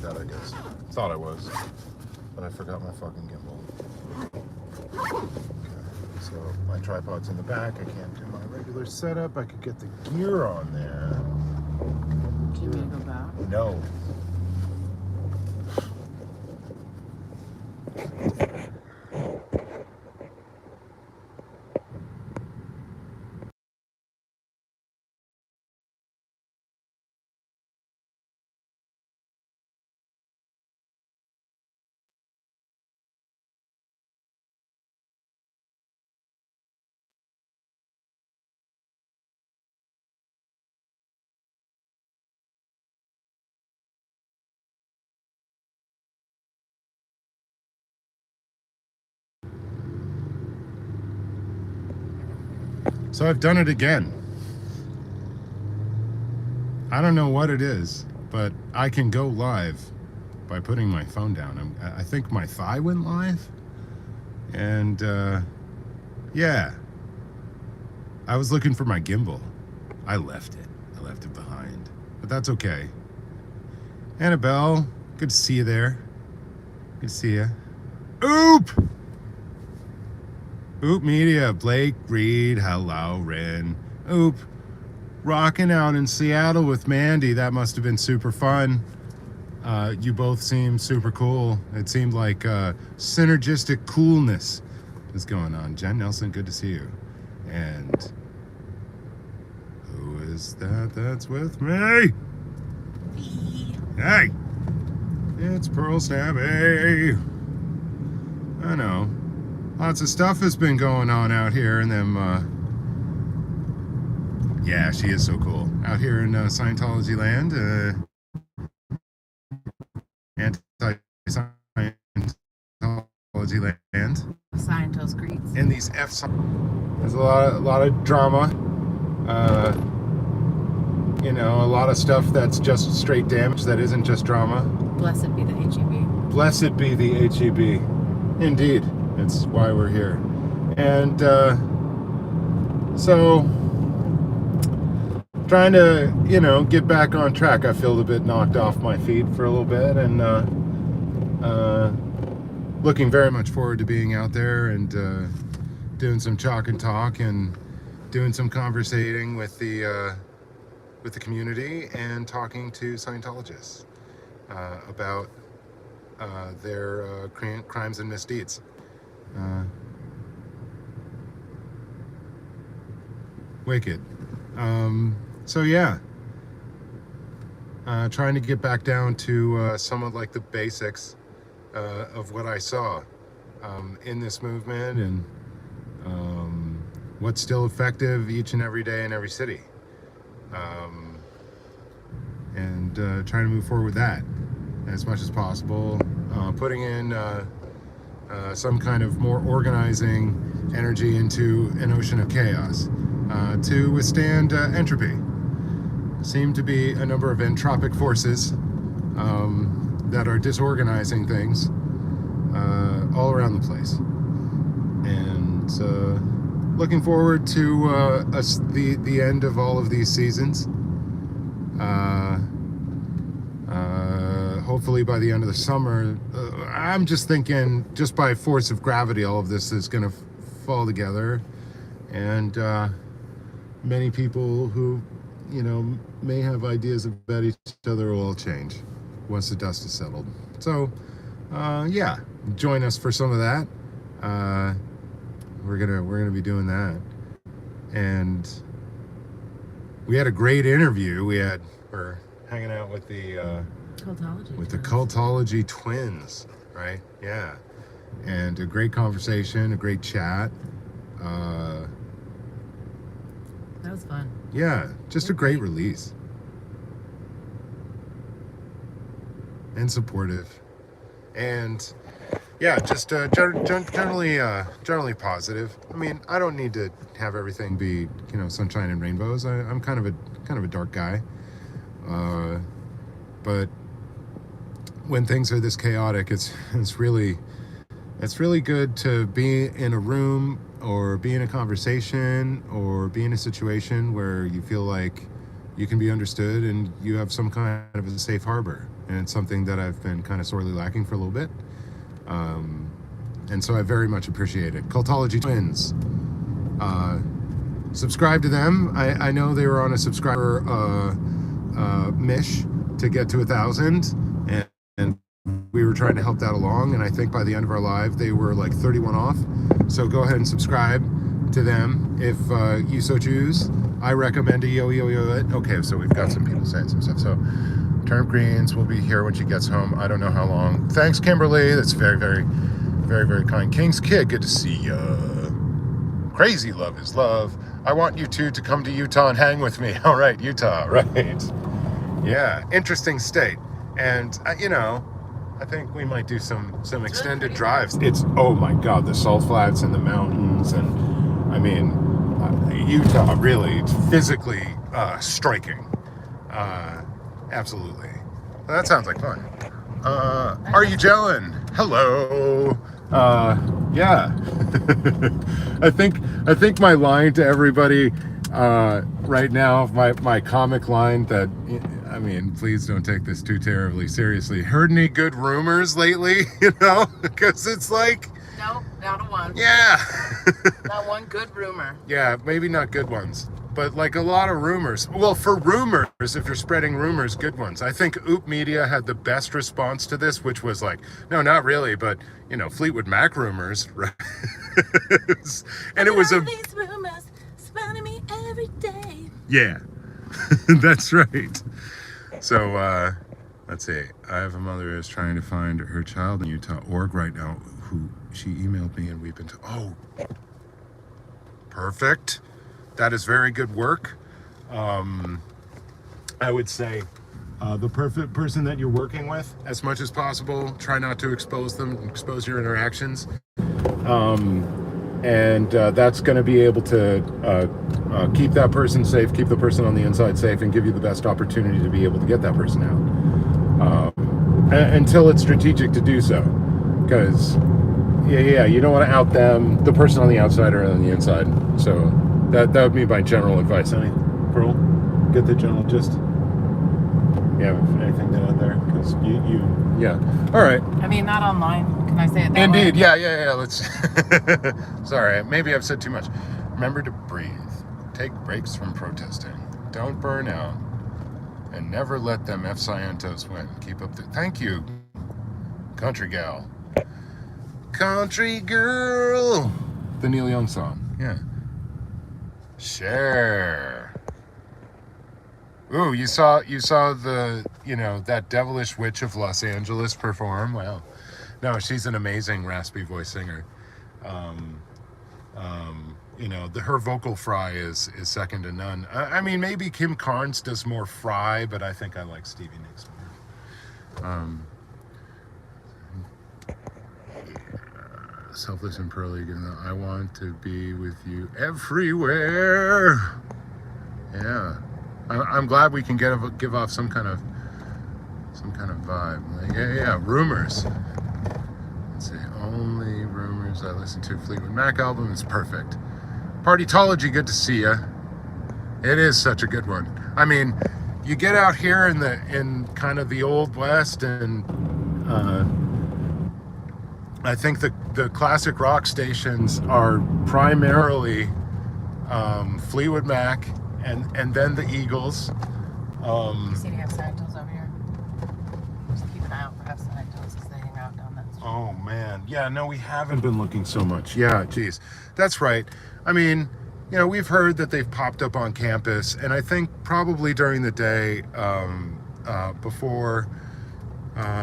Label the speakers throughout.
Speaker 1: that, I guess. Thought I was, but I forgot my fucking gimbal. Okay, so my tripod's in the back. I can't do my regular setup. I could get the gear on there.
Speaker 2: Do you mean to go back?
Speaker 1: No. So I've done it again. I don't know what it is, but I can go live by putting my phone down. I think my thigh went live, and yeah, I was looking for my gimbal. I left it behind, but that's okay. Annabelle, good to see you there. Good to see you. Oop Media, Blake, Reed, hello, Rin. Oop, rocking out in Seattle with Mandy. That must have been super fun. You both seem super cool. It seemed like synergistic coolness is going on. Jen Nelson, good to see you. And who is that that's with me? Hey, it's Pearl Stabby. I know. Lots of stuff has been going on out here in them, yeah, she is so cool. Out here in Scientology land, anti-Scientology land.
Speaker 2: Scientologists greets.
Speaker 1: In these there's a lot of drama. You know, a lot of stuff that's just straight damage that isn't just drama.
Speaker 2: Blessed be the HEB.
Speaker 1: Blessed be the HEB. Indeed. It's why we're here. And so trying to, you know, get back on track. I feel a bit knocked off my feet for a little bit, and looking very much forward to being out there and doing some chalk and talk and doing some conversating with the community and talking to Scientologists about their crimes and misdeeds. Wicked. So yeah, trying to get back down to some of like the basics of what I saw in this movement, and what's still effective each and every day in every city, and trying to move forward with that as much as possible, putting in some kind of more organizing energy into an ocean of chaos to withstand entropy. Seem to be a number of entropic forces that are disorganizing things all around the place. And looking forward to the end of all of these seasons. Hopefully by the end of the summer. I'm just thinking, just by force of gravity, all of this is going to fall together, and many people who, you know, may have ideas about each other will all change once the dust is settled. So yeah, join us for some of that. We're gonna be doing that, and we had a great interview. We're hanging out with the Cultology twins, right? Yeah, and a great conversation, a great chat.
Speaker 2: That was fun.
Speaker 1: Yeah, just a great release, and supportive, and yeah, just generally positive. I mean, I don't need to have everything be, you know, sunshine and rainbows. I'm kind of a dark guy, but when things are this chaotic, it's really good to be in a room or be in a conversation or be in a situation where you feel like you can be understood and you have some kind of a safe harbor. and it's something that I've been kind of sorely lacking for a little bit. And so I very much appreciate it. Cultology Twins. Subscribe to them. I know they were on a subscriber mish to get to 1,000, and we were trying to help that along, and I think by the end of our live they were like 31 off. So go ahead and subscribe to them if you so choose. I recommend it. Okay, so we've got some people saying some stuff. So Turnip Greens will be here when she gets home. I don't know how long. Thanks, Kimberly. That's very, very, very, very kind. King's Kid, good to see ya. Crazy love is love. I want you two to come to Utah and hang with me. All right, Utah, right. Yeah, interesting state. And, I think we might do some extended drives. It's, oh my God, the salt flats and the mountains. And, I mean, Utah, really, it's physically striking. Absolutely. Well, that sounds like fun. Are you gelling? Hello. Yeah. I think my line to everybody right now, my comic line that, I mean, please don't take this too terribly seriously. Heard any good rumors lately? Because it's like,
Speaker 2: Nope, not a one.
Speaker 1: yeah.
Speaker 2: Not one good rumor.
Speaker 1: Yeah, maybe not good ones, but like a lot of rumors. Well, for rumors, if you're spreading rumors, good ones. I think Oop Media had the best response to this, which was like, no, not really, but Fleetwood Mac rumors, right? And it was a
Speaker 2: these rumors surrounding me every day.
Speaker 1: yeah, that's right. So let's see. I have a mother who's trying to find her child in Utah org right now. Who she emailed me, and we've been oh, perfect. That is very good work. I would say the perfect person that you're working with, as much as possible, try not to expose your interactions. And that's going to be able to keep that person safe, keep the person on the inside safe, and give you the best opportunity to be able to get that person out. Until it's strategic to do so. Because, you don't want to out them, the person on the outside or on the inside. So that would be my general advice. Any Pearl, get the general gist. Yeah, anything to add there? Because yeah. All right.
Speaker 2: I mean, not online. Can I say it that
Speaker 1: Indeed.
Speaker 2: way?
Speaker 1: Yeah. Let's. Sorry, maybe I've said too much. Remember to breathe. Take breaks from protesting. Don't burn out. And never let them Scientologists win. Keep up the. Thank you, country gal. Country girl. The Neil Young song. Yeah. Share. Ooh, you saw the, that devilish witch of Los Angeles perform. Wow. No, she's an amazing raspy voice singer. Her vocal fry is second to none. I mean, maybe Kim Carnes does more fry, but I think I like Stevie Nicks more. Selfless and pearly, I want to be with you everywhere. Yeah, I'm glad we can give off some kind of vibe. Like, yeah, rumors. Let's see, only rumors I listen to. Fleetwood Mac album is perfect. Partytology, good to see ya. It is such a good one. I mean, you get out here in kind of the old west, and I think the classic rock stations are primarily Fleetwood Mac and then the Eagles.
Speaker 2: You see they have Scientologists over here? Just keep an eye out for Scientologists because they hang out down that street.
Speaker 1: Oh man, yeah, no, we haven't been looking so much. Yeah, geez, that's right. I mean, we've heard that they've popped up on campus, and I think probably during the day before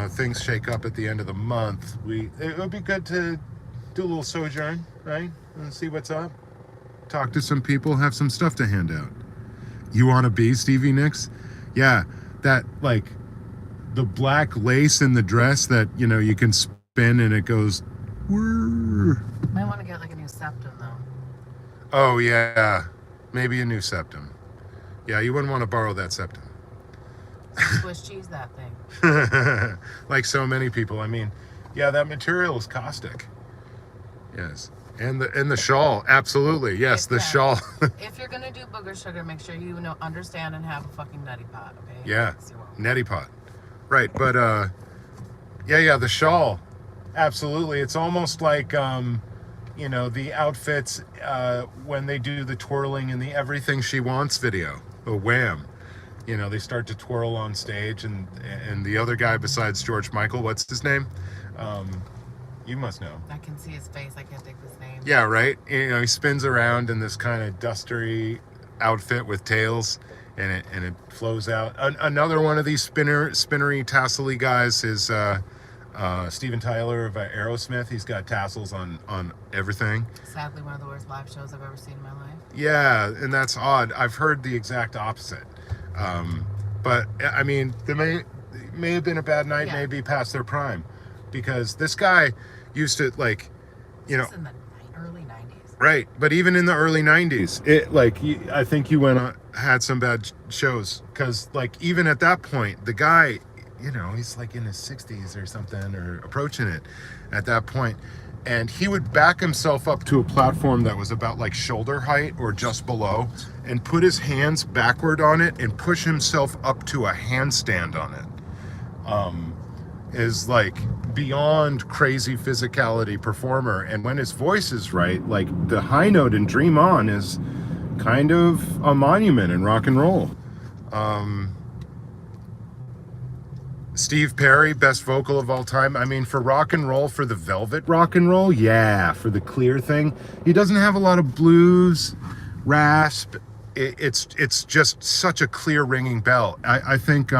Speaker 1: things shake up at the end of the month, it would be good to do a little sojourn, right? And see what's up. Talk to some people, have some stuff to hand out. You want to be Stevie Nicks? Yeah, that, like, the black lace in the dress that, you can spin and it goes, whirr.
Speaker 2: Might want to get like a new septum though.
Speaker 1: Oh, yeah. Maybe a new septum. Yeah, you wouldn't want to borrow that septum.
Speaker 2: Swiss cheese that thing.
Speaker 1: Like so many people. I mean, yeah, that material is caustic. Yes. And the shawl, absolutely. Yes, the shawl.
Speaker 2: If you're gonna do booger sugar, make sure you understand and have a fucking neti pot, okay?
Speaker 1: Yeah, neti pot. Right, but yeah, the shawl, absolutely. It's almost like the outfits when they do the twirling in the Everything She Wants video, the Wham. They start to twirl on stage, and the other guy besides George Michael, what's his name? You must know.
Speaker 2: I can see his face. I can't think of his name.
Speaker 1: Yeah, right. He spins around in this kind of dustery outfit with tails, and it flows out. Another one of these spinnery, tassely guys is Steven Tyler of Aerosmith. He's got tassels on everything.
Speaker 2: Sadly, one of the worst live shows I've ever seen in my life.
Speaker 1: Yeah, and that's odd. I've heard the exact opposite. But I mean, there may have been a bad night,
Speaker 2: Yeah.
Speaker 1: maybe past their prime, because this guy used to
Speaker 2: This is in the early 90s.
Speaker 1: right. But even in the early 90s, I think you had some bad shows, because even at that point, the guy, he's in his 60s or something, or approaching it at that point. And he would back himself up to a platform that was about shoulder height or just below, and put his hands backward on it and push himself up to a handstand on it. Is beyond crazy physicality performer. And when his voice is right, the high note in Dream On is kind of a monument in rock and roll. Steve Perry, best vocal of all time. I mean, for rock and roll, for the Velvet rock and roll, yeah, for the clear thing. He doesn't have a lot of blues, rasp. It's just such a clear ringing bell. I think,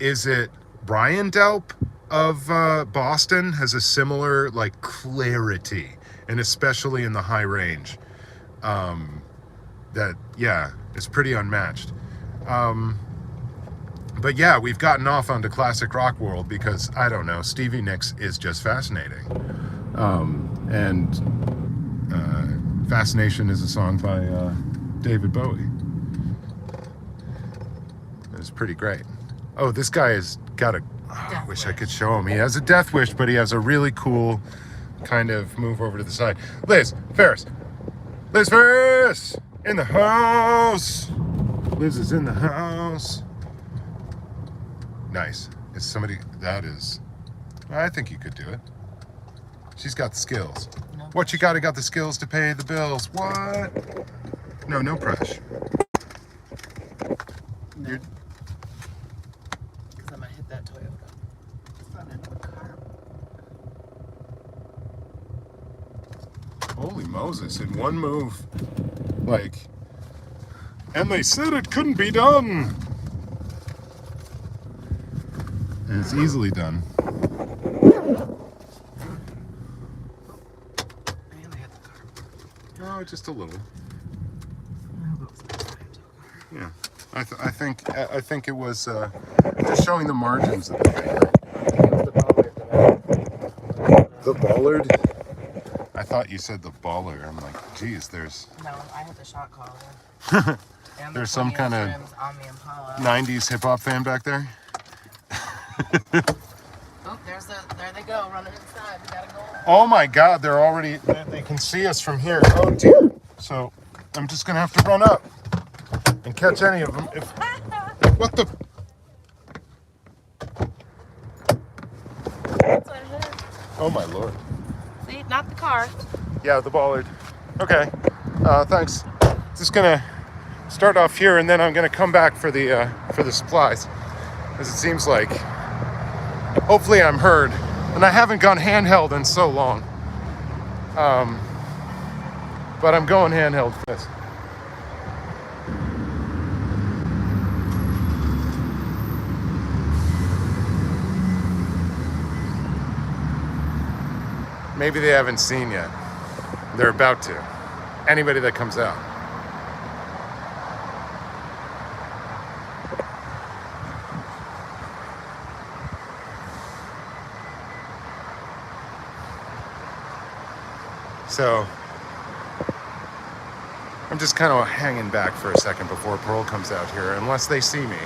Speaker 1: is it Brian Delp of Boston has a similar clarity, and especially in the high range, that is pretty unmatched. But yeah, we've gotten off onto classic rock world because, I don't know, Stevie Nicks is just fascinating. And Fascination is a song by David Bowie. It's pretty great. Oh, this guy has got I wish I could show him. He has a death wish, but he has a really cool kind of move over to the side. Liz Ferris in the house. Liz is in the house. Nice. Is somebody that is? I think you could do it. She's got the skills.
Speaker 2: No
Speaker 1: What you got the skills to pay the bills. What? No pressure.
Speaker 2: No. Because I'm going to hit that Toyota. It's not into the car.
Speaker 1: Holy Moses, in one move. And they said it couldn't be done. And it's easily done.
Speaker 2: And I hit the car.
Speaker 1: Oh, just a little.
Speaker 2: I hope it was next time to a car.
Speaker 1: Yeah. I think it was just showing the margins of the thing. The bollard? I thought you said the baller. I'm like, geez, there's
Speaker 2: No, I had the shot collar. And
Speaker 1: There's some kind of
Speaker 2: on the Impala.
Speaker 1: 90s hip hop fan back there.
Speaker 2: Oh, there they go, running inside. We gotta go.
Speaker 1: Oh my God, they can see us from here. Oh dear. So I'm just gonna have to run up and catch any of them. What the?
Speaker 2: That's what it is.
Speaker 1: Oh my Lord.
Speaker 2: See, not the car.
Speaker 1: Yeah, the bollard. Okay. Thanks. Just gonna start off here, and then I'm gonna come back for the supplies, because it seems like hopefully I'm heard, and I haven't gone handheld in so long. But I'm going handheld for this. Maybe they haven't seen yet. They're about to. Anybody that comes out. So I'm just kind of hanging back for a second before Pearl comes out here, unless they see me.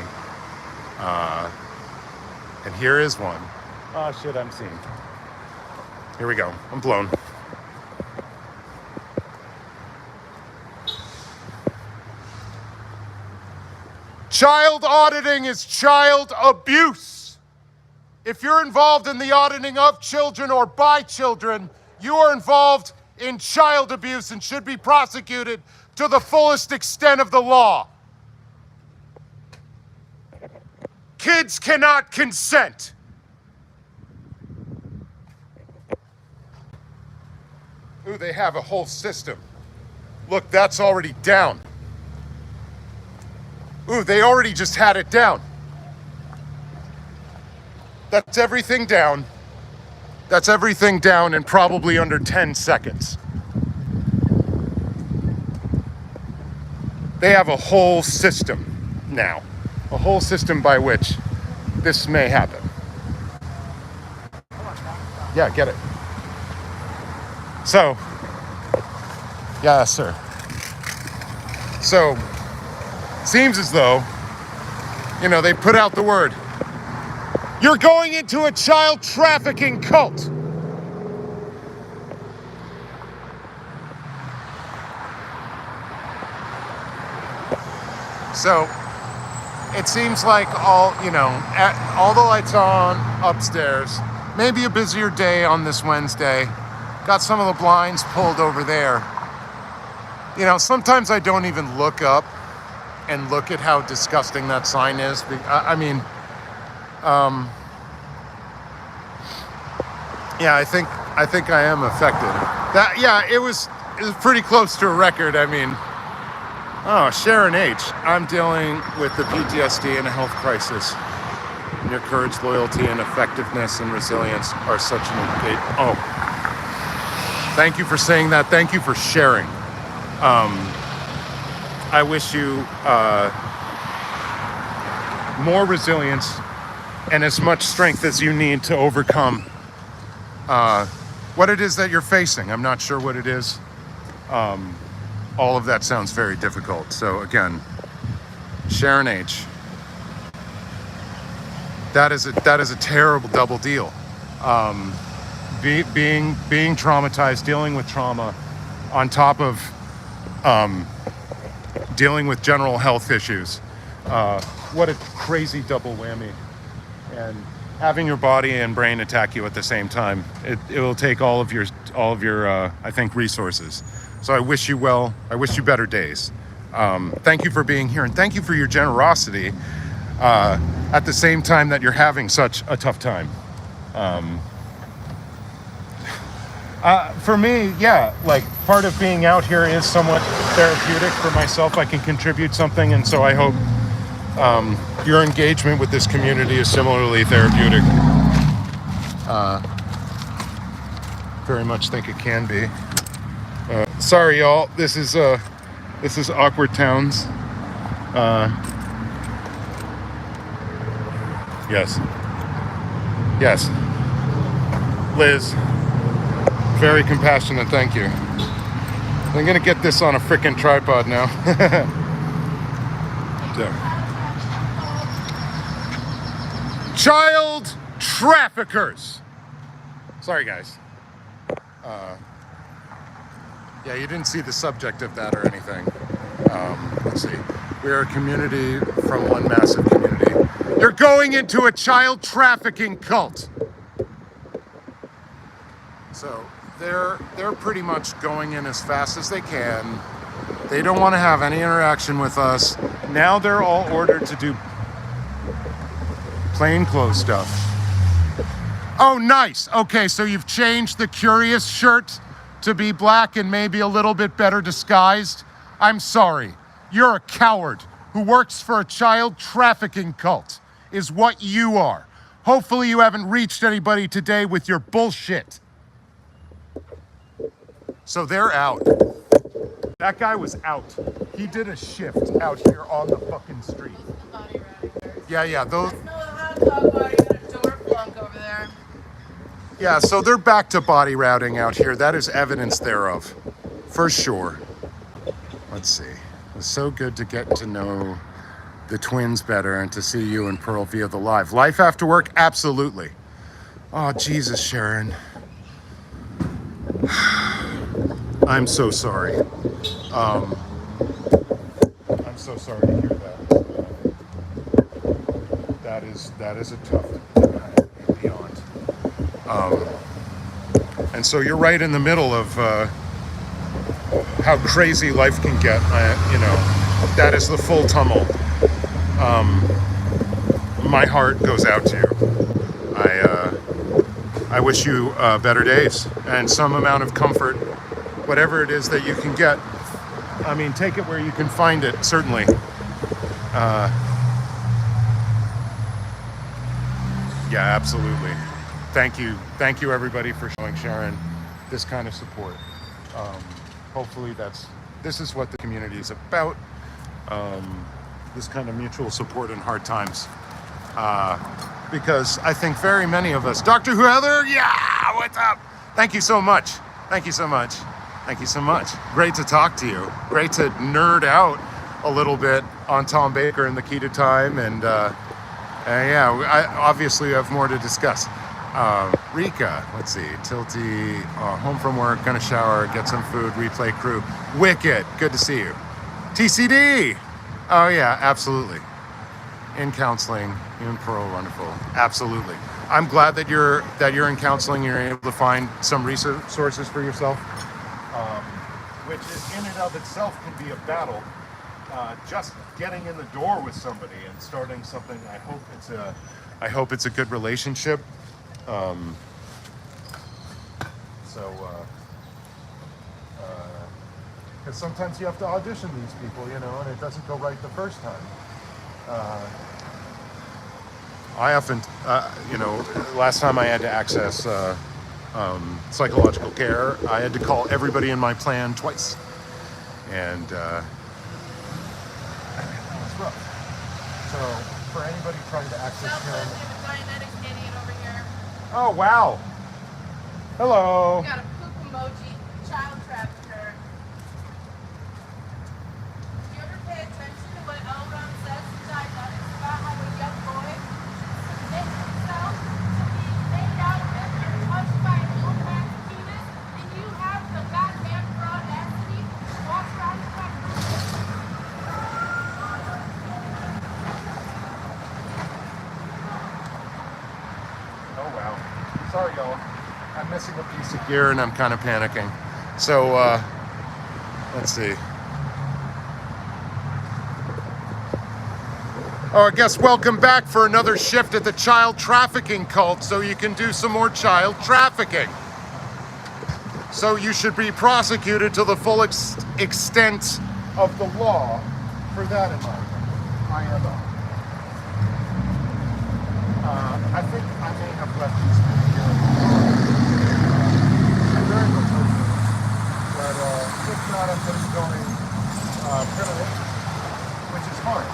Speaker 1: And here is one. Oh shit, I'm seen. Here we go. I'm blown. Child auditing is child abuse. If you're involved in the auditing of children or by children, you are involved in child abuse and should be prosecuted to the fullest extent of the law. Kids cannot consent. Ooh, they have a whole system. Look, that's already down. Ooh, they already just had it down. That's everything down. That's everything down in probably under 10 seconds. They have a whole system now. A whole system by which this may happen. Yeah, get it. So, yeah, sir. So, seems as though, you know, they put out the word. You're going into a child trafficking cult. So, it seems like all the lights on upstairs. Maybe a busier day on this Wednesday. Got some of the blinds pulled over there. You know, sometimes I don't even look up and look at how disgusting that sign is. Yeah, I think I am affected. It was pretty close to a record. I mean, oh, Sharon H. I'm dealing with the PTSD and a health crisis. Your courage, loyalty, and effectiveness and resilience are such an engagement. Oh, thank you for saying that. Thank you for sharing. I wish you more resilience and as much strength as you need to overcome what it is that you're facing. I'm not sure what it is. All of that sounds very difficult. So again, Sharon H. That is a terrible double deal. Being traumatized, dealing with trauma, on top of dealing with general health issues. What a crazy double whammy. And having your body and brain attack you at the same time, it will take all of your I think resources. So I wish you well. I wish you better days. Thank you for being here, and thank you for your generosity at the same time that you're having such a tough time. For me, yeah, like part of being out here is somewhat therapeutic for myself. I can contribute something, and so I hope your engagement with this community is similarly therapeutic. Very much think it can be. Sorry, y'all. This is Awkward Towns. Yes. Liz. Very compassionate, thank you. I'm gonna get this on a frickin' tripod now. So. Child traffickers. Sorry, guys. Yeah, you didn't see the subject of that or anything. Let's see. We are a community from one massive community. You're going into a child trafficking cult. So they're pretty much going in as fast as they can. They don't want to have any interaction with us. Now they're all ordered to do plainclothes stuff. Oh, nice. Okay, so you've changed the curious shirt to be black and maybe a little bit better disguised. I'm sorry. You're a coward who works for a child trafficking cult, is what you are. Hopefully you haven't reached anybody today with your bullshit. So they're out. That guy was out. He did a shift out here on the fucking street. Yeah, those. Yeah, so they're back to body routing out here. That is evidence thereof, for sure. Let's see. It was so good to get to know the twins better and to see you and Pearl via the live. Life after work? Absolutely. Oh, Jesus, Sharon. I'm so sorry. I'm so sorry to hear that. That is a tough. And so you're right in the middle of how crazy life can get. That is the full tumult. My heart goes out to you. I wish you better days and some amount of comfort, whatever it is that you can get. I mean, take it where you can find it, certainly. Yeah, absolutely. Thank you everybody for showing Sharon this kind of support. Hopefully this is what the community is about. This kind of mutual support in hard times. Because I think very many of us, Dr. Heather, yeah, what's up? Thank you so much. Thank you so much. Thank you so much. Great to talk to you. Great to nerd out a little bit on Tom Baker and the Key to Time. And I obviously have more to discuss. Rika, let's see, Tilty, home from work, gonna shower, get some food, replay crew. Wicked, good to see you. TCD, oh yeah, absolutely. In counseling, in parole, wonderful, absolutely. I'm glad that you're in counseling. You're able to find some resources for yourself, which in and of itself can be a battle. Just getting in the door with somebody and starting something. I hope it's a good relationship. Because sometimes you have to audition these people, and it doesn't go right the first time. I often, last time I had to access psychological care, I had to call everybody in my plan twice. And that was rough. So for anybody trying to access care... Oh, wow. Hello.
Speaker 2: We got a poop emoji, child trafficker. Do you ever pay attention to what Elron says in Dianetics about how a young boy should submit himself to being made out of and touched by an old man's penis, and you have the goddamn audacity to walk around with that bullshit?
Speaker 1: Oh, wow. Sorry, y'all. I'm missing a piece of gear and I'm kind of panicking. So, let's see. Oh, I guess welcome back for another shift at the child trafficking cult so you can do some more child trafficking. So you should be prosecuted to the full extent of the law for that in mind. IMO. I think I may have left these people here. I'm very much hoping. But if not, I'm going to be going criminal, which is fine.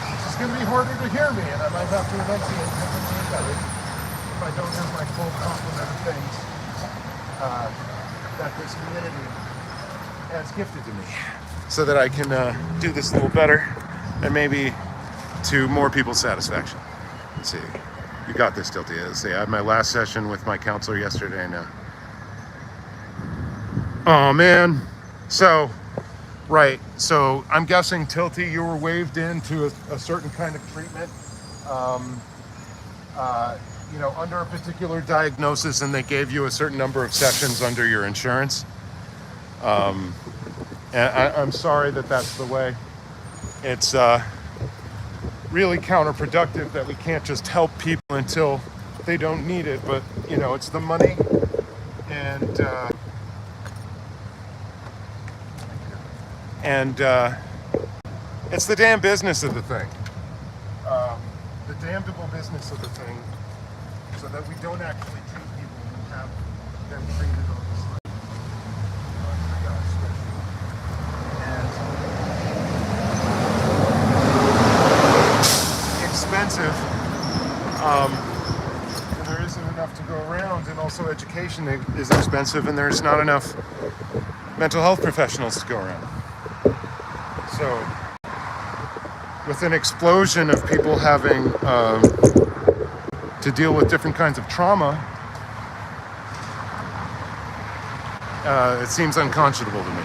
Speaker 1: It's just going to be harder to hear me, and I might have to enunciate differently and better if I don't have my full complement of things that this community has gifted to me, so that I can do this a little better and maybe to more people's satisfaction. Let's see. You got this, Tilty. Let's see. I had my last session with my counselor yesterday now. Oh, man. So, right. So, I'm guessing, Tilty, you were waived into a certain kind of treatment, under a particular diagnosis, and they gave you a certain number of sessions under your insurance. And I'm sorry that that's the way. It's really counterproductive that we can't just help people until they don't need it, but it's the money and it's the damn business of the thing, the damnable business of the thing, so that we don't actually treat people who have them treated on this thing. Expensive, and there isn't enough to go around, and also education is expensive, and there's not enough mental health professionals to go around. So with an explosion of people having to deal with different kinds of trauma, it seems unconscionable to me.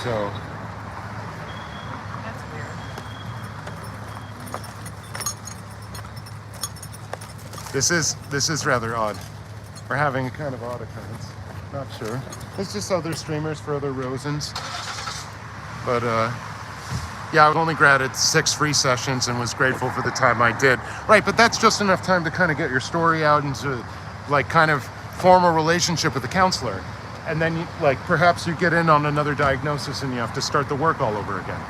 Speaker 1: So
Speaker 2: That's weird.
Speaker 1: This is rather odd. We're having a kind of odd occurrence. Not sure. It's just other streamers for other Rosens. But yeah, I've only granted 6 free sessions and was grateful for the time I did. Right, but that's just enough time to kind of get your story out and to like kind of form a relationship with the counselor. And then you, like perhaps you get in on another diagnosis and you have to start the work all over again.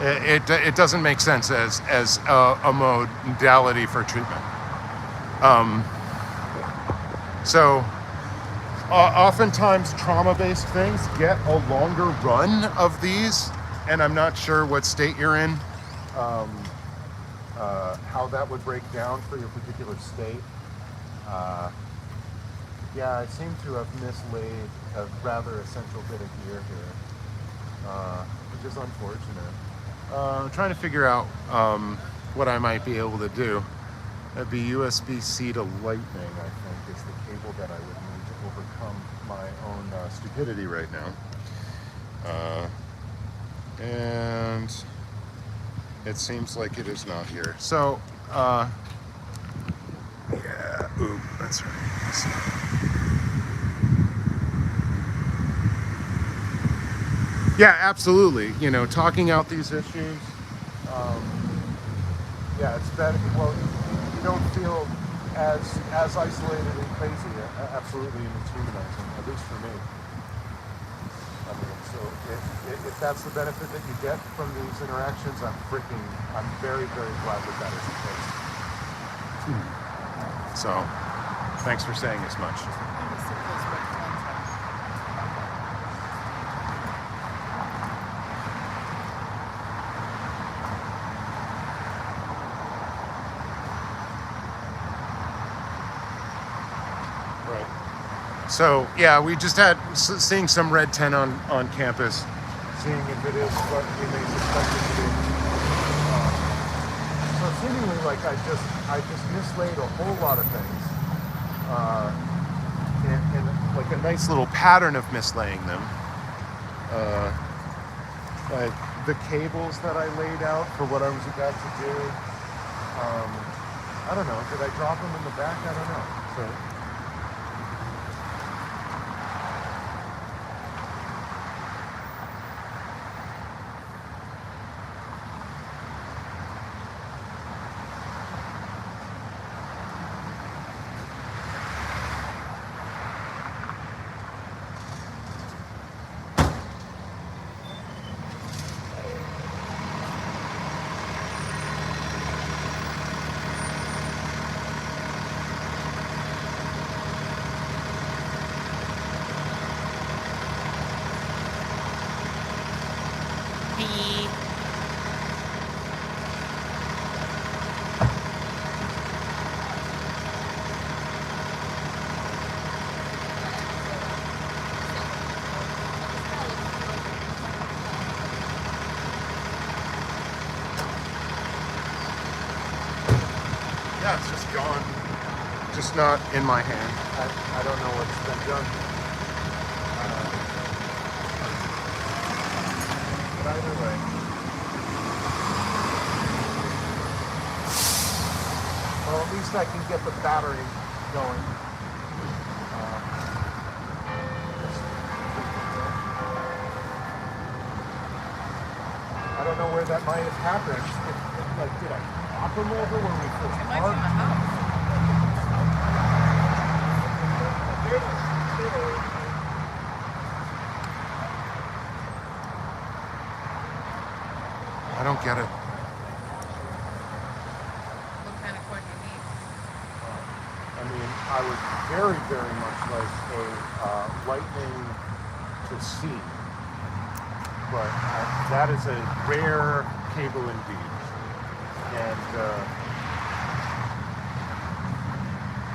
Speaker 1: It doesn't make sense as a modality for treatment. So oftentimes trauma-based things get a longer run of these, and I'm not sure what state you're in, how that would break down for your particular state. Yeah, I seem to have mislaid a rather essential bit of gear here, which is unfortunate. I'm trying to figure out what I might be able to do. That'd be USB-C to Lightning, I think, is the cable that I would need to overcome my own stupidity right now. And it seems like it is not here. So, yeah, ooh, that's right. Yeah, absolutely. You know, talking out these issues. Yeah, it's better. Well, you don't feel as isolated and crazy. Absolutely, and it's humanizing, at least for me. I mean, so if that's the benefit that you get from these interactions, I'm very, very glad that that is the case. So, thanks for saying as much. So yeah, we just had seeing some red tent on campus, seeing if it is what we may suspect it to be. So seemingly like I just mislaid a whole lot of things, and like a nice little pattern of mislaying them. Like the cables that I laid out for what I was about to do. I don't know. Did I drop them in the back? I don't know. So. Yeah, it's just gone. Just not in my hand. I don't know what's been done. But either way. Well, at least I can get the battery going. I don't know where that might have happened. Like, did I knock them over when we first
Speaker 2: It might be my house.
Speaker 1: I don't get it.
Speaker 2: What kind of cord do you need?
Speaker 1: I mean, I would very, very much like a Lightning to C, but that is a rare cable indeed. And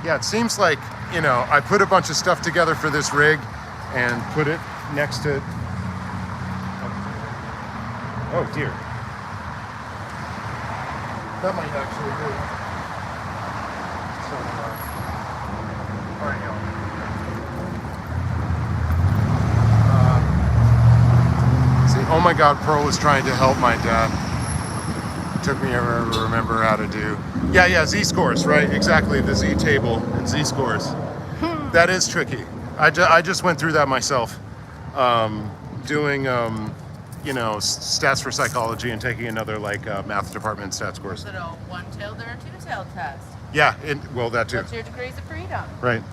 Speaker 1: yeah, it seems like, you know, I put a bunch of stuff together for this rig and put it next to, oh dear. That might actually do. So, all right, see, oh my God, Pearl is trying to help my dad. Took me ever to remember how to do. Yeah, Z-scores, right? Exactly, the Z table and Z-scores. That is tricky. I just went through that myself, doing, stats for psychology and taking another, math department stats course.
Speaker 2: Is it a one-tailed or a two-tailed test?
Speaker 1: Yeah, well, that too.
Speaker 2: What's your degrees of freedom?
Speaker 1: Right.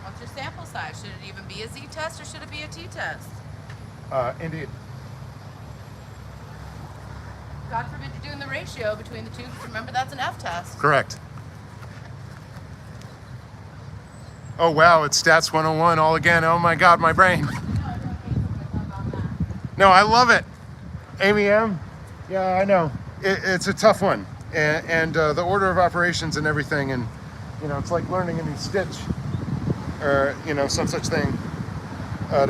Speaker 2: What's your sample size? Should it even be a Z test or should it be a T test?
Speaker 1: Indeed.
Speaker 2: God forbid you're doing the ratio between the two, because remember that's an F test.
Speaker 1: Correct. Oh, wow, it's Stats 101 all again. Oh, my God, my brain. No, I love it. Amy M. Yeah, I know. It's a tough one. And the order of operations and everything. And, it's like learning a new stitch or, some such thing. But,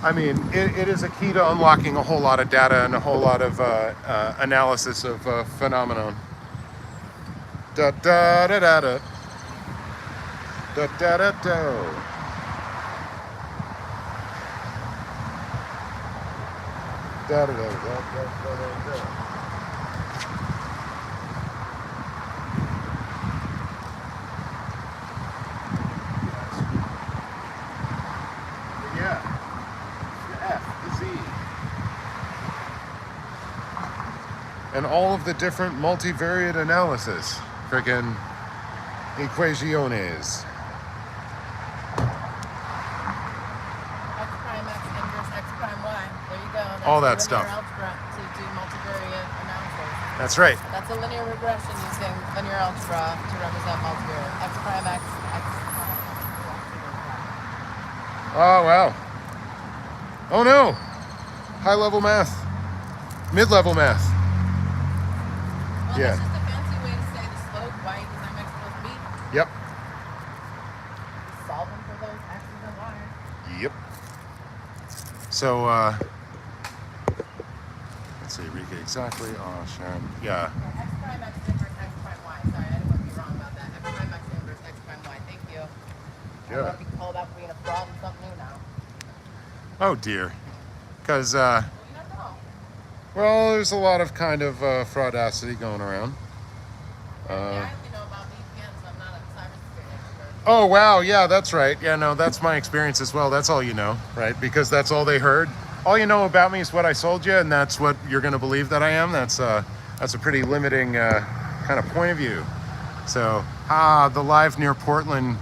Speaker 1: it is a key to unlocking a whole lot of data and a whole lot of analysis of phenomenon. Da da da da da. Da da da da. Da da da da da da. Yeah. The F, the Z. And all of the different multivariate analysis. Frickin' equaciones.
Speaker 2: X prime X inverse X prime Y. There you go. That's
Speaker 1: All that
Speaker 2: linear
Speaker 1: stuff.
Speaker 2: algebra to do multivariate analysis.
Speaker 1: That's right.
Speaker 2: That's a linear regression using linear algebra to represent multivariate. X prime X, X prime.
Speaker 1: Oh, wow. Oh, no. High-level math. Mid-level math.
Speaker 2: Well,
Speaker 1: Yeah.
Speaker 2: that's just a fancy way to say the slope y equals mx plus b.
Speaker 1: Yep.
Speaker 2: Solving for those x's and y's.
Speaker 1: Yep. So, let's see, Rika, exactly. Oh, Sharon. Yeah.
Speaker 2: X prime X inverse X prime Y. Sorry, I didn't want to be wrong about that. X prime X inverse X prime Y. Thank you. I don't want to be called out for being a fraud and something new now.
Speaker 1: Oh, dear. Because,
Speaker 2: Well, you don't know.
Speaker 1: well, there's a lot of kind of fraudacity going around.
Speaker 2: I only know about VPNs, so I'm not a cybersecurity expert.
Speaker 1: Oh, wow. Yeah, that's right. Yeah, no, that's my experience as well. That's all you know, right? Because that's all they heard. All you know about me is what I sold you, and that's what you're going to believe that I am. That's a pretty limiting kind of point of view. So, the live near Portland.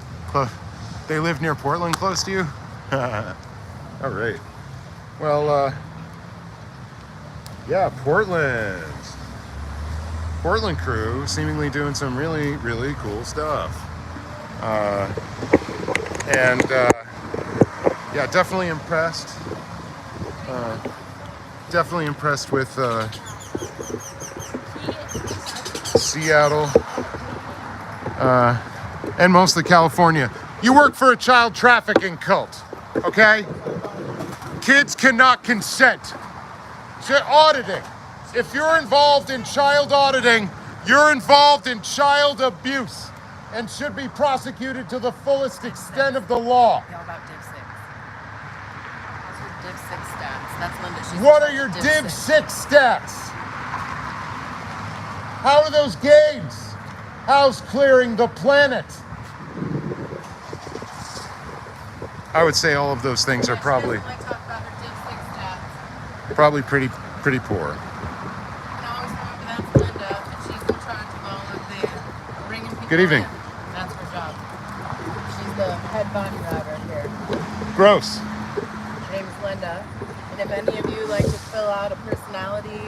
Speaker 1: They live near Portland, close to you? All right. Well, yeah, Portland. Portland crew seemingly doing some really, really cool stuff. Yeah, definitely impressed. Definitely impressed with Seattle and mostly California. You work for a child trafficking cult, okay? Kids cannot consent to auditing. If you're involved in child auditing, you're involved in child abuse and should be prosecuted to the fullest extent of the law.
Speaker 2: How about Div 6? How's your Div 6 stats? That's Linda. She's
Speaker 1: What
Speaker 2: in
Speaker 1: are your
Speaker 2: charge of
Speaker 1: Div 6 stats? How are those games? How's clearing the planet? I would say all of those things are probably
Speaker 2: She doesn't like talk about her Div 6 stats.
Speaker 1: probably pretty poor.
Speaker 2: And I always remember that's Linda, and she's in charge of all of the bringing people
Speaker 1: Good evening.
Speaker 2: in. That's her job. She's the head body rider here.
Speaker 1: Gross.
Speaker 2: Her name is Linda. And if any of you like to fill out a personality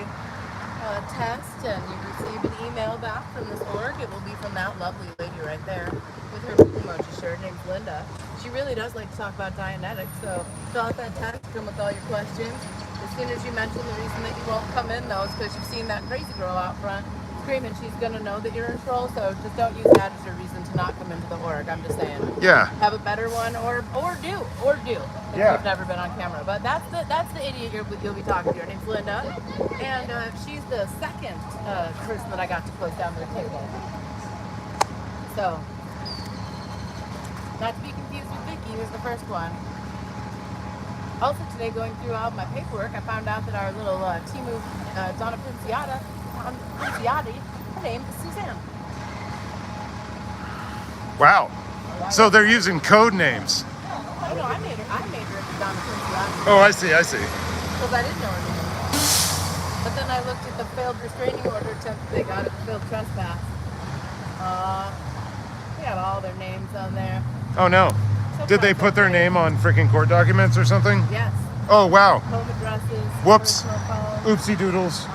Speaker 2: test and you receive an email back from this org, it will be from that lovely lady right there with her emoji shirt. Her name's Linda. She really does like to talk about Dianetics, so fill out that test, come with all your questions. As soon as you mention the reason that you won't come in, though, is because you've seen that crazy girl out front screaming. She's going to know that you're in troll, so just don't use that as your reason to not come into the org. I'm just saying.
Speaker 1: Yeah.
Speaker 2: Have a better one, or do, if
Speaker 1: Yeah.
Speaker 2: you've never been on camera. But that's the idiot you'll be talking to. Her name's Linda, and she's the second person that I got to close down to the table. So, not to be confused with Vicky, who's the first one. Also today, going through all my paperwork, I found out that our little Timu Donna Pinciati, her name is Suzanne.
Speaker 1: Wow. So they're using code names.
Speaker 2: Oh no, I made her into Donna Pinciati
Speaker 1: Oh, I see.
Speaker 2: because I didn't know her name. But then I looked at the failed restraining order attempt they got at the failed trespass. They have all their names on there.
Speaker 1: Oh no.
Speaker 2: So
Speaker 1: Did they
Speaker 2: far, so
Speaker 1: put their
Speaker 2: great.
Speaker 1: name on freaking court documents or something?
Speaker 2: Yes.
Speaker 1: Oh wow.
Speaker 2: Home addresses.
Speaker 1: Whoops.
Speaker 2: Personal phones.
Speaker 1: Oopsie doodles.
Speaker 2: So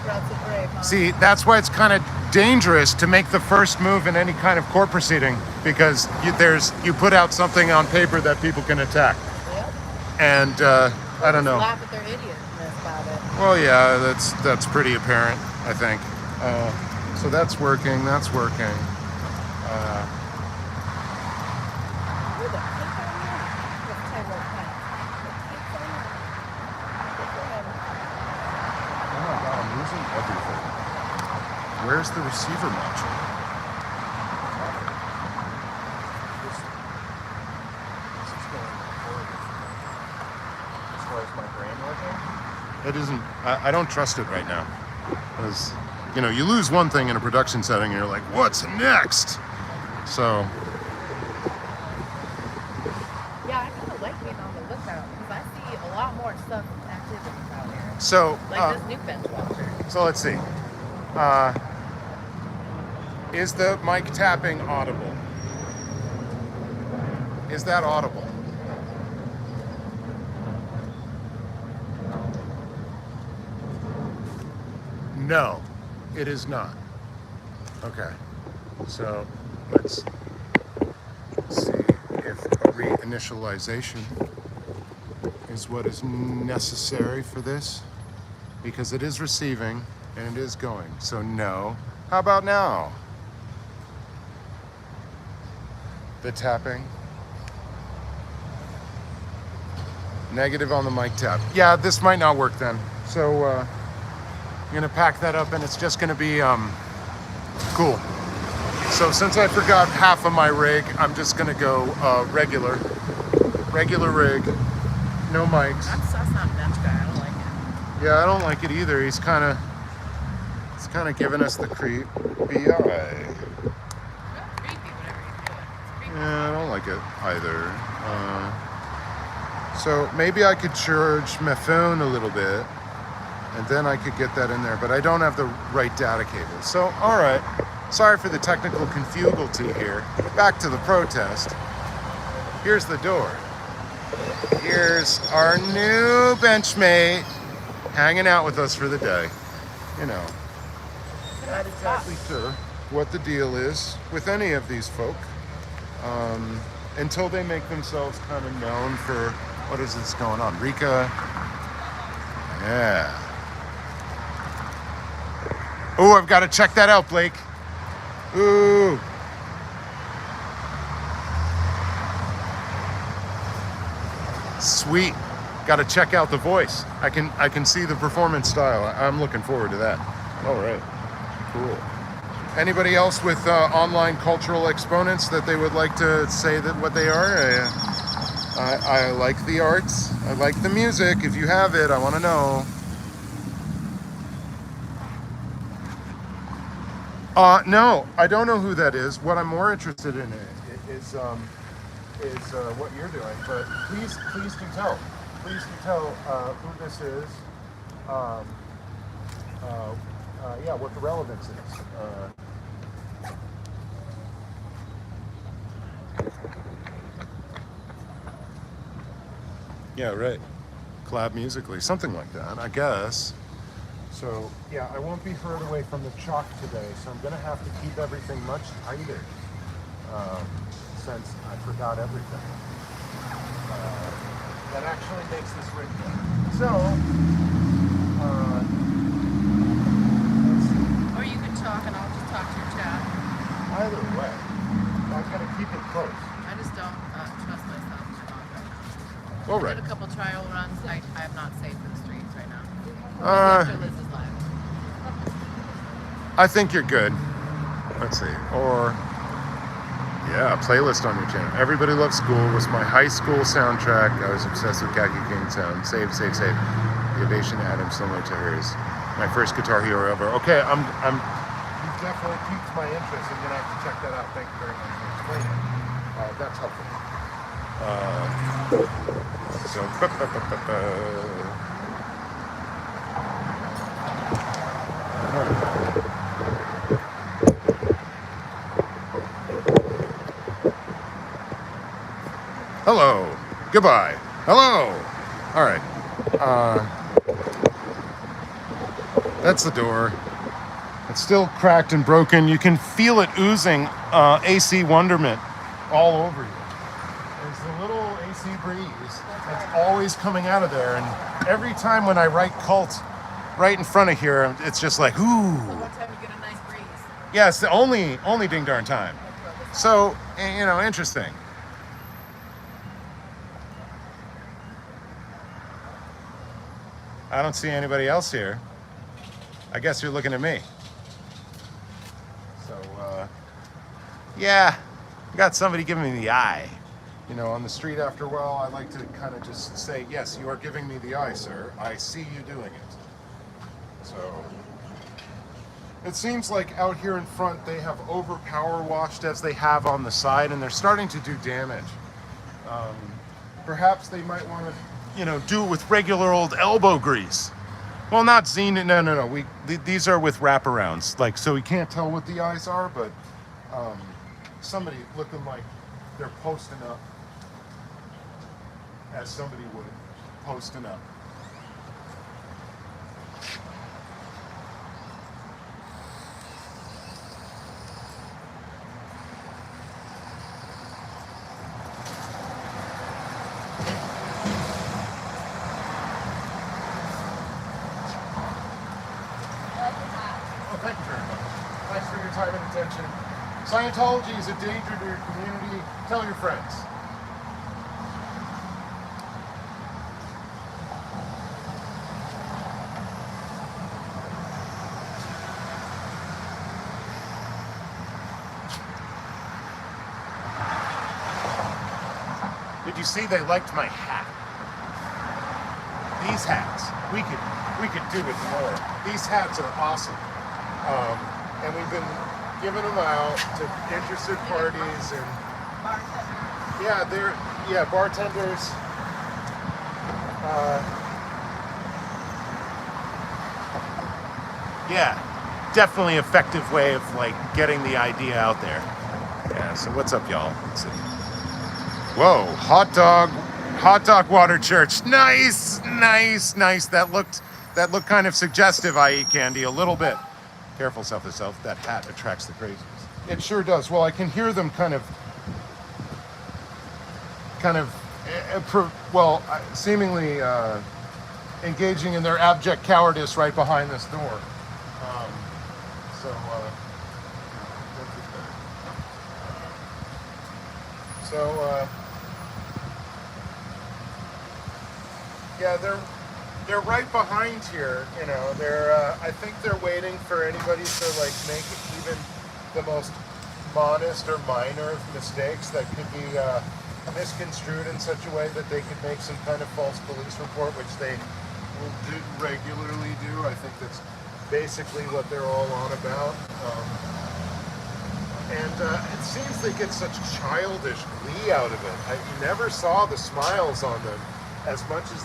Speaker 2: proud, so brave, huh?
Speaker 1: See, that's why it's kind of dangerous to make the first move in any kind of court proceeding, because you put out something on paper that people can attack.
Speaker 2: Yep.
Speaker 1: And I don't know.
Speaker 2: Laugh at their idiotness about it.
Speaker 1: Well, yeah, that's pretty apparent, I think. So that's working. That's working.
Speaker 2: Ooh, the pink on here. Let's try real quick. The pink on here.
Speaker 1: Oh my God, I'm losing everything. Where's the receiver module? This is going horrible. As far as my brain working, it isn't. I don't trust it right now, because you lose one thing in a production setting, and you're like, what's next? So.
Speaker 2: Yeah, I kind of like being on the lookout because I see a lot more stuff activities out here.
Speaker 1: So.
Speaker 2: Like this new bench watcher.
Speaker 1: So let's see. Is the mic tapping audible? Is that audible? No, it is not. Okay. So let's see if a reinitialization is what is necessary for this, because it is receiving and it is going. So no. How about now? The tapping. Negative on the mic tap. Yeah, this might not work then. So I'm gonna pack that up, and it's just gonna be cool. So since I forgot half of my rig, I'm just gonna go regular rig, no mics.
Speaker 2: That's not a bench guy. I don't like it.
Speaker 1: Yeah, I don't like it either. He's kind of giving us the creep. BI.
Speaker 2: Creepy, whatever he's doing. It's creepy.
Speaker 1: Yeah, I don't like it either. So maybe I could charge my phone a little bit, and then I could get that in there, but I don't have the right data cable. So, all right. Sorry for the technical confugalty here. Back to the protest. Here's the door. Here's our new benchmate hanging out with us for the day. Not exactly sure what the deal is with any of these folk, until they make themselves kind of known for what is this going on. Rika, yeah. Oh, I've got to check that out, Blake. Ooh. Sweet. Got to check out the voice. I can see the performance style. I'm looking forward to that. All right. Cool. Anybody else with online cultural exponents that they would like to say that what they are? I like the arts. I like the music. If you have it, I want to know. No, I don't know who that is. What I'm more interested in is what you're doing. But please do tell. Please do tell who this is. Yeah, what the relevance is. Yeah, right. Collab musically, something like that, I guess. So, yeah, I won't be hurried away from the chalk today, so I'm going to have to keep everything much tighter since I forgot everything. That actually makes this rig good. So, let's see.
Speaker 2: Or you can talk and I'll just talk to your chat.
Speaker 1: Either way, I'm going to keep it close.
Speaker 2: I just don't trust myself to talk right now.
Speaker 1: All
Speaker 2: I
Speaker 1: right.
Speaker 2: did a couple trial runs. I am not safe for the streets right now. Maybe
Speaker 1: Uh,
Speaker 2: after Liz is live.
Speaker 1: I think you're good. Let's see. Or Yeah, playlist on your channel. Everybody Loves School was my high school soundtrack. I was obsessed with Khaki King sound. Save, save, save. The Ovation Adam, similar to hers. My first Guitar Hero ever. Okay, you've definitely piqued my interest. I'm gonna have to check that out. Thank you very much for explaining. That's helpful. Hello. Goodbye. Hello. All right. That's the door. It's still cracked and broken. You can feel it oozing AC wonderment all over you. There's a little AC breeze that's always coming out of there. And every time when I write cult right in front of here, it's just like, ooh.
Speaker 2: So what time you get a nice breeze?
Speaker 1: Yeah, it's the only ding darn time. So, interesting. I don't see anybody else here. I guess you're looking at me. So, yeah, I got somebody giving me the eye. On the street after a while, I like to kind of just say, yes, you are giving me the eye, sir. I see you doing it. So, it seems like out here in front, they have overpower washed as they have on the side, and they're starting to do damage. Perhaps they might want to do it with regular old elbow grease. Well, not Zenith. No. These are with wraparounds. So we can't tell what the eyes are, but somebody looking like they're posting up, as somebody would, posting up. Thank you very much. Thanks for your time and attention. Scientology is a danger to your community. Tell your friends. Did you see they liked my hat? These hats, we could do with more. These hats are awesome. And we've been giving them out to interested parties and bartenders. Definitely effective way of getting the idea out there. Yeah, so what's up, y'all? Let's see. Whoa, hot dog water church. Nice. That looked kind of suggestive, i.e. Candy, a little bit. Careful, self. That hat attracts the crazies. It sure does. Well, I can hear them seemingly engaging in their abject cowardice right behind this door. They're right behind here. I think they're waiting for anybody to make even the most modest or minor of mistakes that could be misconstrued in such a way that they could make some kind of false police report, which they will regularly do. I think that's basically what they're all on about. It seems they get such childish glee out of it. I never saw the smiles on them as much as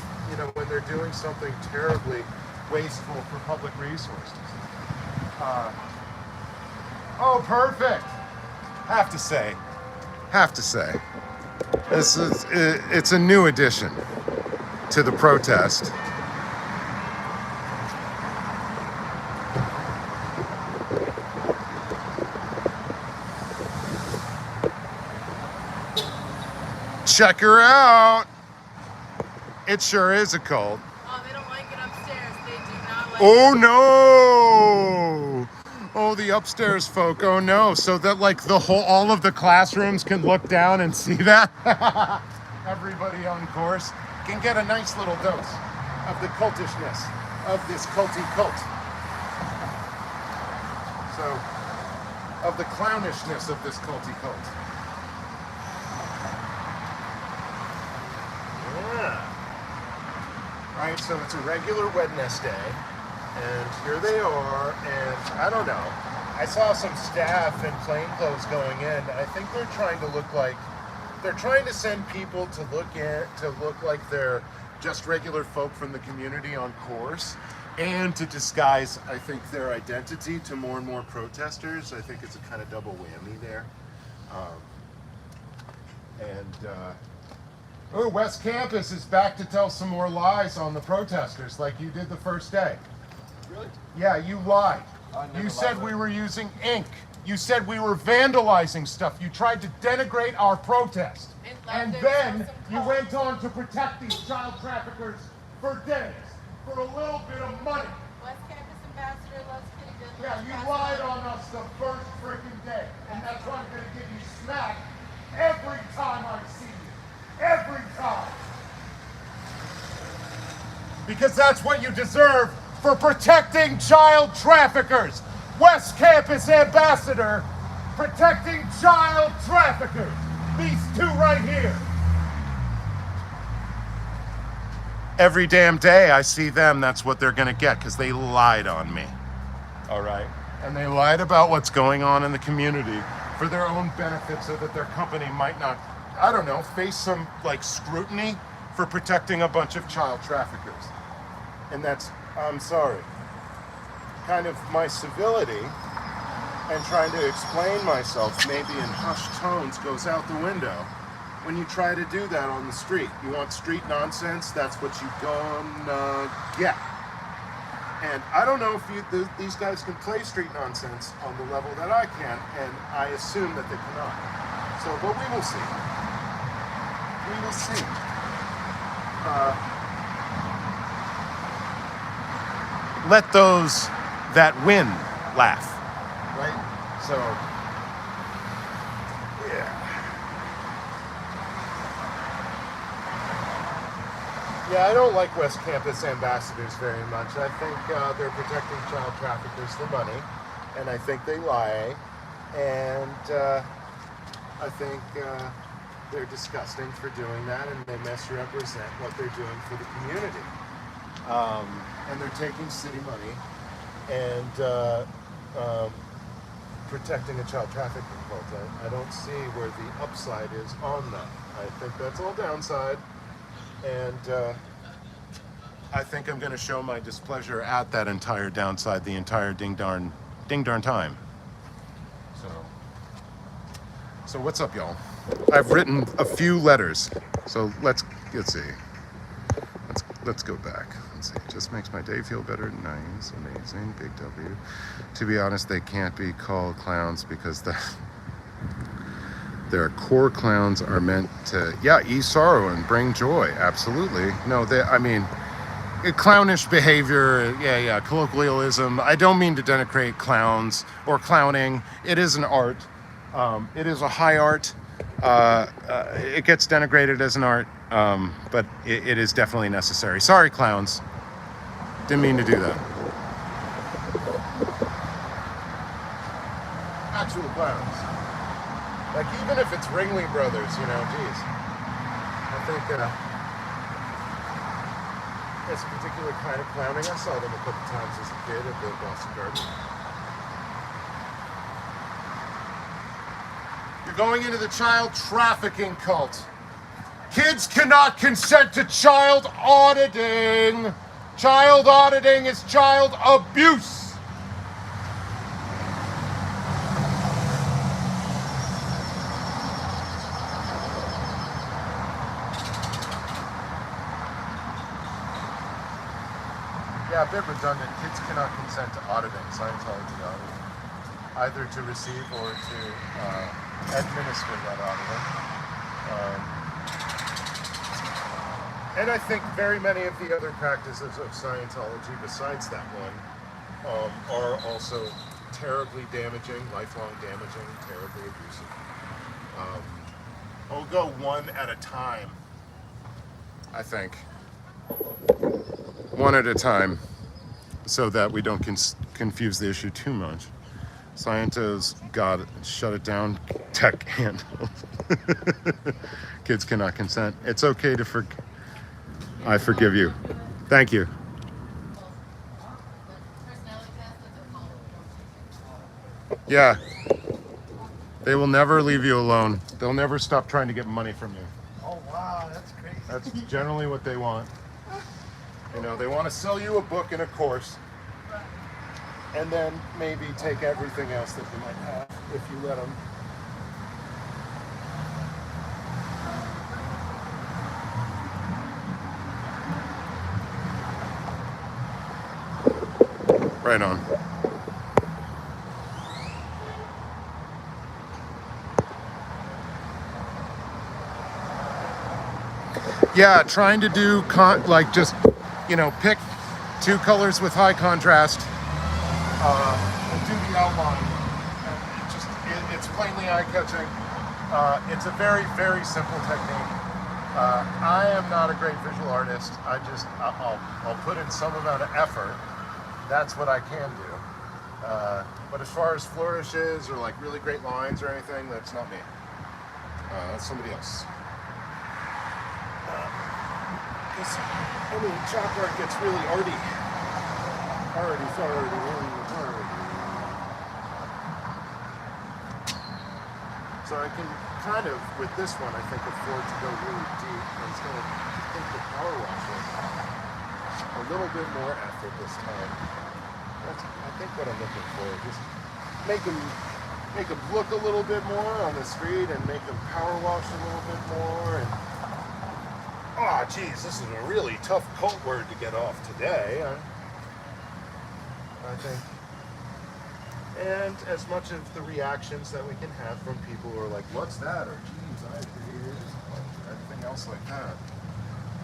Speaker 1: when they're doing something terribly wasteful for public resources. Oh, perfect. Have to say, it's a new addition to the protest. Check her out. It sure is a cult.
Speaker 2: Oh, they don't like it upstairs. They do not like
Speaker 1: Oh no! Oh, the upstairs folk. Oh no! So that all of the classrooms can look down and see that. Everybody on course can get a nice little dose of the cultishness of this culty cult. So, of the clownishness of this culty cult. right, so it's a regular Wednesday, and here they are, and I don't know. I saw some staff in plainclothes going in. I think they're trying to send people to look like they're just regular folk from the community on course, and to disguise, I think, their identity to more and more protesters. I think it's a kind of double whammy there. West Campus is back to tell some more lies on the protesters, like you did the first day.
Speaker 3: Really?
Speaker 1: Yeah, you lied.
Speaker 3: never
Speaker 1: You said
Speaker 3: lied.
Speaker 1: we were using ink. You said we were vandalizing stuff. You tried to denigrate our protest. And then you went on to protect these child traffickers for days, for a little bit of money.
Speaker 2: West Campus Ambassador loves kitty good.
Speaker 1: Yeah, you lied on us the first freaking day. And that's why I'm going to give you smack every time I see you. Every time. Because that's what you deserve for protecting child traffickers. West Campus Ambassador protecting child traffickers. These two right here. Every damn day I see them, that's what they're gonna get, because they lied on me. All right? And they lied about what's going on in the community for their own benefit so that their company might not, I don't know, face some like scrutiny for protecting a bunch of child traffickers. And that's, I'm sorry, kind of my civility and trying to explain myself maybe in hushed tones goes out the window when you try to do that on the street. You want street nonsense, that's what you gonna get. And I don't know if these guys can play street nonsense on the level that I can, and I assume that they cannot. So, but we will see. We will see. Let those that win laugh, right? So, yeah. Yeah, I don't like West Campus ambassadors very much. I think they're protecting child traffickers for money, and I think they lie, and I think they're disgusting for doing that, and they misrepresent what they're doing for the community. And they're taking city money and protecting a child trafficking cult. I don't see where the upside is on that. I think that's all downside, and I think I'm going to show my displeasure at that entire downside the entire ding darn time. So what's up, y'all? I've written a few letters, so let's see. Let's go back. Let's see. Just makes my day feel better. Nice, amazing, big W. To be honest, they can't be called clowns because their core clowns are meant to, ease sorrow and bring joy. Absolutely. No, clownish behavior, colloquialism. I don't mean to denigrate clowns or clowning. It is an art. It is a high art. It gets denigrated as an art, but it is definitely necessary. Sorry, clowns. Didn't mean to do that. Actual clowns. Like, even if it's Ringling Brothers, geez. I think it's a particular kind of clowning. I saw them a couple times as a kid at the Boston Garden. You're going into the child trafficking cult. Kids cannot consent to child auditing. Child auditing is child abuse. Yeah, a bit redundant. Kids cannot consent to auditing, Scientology auditing, either to receive or to administer that auditing. And I think very many of the other practices of Scientology, besides that one, are also terribly damaging, lifelong damaging, terribly abusive. I'll go one at a time, I think. One at a time, so that we don't confuse the issue too much. Scientos got shut it down, tech handled. Kids cannot consent. It's okay to I forgive you. Thank you.
Speaker 2: Personality test is a cult.
Speaker 1: Yeah. They will never leave you alone. They'll never stop trying to get money from you.
Speaker 3: Oh wow, that's crazy.
Speaker 1: That's generally what they want. You know, they want to sell you a book and a course, and then maybe take everything else that you might have if you let them. Right on. Yeah, trying to do like just, you know, pick two colors with high contrast and do the outline. And it's plainly eye-catching. It's a very, very simple technique. I am not a great visual artist. I'll put in some amount of effort. That's what I can do. But as far as flourishes or like really great lines or anything, that's not me. That's somebody else. Chalk art gets really arty. So I can kind of, with this one, I think afford to go really deep. I'm just gonna take the power wash in. A little bit more effort this time. That's, I think, what I'm looking for. Just make them look a little bit more on the street and make them power wash a little bit more. And oh, geez, this is a really tough cult word to get off today. I think. And as much of the reactions that we can have from people who are like, "What's that?" or "Geez, I agree," or everything else like that.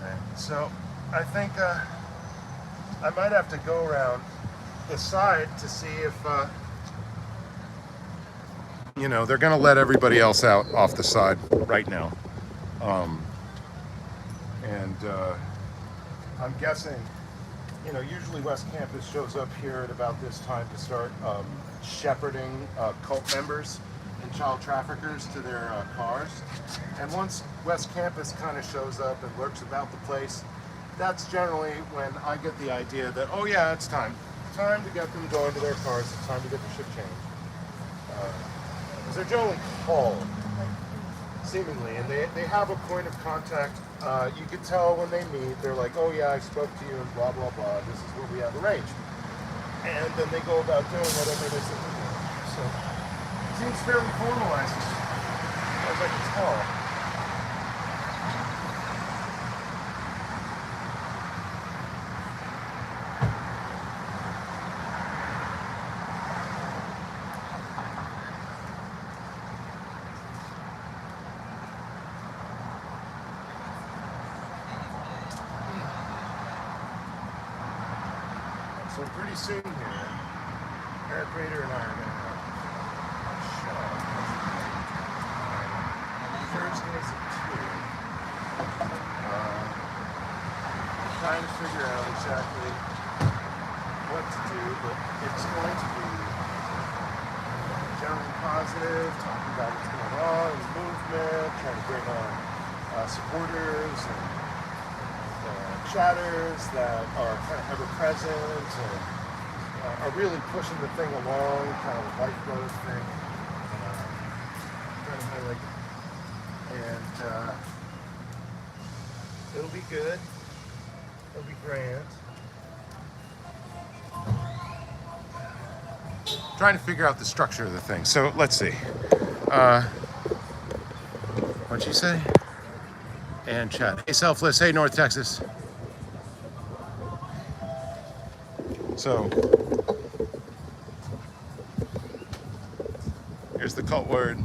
Speaker 1: And so I think I might have to go around the side to see if you know, they're going to let everybody else out off the side right now. I'm guessing, you know, usually West Campus shows up here at about this time to start shepherding cult members and child traffickers to their cars. And once West Campus kind of shows up and lurks about the place, that's generally when I get the idea that, oh yeah, it's time. Time to get them going to their cars. It's time to get the ship changed. Because they're generally called, seemingly, and they have a point of contact. You can tell when they meet, they're like, oh yeah, I spoke to you and blah, blah, blah. This is what we have arranged. And then they go about doing whatever they said to do. So, it seems fairly formalized, as I can tell. So pretty soon here, Eric Rader and I are going to have a show. Thursdays at 2. Trying to figure out exactly what to do, but it's going to be generally positive, talking about what's going on in the movement, trying to bring on supporters and chatters that are kind of ever present and are really pushing the thing along, kind of a lifeboat thing. Trying to highlight it. And it'll be good. It'll be grand. Trying to figure out the structure of the thing. So let's see. What'd you say? And chat. Hey, Selfless. Hey, North Texas. So, here's the cult word.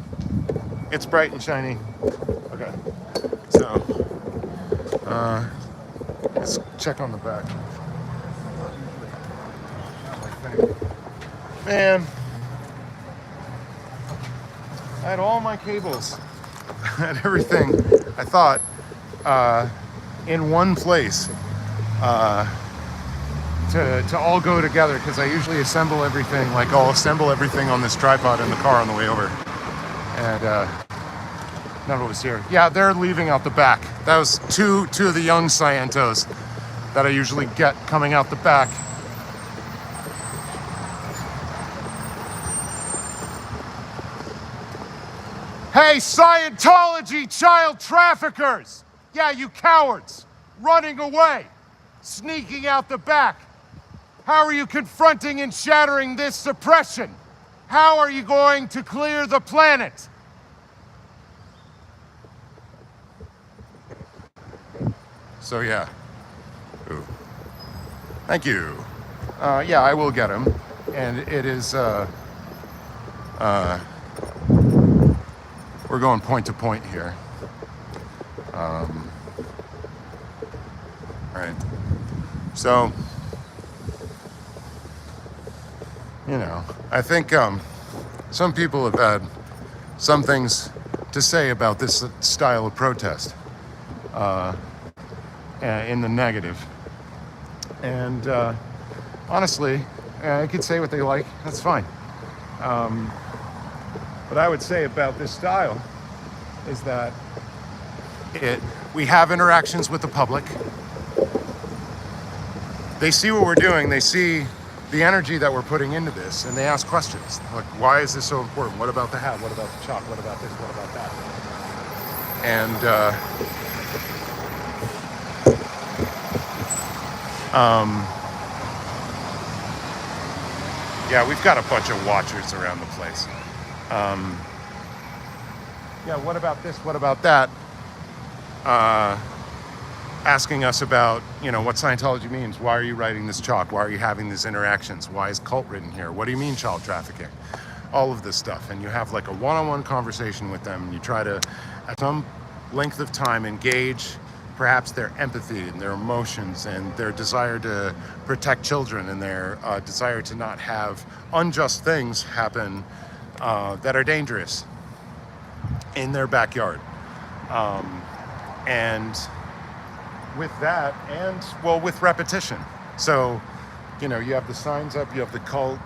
Speaker 1: It's bright and shiny. Okay. So, let's check on the back. Man, I had all my cables. I had everything, I thought, in one place. To all go together, because I usually assemble everything, like I'll assemble everything on this tripod in the car on the way over. And none of it was here. Yeah, they're leaving out the back. That was two of the young Scientos. that I usually get coming out the back. Hey, Scientology child traffickers! Yeah, you cowards, running away, sneaking out the back. How are you confronting and shattering this suppression? How are you going to clear the planet? So yeah. Ooh. Thank you. Yeah, I will get him. And it is, we're going point to point here. Right. So, you know, I think some people have had some things to say about this style of protest in the negative. And honestly, I could say what they like, that's fine. What I would say about this style is that we have interactions with the public. They see what we're doing, they see the energy that we're putting into this, and they ask questions. Like, why is this so important? What about the hat? What about the chalk? What about this? What about that? And yeah, we've got a bunch of watchers around the place. Yeah, what about this? What about that? Asking us about, you know, what Scientology means. Why are you writing this chalk? Why are you having these interactions? Why is cult written here? What do you mean child trafficking? All of this stuff. And you have like a one-on-one conversation with them, and you try to, at some length of time, engage perhaps their empathy and their emotions and their desire to protect children and their desire to not have unjust things happen that are dangerous in their backyard. And with that, and well, with repetition. So, you know, you have the signs up, you have the cult,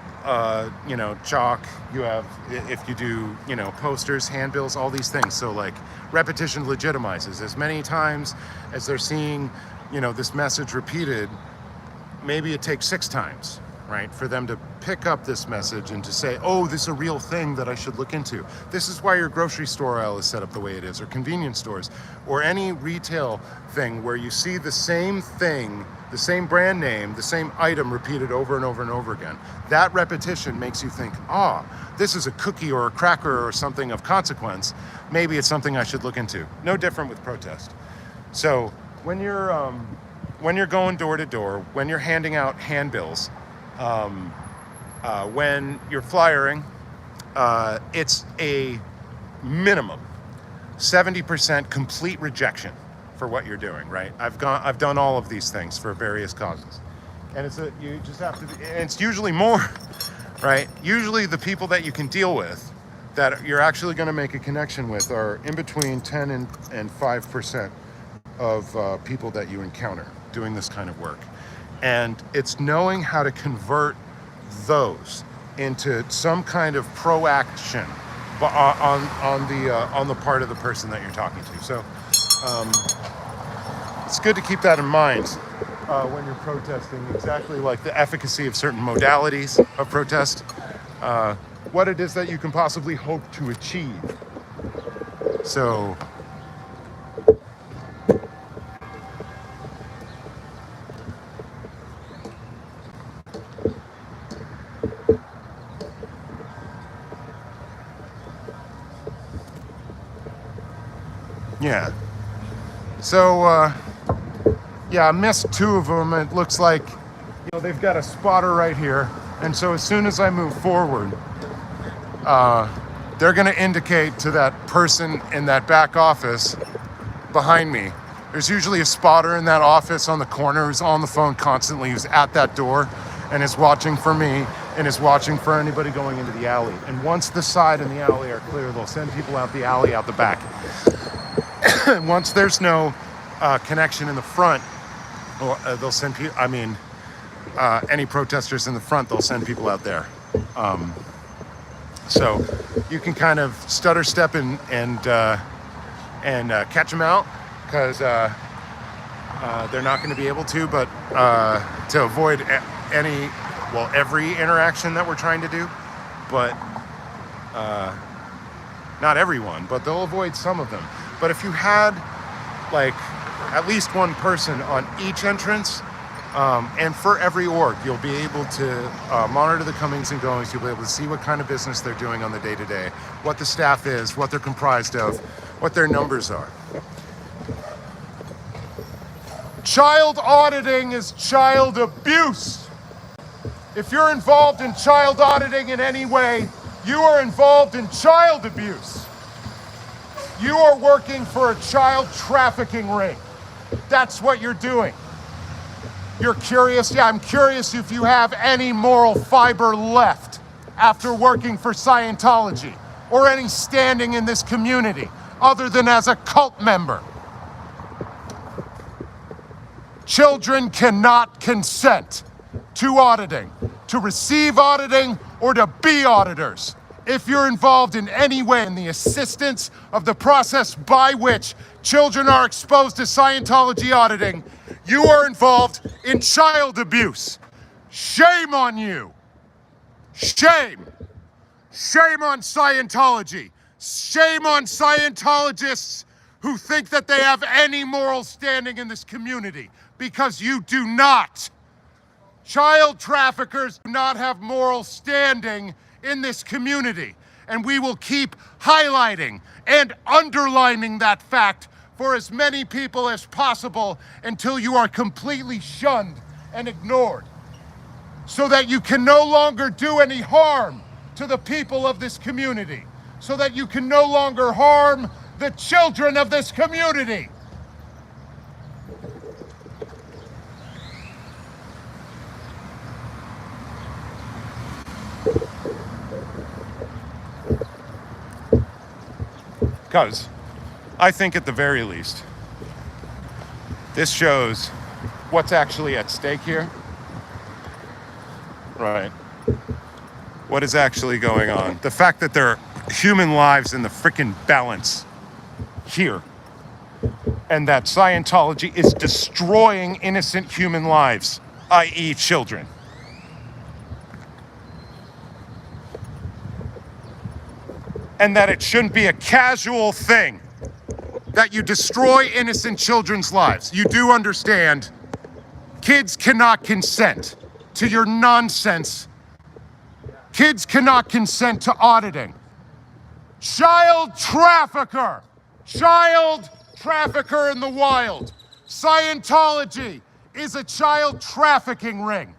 Speaker 1: you know, chalk, you have, if you do, you know, posters, handbills, all these things. So like repetition legitimizes. As many times as they're seeing, you know, this message repeated, maybe it takes 6 times, right, for them to pick up this message and to say, oh, this is a real thing that I should look into. This is why your grocery store aisle is set up the way it is, or convenience stores, or any retail thing where you see the same thing, the same brand name, the same item repeated over and over and over again. That repetition makes you think, this is a cookie or a cracker or something of consequence. Maybe it's something I should look into. No different with protest. So when you're going door to door, when you're handing out handbills, when you're flyering, it's a minimum 70% complete rejection for what you're doing, right? I've done all of these things for various causes, and you just have to. And it's usually more, right? Usually the people that you can deal with, that you're actually going to make a connection with, are in between 10 and 5% of people that you encounter doing this kind of work. And it's knowing how to convert those into some kind of proaction on the part of the person that you're talking to. So it's good to keep that in mind when you're protesting, exactly like the efficacy of certain modalities of protest, what it is that you can possibly hope to achieve. So yeah. So, yeah, I missed 2 of them. It looks like, you know, they've got a spotter right here. And so as soon as I move forward, they're going to indicate to that person in that back office behind me. There's usually a spotter in that office on the corner who's on the phone constantly, who's at that door and is watching for me and is watching for anybody going into the alley. And once the side and the alley are clear, they'll send people out the alley, out the back. Once there's no connection in the front, they'll send people, any protesters in the front, they'll send people out there. So you can kind of stutter step and catch them out, because they're not going to be able to, but to avoid every interaction that we're trying to do, but not everyone, but they'll avoid some of them. But if you had like at least one person on each entrance, and for every org, you'll be able to monitor the comings and goings. You'll be able to see what kind of business they're doing on the day-to-day, what the staff is, what they're comprised of, what their numbers are. Child auditing is child abuse. If you're involved in child auditing in any way, you are involved in child abuse. You are working for a child trafficking ring. That's what you're doing. You're curious? Yeah, I'm curious if you have any moral fiber left after working for Scientology or any standing in this community other than as a cult member. Children cannot consent to auditing, to receive auditing, or to be auditors. If you're involved in any way in the assistance of the process by which children are exposed to Scientology auditing, you are involved in child abuse. Shame on you. Shame. Shame on Scientology. Shame on Scientologists who think that they have any moral standing in this community, because you do not. Child traffickers do not have moral standing in this community, and we will keep highlighting and underlining that fact for as many people as possible until you are completely shunned and ignored, so that you can no longer do any harm to the people of this community, so that you can no longer harm the children of this community. Because I think at the very least, this shows what's actually at stake here. Right. What is actually going on? The fact that there are human lives in the frickin' balance here, and that Scientology is destroying innocent human lives, i.e. children. And that it shouldn't be a casual thing that you destroy innocent children's lives. You do understand kids cannot consent to your nonsense. Kids cannot consent to auditing. Child trafficker! Child trafficker in the wild. Scientology is a child trafficking ring.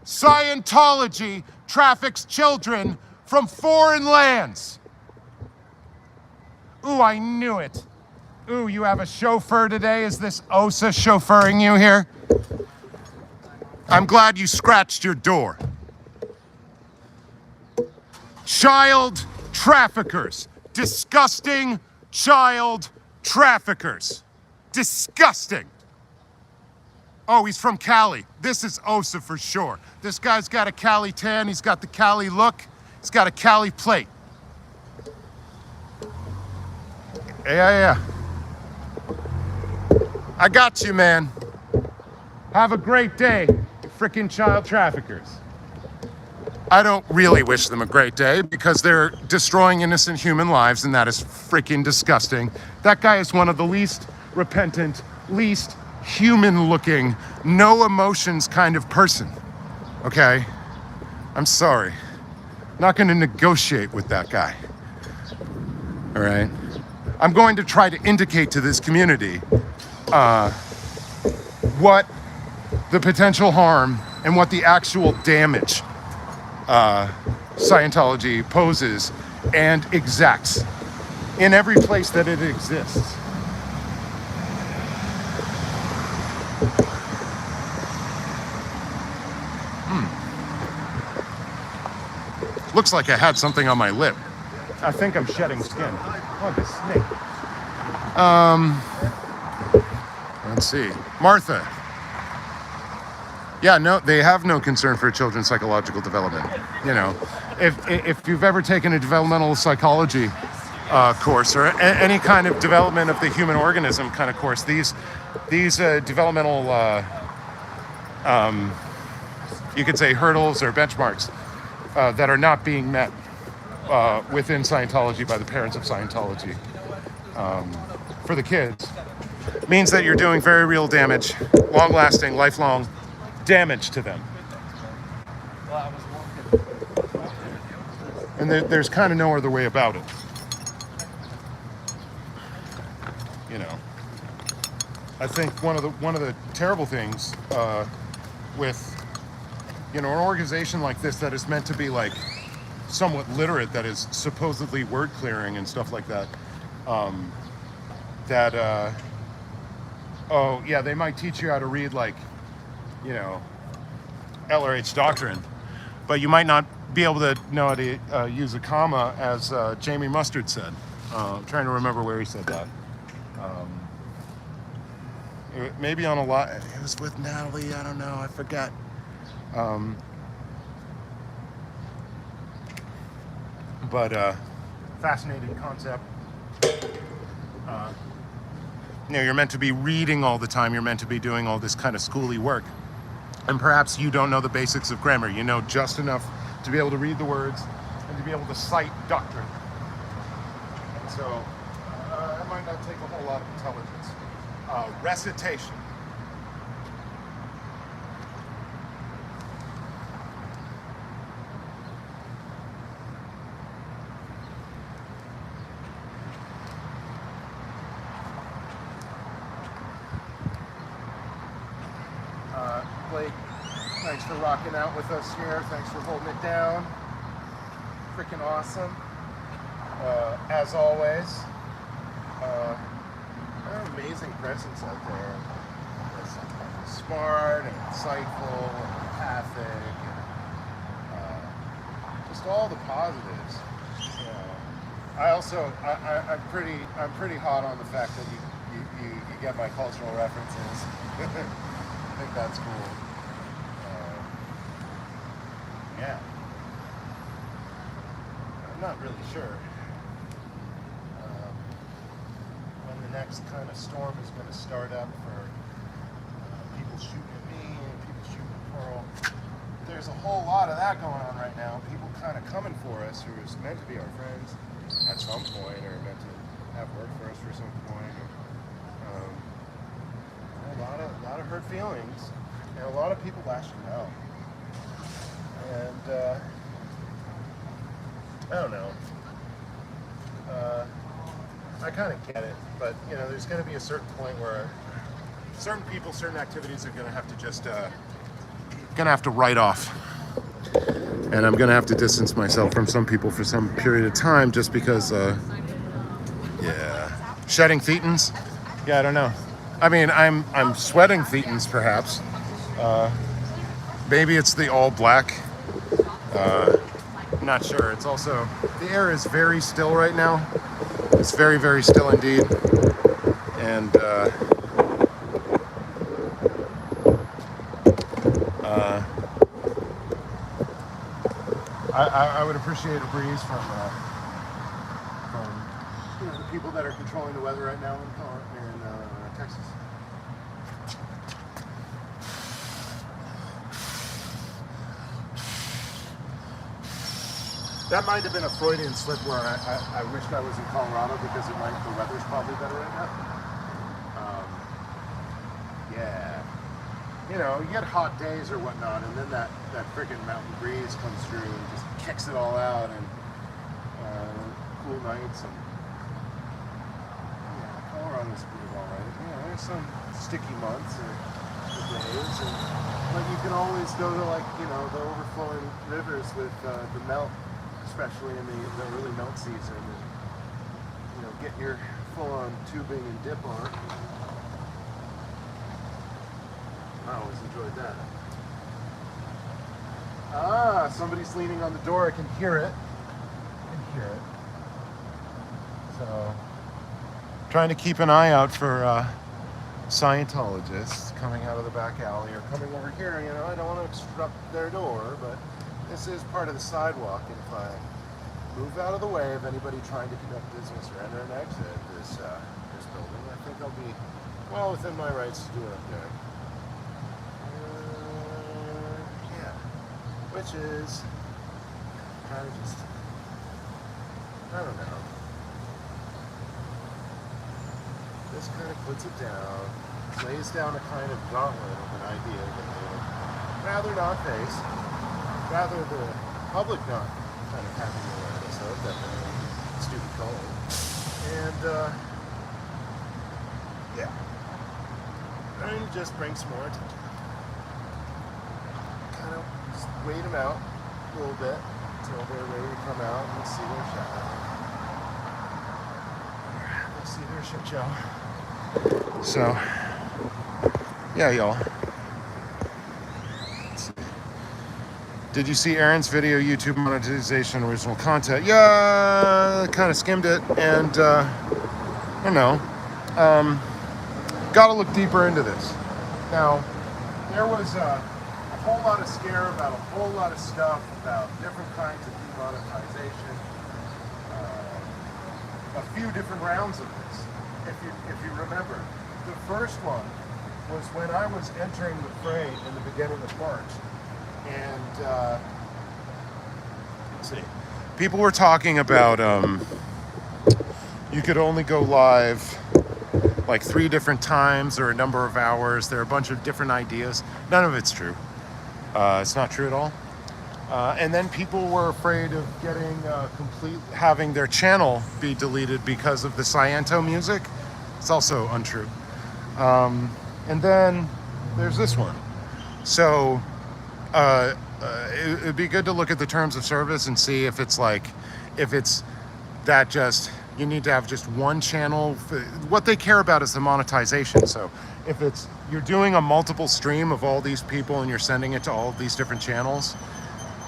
Speaker 1: Scientology traffics children from foreign lands. Ooh, I knew it. Ooh, you have a chauffeur today? Is this Osa chauffeuring you here? I'm glad you scratched your door. Child traffickers. Disgusting child traffickers. Disgusting. Oh, he's from Cali. This is Osa for sure. This guy's got a Cali tan. He's got the Cali look. He's got a Cali plate. Yeah. I got you, man. Have a great day, you frickin' child traffickers. I don't really wish them a great day because they're destroying innocent human lives, and that is frickin' disgusting. That guy is one of the least repentant, least human-looking, no emotions kind of person. Okay? I'm sorry. Not going to negotiate with that guy. All right? I'm going to try to indicate to this community what the potential harm and what the actual damage Scientology poses and exacts in every place that it exists. Looks like I had something on my lip. I think I'm shedding skin. Oh, the snake. Let's see. Martha. Yeah, no, they have no concern for children's psychological development. You know, if you've ever taken a developmental psychology course, or any kind of development of the human organism kind of course. These developmental, you could say, hurdles or benchmarks that are not being met within Scientology by the parents of Scientology for the kids means that you're doing very real damage, long-lasting, lifelong damage to them. And there's kind of no other way about it. You know, I think one of the terrible things with, you know, an organization like this that is meant to be like somewhat literate, that is supposedly word clearing and stuff like that, oh yeah, they might teach you how to read, like, you know, LRH doctrine, but you might not be able to know how to use a comma, as Jamie Mustard said. I'm trying to remember where he said that. Maybe on a lot. It was with Natalie. I don't know. I forgot. But fascinating concept. You know, you're meant to be reading all the time. You're meant to be doing all this kind of schooly work. And perhaps you don't know the basics of grammar. You know just enough to be able to read the words and to be able to cite doctrine. And so that might not take a whole lot of intelligence. Recitation. Blake, thanks for rocking out with us here. Thanks for holding it down. Freaking awesome. As always. An amazing presence out there. Smart and insightful and empathic, and just all the positives. I'm pretty hot on the fact that you get my cultural references. I think that's cool. Yeah. I'm not really sure when the next kind of storm is going to start up for people shooting at me and people shooting at Pearl. There's a whole lot of that going on right now. People kind of coming for us who are meant to be our friends at some point, or meant to have work for us for some point. A lot of hurt feelings, and a lot of people lashing out. And I don't know. I kind of get it, but you know, there's going to be a certain point where certain people, certain activities are going to have to just write off, and I'm going to have to distance myself from some people for some period of time, just because. Yeah, shedding thetans. Yeah, I don't know. I mean, I'm sweating thetans, perhaps. Maybe it's the all black. I'm not sure. It's also, the air is very still right now. It's very, very still indeed. And I would appreciate a breeze from you know, the people that are controlling the weather right now in Texas. That might have been a Freudian slip where I wished I was in Colorado, because the weather's probably better right now. Yeah. You know, you get hot days or whatnot, and then that friggin' mountain breeze comes through and just kicks it all out, and cool nights. And yeah, Colorado's pretty all right. You know, there's some sticky months or days, but you can always go to, like, you know, the overflowing rivers with the melt, especially in the early melt season, and you know, get your full-on tubing and dip on. I always enjoyed that. Ah, somebody's leaning on the door. I can hear it. So, trying to keep an eye out for Scientologists coming out of the back alley or coming over here. You know, I don't want to obstruct their door, but this is part of the sidewalk, and if I move out of the way of anybody trying to conduct business or enter and exit this building, I think I'll be well within my rights to do what I'm doing. Yeah, which is kind of just, I don't know. This kind of puts it down, lays down a kind of gauntlet of an idea that they would rather not face, rather the public not kind of having awareness of that stupid calling. And yeah, and just bring some more attention. Kind of just wait them out a little bit until they're ready to come out and see their shot. They'll see their shit show. So, yeah, y'all. Did you see Aaron's video, YouTube monetization, original content? Yeah, kind of skimmed it, and I don't know. Got to look deeper into this. Now, there was a whole lot of scare about a whole lot of stuff about different kinds of demonetization. A few different rounds of this. If you remember, the first one was when I was entering the fray in the beginning of March, and let's see, people were talking about you could only go live like 3 different times or a number of hours. There are a bunch of different ideas. None of it's true. It's not true at all. And then people were afraid of getting having their channel be deleted because of the Scientology music. It's also untrue. And then there's this one. So it'd be good to look at the terms of service and see if it's that just, you need to have just one channel. What they care about is the monetization. So if you're doing a multiple stream of all these people and you're sending it to all of these different channels,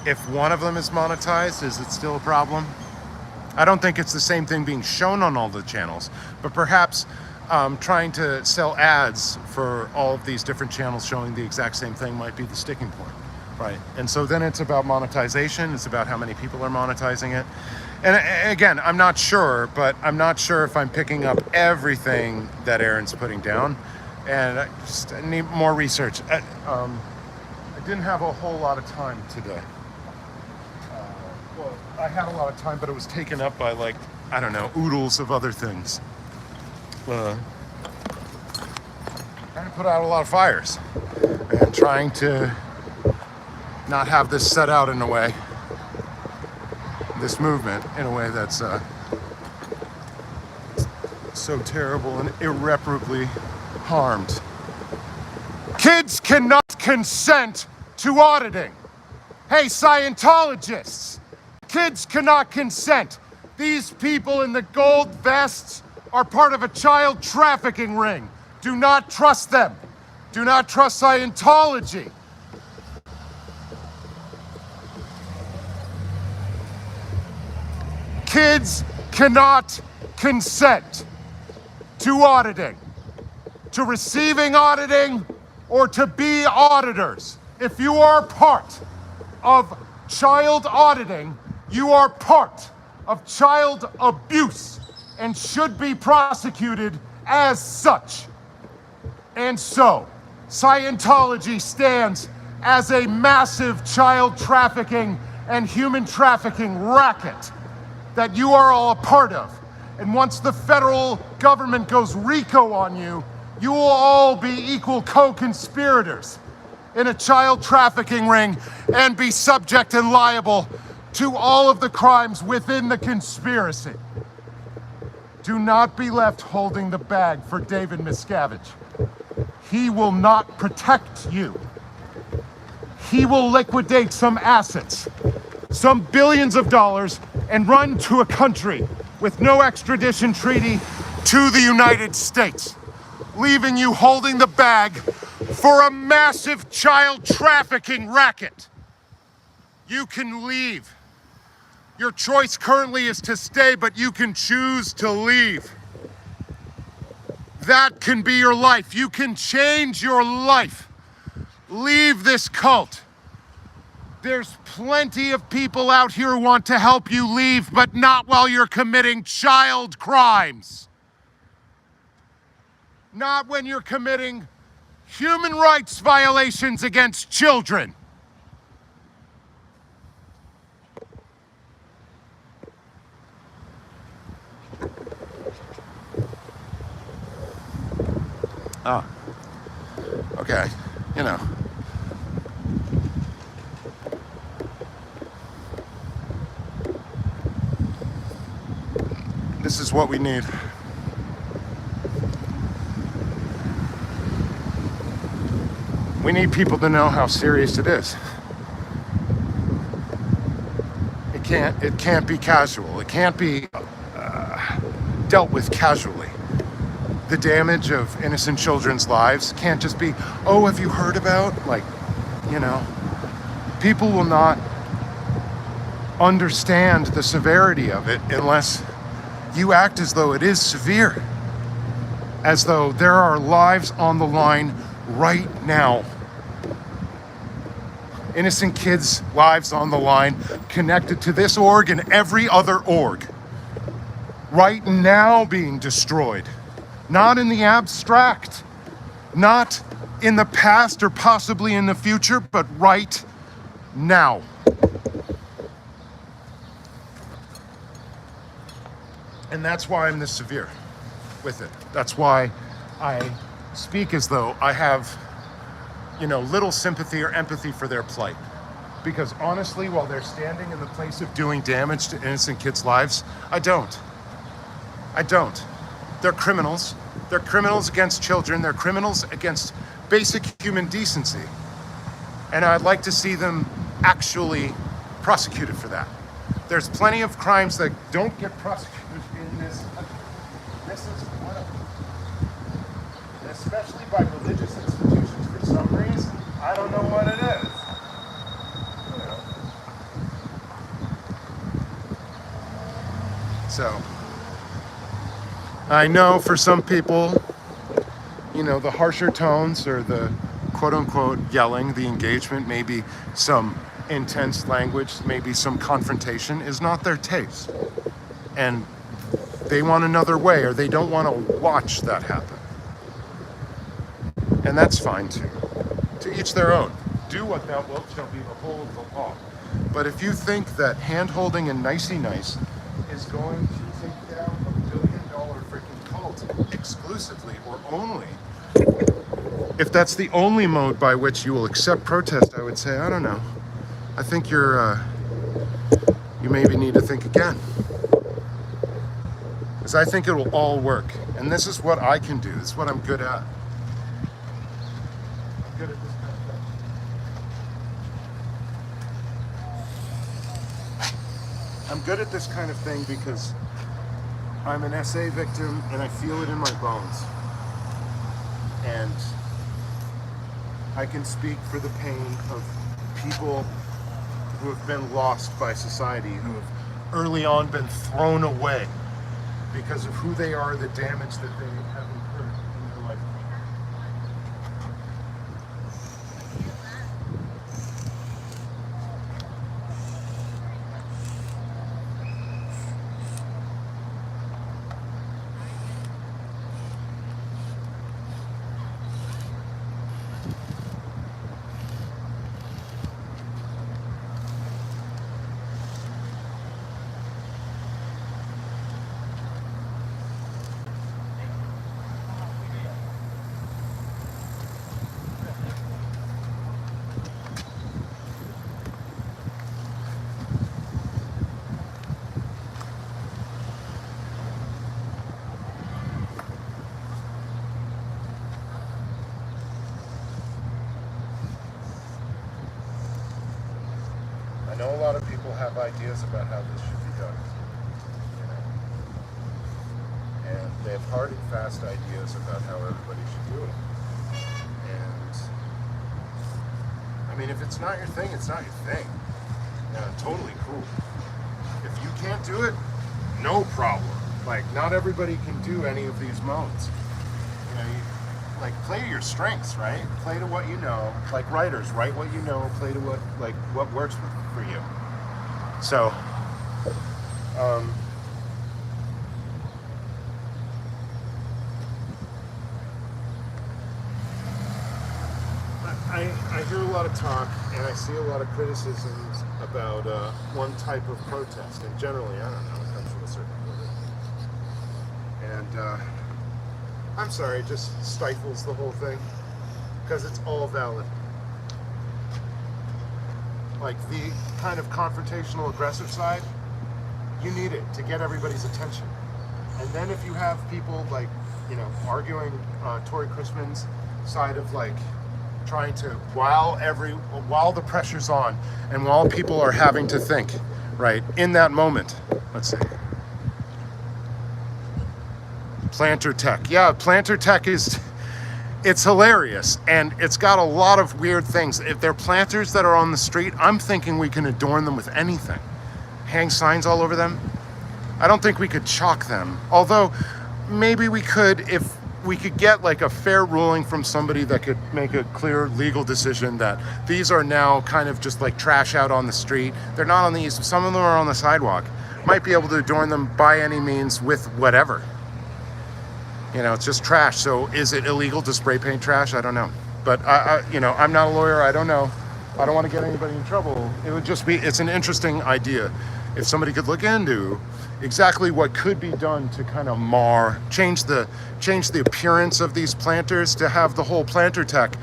Speaker 1: if one of them is monetized, is it still a problem? I don't think it's the same thing being shown on all the channels, but perhaps trying to sell ads for all of these different channels showing the exact same thing might be the sticking point, right? And so then it's about monetization. It's about how many people are monetizing it. And again, I'm not sure, but I'm not sure if I'm picking up everything that Aaron's putting down. And I need more research. I didn't have a whole lot of time today. Well, I had a lot of time, but it was taken up by, like, I don't know, oodles of other things. Trying to put out a lot of fires and trying to not have this set out in a way, this movement in a way that's so terrible and irreparably harmed. Kids cannot consent to auditing. Hey, Scientologists, kids cannot consent. These people in the gold vests are part of a child trafficking ring. Do not trust them. Do not trust Scientology. Kids cannot consent to auditing, to receiving auditing, or to be auditors. If you are part of child auditing, you are part of child abuse and should be prosecuted as such. And so, Scientology stands as a massive child trafficking and human trafficking racket that you are all a part of. And once the federal government goes RICO on you, you will all be equal co-conspirators in a child trafficking ring and be subject and liable to all of the crimes within the conspiracy. Do not be left holding the bag for David Miscavige. He will not protect you. He will liquidate some assets, some billions of dollars, and run to a country with no extradition treaty to the United States, leaving you holding the bag for a massive child trafficking racket. You can leave. Your choice currently is to stay, but you can choose to leave. That can be your life. You can change your life. Leave this cult. There's plenty of people out here who want to help you leave, but not while you're committing child crimes. Not when you're committing human rights violations against children. Oh, okay, you know. This is what we need. We need people to know how serious it is. It can't be casual. It can't be dealt with casually. The damage of innocent children's lives can't just be, oh, have you heard about? Like, you know, people will not understand the severity of it unless you act as though it is severe, as though there are lives on the line right now. Innocent kids' lives on the line, connected to this org and every other org, right now being destroyed. Not in the abstract, not in the past or possibly in the future, but right now. And that's why I'm this severe with it. That's why I speak as though I have, you know, little sympathy or empathy for their plight. Because honestly, while they're standing in the place of doing damage to innocent kids' lives, I don't. They're criminals. They're criminals against children. They're criminals against basic human decency. And I'd like to see them actually prosecuted for that. There's plenty of crimes that don't get prosecuted in this country. This is one of them. And especially by religious institutions for some reason. I don't know what it is. So, I know for some people, you know, the harsher tones or the quote-unquote yelling, the engagement, maybe some intense language, maybe some confrontation is not their taste. And they want another way, or they don't want to watch that happen. And that's fine too. To each their own. Do what thou wilt shall be the whole of the law. But if you think that hand-holding and nicey-nice is going to take down $1 billion freaking cult exclusively or only, if that's the only mode by which you will accept protest, I would say, I don't know. I think you maybe need to think again. Because I think it will all work. And this is what I can do. This is what I'm good at. I'm good at this kind of thing. I'm good at this kind of thing because I'm an SA victim and I feel it in my bones. And I can speak for the pain of people who have been lost by society, who have early on been thrown away because of who they are, the damage that they have incurred in their life. I know a lot of people have ideas about how this should be done, you know? And they have hard and fast ideas about how everybody should do it. And I mean, if it's not your thing, it's not your thing. Yeah, totally cool. If you can't do it, no problem. Like, not everybody can do any of these modes. You know, like play to your strengths, right? Play to what you know. Like writers, write what you know, play to what works for you. So, I hear a lot of talk and I see a lot of criticisms about one type of protest, and generally, I don't know, it comes from a certain motive. And I'm sorry, it just stifles the whole thing because it's all valid. Like the kind of confrontational aggressive side, you need it to get everybody's attention. And then if you have people like, you know, arguing Tory Crispin's side of like trying to, while the pressure's on and while people are having to think, right, in that moment, let's see. Planter tech. Yeah, planter tech it's hilarious, and it's got a lot of weird things. If they're planters that are on the street, I'm thinking we can adorn them with anything. Hang signs all over them. I don't think we could chalk them. Although, maybe we could if we could get like a fair ruling from somebody that could make a clear legal decision that these are now kind of just like trash out on the street. They're not on the east. Some of them are on the sidewalk. Might be able to adorn them by any means with whatever. You know, it's just trash. So is it illegal to spray paint trash? I don't know. But you know, I'm not a lawyer. I don't know. I don't want to get anybody in trouble. It would just be, it's an interesting idea. If somebody could look into exactly what could be done to kind of change the appearance of these planters, to have the whole planter tech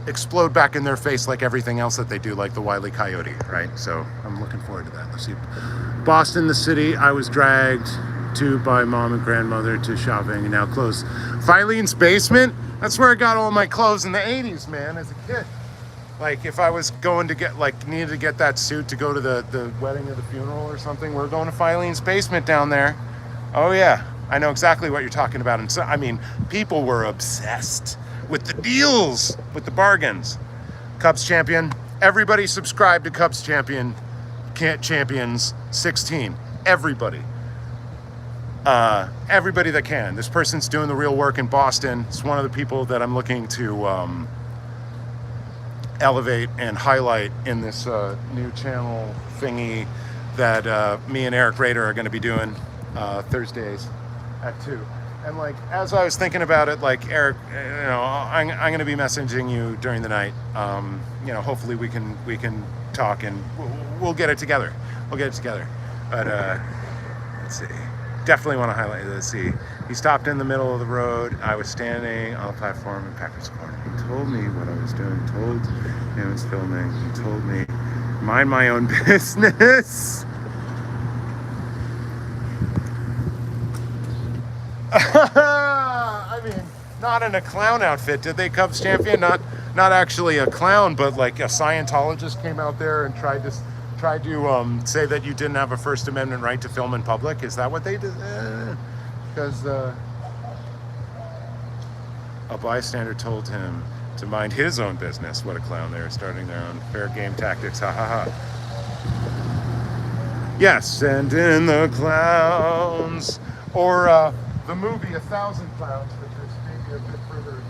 Speaker 1: explode back in their face like everything else that they do, like the Wile E. Coyote, right? So I'm looking forward to that. Let's see. Boston, the city I was dragged to by mom and grandmother to shopping and now closed. Filene's basement, that's where I got all my clothes in the 80s, man, as a kid. Like if I was going to get, like needed to get that suit to go to the wedding or the funeral or something, we're going to Filene's basement down there. Oh yeah, I know exactly what you're talking about. And so, I mean, people were obsessed with the deals, with the bargains. Cubs champion, everybody subscribe to Cubs champions 16, everybody. Everybody that can. This person's doing the real work in Boston. It's one of the people that I'm looking to elevate and highlight in this new channel thingy that me and Eric Rader are going to be doing Thursdays at 2. And like, as I was thinking about it, like, Eric, you know, I'm going to be messaging you during the night. You know, hopefully we can talk and we'll get it together. We'll get it together. But let's see. Definitely want to highlight this. See, he stopped in the middle of the road. I was standing on the platform in Packers Corner. He told me what I was doing. Told him I was filming. He told me, mind my own business. I mean, not in a clown outfit, did they, Cubs champion? Not actually a clown, but like a Scientologist came out there and tried to say that you didn't have a First Amendment right to film in public. Is that what they did? Because a bystander told him to mind his own business. What a clown. They're starting their own fair game tactics. Ha ha ha. Yes, and in the clowns. Or the movie 1,000 Clowns, which is maybe a bit further afield.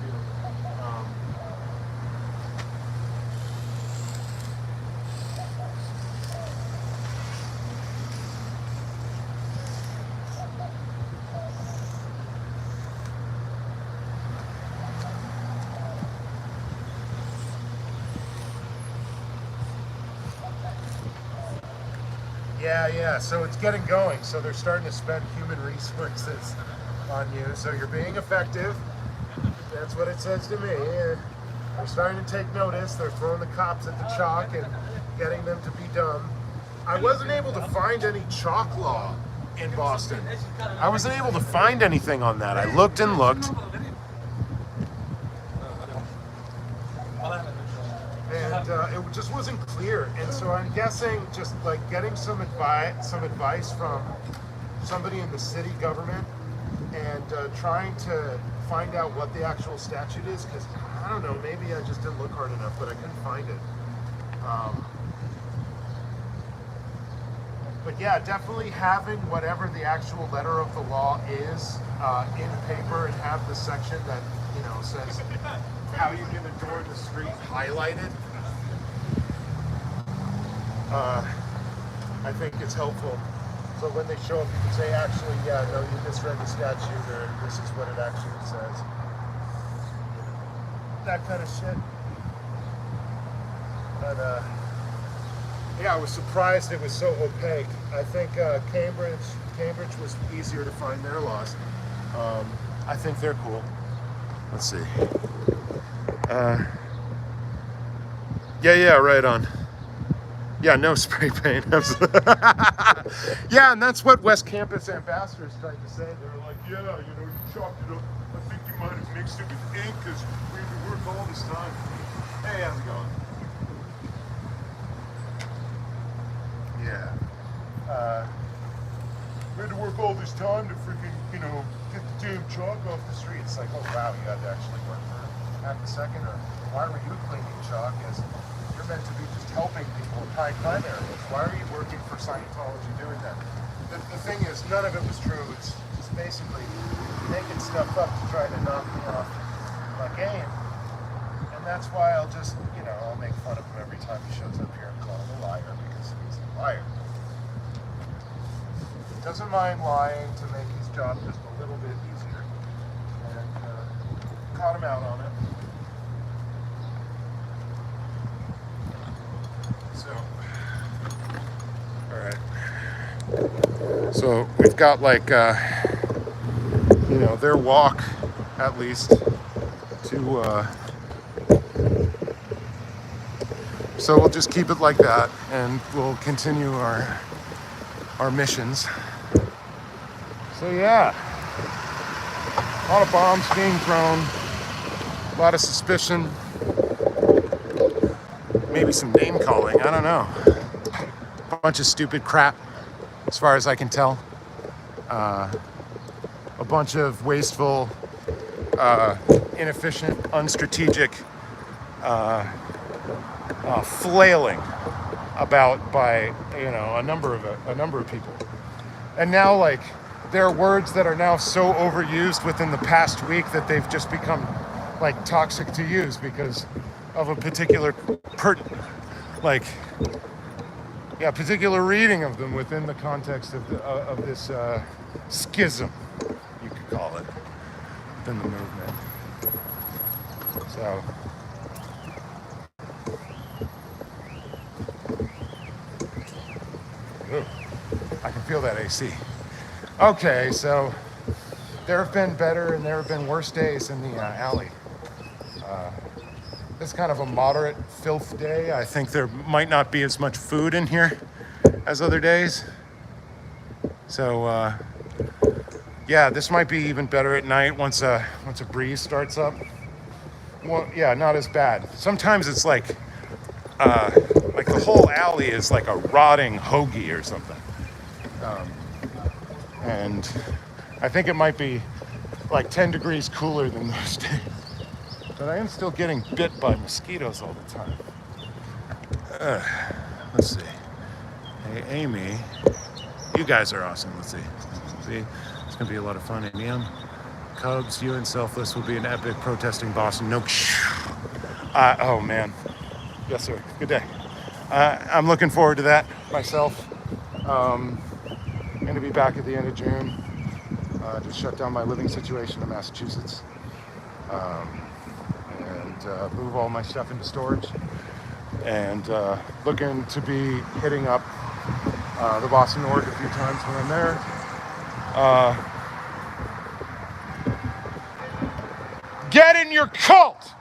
Speaker 1: Yeah, so it's getting going. So they're starting to spend human resources on you. So you're being effective. That's what it says to me. And they're starting to take notice. They're throwing the cops at the chalk and getting them to be dumb. I wasn't able to find any chalk law in Boston. I wasn't able to find anything on that. I looked and looked. And it just wasn't clear, and so I'm guessing just like getting some advice from somebody in the city government, and trying to find out what the actual statute is, because I don't know, maybe I just didn't look hard enough, but I couldn't find it. But yeah, definitely having whatever the actual letter of the law is in paper and have the section that, you know, says how you can adorn the street highlighted. I think it's helpful. So when they show up, you can say, actually, yeah, no, you misread the statute, or this is what it actually says. That kind of shit. But yeah, I was surprised it was so opaque. I think Cambridge was easier to find their laws. I think they're cool. Let's see. Yeah, right on. Yeah, no spray paint. Yeah, and that's what West Campus ambassadors tried to say. They were like, yeah, you know, you chalked it up. I think you might have mixed it with ink because we had to work all this time. Hey, how's it going? Yeah. We had to work all this time to freaking, you know, get the damn chalk off the street. It's like, oh wow, you had to actually work for half a second, or why were you cleaning chalk? As you're meant to be just helping people in high crime areas. Why are you working for Scientology doing that? The thing is, none of it was true. It's just basically making stuff up to try to knock me off my game. And that's why I'll just, you know, I'll make fun of him every time he shows up here and call him a liar, because he's a liar. He doesn't mind lying to make his job just a little bit easier. And caught him out on it. So, all right. So we've got like, you know, their walk, at least, to, so we'll just keep it like that, and we'll continue our missions. So yeah, a lot of bombs being thrown, a lot of suspicion, maybe some name calling, I don't know. A bunch of stupid crap, as far as I can tell. A bunch of wasteful, inefficient, unstrategic flailing about by, you know, a number of people. And now, like, there are words that are now so overused within the past week that they've just become like toxic to use because of a particular particular reading of them within the context of this schism, you could call it, within the movement. So ooh, I can feel that AC. Okay, so there have been better and there have been worse days in the alley. It's kind of a moderate filth day. I think there might not be as much food in here as other days. So yeah, this might be even better at night once a breeze starts up. Well, yeah, not as bad. Sometimes it's like the whole alley is like a rotting hoagie or something. And I think it might be like 10 degrees cooler than those days. But I am still getting bit by mosquitoes all the time. Let's see. Hey, Amy. You guys are awesome. Let's see. See? It's going to be a lot of fun. Amy M. Cubs, you and Selfless will be an epic protesting Boston. No. Oh, man. Yes, sir. Good day. I'm looking forward to that myself. I'm going to be back at the end of June. Just shut down my living situation in Massachusetts. And move all my stuff into storage. And looking to be hitting up the Boston org a few times when I'm there. Get in your cult!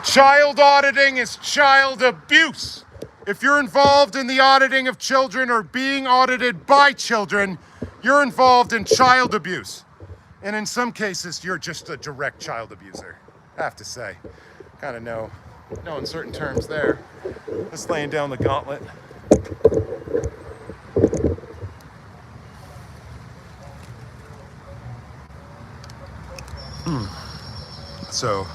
Speaker 1: Child auditing is child abuse. If you're involved in the auditing of children or being audited by children, you're involved in child abuse. And in some cases, you're just a direct child abuser, I have to say. Kind of know in certain terms there. Just laying down the gauntlet. So,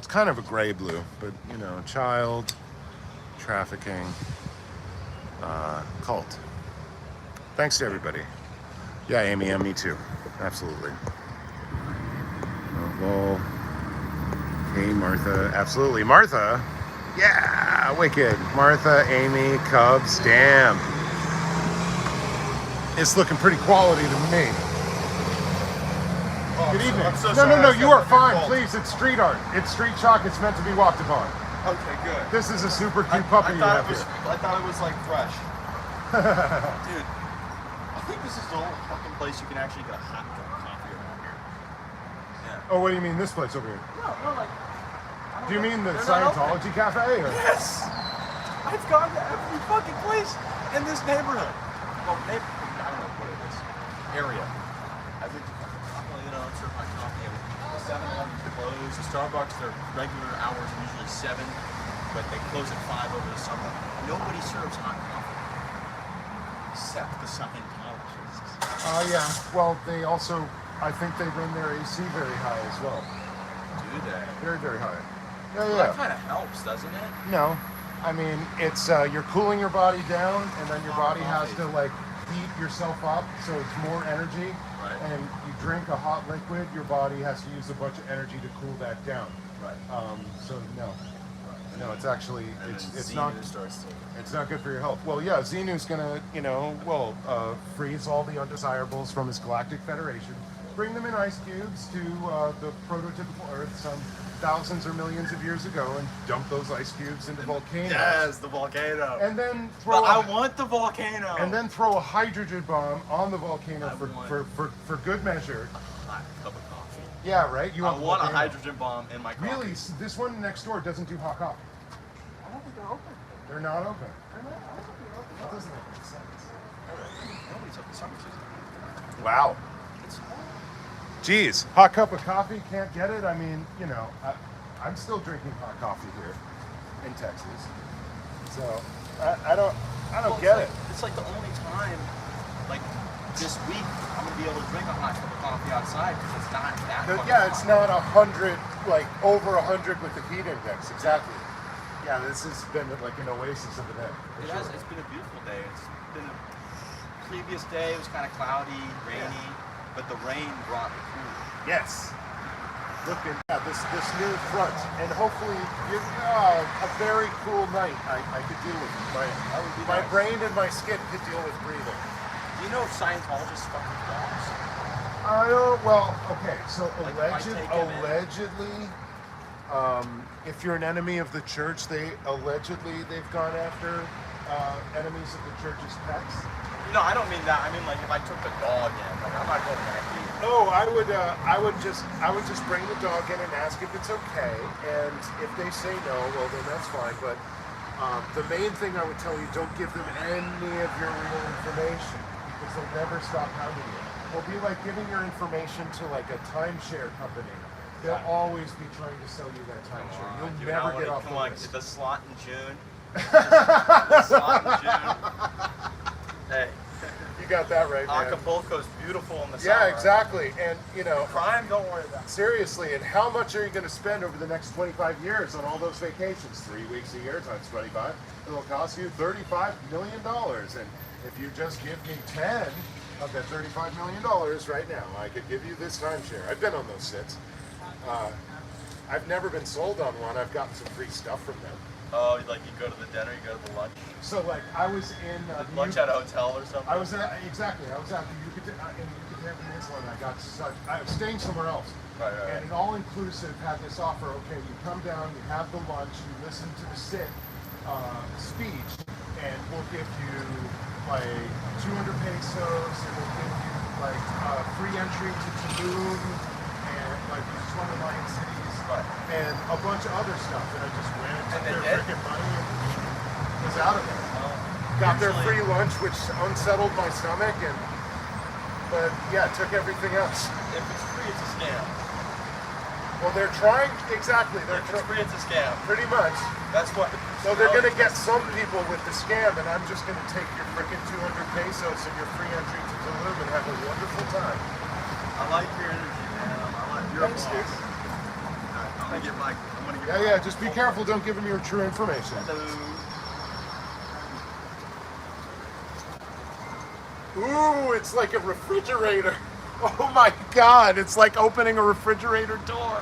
Speaker 1: it's kind of a gray blue, but you know, child trafficking cult. Thanks to everybody. Yeah, Amy, and me too. Absolutely. Well, hey, Martha. Absolutely. Martha. Yeah, wicked. Martha, Amy, Cubs. Damn. It's looking pretty quality to me.
Speaker 3: Oh,
Speaker 1: Good evening.
Speaker 3: I'm so
Speaker 1: No,
Speaker 3: sorry.
Speaker 1: you are fine. Please, it's street art. It's street chalk. It's meant to be walked upon.
Speaker 3: Okay, good.
Speaker 1: This is a super cute puppy you have here.
Speaker 3: I thought it was like fresh. Dude, I think this is the only fucking place you can actually get a hot cup of coffee around here. Yeah.
Speaker 1: Oh, what do you mean this place over here?
Speaker 3: No, like.
Speaker 1: Do you mean the
Speaker 3: They're not
Speaker 1: Scientology cafe? Or?
Speaker 3: Yes! I've gone to every fucking place in this neighborhood. Well, I don't know what it is. Area. I've been to certified coffee. The 7-Eleven's closed. The Starbucks, their regular hours are usually 7, but they close at 5 over the summer. Nobody serves hot coffee. Except the Scientologists.
Speaker 1: Yeah. Well, they also, I think they run their AC very high as well.
Speaker 3: Do they?
Speaker 1: Very, very high. Yeah,
Speaker 3: Well,
Speaker 1: yeah.
Speaker 3: that kind of helps, doesn't it?
Speaker 1: No, I mean, it's you're cooling your body down, and then your body has to like heat yourself up, so it's more energy.
Speaker 3: Right.
Speaker 1: And you drink a hot liquid, your body has to use a bunch of energy to cool that down.
Speaker 3: Right.
Speaker 1: So no, it's actually it's not it's not good for your health. Well, yeah, Xenu's gonna freeze all the undesirables from his galactic federation, bring them in ice cubes to the prototypical Earth some thousands or millions of years ago, and dump those ice cubes into volcanoes.
Speaker 3: Yes, the volcano.
Speaker 1: And then throw.
Speaker 3: I want the volcano.
Speaker 1: And then throw a hydrogen bomb on the volcano for good measure.
Speaker 3: A hot cup of coffee.
Speaker 1: Yeah, right. You
Speaker 3: I
Speaker 1: want
Speaker 3: want a
Speaker 1: volcano.
Speaker 3: hydrogen bomb in my coffee.
Speaker 1: Really, this one next door doesn't do hot coffee.
Speaker 3: I don't think they're open.
Speaker 1: They're not open.
Speaker 3: I don't think they're open.
Speaker 1: That doesn't make any sense.
Speaker 3: Nobody's open summer season.
Speaker 1: Wow.
Speaker 3: It's
Speaker 1: Geez, hot cup of coffee, can't get it. I mean, I'm still drinking hot coffee here in Texas, so I don't get it.
Speaker 3: It's like the only time, like this week, I'm gonna be able to drink a hot cup of coffee outside because it's not that.
Speaker 1: Yeah, it's not 100, like over 100 with the heat index. Exactly. Yeah, this has been like an oasis of a day.
Speaker 3: It has. It's been a beautiful day. It's been a previous day. It was kind of cloudy, rainy, but the rain brought the cool.
Speaker 1: Yes. Looking at this new front, and hopefully a very cool night. I could deal with it. My brain and my skin could deal with breathing.
Speaker 3: Do you know Scientologists fucking dogs?
Speaker 1: Well, okay. So
Speaker 3: Like if I take him in-
Speaker 1: allegedly, if you're an enemy of the church, they've gone after enemies of the church's pets.
Speaker 3: No, I don't mean that. I mean like if I took the dog in, like I'm not going back to you.
Speaker 1: No, I would just bring the dog in and ask if it's okay, and if they say no, well then that's fine. But the main thing I would tell you, don't give them any of your real information because they'll never stop hounding you. It'll be like giving your information to like a timeshare company. They'll always be trying to sell you that timeshare. You'll never get off the list.
Speaker 3: The slot in June. The slot in June. Hey.
Speaker 1: You got that right, man.
Speaker 3: Acapulco's beautiful in the summer.
Speaker 1: Yeah, exactly. And
Speaker 3: Crime, don't worry about it.
Speaker 1: seriously, and how much are you going to spend over the next 25 years on all those vacations? 3 weeks a year times 25. It'll cost you $35 million. And if you just give me 10 of that $35 million right now, I could give you this timeshare. I've been on those sits. I've never been sold on one. I've gotten some free stuff from them.
Speaker 3: Oh, like you go to the dinner, you go to the lunch.
Speaker 1: So like I was in
Speaker 3: Lunch at a hotel or something?
Speaker 1: I was at the Yucatan Peninsula, and I was staying somewhere else.
Speaker 3: Right.
Speaker 1: And an all-inclusive had this offer. Okay, you come down, you have the lunch, you listen to the speech, and we'll give you like 200 pesos, and we'll give you like free entry to Tulum, and like just one of the Mayan cities. And a bunch of other stuff, and I just went and took their freaking money and was out of it. Got their free lunch, which unsettled my stomach, but yeah, took everything else.
Speaker 3: If it's free, it's a scam.
Speaker 1: Well, they're trying, exactly.
Speaker 3: If it's free, it's a scam.
Speaker 1: Pretty much.
Speaker 3: That's what.
Speaker 1: So they're going to get some people with the scam, and I'm just going to take your freaking 200 pesos and your free entry to Tulum and have a wonderful time.
Speaker 3: I like your energy, man. I like your
Speaker 1: Thanks,
Speaker 3: boss.
Speaker 1: dude.
Speaker 3: I'm want to
Speaker 1: Yeah, just be careful. Don't give him your true information. Ooh, it's like a refrigerator. Oh my God, it's like opening a refrigerator door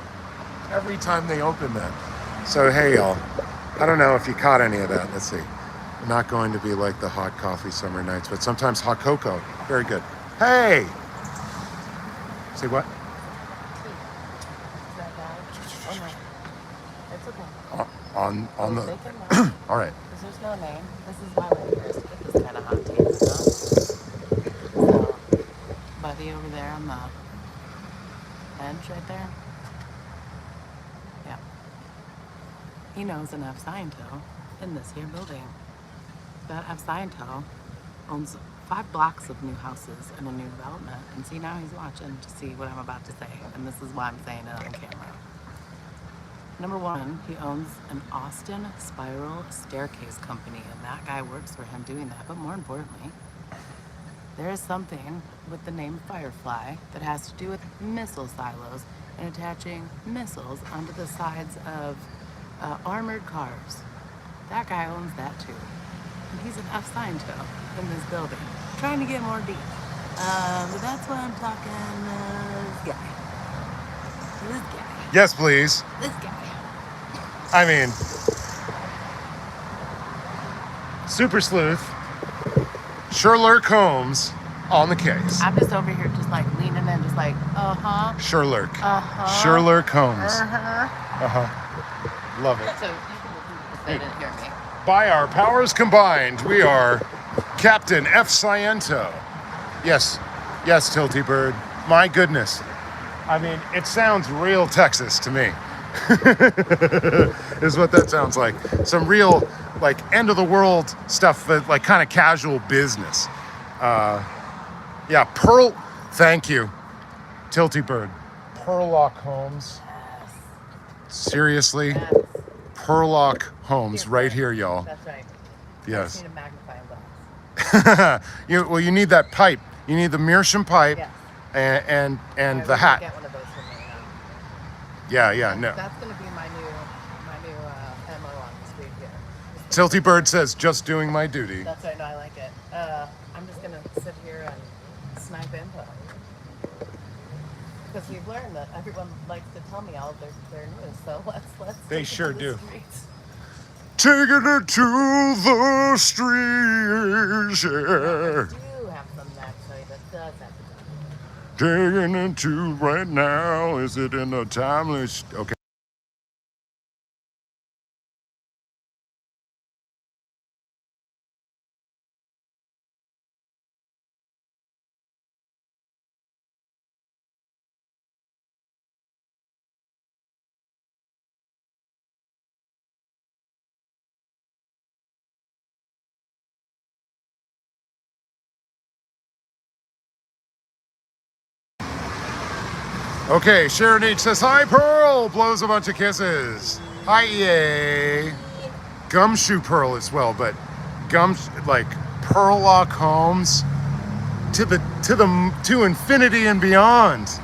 Speaker 1: every time they open that. So hey y'all, I don't know if you caught any of that. Let's see. Not going to be like the hot coffee summer nights, but sometimes hot cocoa. Very good. Hey! Say what?
Speaker 2: It's okay.
Speaker 1: On the...
Speaker 2: They can laugh.
Speaker 1: All right.
Speaker 2: Because there's no name. This is my way here to get this kind of hot tea. So, buddy over there on the bench right there. Yeah. He knows an Scientology in this here building. That Scientology owns 5 blocks of new houses in a new development. And see, now he's watching to see what I'm about to say. And this is why I'm saying it on camera. Number 1, he owns an Austin spiral staircase company, and that guy works for him doing that. But more importantly, there is something with the name Firefly that has to do with missile silos and attaching missiles onto the sides of armored cars. That guy owns that too. And he's an Scientology in this building, trying to get more deep. But that's why I'm talking this guy. This guy.
Speaker 1: Yes, please.
Speaker 2: This guy.
Speaker 1: I mean, Super Sleuth, Sherlock Holmes on the case.
Speaker 2: I'm just over here just like leaning in, just like,
Speaker 1: Sherlock.
Speaker 2: Uh-huh.
Speaker 1: Sherlock Holmes.
Speaker 2: Uh-huh.
Speaker 1: Love it.
Speaker 2: So you can if they didn't hear me.
Speaker 1: By our powers combined, we are Captain F. Sciento. Yes, Tilty Bird. My goodness. I mean, it sounds real Texas to me. Is what that sounds like. Some real, like, end of the world stuff, but like kind of casual business. Yeah, Pearl. Thank you, Tilty Bird. Sherlock Holmes.
Speaker 2: Yes.
Speaker 1: Seriously,
Speaker 2: Yes.
Speaker 1: Sherlock Holmes, right here, y'all.
Speaker 2: That's right. I
Speaker 1: Yes.
Speaker 2: just need a magnifying glass.
Speaker 1: You need that pipe. You need the meerschaum pipe,
Speaker 2: Yes.
Speaker 1: and
Speaker 2: I
Speaker 1: the
Speaker 2: will
Speaker 1: hat.
Speaker 2: Get one of those for me now.
Speaker 1: Yeah, no.
Speaker 2: That's gonna be my new MO on the street here.
Speaker 1: Tilty Bird says, just doing my duty.
Speaker 2: That's right. No, I like it. I'm just gonna sit here and snipe info. Because we've learned that everyone likes to tell me all of their news, so let's
Speaker 1: They
Speaker 2: take it
Speaker 1: sure
Speaker 2: to the
Speaker 1: do.
Speaker 2: streets.
Speaker 1: Taking it to the streets, yeah.
Speaker 2: I do have something actually that does have to do.
Speaker 1: Taking it to right now. Is it in a timeless? Okay. Okay, Sharon H says, hi, Pearl. Blows a bunch of kisses. Hi, EA. Gumshoe Pearl as well, but like Sherlock Holmes to infinity and beyond.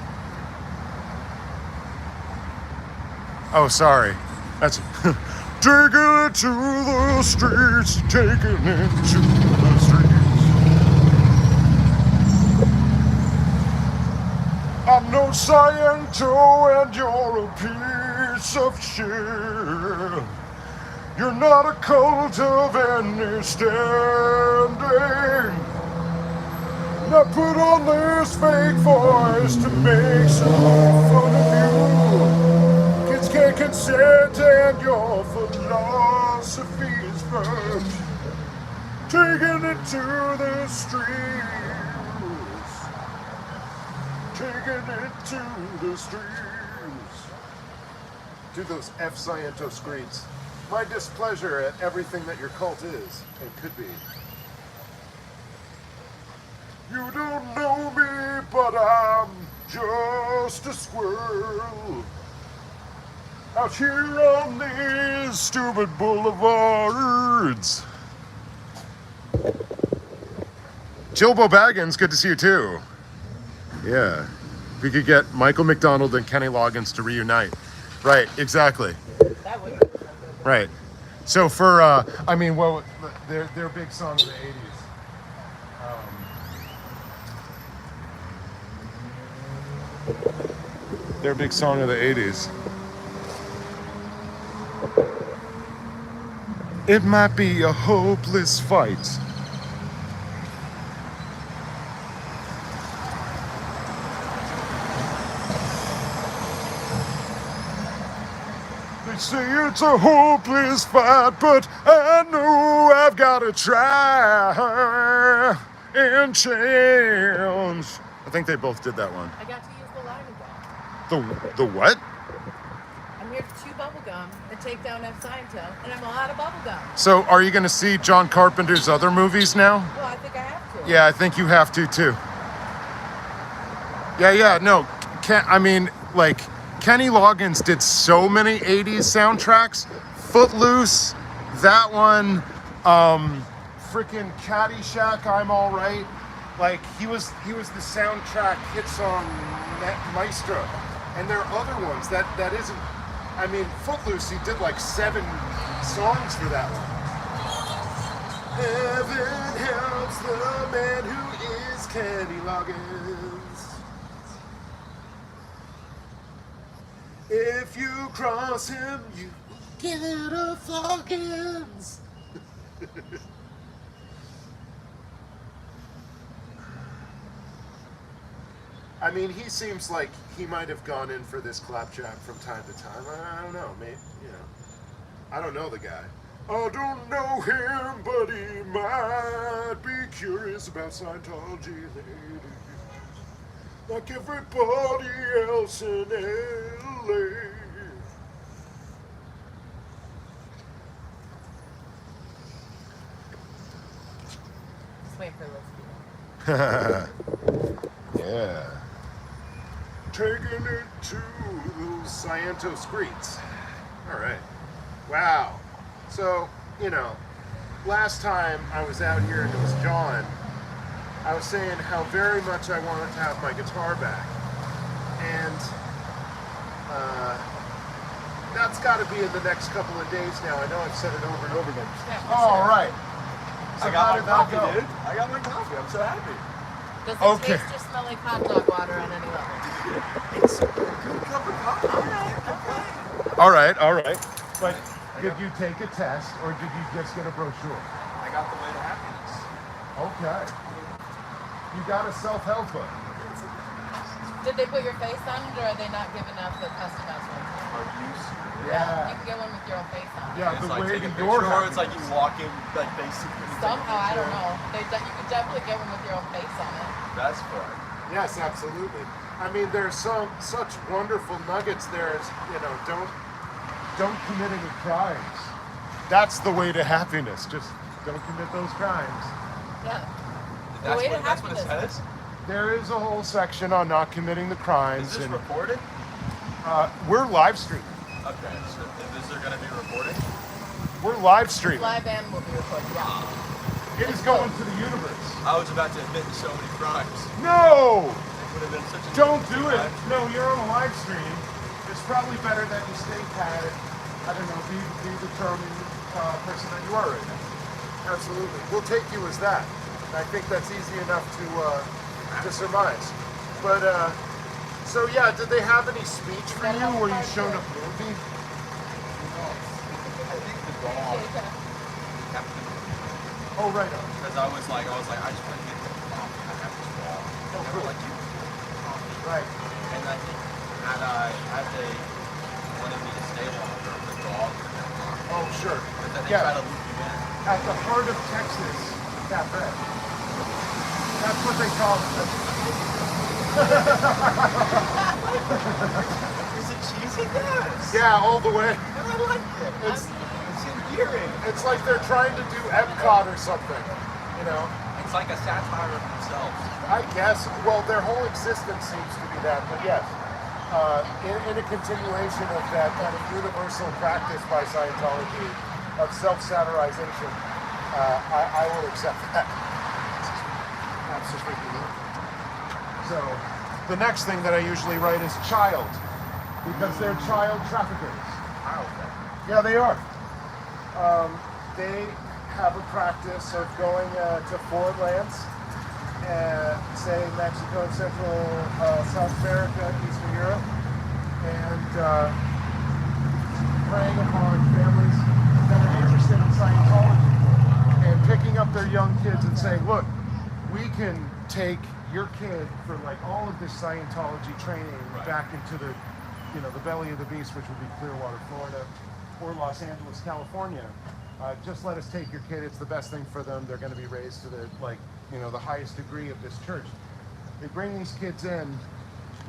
Speaker 1: Oh, sorry. That's taking it to the streets, taking it to the streets. I'm no Sciento and you're a piece of shit. You're not a cult of any standing. Now put on this fake voice to make some fun of you. Kids can't consent and your philosophy is burnt. Taking it to the streets. Taking it to the streets. To those F. Sciento streets. My displeasure at everything that your cult is and could be. You don't know me, but I'm just a squirrel out here on these stupid boulevards. Jilbo Baggins, good to see you too. Yeah, we could get Michael McDonald and Kenny Loggins to reunite. Right, exactly.
Speaker 2: I wouldn't have done that.
Speaker 1: Right. So for, I mean, well, their big song of the 80s. Their big song of the 80s. It might be a hopeless fight. They say it's a hopeless fight, but I know I've got to try and change. I think they both did that one.
Speaker 2: I got to use the line again.
Speaker 1: The what?
Speaker 2: I'm here to chew bubble gum and take down Scientologists, and I'm all out of bubble gum.
Speaker 1: So are you going to see John Carpenter's other movies now?
Speaker 2: Well, I think I have to.
Speaker 1: Yeah, I think you have to too. Yeah, no. I mean, like, Kenny Loggins did so many 80s soundtracks. Footloose, that one, freaking Caddyshack, I'm Alright. Like, he was the soundtrack hit song maestro. And there are other ones that isn't, I mean, Footloose, he did like 7 songs for that one. Heaven helps the man who is Kenny Loggins. If you cross him, you get a floggins. I mean, he seems like he might have gone in for this claptrap from time to time. I don't know, maybe, you know. I don't know the guy. I don't know him, but he might be curious about Scientology. Like everybody else in LA.
Speaker 2: Just wait for this.
Speaker 1: Yeah. Taking it to those Sciento streets. All right. Wow. So, you know, last time I was out here and it was John, I was saying how very much I wanted to have my guitar back. And that's got to be in the next couple of days now. I know I've said it over and over again.
Speaker 2: Yeah,
Speaker 1: All right. So
Speaker 3: I got
Speaker 1: how
Speaker 3: my
Speaker 1: did that
Speaker 3: coffee,
Speaker 1: go?
Speaker 3: dude. I got my coffee. I'm so happy.
Speaker 2: Does it
Speaker 1: Okay.
Speaker 2: taste or smell like hot dog water on any level?
Speaker 3: It's a good cup of coffee.
Speaker 1: All right. But did you take a test or did you just get a brochure?
Speaker 3: I got the way to happiness.
Speaker 1: Okay. You got a self-help book.
Speaker 2: Did they put your face on it, or are they not giving out the customized ones?
Speaker 3: Are you serious?
Speaker 1: Yeah.
Speaker 2: You can get one with your own face on it.
Speaker 1: Yeah,
Speaker 3: It's
Speaker 1: the
Speaker 3: like
Speaker 1: way
Speaker 3: take a
Speaker 1: to
Speaker 3: picture,
Speaker 1: your
Speaker 3: or it's like
Speaker 1: happiness.
Speaker 3: you walk in, like basically. you take a
Speaker 2: Somehow, I don't
Speaker 3: picture.
Speaker 2: know. You could definitely get one with your own face on it.
Speaker 3: That's fun.
Speaker 1: Yes, absolutely. I mean, there's such wonderful nuggets there. As, you know, don't commit any crimes. That's the way to happiness. Just don't commit those crimes.
Speaker 2: Yeah.
Speaker 3: That's
Speaker 2: way to
Speaker 3: what it
Speaker 2: happiness.
Speaker 3: says?
Speaker 1: There is a whole section on not committing the crimes.
Speaker 3: Is this
Speaker 1: and
Speaker 3: recorded?
Speaker 1: we're live streaming.
Speaker 3: Okay, so is there going to be recording?
Speaker 1: We're live streaming.
Speaker 2: Live and will be recorded. Yeah.
Speaker 1: It is going to the universe.
Speaker 3: I was about to admit to so many crimes.
Speaker 1: No!
Speaker 3: It would have been such a
Speaker 1: Don't
Speaker 3: easy
Speaker 1: do it.
Speaker 3: crime.
Speaker 1: No, you're on a live stream. It's probably better that you stay pat. I don't know, be the determined person that you are right now. Absolutely. We'll take you as that. I think that's easy enough to surmise. But, so yeah, did they have any speech for you where you showed a movie?
Speaker 3: I think the dog kept me.
Speaker 1: Oh, right on.
Speaker 3: Because I was like, I just want to get the coffee. I have this wall.
Speaker 1: Oh,
Speaker 3: They were
Speaker 1: cool.
Speaker 3: like, you can coffee.
Speaker 1: Right.
Speaker 3: And I think had they wanted me to stay longer, the dog would have been locked.
Speaker 1: Oh, sure.
Speaker 3: But then they
Speaker 1: Yeah.
Speaker 3: try to loop you in.
Speaker 1: At the heart of Texas Cafe. That's what they call it.
Speaker 3: Is it cheesy? Yes.
Speaker 1: Yeah, all the way.
Speaker 3: And I like it.
Speaker 1: It's
Speaker 3: endearing.
Speaker 1: it's like they're trying to do Epcot or something. You know?
Speaker 3: It's like a satire of themselves.
Speaker 1: I guess. Well, their whole existence seems to be that. But yes, in a continuation of that kind of universal practice by Scientology of self-satirization, I will accept that. Absolutely. So, the next thing that I usually write is child, because they're child traffickers. Yeah, they are. They have a practice of going to foreign lands, say Mexico, Central, South America, Eastern Europe, and preying upon families that are interested in Scientology and picking up their young kids and saying, look, we can take your kid for like all of this Scientology training back into the, the belly of the beast, which would be Clearwater, Florida, or Los Angeles, California. Just let us take your kid. It's the best thing for them. They're going to be raised to the the highest degree of this church. They bring these kids in,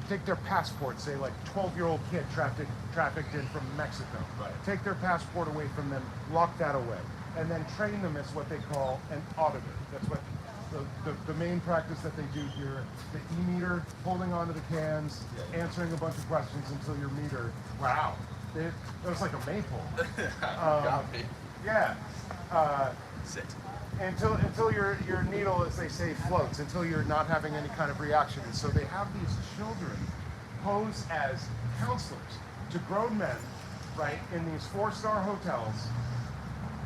Speaker 1: take their passports, say like 12-year-old kid trafficked in from Mexico.
Speaker 3: Right.
Speaker 1: Take their passport away from them, lock that away, and then train them as what they call an auditor. That's what the main practice that they do here. The e-meter, holding onto the cans, answering a bunch of questions until your meter. Wow. It was like a maypole.
Speaker 3: Got me.
Speaker 1: Yeah.
Speaker 3: Six.
Speaker 1: Until your needle, as they say, floats, until you're not having any kind of reaction. And so they have these children pose as counselors to grown men, right, in these 4-star hotels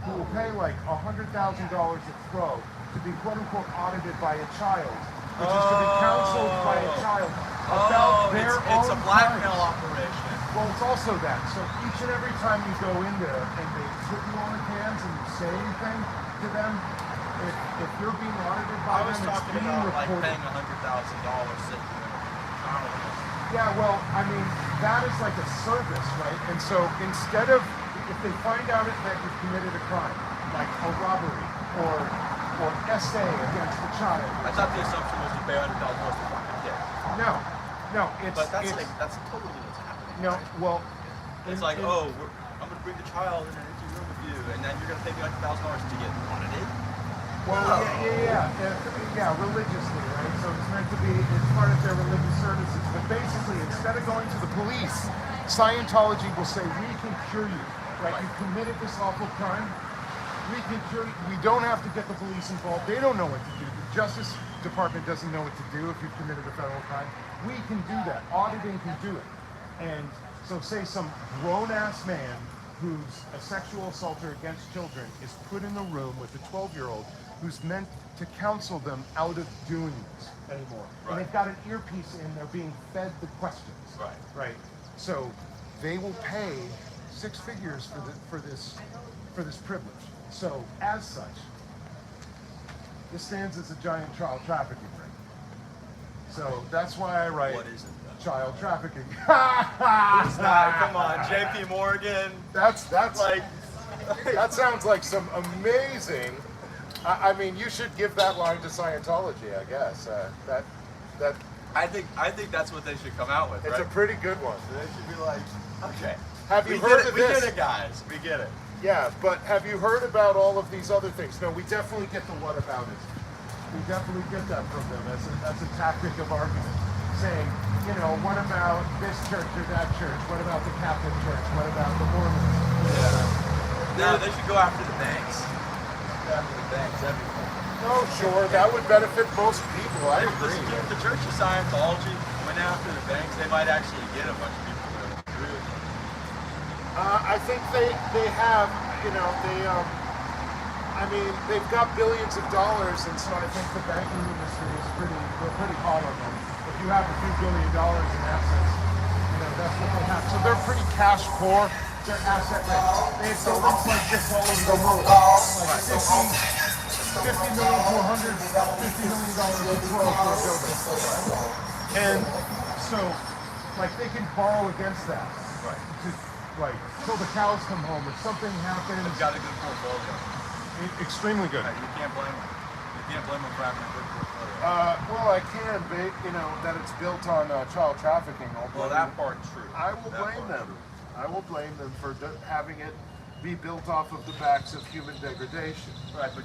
Speaker 1: who will pay like $100,000 a throw to be quote unquote audited by a child, which is to be counseled by a child about their own
Speaker 3: it's a blackmail
Speaker 1: crimes.
Speaker 3: operation.
Speaker 1: Well, it's also that. So each and every time you go in there and they put you on the cans and you say anything to them, if you're being audited by them, it's being
Speaker 3: about like
Speaker 1: recorded.
Speaker 3: paying $100,000 sitting in a counter.
Speaker 1: Yeah, well, I mean, that is like a service, right? And so instead of, if they find out that you've committed a crime, like a robbery or essay against the child.
Speaker 3: I thought the assumption was you pay $100,000 to fucking kid.
Speaker 1: No,
Speaker 3: But that's totally what's happening.
Speaker 1: no, well,
Speaker 3: It's like, I'm going to bring the child in an empty room with you, and then you're going to pay me $100,000 to get audited?
Speaker 1: well, yeah, religiously, right? So it's meant to be, it's part of their religious services. But basically, instead of going to the police, Scientology will say, we can cure you, right? You committed this awful crime. We can cure you. We don't have to get the police involved. They don't know what to do. The Justice Department doesn't know what to do if you've committed a federal crime. We can do that. Auditing can do it. And so say some grown-ass man who's a sexual assaulter against children is put in a room with a 12-year-old who's meant to counsel them out of doing this anymore.
Speaker 3: Right.
Speaker 1: And they've got an earpiece in, they're being fed the questions. Right. So they will pay 6 figures for this privilege. So as such, this stands as a giant child trafficking ring. So that's why I write
Speaker 3: What is it, though?
Speaker 1: child trafficking.
Speaker 3: Come on, JP Morgan.
Speaker 1: That's
Speaker 3: Like,
Speaker 1: that sounds like some amazing. I mean, you should give that line to Scientology, I guess. That
Speaker 3: I think that's what they should come out with,
Speaker 1: it's
Speaker 3: right?
Speaker 1: a pretty good one.
Speaker 3: They should be like, okay.
Speaker 1: Have you
Speaker 3: we
Speaker 1: heard
Speaker 3: get it,
Speaker 1: of
Speaker 3: we
Speaker 1: this?
Speaker 3: get it, guys. We get it.
Speaker 1: Yeah, but have you heard about all of these other things? No, we definitely get the whataboutism. We definitely get that from them as a tactic of argument, saying, what about this church or that church? What about the Catholic Church? What about the Mormons?
Speaker 3: No, they should go after the banks. Go after the banks, everything.
Speaker 1: No, sure, that would benefit most people. I agree.
Speaker 3: If the Church of Scientology went after the banks, they might actually get a bunch of people to agree with them.
Speaker 1: I think they have, they've got billions of dollars, and so I think the banking industry is pretty hot on them. If you have a few $1 billion in assets, that's what they have. So they're pretty cash poor. They're asset rich. They have buildings like this all over the world. Like $50 million to $150 million a throw for a building. And so, they can borrow against that.
Speaker 3: Right.
Speaker 1: Till the cows come home or something happens.
Speaker 3: They've got a good portfolio.
Speaker 1: Extremely good.
Speaker 3: You can't blame them. You can't blame them for having a good portfolio.
Speaker 1: Well, I can, but that it's built on child trafficking.
Speaker 3: Well, that part's true.
Speaker 1: I will blame them. I will blame them for having it be built off of the backs of human degradation.
Speaker 3: Right, but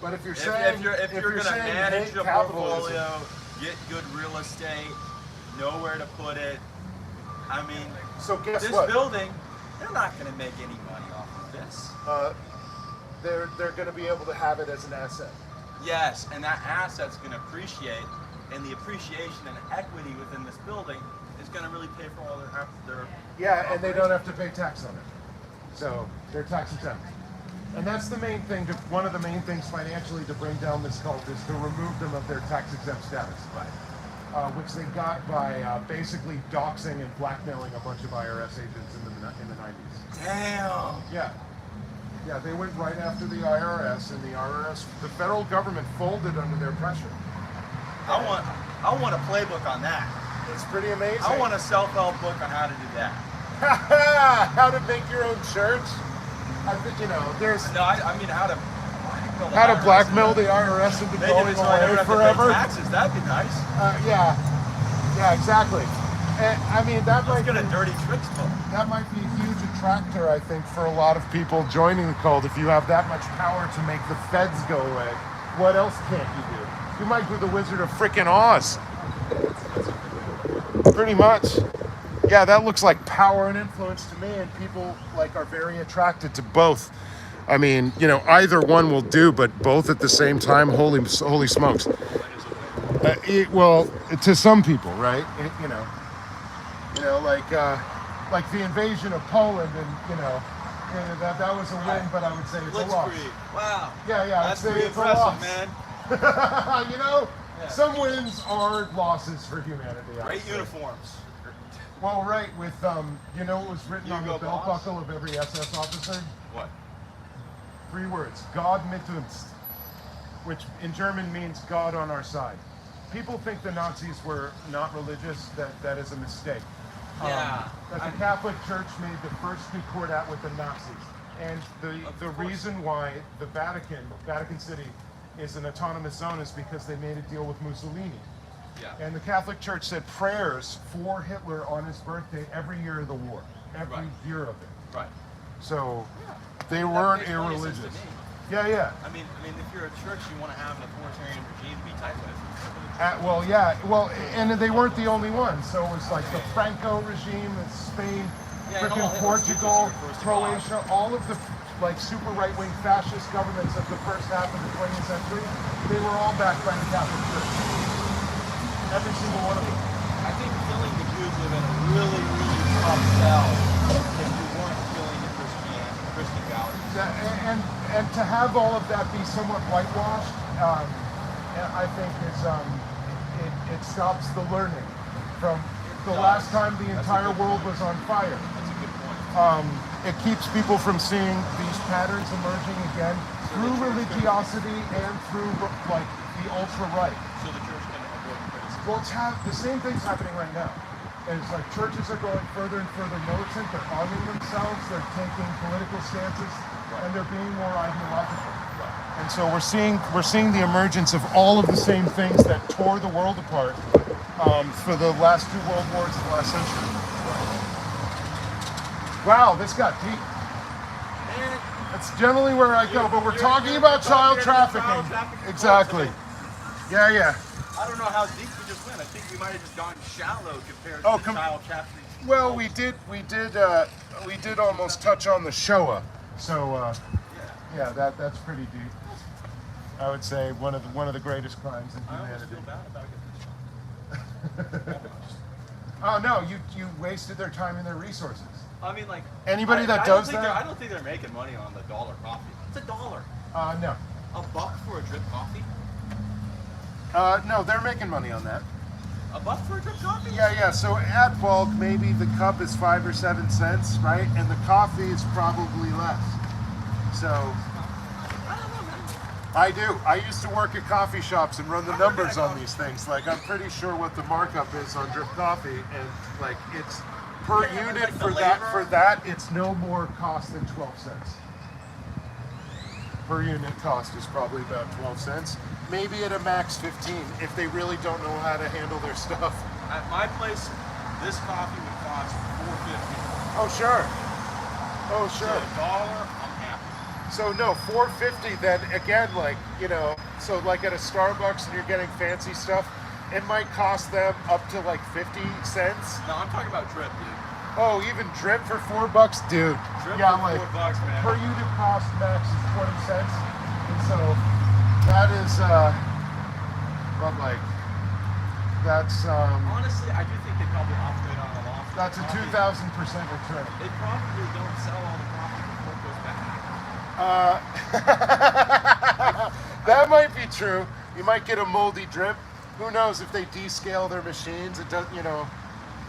Speaker 1: But if you're
Speaker 3: if
Speaker 1: saying
Speaker 3: you're going to
Speaker 1: saying
Speaker 3: manage
Speaker 1: hate
Speaker 3: a
Speaker 1: capitalism,
Speaker 3: portfolio, get good real estate, know where to put it. I mean,
Speaker 1: so guess
Speaker 3: this
Speaker 1: what?
Speaker 3: building, they're not going to make any money off of this.
Speaker 1: They're going to be able to have it as an asset.
Speaker 3: Yes, and that asset's going to appreciate, and the appreciation and equity within this building is going to really pay for all their
Speaker 1: Yeah, and they don't have to pay tax on it. So they're tax exempt. And that's the main thing, one of the main things financially to bring down this cult is to remove them of their tax exempt status.
Speaker 3: Right.
Speaker 1: Which they got by basically doxing and blackmailing a bunch of IRS agents in the 90s.
Speaker 3: Damn.
Speaker 1: Yeah. Yeah, they went right after the IRS, and the federal government folded under their pressure.
Speaker 3: I want a playbook on that.
Speaker 1: It's pretty amazing.
Speaker 3: I want a self-help book on how to do that.
Speaker 1: How to make your own church? I think, there's
Speaker 3: No, I mean how to
Speaker 1: blackmail the IRS into
Speaker 3: Maybe
Speaker 1: going
Speaker 3: it's why I don't
Speaker 1: away
Speaker 3: have to
Speaker 1: forever.
Speaker 3: pay taxes. That'd be nice.
Speaker 1: Yeah, exactly. And, I mean,
Speaker 3: Let's get a dirty tricks book.
Speaker 1: that might be a huge attractor, I think, for a lot of people joining the cult. If you have that much power to make the feds go away, what else can't you do? You might be the Wizard of frickin' Oz. Pretty much. Yeah, that looks like power and influence to me, and people are very attracted to both. I mean, either one will do, but both at the same time, holy smokes. Well, to some people, right? Like the invasion of Poland, and that was a win, but I would say it's a loss.
Speaker 3: Wow.
Speaker 1: Yeah,
Speaker 3: That's pretty
Speaker 1: it's a
Speaker 3: impressive,
Speaker 1: loss.
Speaker 3: man.
Speaker 1: Some wins are losses for humanity.
Speaker 3: Great uniforms.
Speaker 1: Well, right, with, what was written on the
Speaker 3: Hugo
Speaker 1: belt
Speaker 3: Boss?
Speaker 1: buckle of every SS officer?
Speaker 3: What?
Speaker 1: 3 words, God mit uns, which in German means God on our side. People think the Nazis were not religious. That is a mistake.
Speaker 3: Yeah.
Speaker 1: That the Catholic Church made the first court out with the Nazis. And the reason why the Vatican City, is an autonomous zone is because they made a deal with Mussolini.
Speaker 3: Yeah.
Speaker 1: And the Catholic Church said prayers for Hitler on his birthday every year of the war. Every year of it.
Speaker 3: Right.
Speaker 1: So they weren't
Speaker 3: makes plenty of sense
Speaker 1: irreligious.
Speaker 3: to me.
Speaker 1: Yeah.
Speaker 3: I mean, if you're a church, you want to have an authoritarian regime to be tight with.
Speaker 1: And they weren't the only ones. So it was like the Franco regime in Spain,
Speaker 3: Yeah, and all
Speaker 1: frickin'
Speaker 3: Hitler's
Speaker 1: Portugal,
Speaker 3: teachers were first
Speaker 1: Croatia, all of the super right-wing fascist governments of the first half of the 20th century, they were all backed by the Catholic Church. Every single one of them.
Speaker 3: I think killing the Jews would have been a really, really tough sell if you weren't killing the Christian values.
Speaker 1: And to have all of that be somewhat whitewashed, I think it stops the learning from the last time the entire world was on fire.
Speaker 3: That's a good point.
Speaker 1: It keeps people from seeing these patterns emerging again through religiosity and through the ultra-right.
Speaker 3: So the church can avoid criticism.
Speaker 1: Well, the same thing's happening right now. It's like churches are going further and further militant. They're arming themselves. They're taking political stances, and they're being more ideological. And so we're seeing the emergence of all of the same things that tore the world apart for the last 2 world wars of the last century. Wow, this got deep.
Speaker 3: Man,
Speaker 1: That's generally where I go, but we're talking about child trafficking. Exactly. Yeah.
Speaker 3: I don't know how deep we just went. I think we might have just gone shallow compared to child trafficking.
Speaker 1: Well, we did almost touch on the Shoah. So yeah, that's pretty deep. I would say one of the greatest crimes in
Speaker 3: I almost
Speaker 1: humanity.
Speaker 3: feel bad about getting this.
Speaker 1: Oh no, you wasted their time and their resources.
Speaker 3: I mean, like
Speaker 1: Anybody that
Speaker 3: I
Speaker 1: does
Speaker 3: don't think
Speaker 1: that?
Speaker 3: I don't think they're making money on the dollar coffee. It's $1.
Speaker 1: No.
Speaker 3: $1 for a drip coffee?
Speaker 1: No, they're making money on that.
Speaker 3: $1 for a drip coffee?
Speaker 1: Yeah. So at bulk, maybe the cup is 5 or 7 cents, right? And the coffee is probably less. So
Speaker 3: I don't know, man.
Speaker 1: I do. I used to work at coffee shops and run the numbers on these things. Like, I'm pretty sure what the markup is on drip coffee, and like it's per unit
Speaker 3: like the
Speaker 1: for
Speaker 3: labor.
Speaker 1: that. It's no more cost than 12 cents. Per unit cost is probably about 12 cents. Maybe at a max 15 if they really don't know how to handle their stuff.
Speaker 3: At my place, this coffee would cost $4.50.
Speaker 1: Oh sure.
Speaker 3: So $1, I'm happy.
Speaker 1: So no, $4.50 then again, so like at a Starbucks and you're getting fancy stuff, it might cost them up to like 50 cents.
Speaker 3: No, I'm talking about drip, dude.
Speaker 1: Oh, even drip for $4, dude.
Speaker 3: Drip
Speaker 1: Yeah,
Speaker 3: for $4, man.
Speaker 1: per unit cost max is 20 cents. And so that is That's
Speaker 3: Honestly, I do think they probably operate on a loss.
Speaker 1: that's a 2,000% return.
Speaker 3: They probably don't sell all the profit before it goes back.
Speaker 1: That might be true. You might get a moldy drip. Who knows if they descale their machines? It does,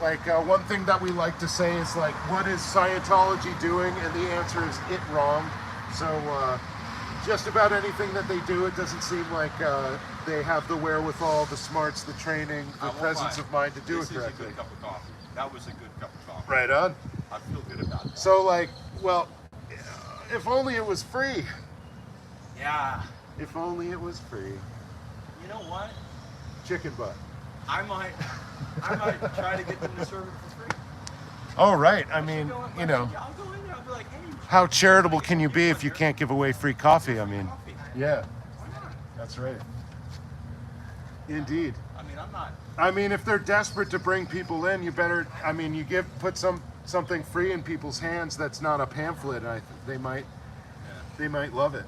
Speaker 1: like one thing that we like to say is like, what is Scientology doing? And the answer is it wrong. So just about anything that they do, it doesn't seem like they have the wherewithal, the smarts, the training, the presence of mind to do it correctly.
Speaker 3: This is a good cup of coffee. That was a good cup of coffee.
Speaker 1: Right on.
Speaker 3: I feel good about that.
Speaker 1: So like, well, if only it was free.
Speaker 3: Yeah.
Speaker 1: If only it was free.
Speaker 3: You know what?
Speaker 1: Chicken butt.
Speaker 3: I might try to get them to serve it for free.
Speaker 1: Oh, right. I mean,
Speaker 3: I'll go in there. I'll be like, hey.
Speaker 1: how charitable can you be if you can't give away free coffee? I mean,
Speaker 3: Coffee.
Speaker 1: yeah,
Speaker 3: Why not?
Speaker 1: that's right. Indeed.
Speaker 3: I mean, I'm not.
Speaker 1: I mean, if they're desperate to bring people in, you better. I mean, you put something free in people's hands that's not a pamphlet. They might love it.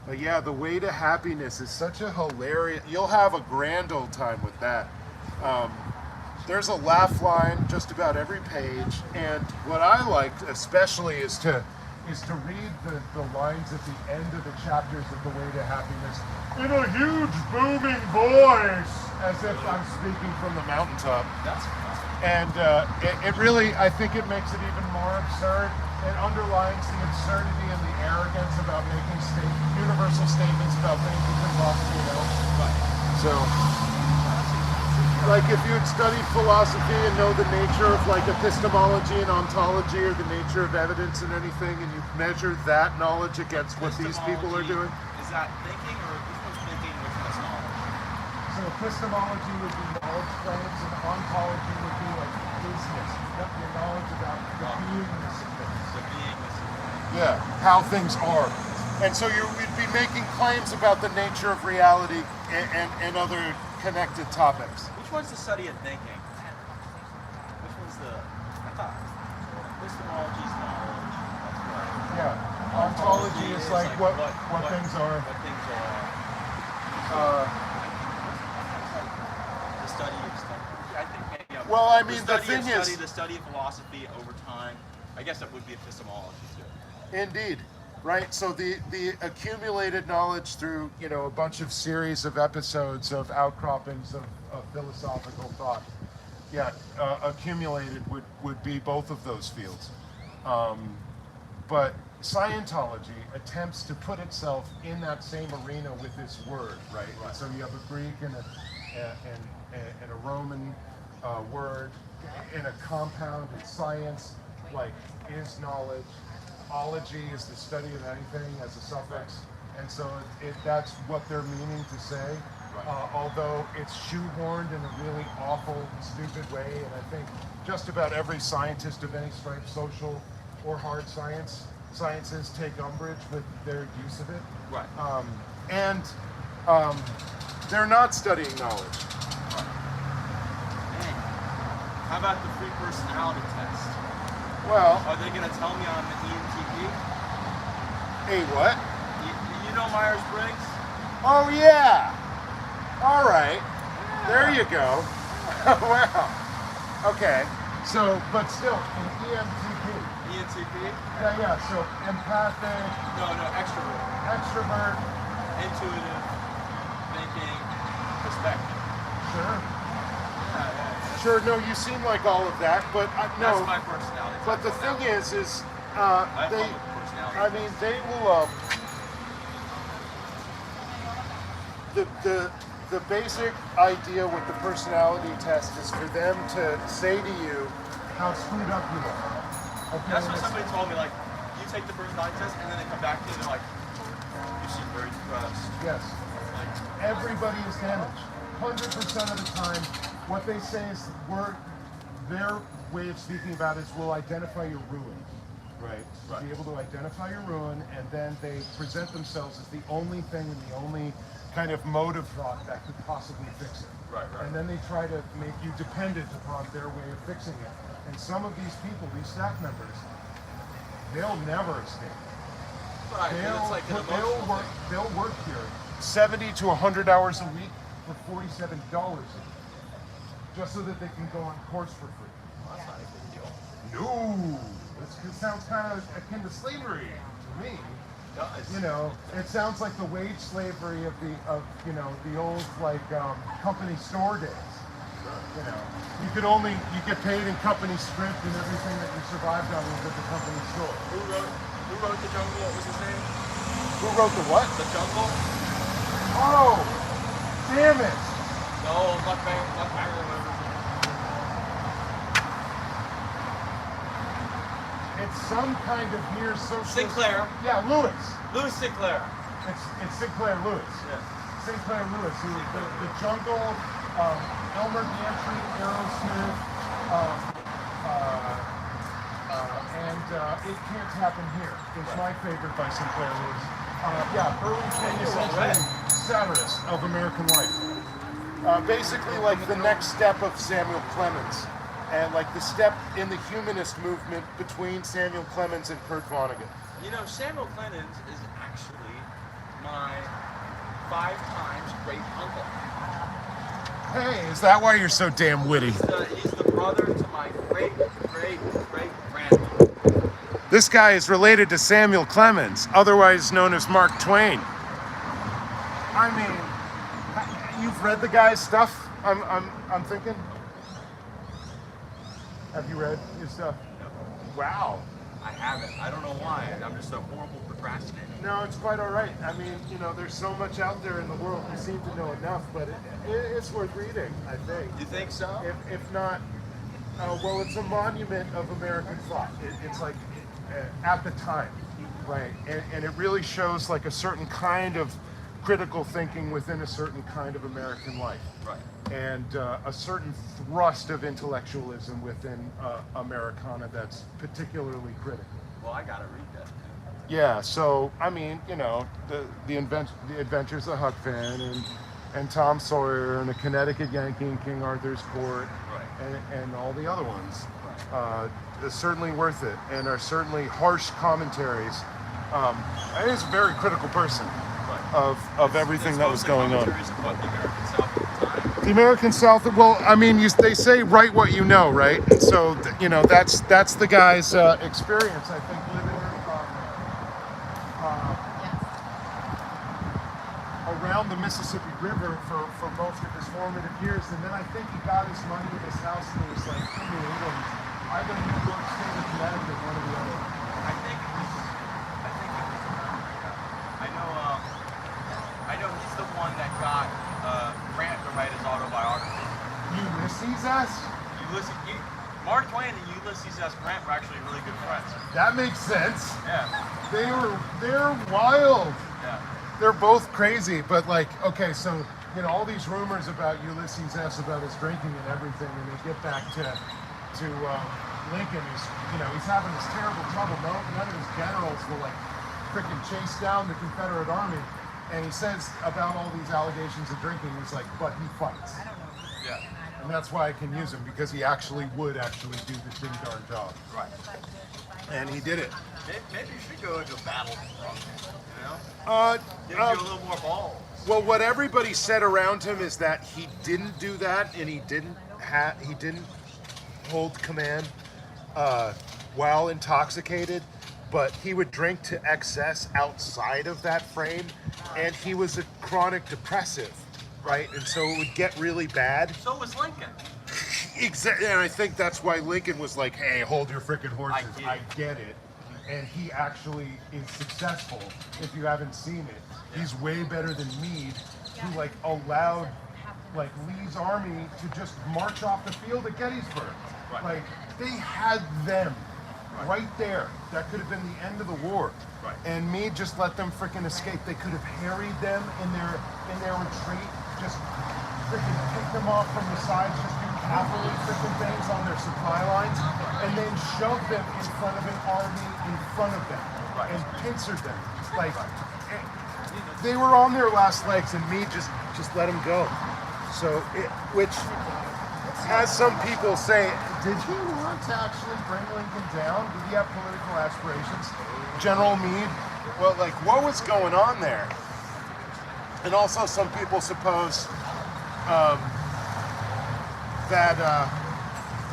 Speaker 1: But yeah, the way to happiness is such a hilarious. You'll have a grand old time with that. There's a laugh line just about every page, and what I liked especially is to read the lines at the end of the chapters of The Way to Happiness in a huge booming voice, as if I'm speaking from the mountaintop.
Speaker 3: That's
Speaker 1: And it really, I think it makes it even more absurd. It underlines the absurdity and the arrogance about making universal statements about things you could possibly know.
Speaker 3: right.
Speaker 1: So, like if you had studied philosophy and know the nature of like epistemology and ontology or the nature of evidence and anything, and you measure that knowledge against what these people are doing.
Speaker 3: Is that thinking, or which one's thinking, which one's knowledge?
Speaker 1: So epistemology would be knowledge claims, and ontology would be like business. Your knowledge about the beingness of things.
Speaker 3: The beingness.
Speaker 1: Yeah, how things are. And so we'd be making claims about the nature of reality and other connected topics.
Speaker 3: Which one's the study of thinking? Which one's the? I thought epistemology is knowledge. That's right.
Speaker 1: Yeah, ontology is like what things are.
Speaker 3: What things are. The study of study. I think maybe.
Speaker 1: Well, I mean, the thing is,
Speaker 3: the study of philosophy over time. I guess that would be epistemology too.
Speaker 1: indeed, right? So the accumulated knowledge through a bunch of series of episodes of outcroppings of philosophical thought, accumulated would be both of those fields. But Scientology attempts to put itself in that same arena with this word, right? And so you have a Greek and a Roman word in a compound. It's science, like is knowledge. Ology is the study of anything as a suffix, and so that's what they're meaning to say. Although it's shoehorned in a really awful, stupid way, and I think just about every scientist of any stripe, social or hard sciences take umbrage with their use of it.
Speaker 3: Right.
Speaker 1: They're not studying knowledge.
Speaker 3: Dang. How about the free personality test?
Speaker 1: Well,
Speaker 3: Are they going to tell me I'm an ENTP?
Speaker 1: hey, what?
Speaker 3: You know Myers-Briggs?
Speaker 1: Oh yeah. All right. There you go. Wow. Okay. So, but still, an ENTP.
Speaker 3: ENTP?
Speaker 1: Yeah. So, empathic,
Speaker 3: No, extrovert.
Speaker 1: extrovert.
Speaker 3: Intuitive, thinking, perspective.
Speaker 1: Sure.
Speaker 3: Yeah.
Speaker 1: Sure. No, you seem like all of that, but no.
Speaker 3: That's my personality.
Speaker 1: But the thing is
Speaker 3: I
Speaker 1: they.
Speaker 3: love personality.
Speaker 1: I mean, they will. The basic idea with the personality test is for them to say to you how screwed up you are. Okay,
Speaker 3: That's what somebody told me. Like, you take the personality test, and then they come back to you and they're like, "You seem very depressed."
Speaker 1: Yes.
Speaker 3: Like,
Speaker 1: Everybody is damaged. 100% of the time, what they say is their way of speaking about is we'll identify your ruin. Right. Be able to identify your ruin, and then they present themselves as the only thing and the only kind of mode of thought that could possibly fix it.
Speaker 3: Right.
Speaker 1: And then they try to make you dependent upon their way of fixing it. And some of these people, these staff members, they'll never escape.
Speaker 3: Right. It's like an emotional thing.
Speaker 1: They'll work here 70 to 100 hours a week for $47 just so that they can go on course for free.
Speaker 3: Well, that's not a big deal.
Speaker 1: No, this sounds kind of akin to slavery to me.
Speaker 3: It does.
Speaker 1: You know, it sounds like the wage slavery of the old company store days. You know, you get paid in company script and everything that you survived on was at the company store.
Speaker 3: Who wrote The Jungle? What was his name?
Speaker 1: Who wrote the what?
Speaker 3: The Jungle?
Speaker 1: Oh, damn it!
Speaker 3: No, Buck Banger.
Speaker 1: It's some kind of near socialist.
Speaker 3: Sinclair.
Speaker 1: Yeah, Lewis.
Speaker 3: Louis Sinclair.
Speaker 1: It's Sinclair Lewis.
Speaker 3: Yes.
Speaker 1: Sinclair Lewis, who the Jungle, Elmer Gantry, Aerosmith, and It Can't Happen Here is my favorite by Sinclair Lewis. Early 20th century satirist of American life. Basically like the next step of Samuel Clemens, and like the step in the humanist movement between Samuel Clemens and Kurt Vonnegut.
Speaker 3: You know, Samuel Clemens is actually my 5 times great uncle.
Speaker 1: Hey, is that why you're so damn witty?
Speaker 3: He's the brother to my great grandmother.
Speaker 1: This guy is related to Samuel Clemens, otherwise known as Mark Twain. I mean, you've read the guy's stuff, I'm thinking? Have you read his stuff?
Speaker 3: No,
Speaker 1: Wow.
Speaker 3: I haven't. I don't know why. I'm just a horrible procrastinator.
Speaker 1: No, it's quite all right. I mean, you know, there's so much out there in the world. We seem to know enough, but it's worth reading, I think.
Speaker 3: You think so?
Speaker 1: If not, well, it's a monument of American thought. It's like at the time, right? And it really shows like a certain kind of critical thinking within a certain kind of American life.
Speaker 3: Right.
Speaker 1: And a certain thrust of intellectualism within Americana that's particularly critical.
Speaker 3: Well, I gotta read that.
Speaker 1: Yeah, so I mean, you know, the Adventures of Huck Finn and Tom Sawyer and the Connecticut Yankee and King Arthur's Court,
Speaker 3: Right.
Speaker 1: and all the other ones,
Speaker 3: Right.
Speaker 1: is certainly worth it and are certainly harsh commentaries. And he's a very critical person
Speaker 3: Right.
Speaker 1: of everything that was going on.
Speaker 3: Commentaries of what the American South at the time.
Speaker 1: The American South, well, I mean, they say write what you know, right? And so, you know, that's the guy's experience, I think, living around the Mississippi River for most of his formative years. And then I think he got his money in his house and he was like, in New England, either New York State or Connecticut, one or the other.
Speaker 3: I think it was America. I know he's the one that got Grant to write his autobiography.
Speaker 1: Ulysses S?
Speaker 3: Mark Twain and Ulysses S. Grant were actually really good friends.
Speaker 1: That makes sense.
Speaker 3: Yeah.
Speaker 1: They're wild.
Speaker 3: Yeah.
Speaker 1: They're both crazy, but like, okay, so, you know, all these rumors about Ulysses S. about his drinking and everything, and they get back to Lincoln, he's having this terrible trouble. None of his generals will like freaking chase down the Confederate army, and he says about all these allegations of drinking, he's like, but he fights.
Speaker 3: Yeah.
Speaker 1: And that's why I can use him, because he would do the ding darn job.
Speaker 3: Right.
Speaker 1: And he did it.
Speaker 3: Maybe you should go into battle, you know? Gives you a little more balls.
Speaker 1: Well, what everybody said around him is that he didn't do that, and he didn't hold command while intoxicated, but he would drink to excess outside of that frame, and he was a chronic depressive, right? And so it would get really bad.
Speaker 3: So was Lincoln.
Speaker 1: Exactly, and I think that's why Lincoln was like, "Hey, hold your freaking horses.
Speaker 3: I
Speaker 1: get it." And he actually is successful. If you haven't seen it, he's way better than Meade, who like allowed like Lee's army to just march off the field at Gettysburg.
Speaker 3: Right.
Speaker 1: Like they had them right there. That could have been the end of the war.
Speaker 3: Right.
Speaker 1: And Meade just let them freaking escape. They could have harried them in their retreat. Just freaking pick them off from the sides. Just do cavalry freaking things on their supply lines, and then shove them in front of an army in front of them, and pincered them. Like they were on their last legs, and Meade just let them go. So, which, as some people say, did he want to actually bring Lincoln down? Did he have political aspirations? General Meade? Well, like, what was going on there? And also, some people suppose Um, that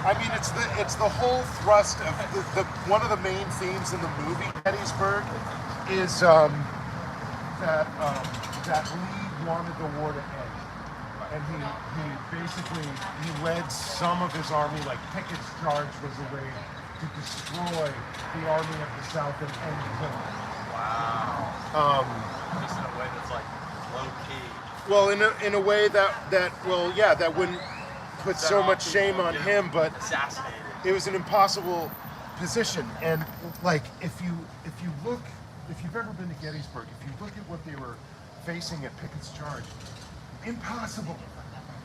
Speaker 1: I mean, it's the whole thrust of the one of the main themes in the movie Gettysburg is that Lee wanted the war to end, and he basically he led some of his army, like Pickett's charge was a way to destroy the army of the South and end killing.
Speaker 3: Wow. Just in a way that's like low key.
Speaker 1: Well, in a way that wouldn't put so much shame on him, but
Speaker 3: Assassinated.
Speaker 1: it was an impossible position. And like if you've ever been to Gettysburg, if you look at what they were facing at Pickett's charge, impossible.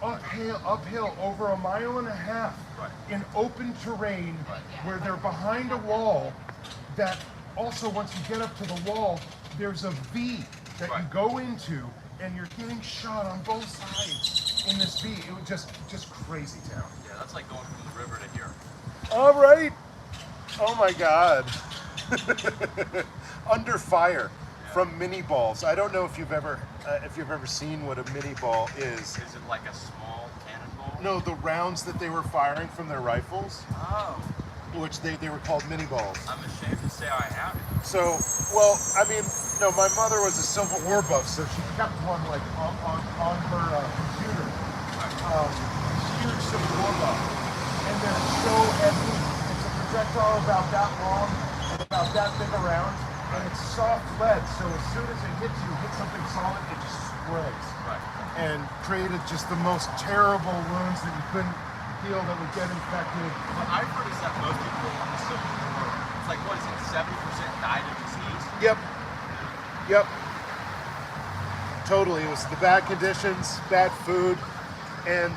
Speaker 1: Uphill over 1.5 miles
Speaker 3: Right.
Speaker 1: in open terrain where they're behind a wall that also once you get up to the wall, there's a V that you go into and you're getting shot on both sides in this V. It was just crazy town.
Speaker 3: Yeah, that's like going from the river to here.
Speaker 1: All right. Oh my God. Under fire from mini balls. I don't know if you've ever seen what a mini ball is.
Speaker 3: Is it like a small cannonball?
Speaker 1: No, the rounds that they were firing from their rifles,
Speaker 3: Oh.
Speaker 1: which they were called mini balls.
Speaker 3: I'm ashamed to say I haven't.
Speaker 1: So, well, I mean, no, my mother was a Civil War buff, so she kept one like on her computer. Huge Civil War buff, and they're so heavy. It's a projectile about that long and about that big around, and it's soft lead. So as soon as it hits you, hit something solid, it just spreads.
Speaker 3: Right.
Speaker 1: And created just the most terrible wounds that you couldn't heal that would get infected.
Speaker 3: What I've heard is that most people in the Civil War, it's like, what is it, 70% died of disease?
Speaker 1: Yep. Totally. It was the bad conditions, bad food, and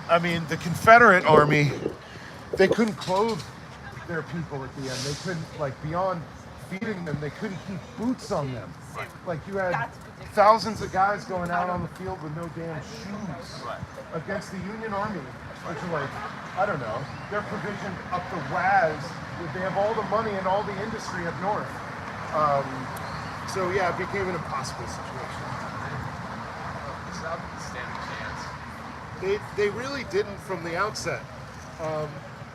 Speaker 1: I mean the Confederate Army, they couldn't clothe their people at the end. They couldn't, like, beyond feeding them, they couldn't keep boots on them.
Speaker 3: Right.
Speaker 1: Like you had thousands of guys going out on the field with no damn shoes
Speaker 3: Right.
Speaker 1: against the Union Army, which are like, I don't know, they're provisioned up the waz. They have all the money and all the industry up north. So yeah, it became an impossible situation.
Speaker 3: The South didn't stand a chance.
Speaker 1: They really didn't from the outset.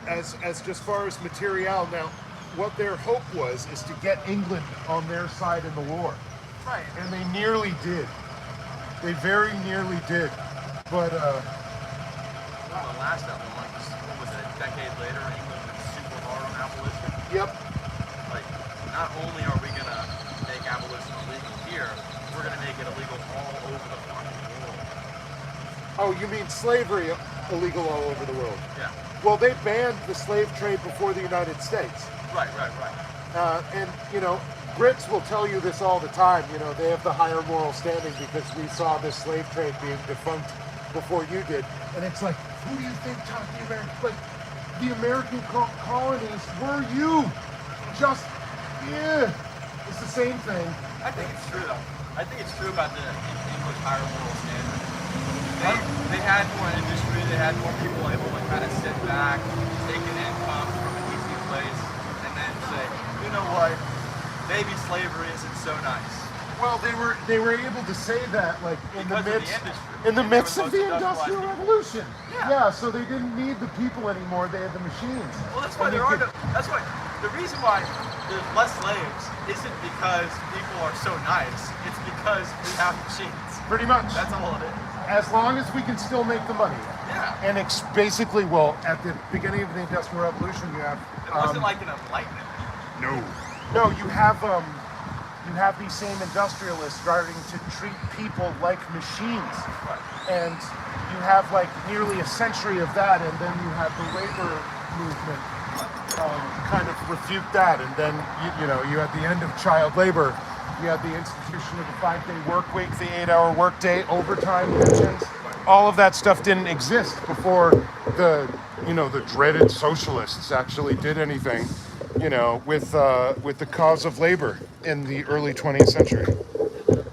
Speaker 1: As just far as material. Now, what their hope was is to get England on their side in the war.
Speaker 3: Right.
Speaker 1: And they nearly did. They very nearly did. But
Speaker 3: Well, the last of them, like, what was it, a decade later, England was super hard on abolition.
Speaker 1: yep.
Speaker 3: Like, not only are we gonna make abolition illegal here, we're gonna make it illegal all over the fucking world.
Speaker 1: Oh, you mean slavery illegal all over the world?
Speaker 3: Yeah.
Speaker 1: Well, they banned the slave trade before the United States.
Speaker 3: Right.
Speaker 1: And, you know, Brits will tell you this all the time. You know, they have the higher moral standing because we saw this slave trade being defunct before you did. And it's like, who do you think taught the American? Like, the American colonies were you. Just, yeah. It's the same thing.
Speaker 3: I think it's true, though. I think it's true about the English higher moral standard. They had more industry, they had more people able to kind of sit back, take an income from an easy place, and then say, you know what, maybe slavery isn't so nice.
Speaker 1: Well, they were able to say that like in
Speaker 3: Because
Speaker 1: the
Speaker 3: of
Speaker 1: midst
Speaker 3: the industry.
Speaker 1: in the
Speaker 3: They were
Speaker 1: midst of
Speaker 3: most
Speaker 1: the
Speaker 3: industrialized
Speaker 1: Industrial
Speaker 3: people.
Speaker 1: Revolution.
Speaker 3: Yeah.
Speaker 1: So they didn't need the people anymore. They had the machines.
Speaker 3: Well, that's why
Speaker 1: And
Speaker 3: there
Speaker 1: you
Speaker 3: are
Speaker 1: could-
Speaker 3: that's why the reason why there's less slaves isn't because people are so nice. It's because we have machines.
Speaker 1: Pretty much.
Speaker 3: That's all it is.
Speaker 1: As long as we can still make the money.
Speaker 3: Yeah.
Speaker 1: And it's basically, well, at the beginning of the Industrial Revolution, you have
Speaker 3: It wasn't like an enlightenment.
Speaker 1: no, you have these same industrialists starting to treat people like machines,
Speaker 3: Right.
Speaker 1: and you have like nearly a century of that, and then you have the labor movement kind of refute that, and then you had the end of child labor. You had the institution of the 5-day work week, the 8-hour workday, overtime pensions. All of that stuff didn't exist before the dreaded socialists actually did anything, with the cause of labor in the early 20th century.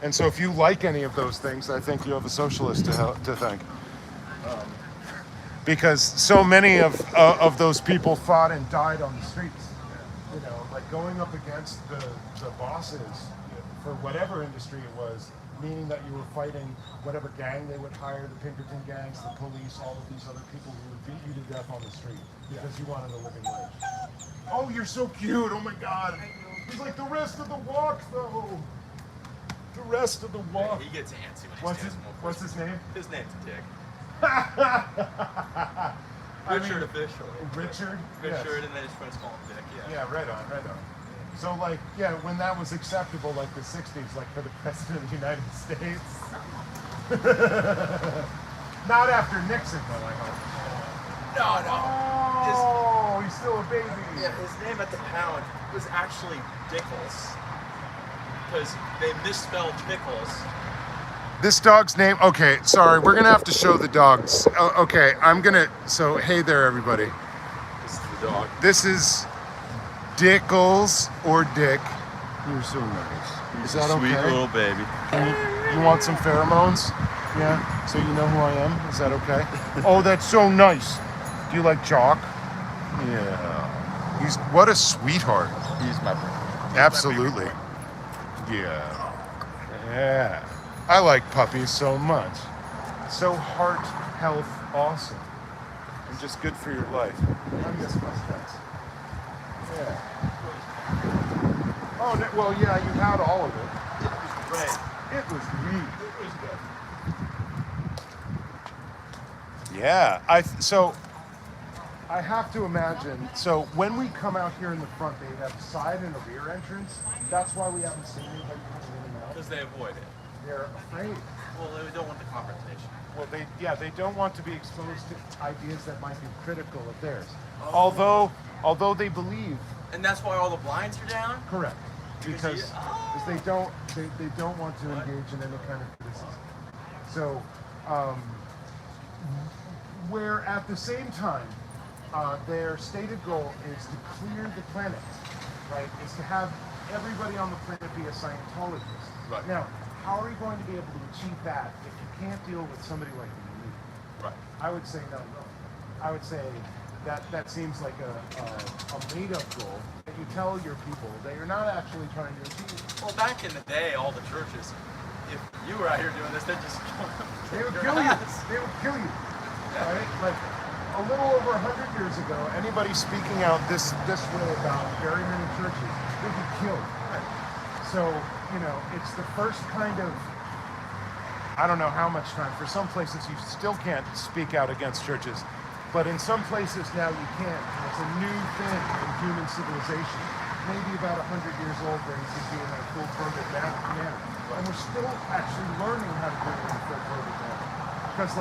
Speaker 1: And so if you like any of those things, I think you have a socialist to thank. Because so many of those people fought and died on the streets. Like going up against the bosses for whatever industry it was meaning that you were fighting whatever gang they would hire, the Pinkerton gangs, the police, all of these other people who would beat you to death on the street because you wanted a living wage. Oh, you're so cute. Oh my God. He's like the rest of the walk, though. The rest of the walk.
Speaker 3: He gets antsy when he stands more.
Speaker 1: What's his name?
Speaker 3: His name's Dick.
Speaker 1: I
Speaker 3: Richard
Speaker 1: mean,
Speaker 3: officially.
Speaker 1: Richard?
Speaker 3: Richard,
Speaker 1: Yes.
Speaker 3: and then his friends call him Dick. Yeah.
Speaker 1: Yeah, right on, right on. So, like, yeah, when that was acceptable, like the 60s, like for the President of the United States. Not after Nixon, though, I hope.
Speaker 3: No.
Speaker 1: Oh, he's still a baby.
Speaker 3: Yeah, his name at the pound was actually Dickles. Because they misspelled Pickles.
Speaker 1: This dog's name, okay, sorry, we're gonna have to show the dogs. Okay, so hey there, everybody.
Speaker 3: This is the dog.
Speaker 1: This is Dickles or Dick. You're so nice. Is that
Speaker 3: Sweet
Speaker 1: okay?
Speaker 3: little baby.
Speaker 1: You want some pheromones? Yeah, so you know who I am? Is that okay? Oh, that's so nice. Do you like chalk? Yeah. What a sweetheart.
Speaker 3: He's my friend.
Speaker 1: Absolutely. Yeah. Yeah. I like puppies so much. So heart, health, awesome. And just good for your life. I miss mustache. Yeah. Oh, well, yeah, you had all of it.
Speaker 3: It was great.
Speaker 1: It was neat.
Speaker 3: It was good.
Speaker 1: Yeah. So I have to imagine. So when we come out here in the front, they have a side and a rear entrance. That's why we haven't seen anybody coming in and out.
Speaker 3: Because they avoid it.
Speaker 1: They're afraid.
Speaker 3: Well, they don't want the confrontation.
Speaker 1: Well, they don't want to be exposed to ideas that might be critical of theirs. Although they believe.
Speaker 3: And that's why all the blinds are down?
Speaker 1: Correct. Because they don't want to
Speaker 3: What?
Speaker 1: engage in any kind of criticism. So, where at the same time, their stated goal is to clear the planet, right? Is to have everybody on the planet be a Scientologist.
Speaker 3: Right.
Speaker 1: Now, how are you going to be able to achieve that if you can't deal with somebody like me?
Speaker 3: Right.
Speaker 1: I would say no. I would say that seems like a made-up goal that you tell your people that you're not actually trying to achieve.
Speaker 3: Well, back in the day, all the churches, if you were out here doing this, they'd just
Speaker 1: They would kill you. They would kill you. Right? Like a little over 100 years ago, anybody speaking out this way about very many churches, they'd be killed. So, it's the first kind of, I don't know how much time. For some places, you still can't speak out against churches. But in some places now you can. It's a new thing in human civilization. Maybe about 100 years old where you could be in a full-throated manner. And we're still actually learning how to do it in a full-throated manner. Because,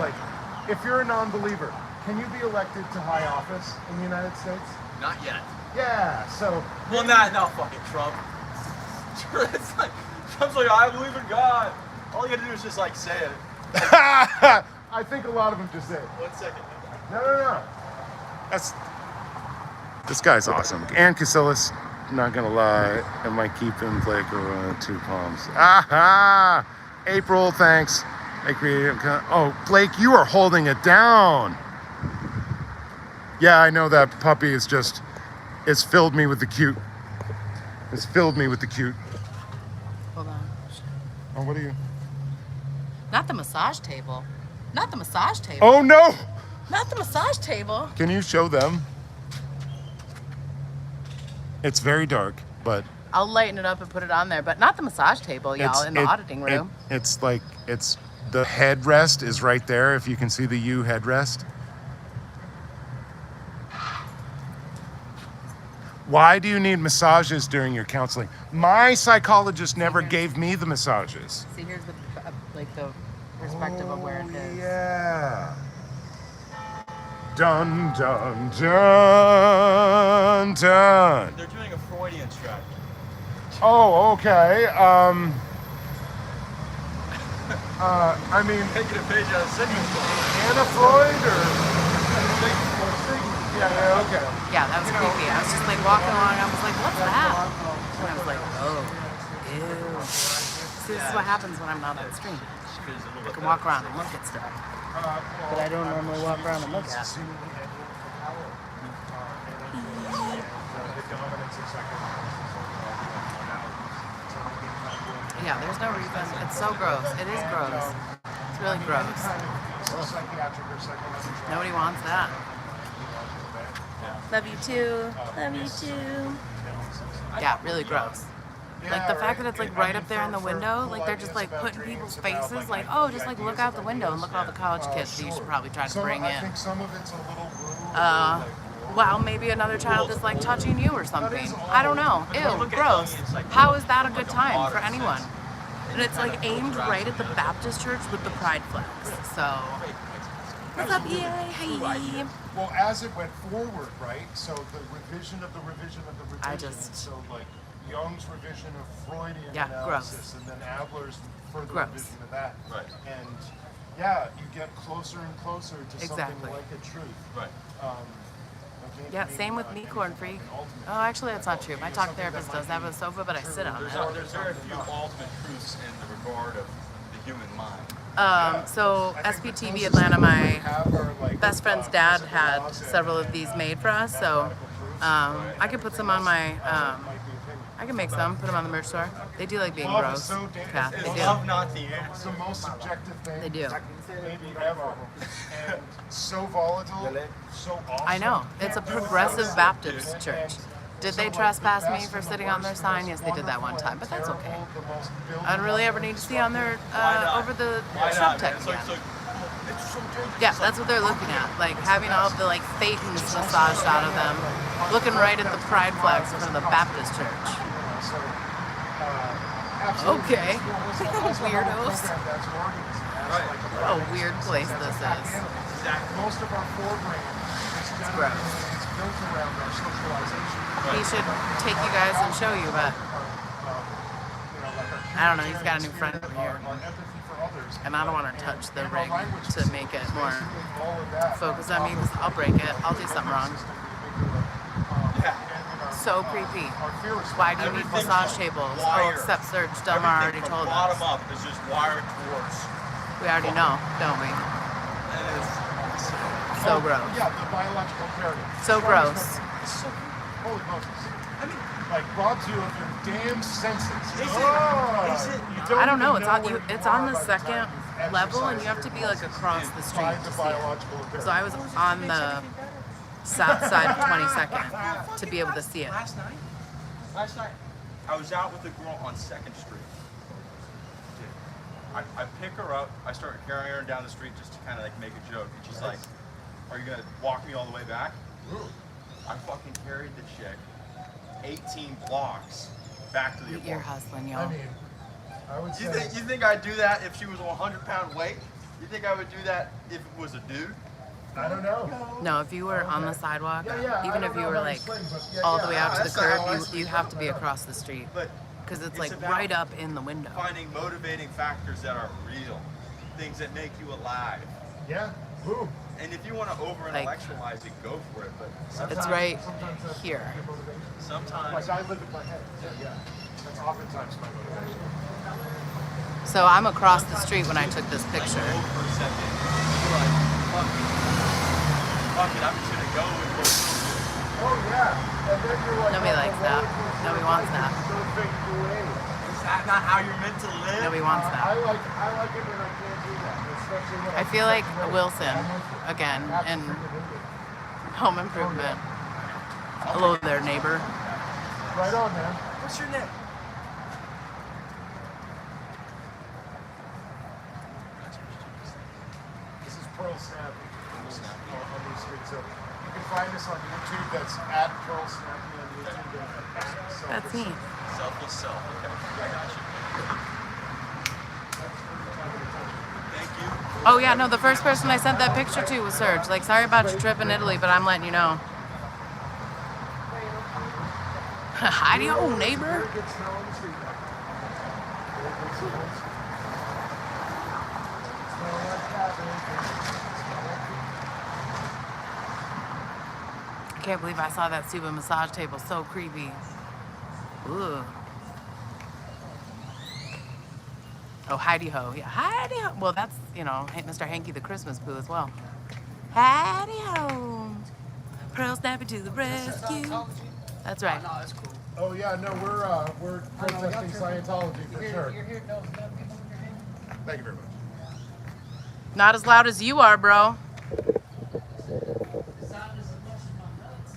Speaker 1: if you're a non-believer, can you be elected to high office in the United States?
Speaker 3: Not yet.
Speaker 1: Yeah, so...
Speaker 3: Well, not fucking Trump. It's like, Trump's like, I believe in God. All you gotta do is just, say it.
Speaker 1: I think a lot of them just say it.
Speaker 3: 1 second.
Speaker 1: No. This guy's awesome. And Casillas, not gonna lie, I might keep him Blake or 2 palms. Aha! April, thanks. Oh, Blake, you are holding it down. Yeah, I know that puppy is just, it's filled me with the cute. It's filled me with the cute.
Speaker 2: Hold on.
Speaker 1: Oh, what are you?
Speaker 2: Not the massage table. Not the massage table.
Speaker 1: Oh, no!
Speaker 2: Not the massage table.
Speaker 1: Can you show them? It's very dark, but...
Speaker 2: I'll lighten it up and put it on there, but not the massage table, y'all, in the auditing room.
Speaker 1: It's the headrest is right there, if you can see the U headrest. Why do you need massages during your counseling? My psychologist never gave me the massages.
Speaker 2: See, here's the perspective of where it is.
Speaker 1: Yeah. Dun, dun, dun, dun.
Speaker 3: They're doing a Freudian strike.
Speaker 1: Oh, okay. I mean,
Speaker 3: Taking a page out of Sigmund Freud.
Speaker 1: Anna Freud or yeah, okay.
Speaker 2: Yeah, that was creepy. I was just walking along, I was like, what's that? And I was like, oh, ew. See, this is what happens when I'm not on stream. I can walk around and look at stuff. But I don't normally walk around and look at it.
Speaker 4: Yeah, there's no reason. It's so gross. It is gross. It's really gross.
Speaker 1: Psychiatric or psychological.
Speaker 4: Nobody wants that. Love you too. Love you too. Yeah, really gross. Like the fact that it's like right up there in the window, like they're just like putting people's faces, like, oh, just like look out the window and look at all the college kids that you should probably try to bring
Speaker 1: I
Speaker 4: in.
Speaker 1: think some of it's a little rude.
Speaker 4: Well, maybe another child is like touching you or something. I don't know. Ew, gross. How is that a good time for anyone? And it's like aimed right at the Baptist church with the pride flags. So, what's up, EA? Hey.
Speaker 1: Well, as it went forward, right? So the revision of the revision of the revision.
Speaker 4: I just-
Speaker 1: So like Jung's revision of Freudian
Speaker 4: Yeah,
Speaker 1: analysis, and then Adler's further
Speaker 4: Gross.
Speaker 1: revision of that.
Speaker 3: Right.
Speaker 1: And yeah, you get closer and closer to
Speaker 4: Exactly.
Speaker 1: something like a truth.
Speaker 3: Right.
Speaker 4: Yeah, same with me, Corn Freak. Oh, actually, that's not true. My talk therapist does have a sofa, but I sit on it.
Speaker 3: There's very few ultimate truths in the regard of the human mind.
Speaker 4: So SPTV Atlanta, my best friend's dad had several of these made for us. So I could put some on my, I can make some, put them on the merch store. They do like being gross. Yeah, they do.
Speaker 3: Love not the answer.
Speaker 1: It's the most subjective thing.
Speaker 4: They do.
Speaker 1: Maybe ever. And so volatile, so awesome.
Speaker 4: I know. It's a progressive Baptist church. Did they trespass me for sitting on their sign? Yes, they did that one time, but that's okay. I don't really ever need to see on their, over the shrub tech again. Yeah, that's what they're looking at. Like having all the like Thetans massaged out of them, looking right at the pride flags from the Baptist church. Okay. Weirdos. What a weird place this is.
Speaker 1: Most of our foreground is
Speaker 4: gross.
Speaker 1: built around our socialization.
Speaker 4: He should take you guys and show you, but I don't know, he's got a new friend over here. And I don't want to touch the rig to make it more focused on me because I'll break it. I'll do something wrong. So creepy. Why do you need massage tables? Oh, except Serge Delmar already told
Speaker 3: Bottom
Speaker 4: us.
Speaker 3: up is just wired towards.
Speaker 4: We already know, don't we? So gross.
Speaker 1: Yeah, the biological paradigm.
Speaker 4: So gross.
Speaker 1: Holy Moses. I mean, like robs you of your damn senses.
Speaker 4: I don't know. It's on the second level, and you have to be like across the street to see it. So I was on the south side of 22nd to be able to see it.
Speaker 3: Last night, I was out with a girl on 2nd Street. I pick her up. I start carrying her down the street just to kind of like make a joke, and she's like, "Are you gonna walk me all the way back?" I fucking carried the chick 18 blocks back to the apartment.
Speaker 4: You're hustling,
Speaker 1: I
Speaker 4: y'all.
Speaker 1: mean, I would
Speaker 3: You
Speaker 1: say.
Speaker 3: think I'd do that if she was a 100-pound weight? You think I would do that if it was a dude?
Speaker 1: I don't know.
Speaker 4: No, if you were on the sidewalk,
Speaker 1: Yeah,
Speaker 4: even
Speaker 1: I
Speaker 4: if
Speaker 1: don't
Speaker 4: you
Speaker 1: know
Speaker 4: were
Speaker 1: how to
Speaker 4: like
Speaker 1: explain, but yeah,
Speaker 4: all the way out to the
Speaker 3: that's not how I
Speaker 4: curb,
Speaker 3: see
Speaker 4: you
Speaker 3: it.
Speaker 4: have to be across the street
Speaker 3: But
Speaker 4: because it's
Speaker 3: it's
Speaker 4: like
Speaker 3: about
Speaker 4: right up in the window.
Speaker 3: finding motivating factors that are real, things that make you alive.
Speaker 1: Yeah. Woo.
Speaker 3: And if you want to over-intellectualize it, go for it. But
Speaker 4: It's right here.
Speaker 3: sometimes
Speaker 1: Like I live in my head. Yeah. That's oftentimes my motivation.
Speaker 4: So I'm across the street when I took this picture.
Speaker 3: go for a second. You're like, fuck it, I'm just gonna go and go.
Speaker 1: Oh yeah. And then you're like,
Speaker 4: Nobody likes that. Nobody wants that.
Speaker 3: Is that not how you're meant to live?
Speaker 4: Nobody wants
Speaker 1: I
Speaker 4: that.
Speaker 1: like it when I can't do that. Especially when
Speaker 4: I feel like Wilson again in Home Improvement. Hello there, neighbor.
Speaker 1: Right on, man.
Speaker 3: What's your name?
Speaker 1: This is Pearl Snappy on the street. So you can find us on YouTube. That's at Pearl Snappy on YouTube.
Speaker 4: That's me.
Speaker 3: Selfless self. Okay, I got you. Thank you.
Speaker 4: Oh yeah, no, the first person I sent that picture to was Serge. Like, sorry about your trip in Italy, but I'm letting you know. Howdy-ho, neighbor. I can't believe I saw that stupid massage table. So creepy. Ooh. Oh, hidey-ho. Yeah, hidey-ho. Well, that's, you know, Mr. Hanky the Christmas Pooh as well. Hidey-ho. Pearl Snappy to the rescue. That's right.
Speaker 5: No, that's cool.
Speaker 1: Oh yeah, no, we're protesting Scientology for sure.
Speaker 5: You're here. No, people in your hand.
Speaker 1: Thank you very much.
Speaker 4: Not as loud as you are, bro.
Speaker 5: The sound is as much as my nuts.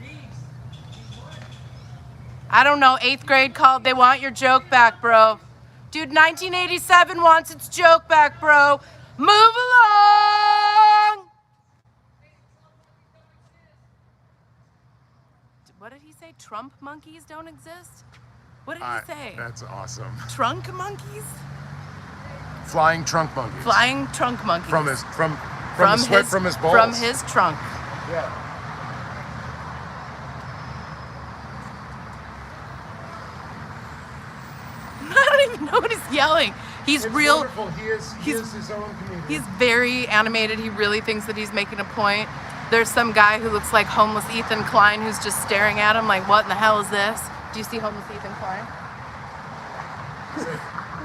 Speaker 5: These what?
Speaker 4: I don't know. 8th grade called. They want your joke back, bro. Dude, 1987 wants its joke back, bro. Move along. What did he say? Trump monkeys don't exist? What did he say?
Speaker 1: That's awesome.
Speaker 4: Trunk monkeys?
Speaker 1: Flying trunk monkeys.
Speaker 4: Flying trunk monkeys.
Speaker 1: From his from the sweat from his balls.
Speaker 4: From his trunk.
Speaker 1: Yeah.
Speaker 4: I don't even know what he's yelling. He's
Speaker 1: It's
Speaker 4: real.
Speaker 1: wonderful. He is his own comedian.
Speaker 4: He's very animated. He really thinks that he's making a point. There's some guy who looks like homeless Ethan Klein who's just staring at him like, what in the hell is this? Do you see homeless Ethan Klein?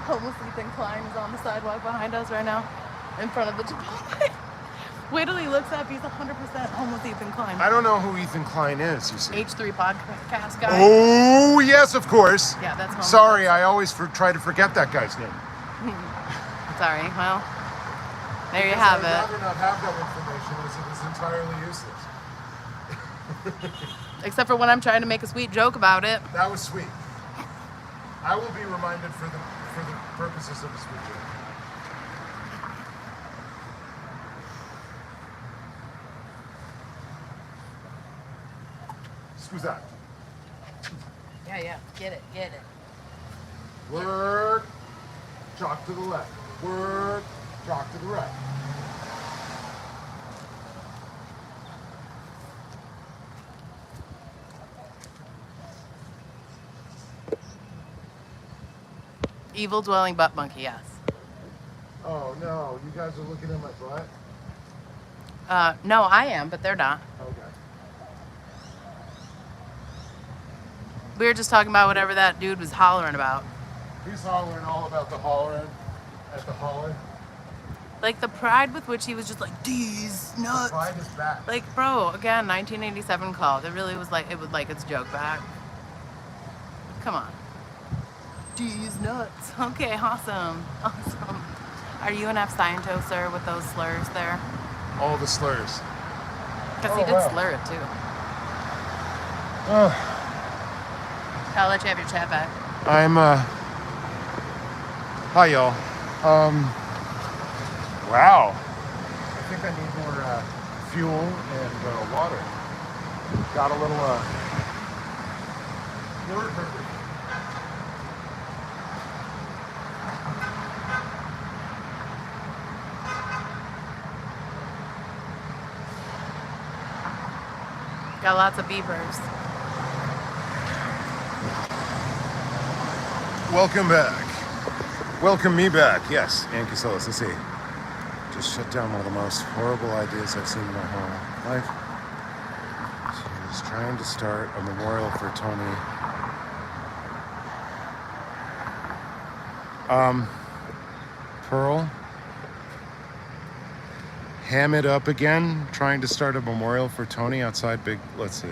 Speaker 4: Homeless Ethan Klein is on the sidewalk behind us right now in front of the Chipotle. Wait till he looks up. He's 100% homeless Ethan Klein.
Speaker 1: I don't know who Ethan Klein is, you see.
Speaker 4: H3 podcast guy.
Speaker 1: Oh, yes, of course.
Speaker 4: Yeah, that's homeless.
Speaker 1: Sorry, I always try to forget that guy's name.
Speaker 4: Sorry. Well, there you have
Speaker 1: I'd
Speaker 4: it.
Speaker 1: rather not have that information as it is entirely useless.
Speaker 4: Except for when I'm trying to make a sweet joke about it.
Speaker 1: That was sweet. I will be reminded for the purposes of a sweet joke. Scusa.
Speaker 4: Yeah. Get it.
Speaker 1: Work. Chalk to the left. Work. Chalk to the right.
Speaker 4: Evil dwelling butt monkey, yes.
Speaker 1: Oh no, you guys are looking at my butt?
Speaker 4: No, I am, but they're not.
Speaker 1: Okay.
Speaker 4: We were just talking about whatever that dude was hollering about.
Speaker 1: He's hollering all about the hollering at the holler.
Speaker 4: Like the pride with which he was just like, these nuts.
Speaker 1: Pride is back.
Speaker 4: Like, bro, again, 1987 call. It really was like, it would like its joke back. Come on. These nuts. Okay, awesome. Are you an F Sciento, sir, with those slurs there?
Speaker 1: All the slurs.
Speaker 4: Because he
Speaker 1: Oh,
Speaker 4: did
Speaker 1: wow.
Speaker 4: slur it too.
Speaker 1: Oh,
Speaker 4: I'll let you have your chat back.
Speaker 1: I'm hi y'all. Wow. I think I need more fuel and water. Got a little word burger.
Speaker 4: Got lots of beavers.
Speaker 1: Welcome back. Welcome me back. Yes, Ann Casillas. Let's see. Just shut down one of the most horrible ideas I've seen in my whole life. She was trying to start a memorial for Tony. Pearl. Ham it up again, trying to start a memorial for Tony outside Big. Let's see.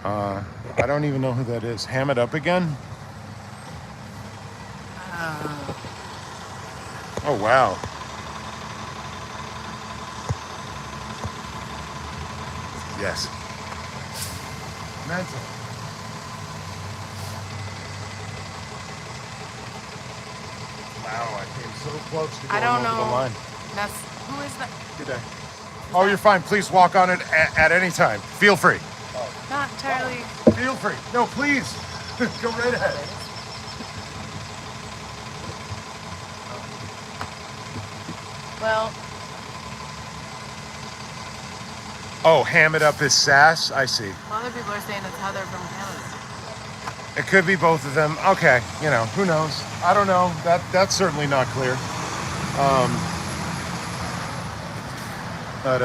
Speaker 1: I don't even know who that is. Ham it up again? Oh, wow. Yes. Mental. Wow, I came so close to
Speaker 4: I
Speaker 1: going
Speaker 4: don't
Speaker 1: over the
Speaker 4: know.
Speaker 1: line.
Speaker 4: That's who is that?
Speaker 1: Good day. Oh, you're fine. Please walk on it at any time. Feel free.
Speaker 4: Not entirely.
Speaker 1: Feel free. No, please. Go right ahead.
Speaker 4: Well,
Speaker 1: Oh, ham it up is sass? I see.
Speaker 4: other people are saying it's Heather from Canada.
Speaker 1: It could be both of them. Okay, you know, who knows? I don't know. That's certainly not clear. But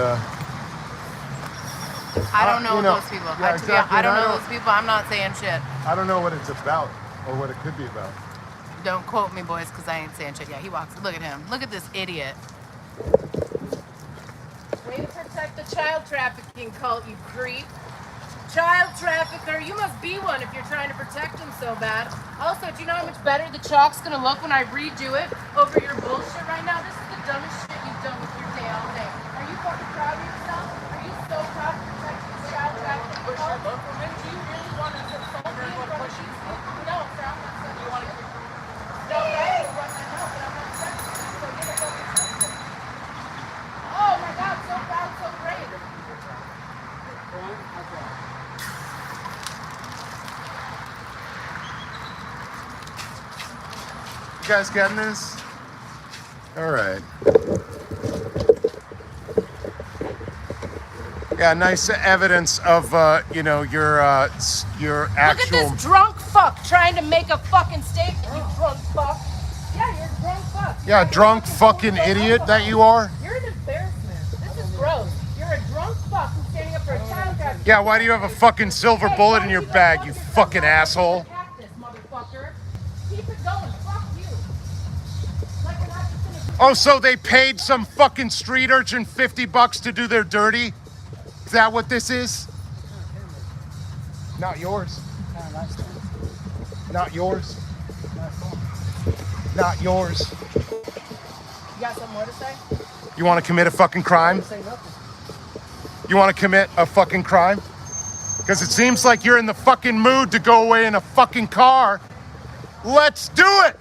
Speaker 4: I don't know
Speaker 1: you know,
Speaker 4: those people.
Speaker 1: yeah, exactly,
Speaker 4: I don't
Speaker 1: and I
Speaker 4: know
Speaker 1: don't-
Speaker 4: those people. I'm not saying shit.
Speaker 1: I don't know what it's about or what it could be about.
Speaker 4: Don't quote me, boys, because I ain't saying shit. Yeah, he walks. Look at him. Look at this idiot. Way to protect the child trafficking cult, you creep.
Speaker 2: child trafficker. You must be one if you're trying to protect him so bad. Also, do you know how much better the chalk's gonna look when I redo it over your bullshit right now? This is the dumbest shit you've done with your day all day. Are you fucking proud of yourself? Are you so proud to protect this child trafficking? Do you really want to insult me in front of these people? No, sir, I'm not saying you want to. No, right? I know, but I'm not sexist. So get a fucking sexist. Oh my God, so proud, so great.
Speaker 1: You guys getting this? All right. Yeah, nice evidence of your
Speaker 2: Look
Speaker 1: actual.
Speaker 2: at this drunk fuck trying to make a fucking statement, you drunk fuck. Yeah, you're a drunk fuck.
Speaker 1: Yeah, drunk fucking idiot that you are.
Speaker 2: You're an embarrassment. This is gross. You're a drunk fuck who's standing up for a child trafficker.
Speaker 1: Yeah, why do you have a fucking silver bullet in your bag, you fucking asshole?
Speaker 2: Cactus, motherfucker. Keep it going. Fuck you. Like we're not just gonna.
Speaker 1: Oh, so they paid some fucking street urchin $50 to do their dirty? Is that what this is? Not yours. Not yours. Not yours.
Speaker 2: You got something more to say?
Speaker 1: You want to commit a fucking crime? You want to commit a fucking crime? Because it seems like you're in the fucking mood to go away in a fucking car. Let's do it!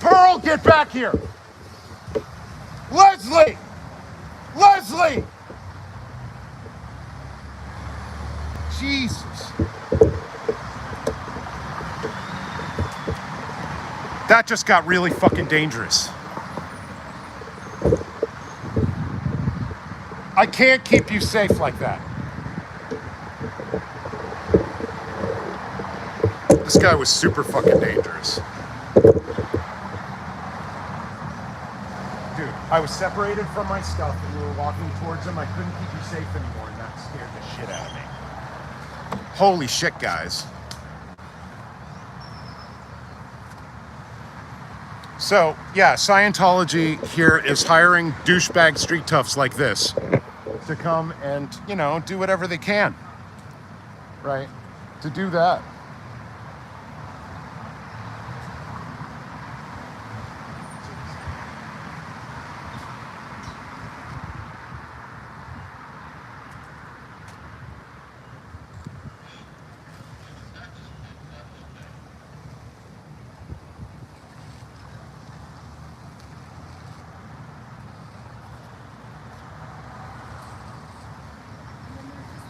Speaker 1: Pearl, get back here! Leslie! Leslie! Jesus. That just got really fucking dangerous. I can't keep you safe like that. This guy was super fucking dangerous. Dude, I was separated from my stuff and we were walking towards him. I couldn't keep you safe anymore and that scared the shit out of me. Holy shit, guys. So, yeah, Scientology here is hiring douchebag street toughs like this to come and, do whatever they can, right? To do that.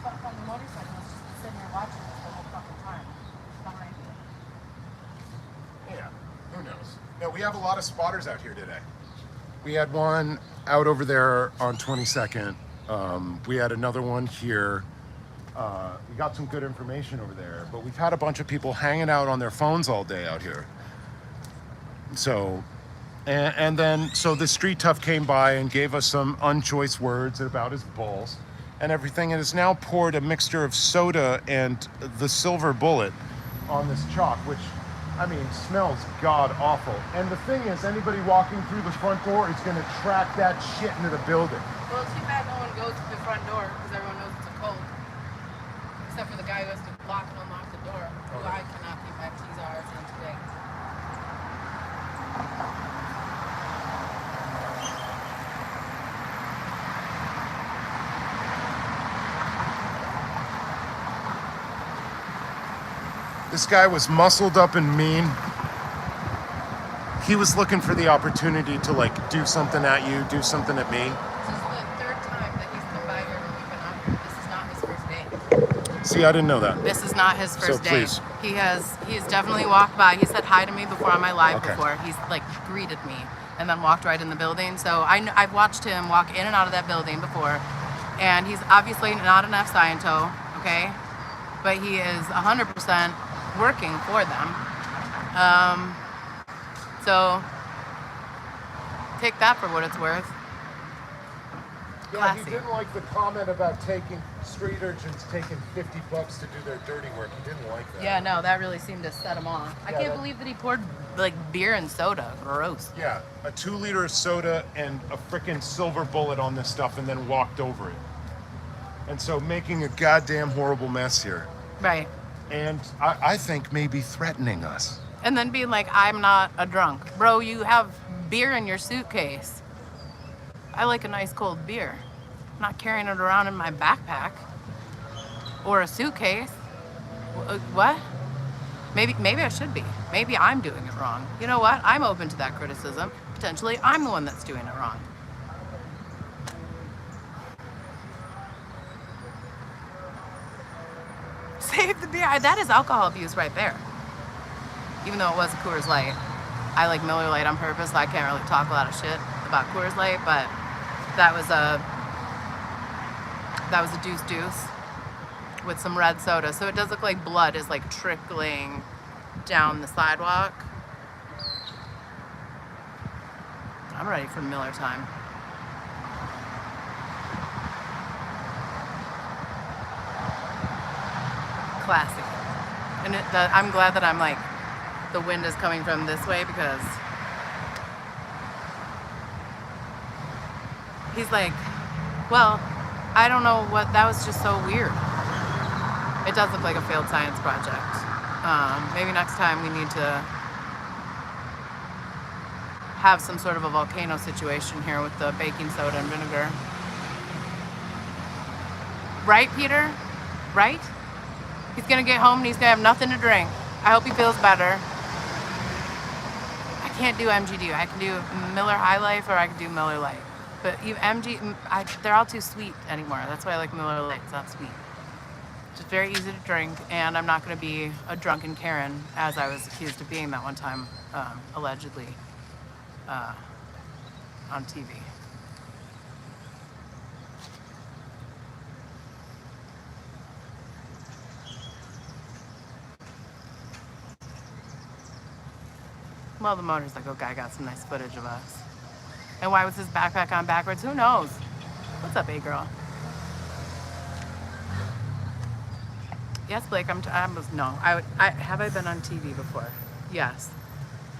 Speaker 2: On the motorcycle, just sitting there watching this the whole fucking time. Behind you.
Speaker 1: Yeah, who knows? No, we have a lot of spotters out here today. We had one out over there on 22nd. We had another one here. We got some good information over there, but we've had a bunch of people hanging out on their phones all day out here. So, and then the street tough came by and gave us some unchoice words about his balls and everything, and has now poured a mixture of soda and the silver bullet on this chalk, which, I mean, smells god awful. And the thing is, anybody walking through the front door is going to track that shit into the building.
Speaker 2: Well, it's too bad no one goes to the front door because everyone knows it's a code. Except for the guy who has to lock and unlock the door. Who I cannot keep my T's R's in today.
Speaker 1: This guy was muscled up and mean. He was looking for the opportunity to do something at you, do something at me.
Speaker 2: This is the third time that he's come by here when we've been out here. This is not his first day.
Speaker 1: See, I didn't know that.
Speaker 4: This is not his first day.
Speaker 1: Please.
Speaker 4: He's definitely walked by. He said hi to me before on my live
Speaker 1: Okay.
Speaker 4: before. He's greeted me and then walked right in the building. So I've watched him walk in and out of that building before, and he's obviously not an F-Sciento, okay? But he is 100% working for them. So take that for what it's worth.
Speaker 1: Yeah,
Speaker 4: Classy.
Speaker 1: he didn't like the comment about street urchins taking $50 to do their dirty work. He didn't like that.
Speaker 4: Yeah, no, that really seemed to set him off. I can't believe that he poured beer and soda. Gross.
Speaker 1: Yeah, a 2-liter of soda and a frickin' silver bullet on this stuff and then walked over it. And so making a goddamn horrible mess here.
Speaker 4: Right.
Speaker 1: And I think maybe threatening us.
Speaker 4: And then being like, I'm not a drunk. Bro, you have beer in your suitcase. I like a nice cold beer. I'm not carrying it around in my backpack or a suitcase. What? Maybe I should be. Maybe I'm doing it wrong. You know what? I'm open to that criticism. Potentially, I'm the one that's doing it wrong. Save the beer. That is alcohol abuse right there. Even though it was a Coors Light. I like Miller Lite on purpose, so I can't really talk a lot of shit about Coors Light, but that was a deuce with some red soda. So it does look like blood is like trickling down the sidewalk. I'm ready for Miller time. Classic. And I'm glad that I'm like, the wind is coming from this way because he's like, well, I don't know what, that was just so weird. It does look like a failed science project. Maybe next time we need to have some sort of a volcano situation here with the baking soda and vinegar. Right, Peter? Right? He's gonna get home and he's gonna have nothing to drink. I hope he feels better. I can't do MGD. I can do Miller High Life or I can do Miller Lite. But they're all too sweet anymore. That's why I like Miller Lite. It's not sweet. It's just very easy to drink, and I'm not going to be a drunken Karen, as I was accused of being that one time, allegedly, on TV. Well, the motorcycle guy got some nice footage of us. And why was his backpack on backwards? Who knows? What's up, A-girl? Yes, Blake, have I been on TV before? Yes.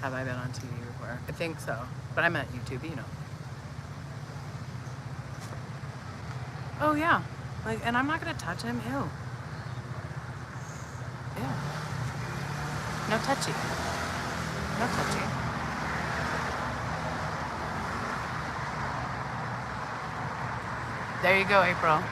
Speaker 4: Have I been on TV before? I think so. But I meant YouTube, you know. Oh, yeah. Like, and I'm not going to touch him. Ew. Ew. No touchy. No touchy. There you go, April.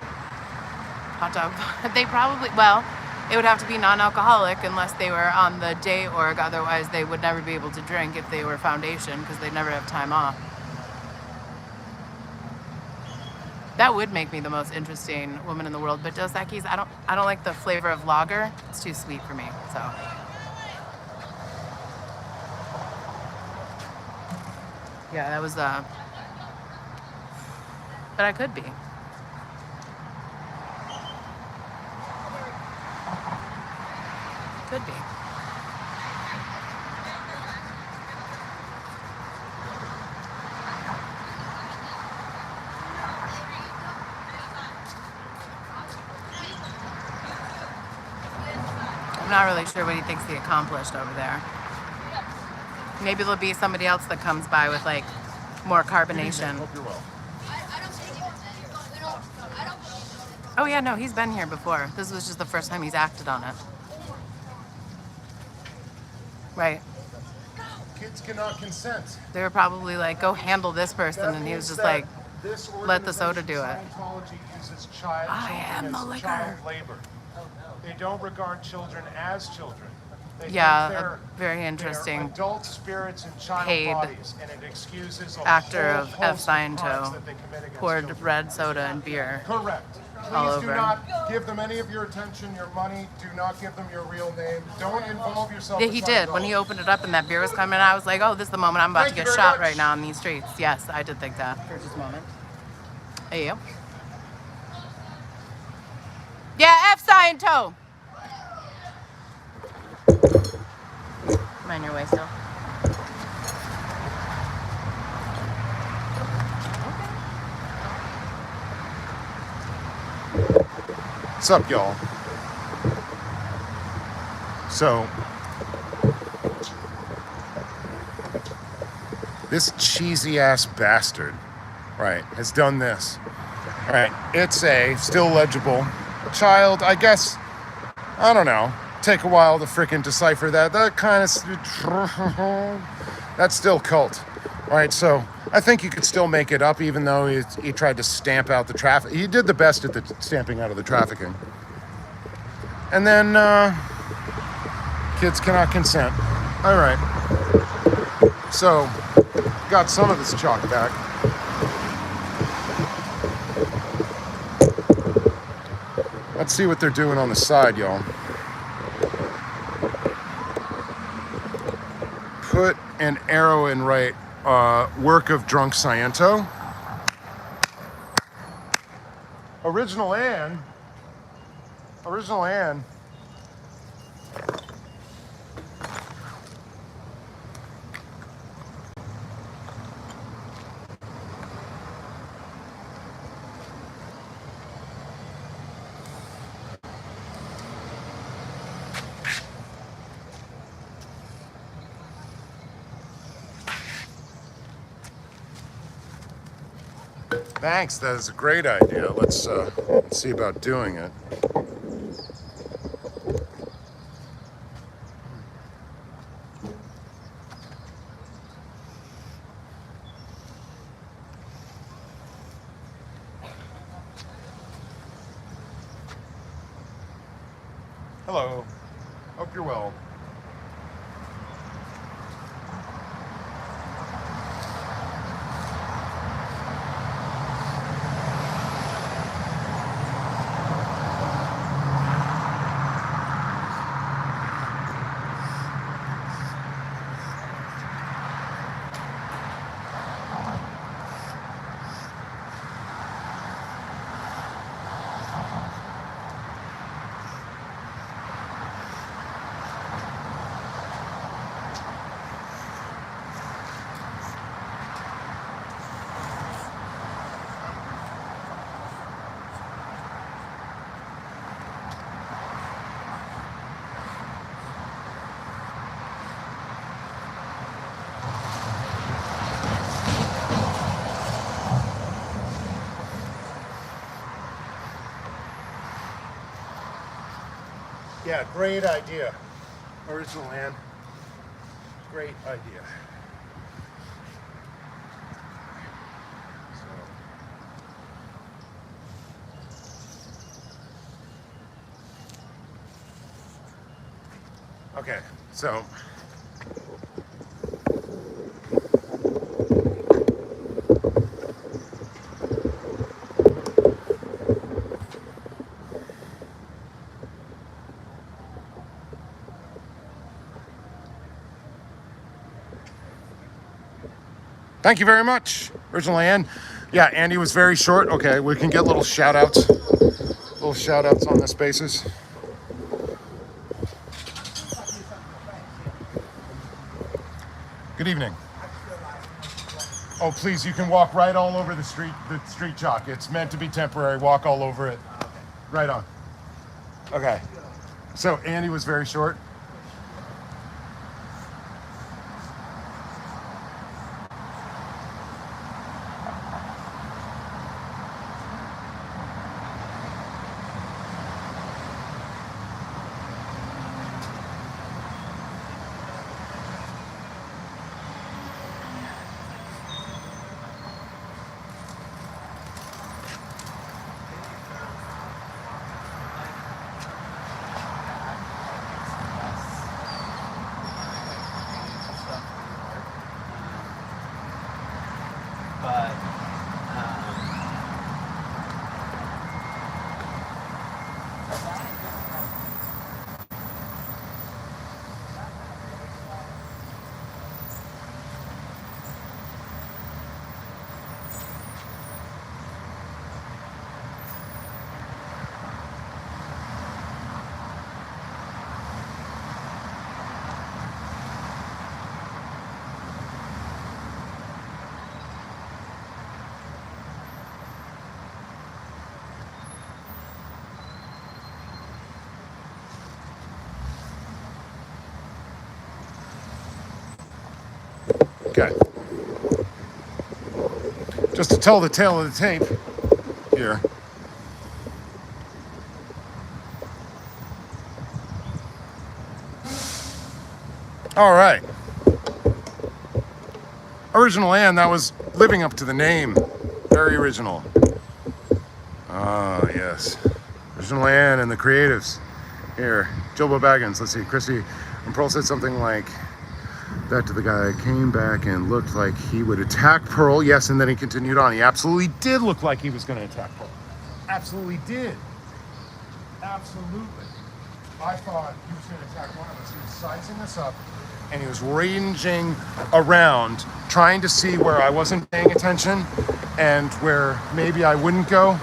Speaker 4: Hot dog. They probably, well, it would have to be non-alcoholic unless they were on the day org. Otherwise, they would never be able to drink if they were foundation because they'd never have time off. That would make me the most interesting woman in the world. But Dos Equis, I don't like the flavor of lager. It's too sweet for me. So. Yeah, that was but I could be. Could be. I'm not really sure what he thinks he accomplished over there. Maybe there'll be somebody else that comes by with like more carbonation.
Speaker 3: Hope you're well.
Speaker 4: Oh yeah, no, he's been here before. This was just the first time he's acted on it. Right.
Speaker 1: Kids cannot consent.
Speaker 4: They were probably like, go handle this person, and he was just like, let the soda do it.
Speaker 1: Scientology uses child
Speaker 4: am the
Speaker 1: as
Speaker 4: liquor.
Speaker 1: child labor. They don't regard children as children. They
Speaker 4: Yeah,
Speaker 1: think
Speaker 4: a very
Speaker 1: they're
Speaker 4: interesting
Speaker 1: adult spirits in child
Speaker 4: paid
Speaker 1: bodies, and it excuses a
Speaker 4: actor
Speaker 1: whole
Speaker 4: of F.
Speaker 1: host crimes
Speaker 4: Sciento
Speaker 1: that they commit against
Speaker 4: poured
Speaker 1: children.
Speaker 4: red soda and beer.
Speaker 1: Correct.
Speaker 4: all
Speaker 1: Please do
Speaker 4: over.
Speaker 1: not give them any of your attention, your money. Do not give them your real name. Don't involve yourself.
Speaker 4: Yeah,
Speaker 1: with
Speaker 4: he did. When he opened it up and that beer was coming, I was like, oh, this is the moment I'm about
Speaker 1: Thank
Speaker 4: to
Speaker 1: you
Speaker 4: get
Speaker 1: very
Speaker 4: shot
Speaker 1: much.
Speaker 4: right now in these streets. Yes, I did think that for just a moment. Hey, you. Yeah, F Sciento. Mind your way still.
Speaker 1: What's up, y'all? So, this cheesy ass bastard, right, has done this. All right, it's a still legible child. I guess, I don't know, take a while to freaking decipher that. That kind of, that's still cult. All right, so I think you could still make it up, even though he tried to stamp out the traffic. He did the best at the stamping out of the trafficking. And then kids cannot consent. All right, so got some of this chalk back. Let's see what they're doing on the side, y'all. Put an arrow in right. Work of drunk Sciento. Original Anne. Thanks, that is a great idea. Let's see about doing it. Hello, hope you're well. Yeah, great idea. Original Anne. Great idea. Okay, so thank you very much, Original Anne. Yeah, Andy was very short. Okay, we can get little shout outs on this basis. Good evening. Oh, please, you can walk right all over the street chalk. It's meant to be temporary. Walk all over it. Right on. Okay. So Andy was very short.
Speaker 3: But
Speaker 1: Okay. Just to tell the tale of the tape, here. All right. Original Ann, that was living up to the name. Very original. Ah, yes. Original Ann and the creatives. Here, Jobo Baggins. Let's see. Chrissy and Pearl said something like that to the guy. Came back and looked like he would attack Pearl. Yes, and then he continued on. He absolutely did look like he was going to attack Pearl. Absolutely did. Absolutely. I thought he was going to attack one of us. He was sizing us up, and he was ranging around, trying to see where I wasn't paying attention and where maybe I wouldn't go,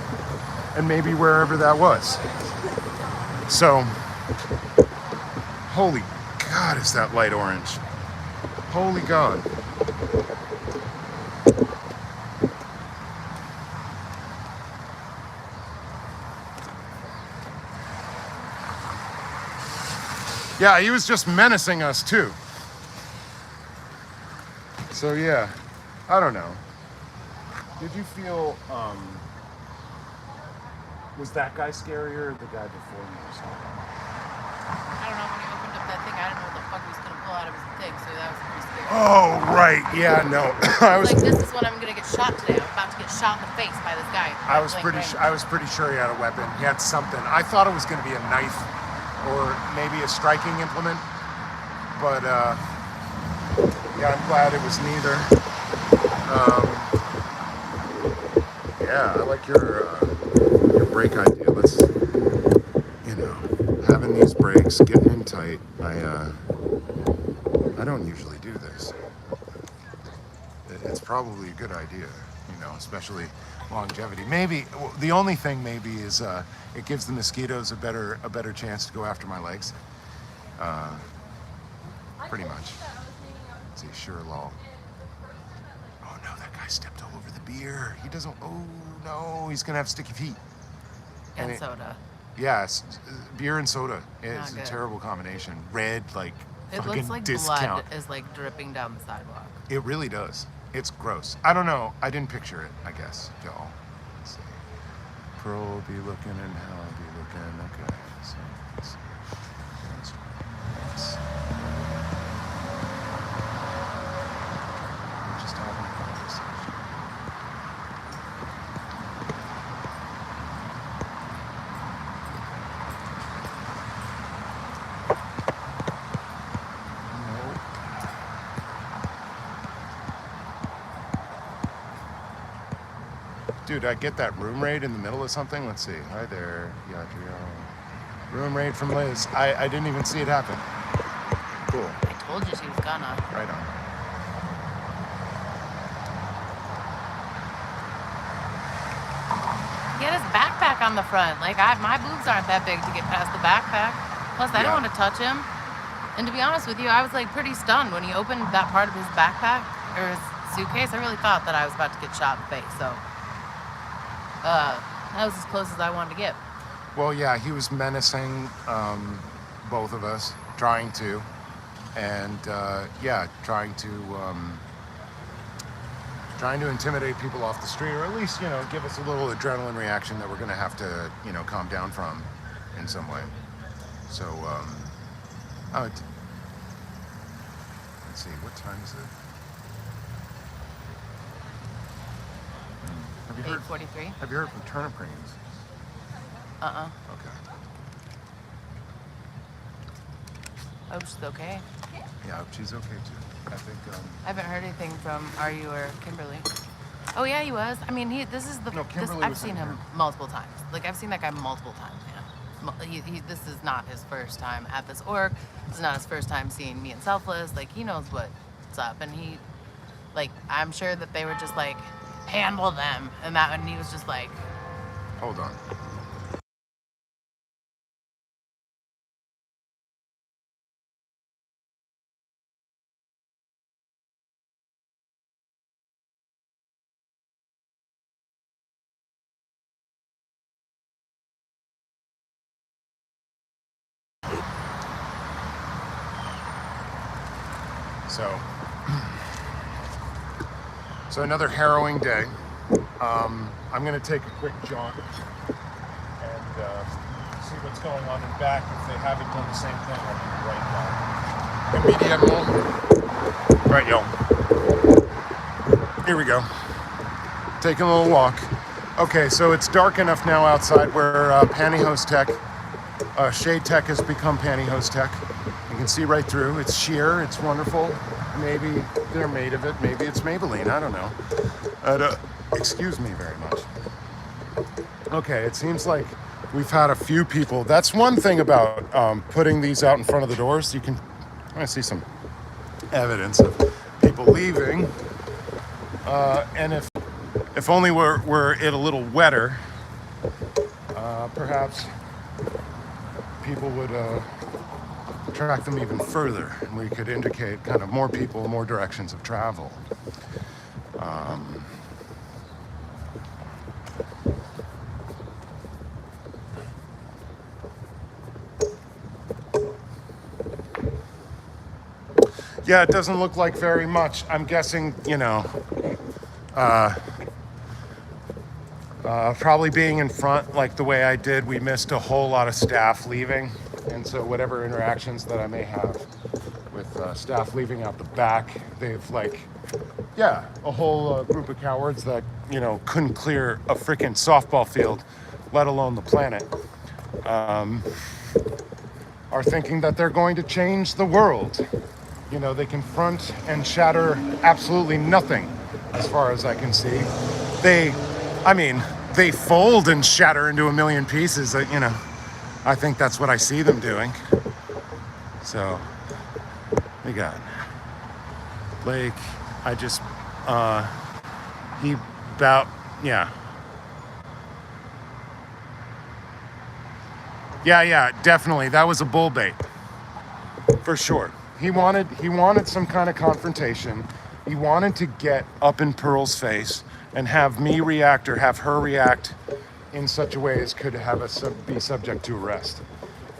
Speaker 1: and maybe wherever that was. So, holy God, is that light orange? Holy God. Yeah, he was just menacing us too. So yeah, I don't know. Did you feel, was that guy scarier or the guy before me or something?
Speaker 4: I don't know, when he opened up that thing, I didn't know what the fuck he was gonna pull out of his thing, so that was pretty scary.
Speaker 1: Oh, right, yeah, no. I was
Speaker 4: Like, this is when I'm gonna get shot today. I'm about to get shot in the face by this guy.
Speaker 1: I was pretty sure he had a weapon. He had something. I thought it was going to be a knife or maybe a striking implement, but yeah, I'm glad it was neither. Yeah, I like your break idea. Let's, having these breaks, getting in tight. I don't usually do this. It's probably a good idea, especially longevity. Maybe the only thing maybe is it gives the mosquitoes a better chance to go after my legs. Pretty much. Let's see, sure, lol. Oh no, that guy stepped all over the beer. He doesn't. Oh no, he's gonna have sticky feet.
Speaker 4: And soda.
Speaker 1: Yes, beer and soda is a
Speaker 4: good.
Speaker 1: terrible combination. Red, like
Speaker 4: It
Speaker 1: fucking
Speaker 4: looks like
Speaker 1: discount.
Speaker 4: blood is like dripping down the sidewalk.
Speaker 1: It really does. It's gross. I don't know. I didn't picture it, I guess, y'all. Let's see. Pearl will be looking and Hal will be looking. Okay. So, let's see. Let's we're just having a conversation. Dude, I get that room raid in the middle of something. Let's see. Hi there, Yadriel. Room raid from Liz. I didn't even see it happen. Cool.
Speaker 4: I told you she was gonna.
Speaker 1: Right on.
Speaker 4: He had his backpack on the front. Like, my boobs aren't that big to get past the backpack. Plus, I don't want to touch him. And to be honest with you, I was like pretty stunned when he opened that part of his backpack or his suitcase. I really thought that I was about to get shot in the face. So, that was as close as I wanted to get.
Speaker 1: Well, yeah, he was menacing both of us, trying to, and trying to intimidate people off the street, or at least, give us a little adrenaline reaction that we're going to have to, calm down from in some way. So, let's see, what time is it? Have you heard?
Speaker 4: 8:43.
Speaker 1: Have you heard from turnip greens?
Speaker 4: Okay. Hope she's okay.
Speaker 1: Yeah, I hope she's okay too. I think.
Speaker 4: I haven't heard anything from Aryu or Kimberly. Oh yeah, he was. I mean, this is the.
Speaker 1: No, Kimberly
Speaker 4: I've
Speaker 1: was
Speaker 4: seen
Speaker 1: in
Speaker 4: him
Speaker 1: here.
Speaker 4: multiple times. Like, I've seen that guy multiple times. Yeah. This is not his first time at this org. This is not his first time seeing me and Selfless. Like, he knows what's up, and I'm sure that they were just like, handle them, and he was just like,
Speaker 1: Hold on. So another harrowing day. I'm going to take a quick jaunt and see what's going on in back. If they haven't done the same thing, I'll be right back. Immediately. Right, yo. Here we go. Taking a little walk. Okay, so it's dark enough now outside where pantyhose tech, shade tech has become pantyhose tech. You can see right through. It's sheer. It's wonderful. Maybe they're made of it. Maybe it's Maybelline. I don't know. Excuse me very much. Okay, it seems like we've had a few people. That's one thing about putting these out in front of the doors. I see some evidence of people leaving. And if only were it a little wetter, perhaps people would track them even further, and we could indicate kind of more people, more directions of travel. Yeah, it doesn't look like very much. I'm guessing, probably being in front like the way I did, we missed a whole lot of staff leaving. And so whatever interactions that I may have with staff leaving out the back, they've a whole group of cowards that, couldn't clear a freaking softball field, let alone the planet, are thinking that they're going to change the world. They confront and shatter absolutely nothing as far as I can see. They fold and shatter into a million pieces. I think that's what I see them doing. So, we got Blake. Yeah, definitely. That was a bull bait. For sure. He wanted some kind of confrontation. He wanted to get up in Pearl's face and have me react or have her react in such a way as could have us be subject to arrest.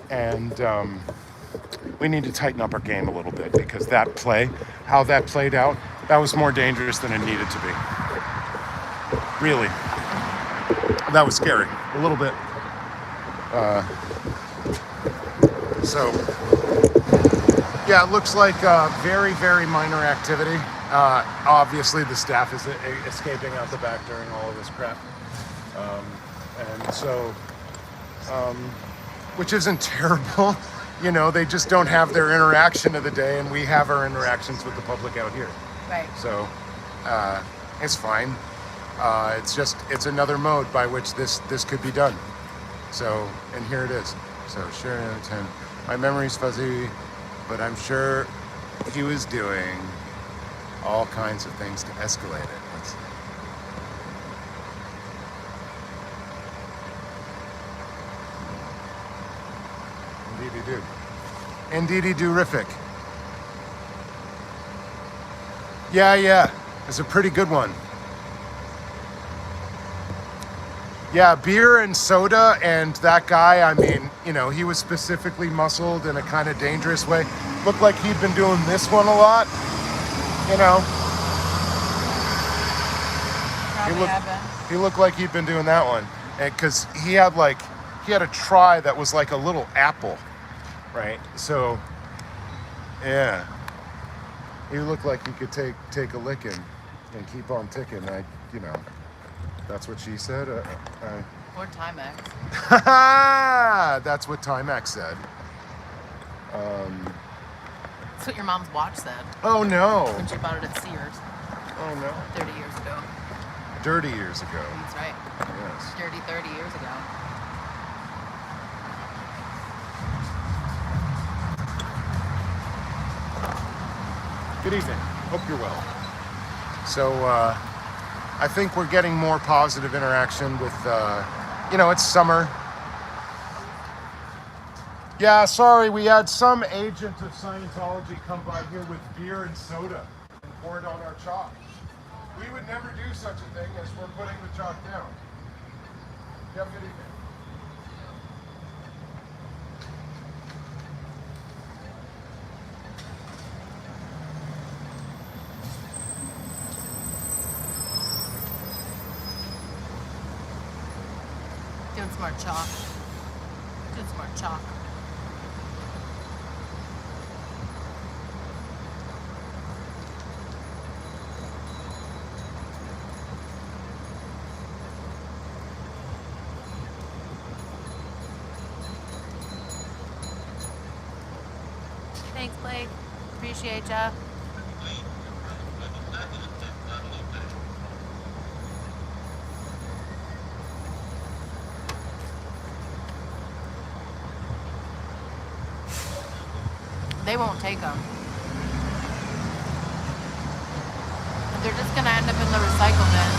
Speaker 1: And we need to tighten up our game a little bit, because how that played out, that was more dangerous than it needed to be. Really. That was scary. A little bit. Yeah, it looks like very, very minor activity. Obviously, the staff is escaping out the back during all of this crap. Which isn't terrible. They just don't have their interaction of the day, and we have our interactions with the public out here.
Speaker 4: Right.
Speaker 1: So, it's fine. It's another mode by which this could be done. So, and here it is. So, sure, 10. My memory's fuzzy, but I'm sure he was doing all kinds of things to escalate it. Let's see. Indeedy do. Indeedy do-rific. Yeah. It's a pretty good one. Yeah, beer and soda, and that guy, he was specifically muscled in a kind of dangerous way. Looked like he'd been doing this one a lot, He looked like he'd been doing that one. Because he had a try that was like a little apple, right? So, yeah. He looked like he could take a licking and keep on ticking. That's what she said.
Speaker 4: Or Timex.
Speaker 1: That's what Timex said.
Speaker 4: That's what your mom's watch said.
Speaker 1: Oh no.
Speaker 4: When she bought it at Sears.
Speaker 1: Oh no.
Speaker 4: 30 years ago.
Speaker 1: Dirty years ago.
Speaker 4: That's right.
Speaker 1: Yes.
Speaker 4: Dirty 30 years ago.
Speaker 1: Good evening. Hope you're well. So, I think we're getting more positive interaction with, it's summer. Yeah, sorry, we had some agent of Scientology come by here with beer and soda and pour it on our chalk. We would never do such a thing as we're putting the chalk down. You have a good evening.
Speaker 4: Doing some more chalk. Doing some more chalk. Thanks, Blake. Appreciate ya. They won't take them. They're just gonna end up in the recycle bin.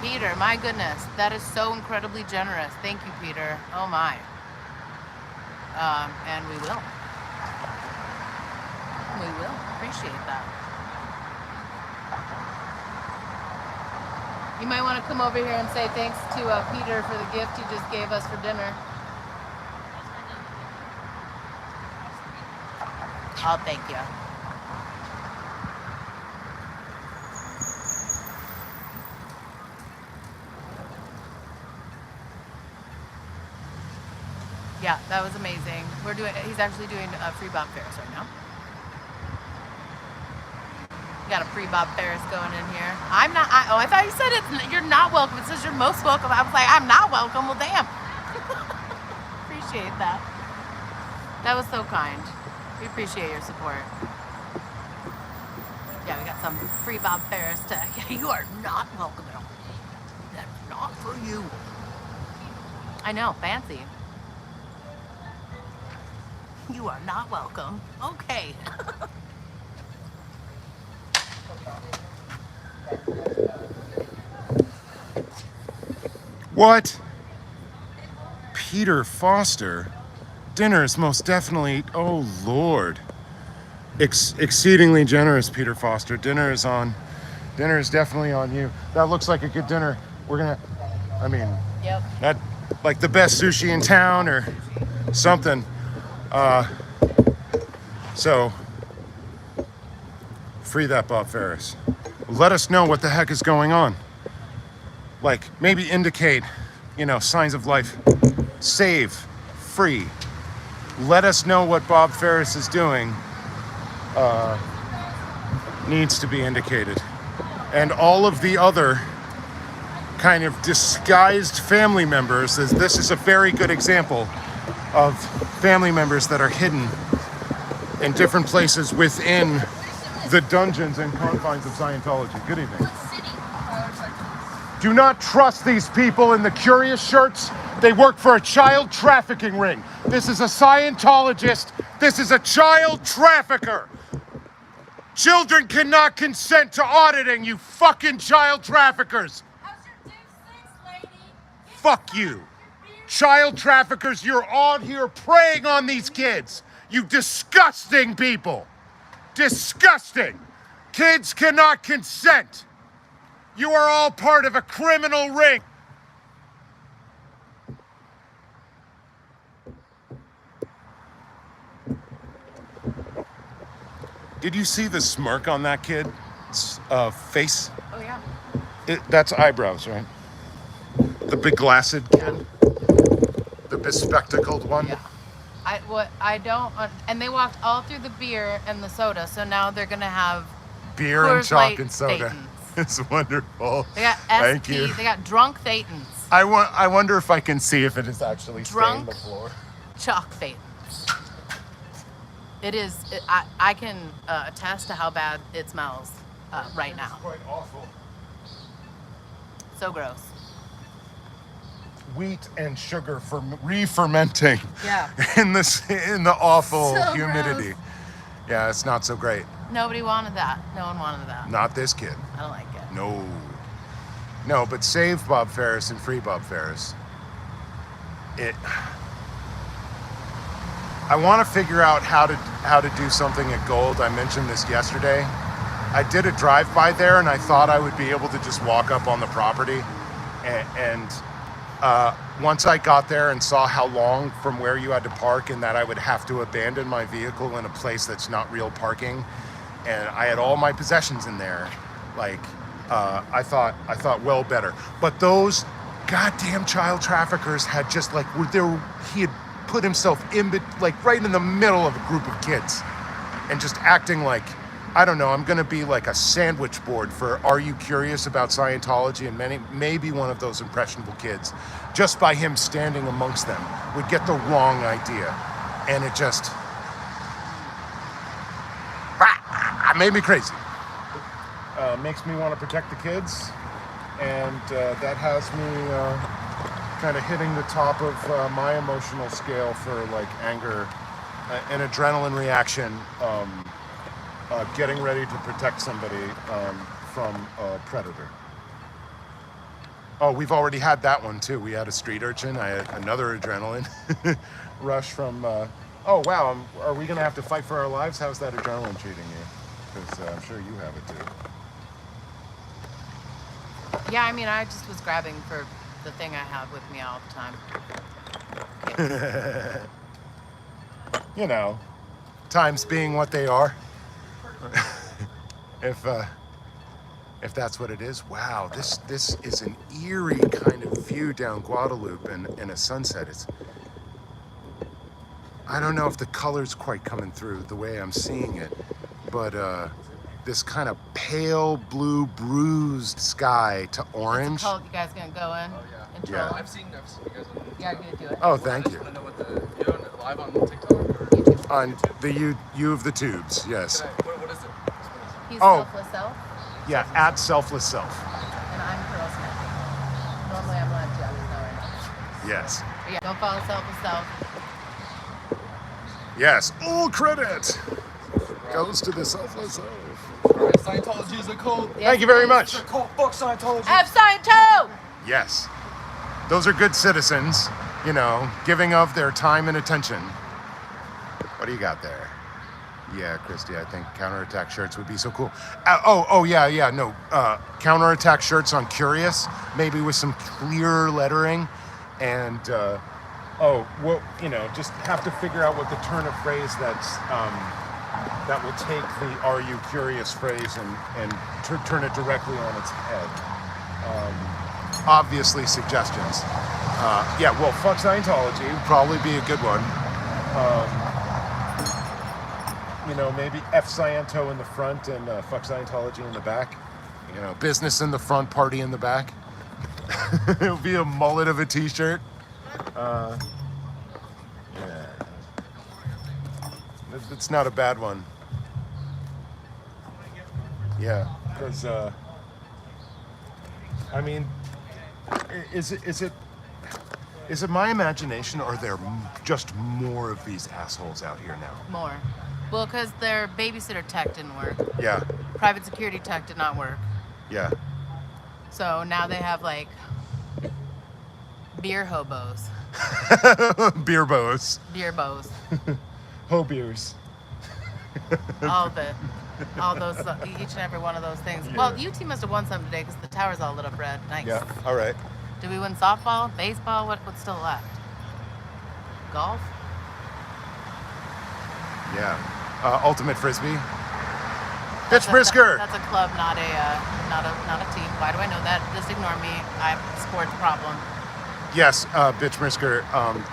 Speaker 4: Peter, my goodness, that is so incredibly generous. Thank you, Peter. Oh my. And we will. We will. Appreciate that. You might want to come over here and say thanks to Peter for the gift he just gave us for dinner. Oh, thank you. Yeah, that was amazing. He's actually doing a free Bob Ferris right now. Got a free Bob Ferris going in here. I thought you said you're not welcome. It says you're most welcome. I was like, I'm not welcome. Well, damn. Appreciate that. That was so kind. We appreciate your support. Yeah, we got some free Bob Ferris tech. You are not welcome at all. That's not for you. I know, fancy. You are not welcome. Okay.
Speaker 1: What? Peter Foster? Dinner is most definitely, oh Lord. Exceedingly generous, Peter Foster. Dinner is definitely on you. That looks like a good dinner.
Speaker 4: Yep.
Speaker 1: That, like the best sushi in town or something. So, free that Bob Ferris. Let us know what the heck is going on. Like, maybe indicate, signs of life. Save, free. Let us know what Bob Ferris is doing. Needs to be indicated. And all of the other kind of disguised family members, this is a very good example of family members that are hidden in different places within the dungeons and confines of Scientology. Good evening. Do not trust these people in the curious shirts. They work for a child trafficking ring. This is a Scientologist. This is a child trafficker. Children cannot consent to auditing, you fucking child traffickers.
Speaker 2: How's your dick six, lady?
Speaker 1: Fuck you. Child traffickers, you're out here preying on these kids. You disgusting people. Disgusting. Kids cannot consent. You are all part of a criminal ring. Did you see the smirk on that kid's face?
Speaker 4: Oh, yeah.
Speaker 1: That's eyebrows, right? The big glassed kid? The bespectacled one?
Speaker 4: Yeah. And they walked all through the beer and the soda, so now they're gonna have
Speaker 1: Beer and
Speaker 4: Coors
Speaker 1: chalk
Speaker 4: Light
Speaker 1: and soda.
Speaker 4: Thetans.
Speaker 1: It's wonderful.
Speaker 4: They got
Speaker 1: Thank
Speaker 4: SP,
Speaker 1: you.
Speaker 4: they got drunk Thetans.
Speaker 1: I wonder if I can see if it is actually
Speaker 4: Drunk
Speaker 1: staying the floor.
Speaker 4: Chalk Thetans. It is, I can attest to how bad it smells right now.
Speaker 1: It's quite awful.
Speaker 4: So gross.
Speaker 1: Wheat and sugar for re-fermenting.
Speaker 4: Yeah.
Speaker 1: In the awful
Speaker 4: So
Speaker 1: humidity.
Speaker 4: gross.
Speaker 1: Yeah, it's not so great.
Speaker 4: Nobody wanted that. No one wanted that.
Speaker 1: Not this kid.
Speaker 4: I don't like it.
Speaker 1: No, but save Bob Ferris and free Bob Ferris. I want to figure out how to do something at Gold. I mentioned this yesterday. I did a drive-by there, and I thought I would be able to just walk up on the property. And once I got there and saw how long from where you had to park and that I would have to abandon my vehicle in a place that's not real parking, and I had all my possessions in there, like I thought well better. But those goddamn child traffickers had just like he had put himself like right in the middle of a group of kids, and just acting like, I don't know, I'm gonna be like a sandwich board for Are You Curious About Scientology? And maybe one of those impressionable kids, just by him standing amongst them, would get the wrong idea. And it just made me crazy. Makes me want to protect the kids. And that has me kind of hitting the top of my emotional scale for like anger, an adrenaline reaction, getting ready to protect somebody from a predator. Oh, we've already had that one too. We had a street urchin. I had another adrenaline rush from, oh wow, are we gonna have to fight for our lives? How's that adrenaline treating you? Because I'm sure you have it too.
Speaker 4: Yeah, I mean, I just was grabbing for the thing I have with me all the time.
Speaker 1: You know, times being what they are. If that's what it is. Wow, this is an eerie kind of view down Guadalupe and a sunset. I don't know if the color's quite coming through the way I'm seeing it, but this kind of pale blue bruised sky to orange.
Speaker 4: Cult, you guys gonna go in?
Speaker 3: Oh, yeah.
Speaker 4: And
Speaker 1: Yeah.
Speaker 4: troll?
Speaker 5: I've seen you guys on
Speaker 4: Yeah, you're gonna do it.
Speaker 1: Oh, thank you.
Speaker 5: I just want to know what you're on live on TikTok or
Speaker 4: YouTube.
Speaker 1: On the you of the tubes, yes.
Speaker 5: what is it?
Speaker 4: He's
Speaker 1: Oh.
Speaker 4: Selfless Self,
Speaker 1: Yeah, at Selfless Self.
Speaker 4: and I'm Pearl Smith. Normally I'm live too, I just know right now.
Speaker 1: Yes.
Speaker 4: But yeah, don't follow Selfless Self.
Speaker 1: Yes. All credit goes to the Selfless Self.
Speaker 5: Alright, Scientology is a cult.
Speaker 4: Yes,
Speaker 1: Thank you very
Speaker 4: please.
Speaker 1: much.
Speaker 5: It's a cult. Fuck Scientology.
Speaker 4: F Sciento!
Speaker 1: Yes. Those are good citizens, you know, giving of their time and attention. What do you got there? Yeah, Christy, I think counterattack shirts would be so cool. No. Counterattack shirts on Curious, maybe with some clear lettering. And, just have to figure out what the turn of phrase that will take the Are You Curious phrase and turn it directly on its head. Obviously suggestions. Fuck Scientology would probably be a good one. Maybe F Sciento in the front and fuck Scientology in the back. You know, business in the front, party in the back. It'll be a mullet of a t-shirt. Yeah. It's not a bad one. Yeah, because, is it my imagination, or are there just more of these assholes out here now?
Speaker 4: More. Well, because their babysitter tech didn't work.
Speaker 1: Yeah,
Speaker 4: Private security tech did not work.
Speaker 1: yeah.
Speaker 4: So now they have like beer hobos.
Speaker 1: Beer bows.
Speaker 4: Beer bows.
Speaker 1: Ho beers.
Speaker 4: All those, each and every one of those things.
Speaker 1: Yeah.
Speaker 4: Well, UT must have won some today because the tower's all lit up red. Nice.
Speaker 1: Yeah, all right.
Speaker 4: Did we win softball, baseball? What's still left? Golf?
Speaker 1: Yeah. Ultimate Frisbee. Bitch Brisker.
Speaker 4: That's a club, not a team. Why do I know that? Just ignore me. I have a sports problem.
Speaker 1: Yes, Bitch Brisker.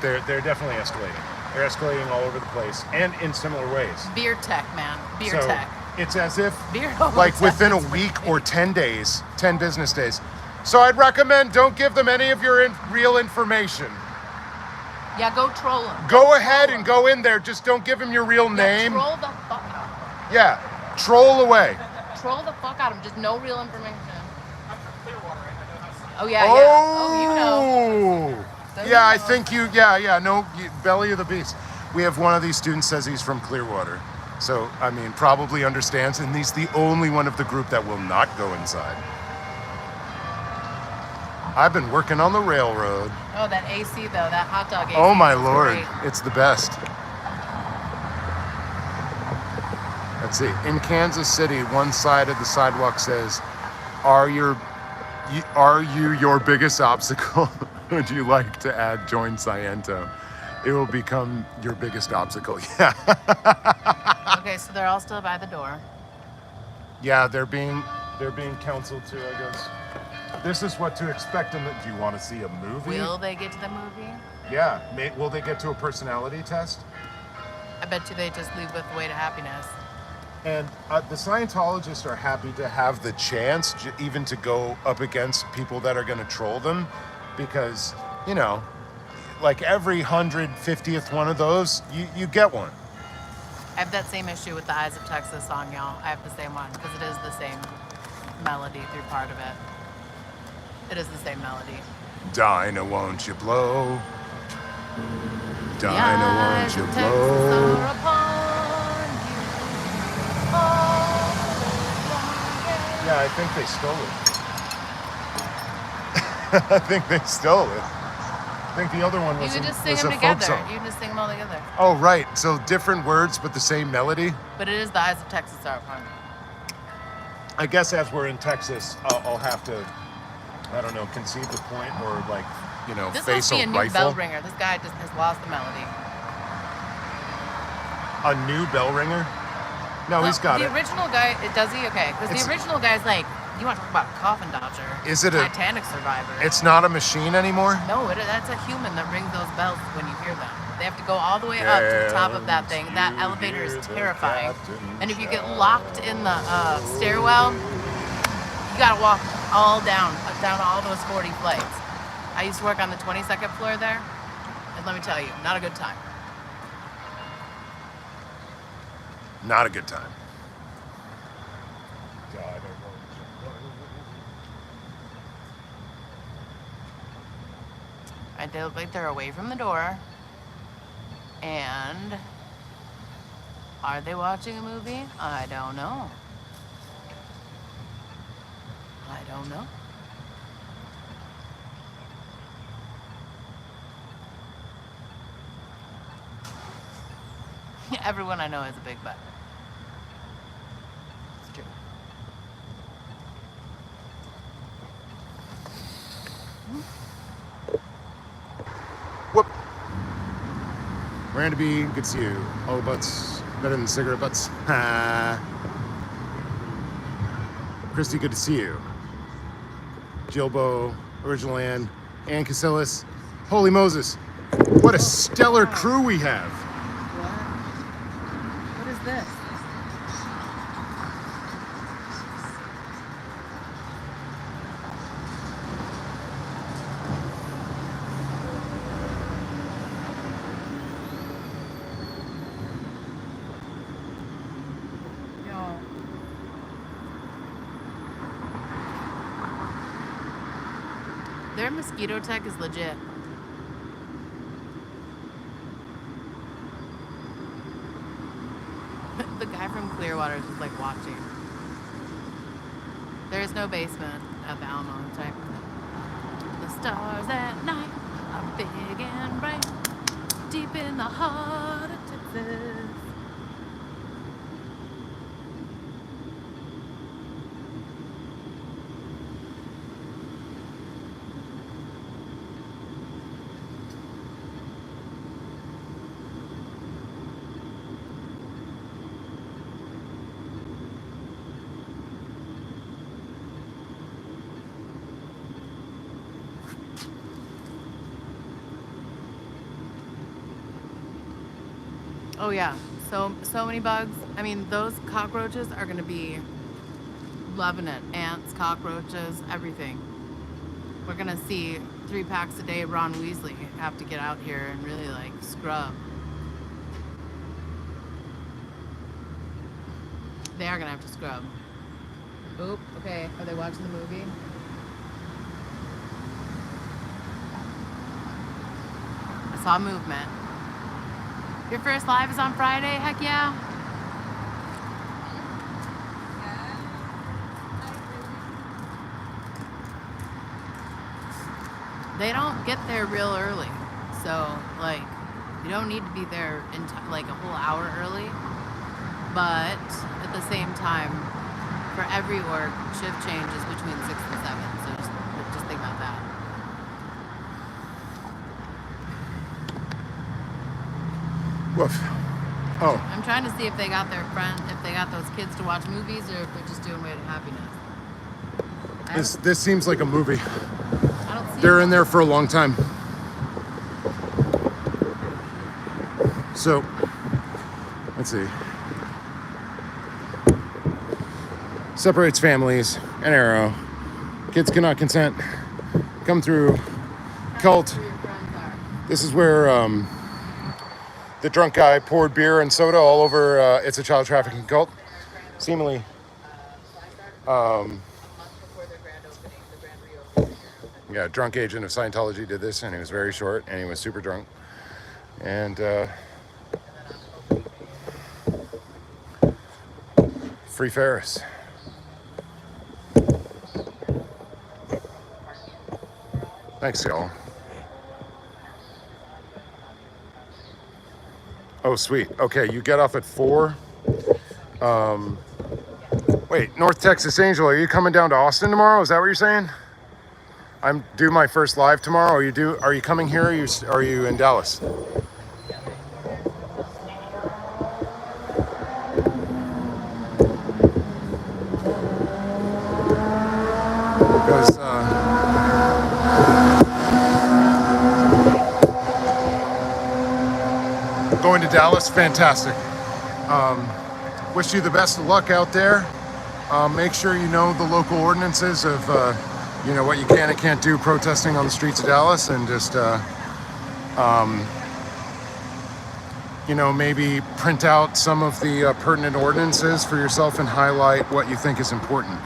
Speaker 1: They're definitely escalating. They're escalating all over the place and in similar ways.
Speaker 4: Beer tech, man. Beer
Speaker 1: So
Speaker 4: tech.
Speaker 1: it's as if,
Speaker 4: Beer hobos.
Speaker 1: like within a week or 10 days, 10 business days. So I'd recommend don't give them any of your real information.
Speaker 4: Yeah, go troll them.
Speaker 1: Go ahead and go in there. Just don't give them your real name.
Speaker 4: Troll the fuck out.
Speaker 1: Yeah, troll away.
Speaker 4: Troll the fuck out of them. Just no real information. Oh yeah,
Speaker 1: Oh,
Speaker 4: yeah. Oh, you know. So
Speaker 1: yeah, I
Speaker 4: you know.
Speaker 1: think belly of the beast. We have one of these students says he's from Clearwater. So, probably understands, and he's the only one of the group that will not go inside. I've been working on the railroad.
Speaker 4: Oh, that AC though, that hot dog AC.
Speaker 1: Oh my
Speaker 4: was
Speaker 1: lord,
Speaker 4: great.
Speaker 1: it's the best. Let's see. In Kansas City, one side of the sidewalk says, "Are you your biggest obstacle? Would you like to add join Sciento? It will become your biggest obstacle." Yeah.
Speaker 4: Okay, so they're all still by the door.
Speaker 1: Yeah, they're being they're being counseled to, I guess. This is what to expect in the... Do you want to see a movie?
Speaker 4: Will they get to the movie?
Speaker 1: Yeah. Will they get to a personality test?
Speaker 4: I bet you they just leave with the way to happiness.
Speaker 1: And the Scientologists are happy to have the chance even to go up against people that are going to troll them because, you know, like every 150th one of those, you get one.
Speaker 4: I have that same issue with the Eyes of Texas song, y'all. I have the same one because it is the same melody through part of it. It is the same melody.
Speaker 1: Dinah, won't you blow?
Speaker 4: The
Speaker 1: Dinah,
Speaker 4: eyes
Speaker 1: won't you
Speaker 4: of Texas
Speaker 1: blow?
Speaker 4: are upon you. All
Speaker 1: Yeah, I think they stole it. I think they stole it. I think the other one
Speaker 4: you
Speaker 1: was,
Speaker 4: can just sing
Speaker 1: was
Speaker 4: them
Speaker 1: a folk
Speaker 4: together.
Speaker 1: song.
Speaker 4: You can just sing them all together.
Speaker 1: Oh, right. So different words, but the same melody.
Speaker 4: But it is the Eyes of Texas are upon you.
Speaker 1: I guess as we're in Texas, I'll have to, I don't know, concede the point or like, you know,
Speaker 4: This
Speaker 1: face
Speaker 4: must be a new
Speaker 1: rifle.
Speaker 4: bell ringer. This guy just has lost the melody.
Speaker 1: A new bell ringer? No, he's got
Speaker 4: the
Speaker 1: it.
Speaker 4: original guy, does he? Okay, because
Speaker 1: It's-
Speaker 4: the original guy's like, you want to talk about a coffin dodger?
Speaker 1: Is it a-
Speaker 4: Titanic survivor?
Speaker 1: It's not a machine anymore?
Speaker 4: No, that's a human that rings those bells when you hear them. They have to go all the way up to the top of that thing. That elevator is terrifying. And if you get locked in the stairwell, you gotta walk all down all those 40 flights. I used to work on the 22nd floor there, and let me tell you, not a good time.
Speaker 1: Not a good time.
Speaker 4: They look like they're away from the door. And are they watching a movie? I don't know. I don't know. Everyone I know has a big butt. It's true.
Speaker 1: Whoop. Miranda B, good to see you. All butts, better than cigarette butts. Christy, good to see you. Jilbo, Original Ann Casillas. Holy Moses, what a stellar crew we have.
Speaker 4: What is this? Their mosquito tech is legit. The guy from Clearwater is just like watching. There is no basement at the Alamo type. The stars at night are big and bright, deep in the heart of Texas. Oh yeah, so many bugs. I mean, those cockroaches are gonna be loving it. Ants, cockroaches, everything. We're gonna see 3 packs a day of Ron Weasley have to get out here and really like scrub. They are gonna have to scrub. Oop, okay, are they watching the movie? I saw movement. Your first live is on Friday? Heck yeah. They don't get there real early. So, like, you don't need to be there in like a whole hour early. But at the same time, for every org, shift changes between 6 and 7. So just think about that.
Speaker 1: Woof. Oh,
Speaker 4: I'm trying to see if they got their friend, if they got those kids to watch movies, or if they're just doing Way to Happiness.
Speaker 1: This seems like a movie.
Speaker 4: I don't see
Speaker 1: They're in there for a long time. So, let's see. Separates families, an arrow. Kids cannot consent. Come through. Cult. This is where the drunk guy poured beer and soda all over. It's a child trafficking cult. Seemingly. Yeah, drunk agent of Scientology did this, and he was very short, and he was super drunk. And free Ferris. Thanks, y'all. Oh, sweet. Okay, you get off at 4. Wait, North Texas Angel, are you coming down to Austin tomorrow? Is that what you're saying? I'm due my first live tomorrow. Are you coming here? Are you in Dallas? Because going to Dallas, fantastic. Wish you the best of luck out there. Make sure you know the local ordinances of what you can and can't do protesting on the streets of Dallas, and just maybe print out some of the pertinent ordinances for yourself and highlight what you think is important.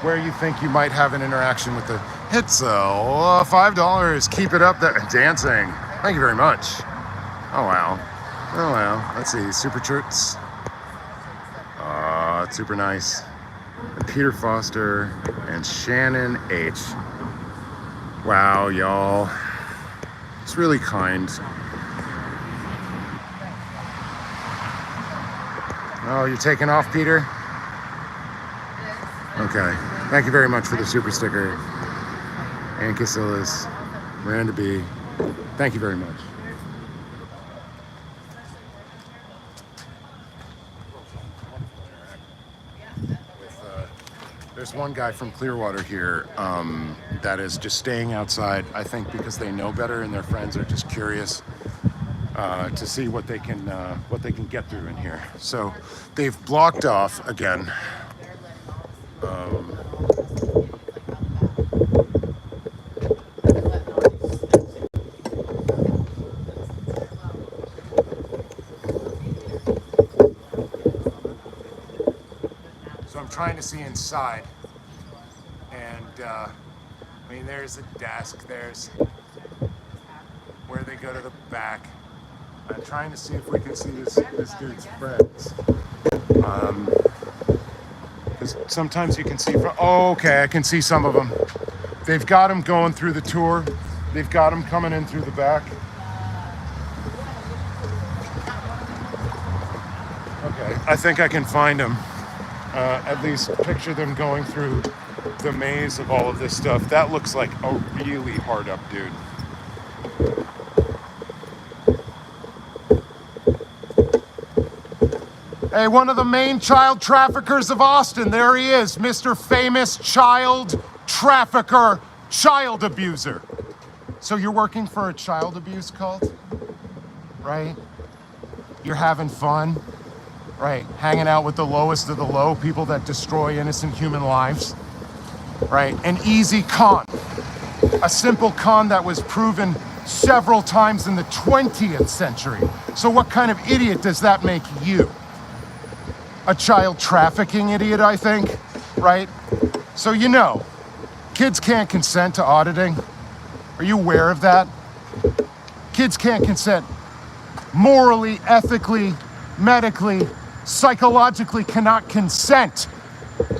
Speaker 1: Where you think you might have an interaction with the Hitzel, $5. Keep it up. That dancing. Thank you very much. Oh wow. Oh wow. Let's see. Super Church. It's super nice. And Peter Foster and Shannon H. Wow, y'all. It's really kind. Oh, you're taking off, Peter? Okay. Thank you very much for the super sticker. And Casillas, Miranda B. Thank you very much. There's one guy from Clearwater here that is just staying outside, I think because they know better and their friends are just curious to see what they can get through in here. So they've blocked off again. So I'm trying to see inside, and there's a desk, there's where they go to the back. I'm trying to see if we can see this dude's friends. Because sometimes you can see from, oh, okay, I can see some of them. They've got him going through the tour. They've got him coming in through the back. Okay, I think I can find him. At least picture them going through the maze of all of this stuff. That looks like a really hard up dude. Hey, one of the main child traffickers of Austin, there he is, Mr. Famous Child Trafficker, Child Abuser. So you're working for a child abuse cult, right? You're having fun, right? Hanging out with the lowest of the low, people that destroy innocent human lives, right? An easy con, a simple con that was proven several times in the 20th century. So what kind of idiot does that make you? A child trafficking idiot, I think, right? So kids can't consent to auditing. Are you aware of that? Kids can't consent. Morally, ethically, medically, psychologically cannot consent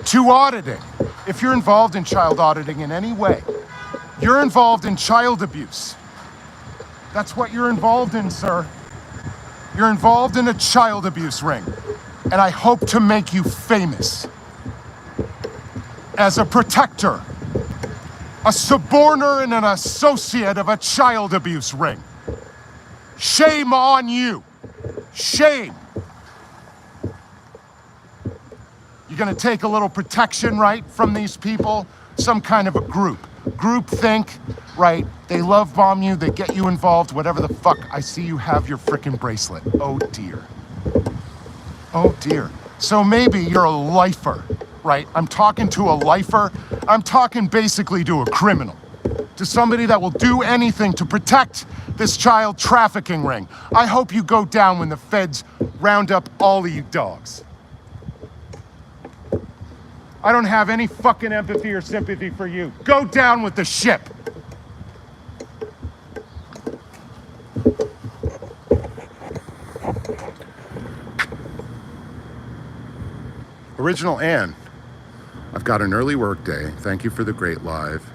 Speaker 1: to auditing. If you're involved in child auditing in any way, you're involved in child abuse. That's what you're involved in, sir. You're involved in a child abuse ring. And I hope to make you famous as a protector, a suborner and an associate of a child abuse ring. Shame on you. Shame. You're gonna take a little protection, right, from these people, some kind of a group think, right? They love bomb you, they get you involved, whatever the fuck. I see you have your frickin' bracelet. Oh dear. Oh dear. So maybe you're a lifer, right? I'm talking to a lifer. I'm talking basically to a criminal, to somebody that will do anything to protect this child trafficking ring. I hope you go down when the feds round up all of you dogs. I don't have any fucking empathy or sympathy for you. Go down with the ship. Original Ann, I've got an early work day. Thank you for the great live.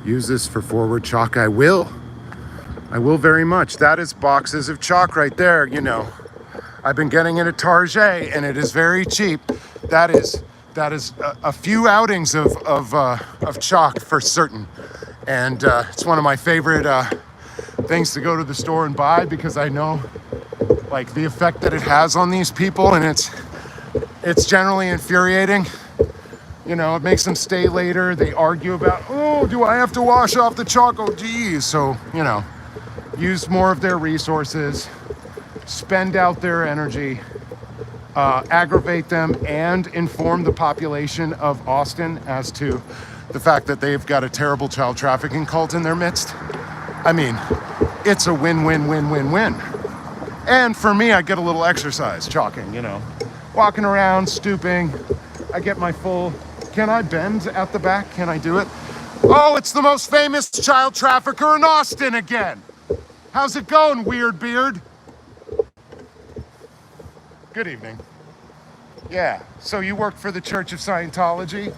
Speaker 1: Use this for forward chalk. I will. I will very much. That is boxes of chalk right there, you know. I've been getting it at Target and it is very cheap. That is a few outings of chalk for certain. And it's one of my favorite things to go to the store and buy because I know like the effect that it has on these people, and it's generally infuriating. You know, it makes them stay later. They argue about, oh, do I have to wash off the chalk? Oh, geez. So, you know, use more of their resources, spend out their energy, aggravate them, and inform the population of Austin as to the fact that they've got a terrible child trafficking cult in their midst. I mean, it's a win-win-win-win-win. And for me, I get a little exercise chalking, you know. Walking around, stooping. I get my full... Can I bend at the back? Can I do it? Oh, it's the most famous child trafficker in Austin again. How's it going, Weird Beard? Good evening. Yeah, so you work for the Church of Scientology,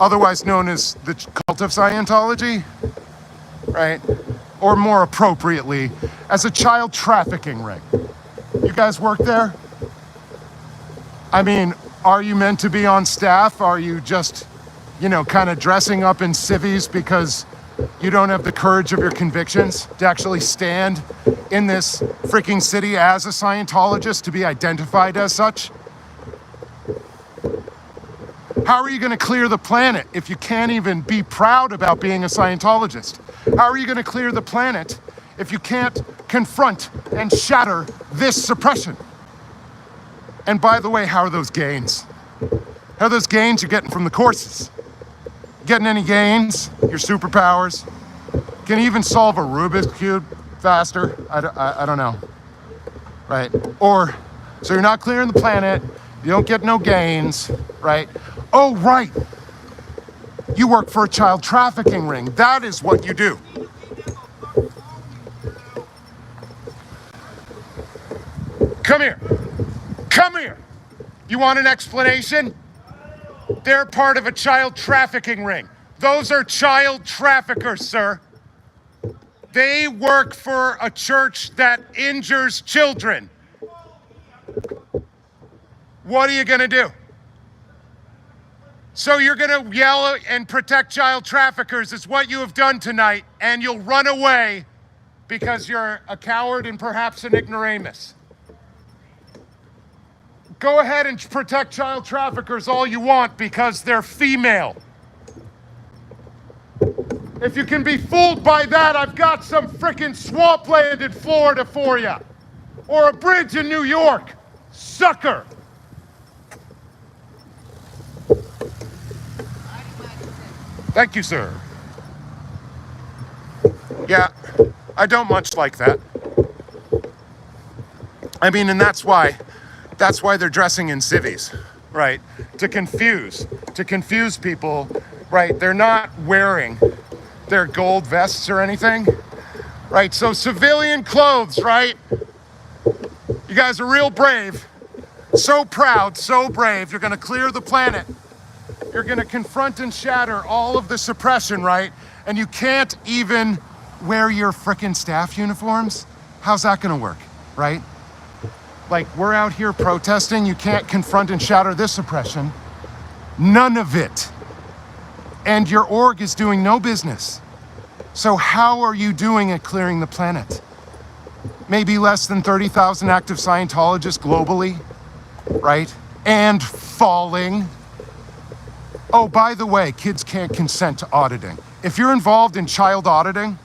Speaker 1: otherwise known as the Cult of Scientology, right? Or more appropriately, as a child trafficking ring. You guys work there? I mean, are you meant to be on staff? Are you just, you know, kind of dressing up in civvies because you don't have the courage of your convictions to actually stand in this freaking city as a Scientologist, to be identified as such? How are you going to clear the planet if you can't even be proud about being a Scientologist? How are you going to clear the planet if you can't confront and shatter this suppression? And by the way, how are those gains? How are those gains you're getting from the courses? Getting any gains? Your superpowers? Can you even solve a Rubik's Cube faster? I don't know. Right? Or, so you're not clearing the planet, you don't get no gains, right? Oh, right. You work for a child trafficking ring. That is what you do. Come here. Come here. You want an explanation? They're part of a child trafficking ring. Those are child traffickers, sir. They work for a church that injures children. What are you going to do? So you're going to yell and protect child traffickers is what you have done tonight, and you'll run away because you're a coward and perhaps an ignoramus. Go ahead and protect child traffickers all you want because they're female. If you can be fooled by that, I've got some frickin' swampland in Florida for you. Or a bridge in New York. Sucker. Thank you, sir. Yeah, I don't much like that. I mean, and that's why they're dressing in civvies, right? To confuse people, right? They're not wearing their gold vests or anything, right? So civilian clothes, right? You guys are real brave, so proud, so brave. You're gonna clear the planet. You're gonna confront and shatter all of the suppression, right? And you can't even wear your frickin' staff uniforms? How's that gonna work, right? Like, we're out here protesting, you can't confront and shatter this suppression. None of it. And your org is doing no business. So how are you doing at clearing the planet? Maybe less than 30,000 active Scientologists globally, right? and falling. Oh, by the way, kids can't consent to auditing. If you're involved in child auditing,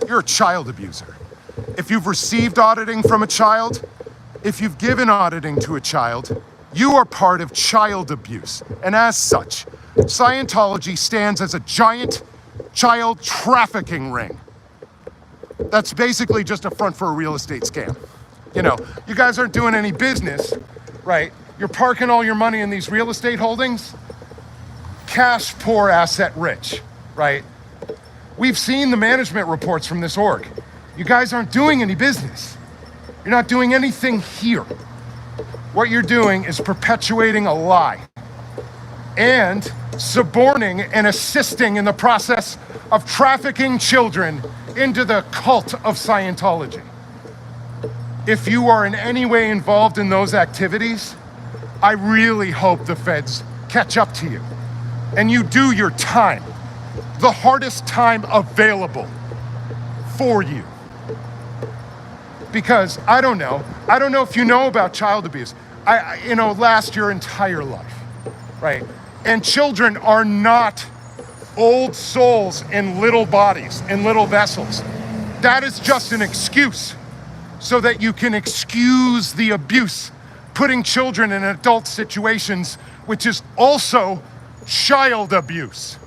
Speaker 1: you're a child abuser. If you've received auditing from a child, if you've given auditing to a child, you are part of child abuse. And as such, Scientology stands as a giant child trafficking ring. That's basically just a front for a real estate scam. You know, you guys aren't doing any business, right? You're parking all your money in these real estate holdings. Cash poor, asset rich, right? We've seen the management reports from this org. You guys aren't doing any business. You're not doing anything here. What you're doing is perpetuating a lie and suborning and assisting in the process of trafficking children into the cult of Scientology. If you are in any way involved in those activities, I really hope the feds catch up to you and you do your time, the hardest time available for you. Because I don't know if you know about child abuse. Last your entire life, right? And children are not old souls in little bodies, in little vessels. That is just an excuse so that you can excuse the abuse, putting children in adult situations, which is also child abuse.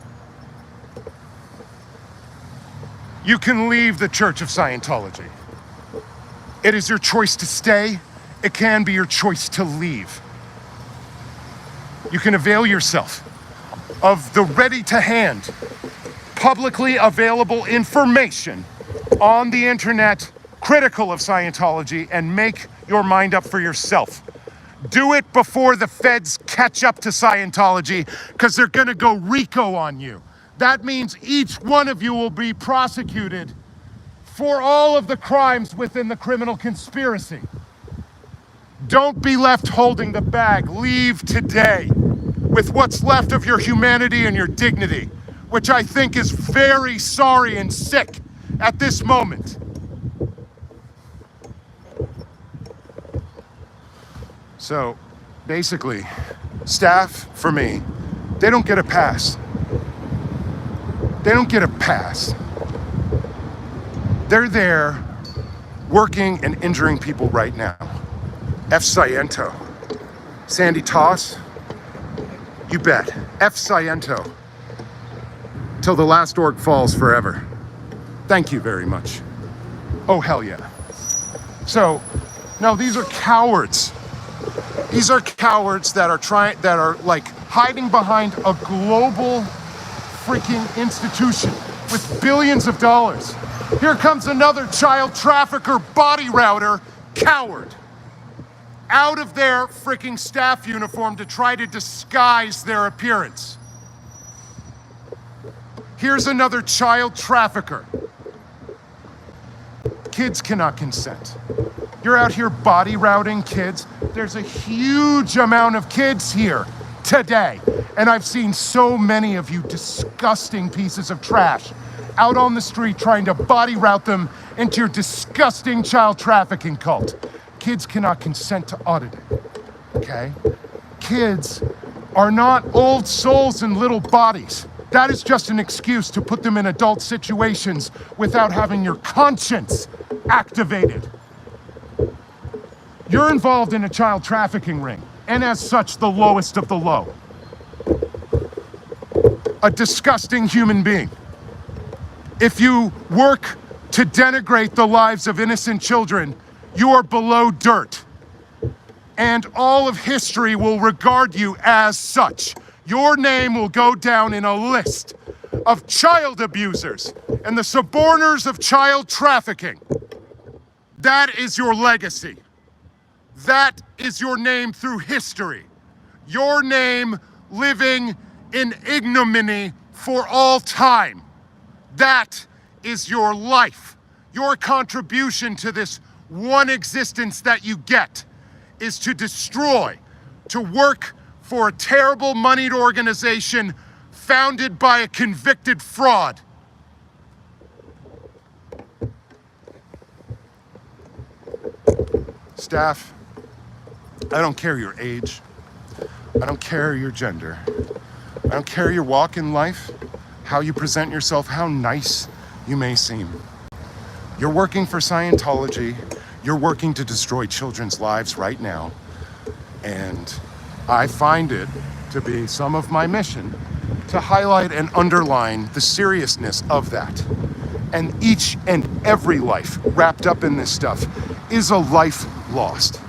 Speaker 1: You can leave the Church of Scientology. It is your choice to stay. It can be your choice to leave. You can avail yourself of the ready-to-hand, publicly available information on the internet critical of Scientology and make your mind up for yourself. Do it before the feds catch up to Scientology, because they're gonna go RICO on you. That means each one of you will be prosecuted for all of the crimes within the criminal conspiracy. Don't be left holding the bag. Leave today with what's left of your humanity and your dignity, which I think is very sorry and sick at this moment. So basically, staff, for me, they don't get a pass. They don't get a pass. They're there working and injuring people right now. F. Sciento. Sandy Toss, you bet. F. Sciento. Till the last org falls forever. Thank you very much. Oh, hell yeah. So, no, these are cowards. These are cowards that are like hiding behind a global freaking institution with billions of dollars. Here comes another child trafficker, body router, coward. Out of their freaking staff uniform to try to disguise their appearance. Here's another child trafficker. Kids cannot consent. You're out here body routing kids. There's a huge amount of kids here today. And I've seen so many of you disgusting pieces of trash out on the street trying to body route them into your disgusting child trafficking cult. Kids cannot consent to auditing, okay? Kids are not old souls in little bodies. That is just an excuse to put them in adult situations without having your conscience activated. You're involved in a child trafficking ring, and as such, the lowest of the low. A disgusting human being. If you work to denigrate the lives of innocent children, you are below dirt. And all of history will regard you as such. Your name will go down in a list of child abusers and the suborners of child trafficking. That is your legacy. That is your name through history. Your name living in ignominy for all time. That is your life. Your contribution to this one existence that you get is to destroy, to work for a terrible moneyed organization founded by a convicted fraud. Staff, I don't care your age. I don't care your gender. I don't care your walk in life, how you present yourself, how nice you may seem. You're working for Scientology. You're working to destroy children's lives right now. And I find it to be some of my mission to highlight and underline the seriousness of that. And each and every life wrapped up in this stuff is a life lost.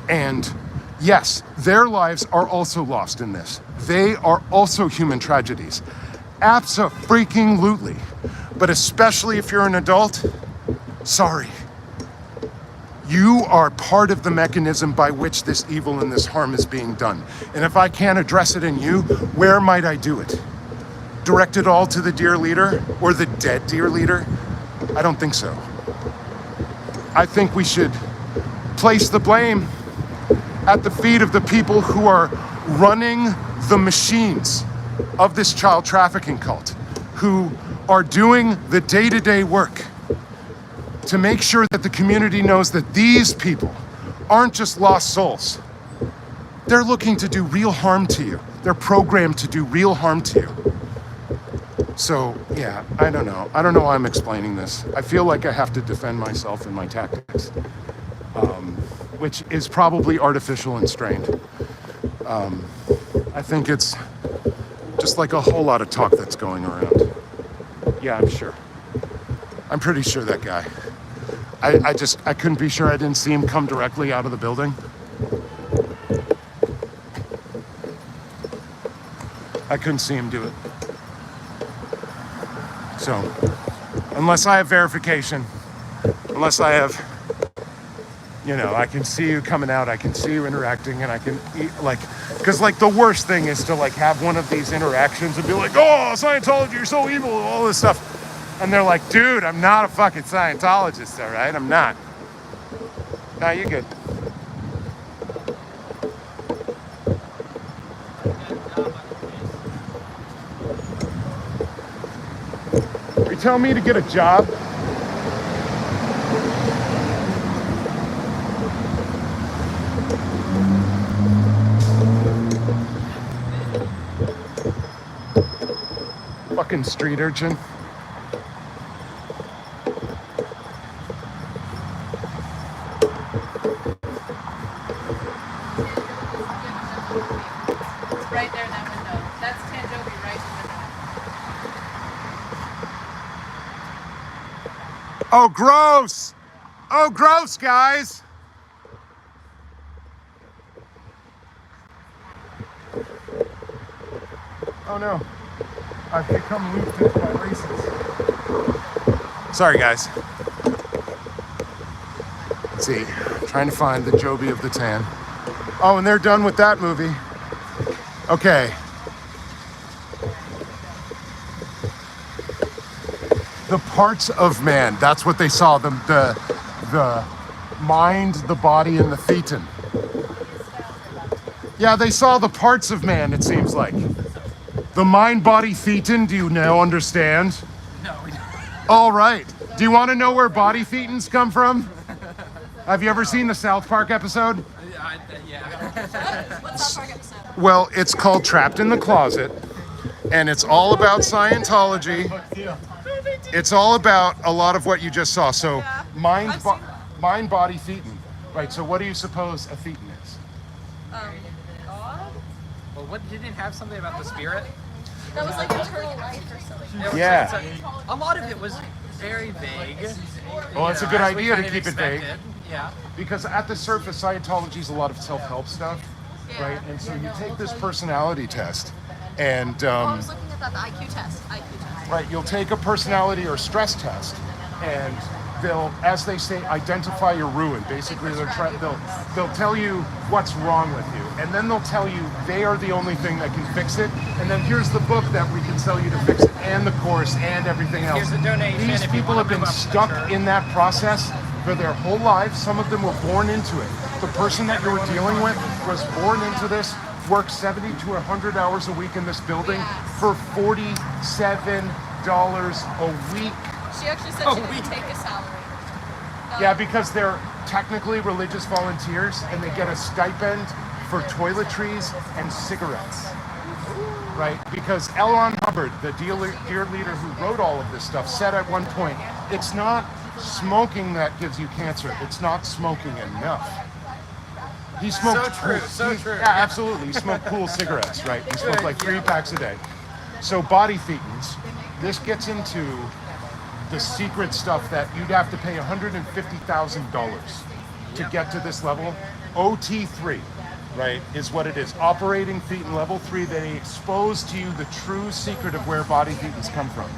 Speaker 1: And yes, their lives are also lost in this. They are also human tragedies. Abso-freaking-lutely. But especially if you're an adult, sorry. You are part of the mechanism by which this evil and this harm is being done. And if I can't address it in you, where might I do it? Direct it all to the dear leader or the dead dear leader? I don't think so. I think we should place the blame at the feet of the people who are running the machines of this child trafficking cult, who are doing the day-to-day work to make sure that the community knows that these people aren't just lost souls. They're looking to do real harm to you. They're programmed to do real harm to you. So, yeah, I don't know. I don't know why I'm explaining this. I feel like I have to defend myself and my tactics, which is probably artificial and strained. I think it's just like a whole lot of talk that's going around. Yeah, I'm sure. I'm pretty sure that guy. I couldn't be sure. I didn't see him come directly out of the building. I couldn't see him do it. So, unless I have verification, unless I have, you know, I can see you coming out, I can see you interacting, and I can, because, the worst thing is to, have one of these interactions and be like, oh, Scientology, you're so evil, all this stuff. And they're like, dude, I'm not a fucking Scientologist, all right? I'm not. Nah, you're good. Are you telling me to get a job? Fucking street urchin.
Speaker 4: Right there in that window. That's Tanjobi right in the window.
Speaker 1: Oh, gross! Oh, gross, guys! Oh no. I've become looped into my races. Sorry, guys. Let's see. Trying to find the Joby of the Tan. Oh, and they're done with that movie. Okay. The parts of man. That's what they saw. The mind, the body, and the thetan. Yeah, they saw the parts of man, it seems like. The mind, body, thetan, do you now understand?
Speaker 5: No, we don't.
Speaker 1: All right. Do you want to know where body thetans come from? Have you ever seen the South Park episode?
Speaker 5: Yeah.
Speaker 2: What's South Park episode?
Speaker 1: Well, it's called Trapped in the Closet, and it's all about Scientology. It's all about a lot of what you just saw. So,
Speaker 2: Yeah.
Speaker 1: mind, body, thetan. Right, so what do you suppose a thetan is?
Speaker 2: God?
Speaker 5: Well, what didn't it have something about the spirit?
Speaker 2: That was like eternal life or something.
Speaker 1: Yeah.
Speaker 5: A lot of it was very vague.
Speaker 1: Well, it's a good
Speaker 5: as we
Speaker 1: idea to
Speaker 5: kind of
Speaker 1: keep it vague.
Speaker 5: expected. Yeah.
Speaker 1: Because at the surface, Scientology is a lot of self-help stuff, right? And so you take this personality test, and
Speaker 2: I was looking at that, the IQ test.
Speaker 1: right, you'll take a personality or stress test, and they'll, as they say, identify your ruin. Basically, they'll tell you what's wrong with you, and then they'll tell you they are the only thing that can fix it. And then here's the book that we can sell you to fix it, and the course, and everything else.
Speaker 5: Here's a donation
Speaker 1: These
Speaker 5: if you
Speaker 1: people
Speaker 5: wanna
Speaker 1: have been
Speaker 5: move up the
Speaker 1: stuck
Speaker 5: church.
Speaker 1: in that process for their whole lives. Some of them were born into it. The person that you were dealing with was born into this, worked 70 to 100 hours a week in this building for $47 a week.
Speaker 2: She actually said
Speaker 5: Oh,
Speaker 2: she didn't
Speaker 5: we-
Speaker 2: take a salary.
Speaker 1: Yeah, because they're technically religious volunteers and they get a stipend for toiletries and cigarettes. Right? Because L. Ron Hubbard, the dear leader who wrote all of this stuff, said at one point, it's not smoking that gives you cancer, it's not smoking enough. He smoked
Speaker 6: So true.
Speaker 1: Yeah, absolutely. He smoked cool cigarettes, right? He smoked like 3 packs a day. So body thetans, this gets into the secret stuff that you'd have to pay $150,000 to get to this level. OT3, right, is what it is. Operating thetan level 3, they expose to you the true secret of where body thetans come from.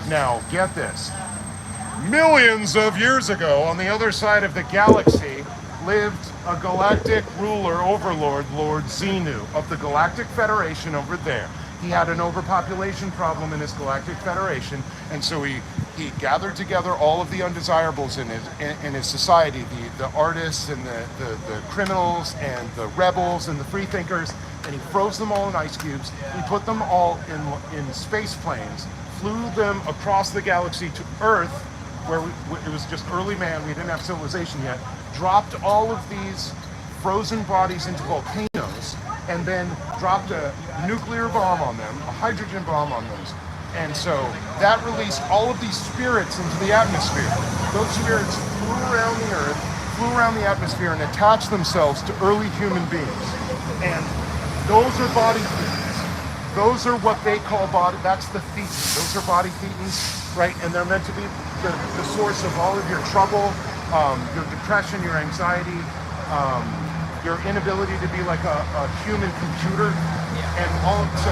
Speaker 1: Now, get this. Millions of years ago, on the other side of the galaxy, lived a galactic ruler, overlord, Lord Xenu, of the Galactic Federation over there. He had an overpopulation problem in his Galactic Federation, and so he gathered together all of the undesirables in his society, the artists and the criminals and the rebels and the freethinkers, and he froze them all in ice cubes. He put them all in space planes, flew them across the galaxy to Earth, where it was just early man, we didn't have civilization yet, dropped all of these frozen bodies into volcanoes, and then dropped a nuclear bomb on them, a hydrogen bomb on those. And so that released all of these spirits into the atmosphere. Those spirits flew around the Earth, flew around the atmosphere, and attached themselves to early human beings. And those are body thetans. Those are what they call body, that's the thetans. Those are body thetans, right? And they're meant to be the source of all of your trouble, your depression, your anxiety, your inability to be like a human computer. And all, so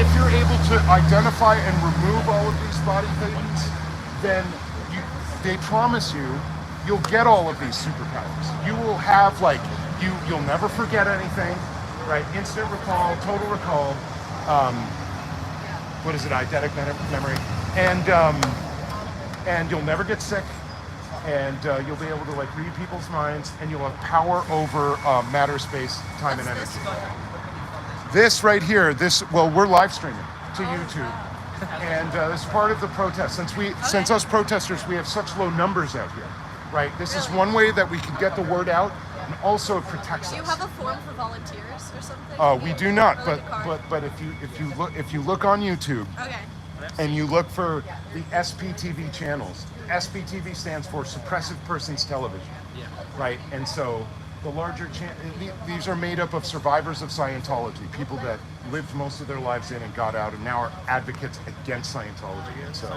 Speaker 1: if you're able to identify and remove all of these body thetans, then they promise you'll get all of these superpowers. You will have you'll never forget anything, right? Instant recall, total recall, what is it, eidetic memory, and you'll never get sick, and you'll be able to read people's minds, and you'll have power over matter, space, time, and energy. This right here, we're live streaming to YouTube, and this is part of the protest. Since us protesters, we have such low numbers out here, right? This is one way that we can get the word out, and also it protects us.
Speaker 2: Do you have a form for volunteers or something?
Speaker 1: We do not, but if you look on YouTube,
Speaker 2: Okay.
Speaker 1: and you look for the SPTV channels. SPTV stands for Suppressive Persons Television, right? And so the larger these are made up of survivors of Scientology, people that lived most of their lives in and got out and now are advocates against Scientology. And so,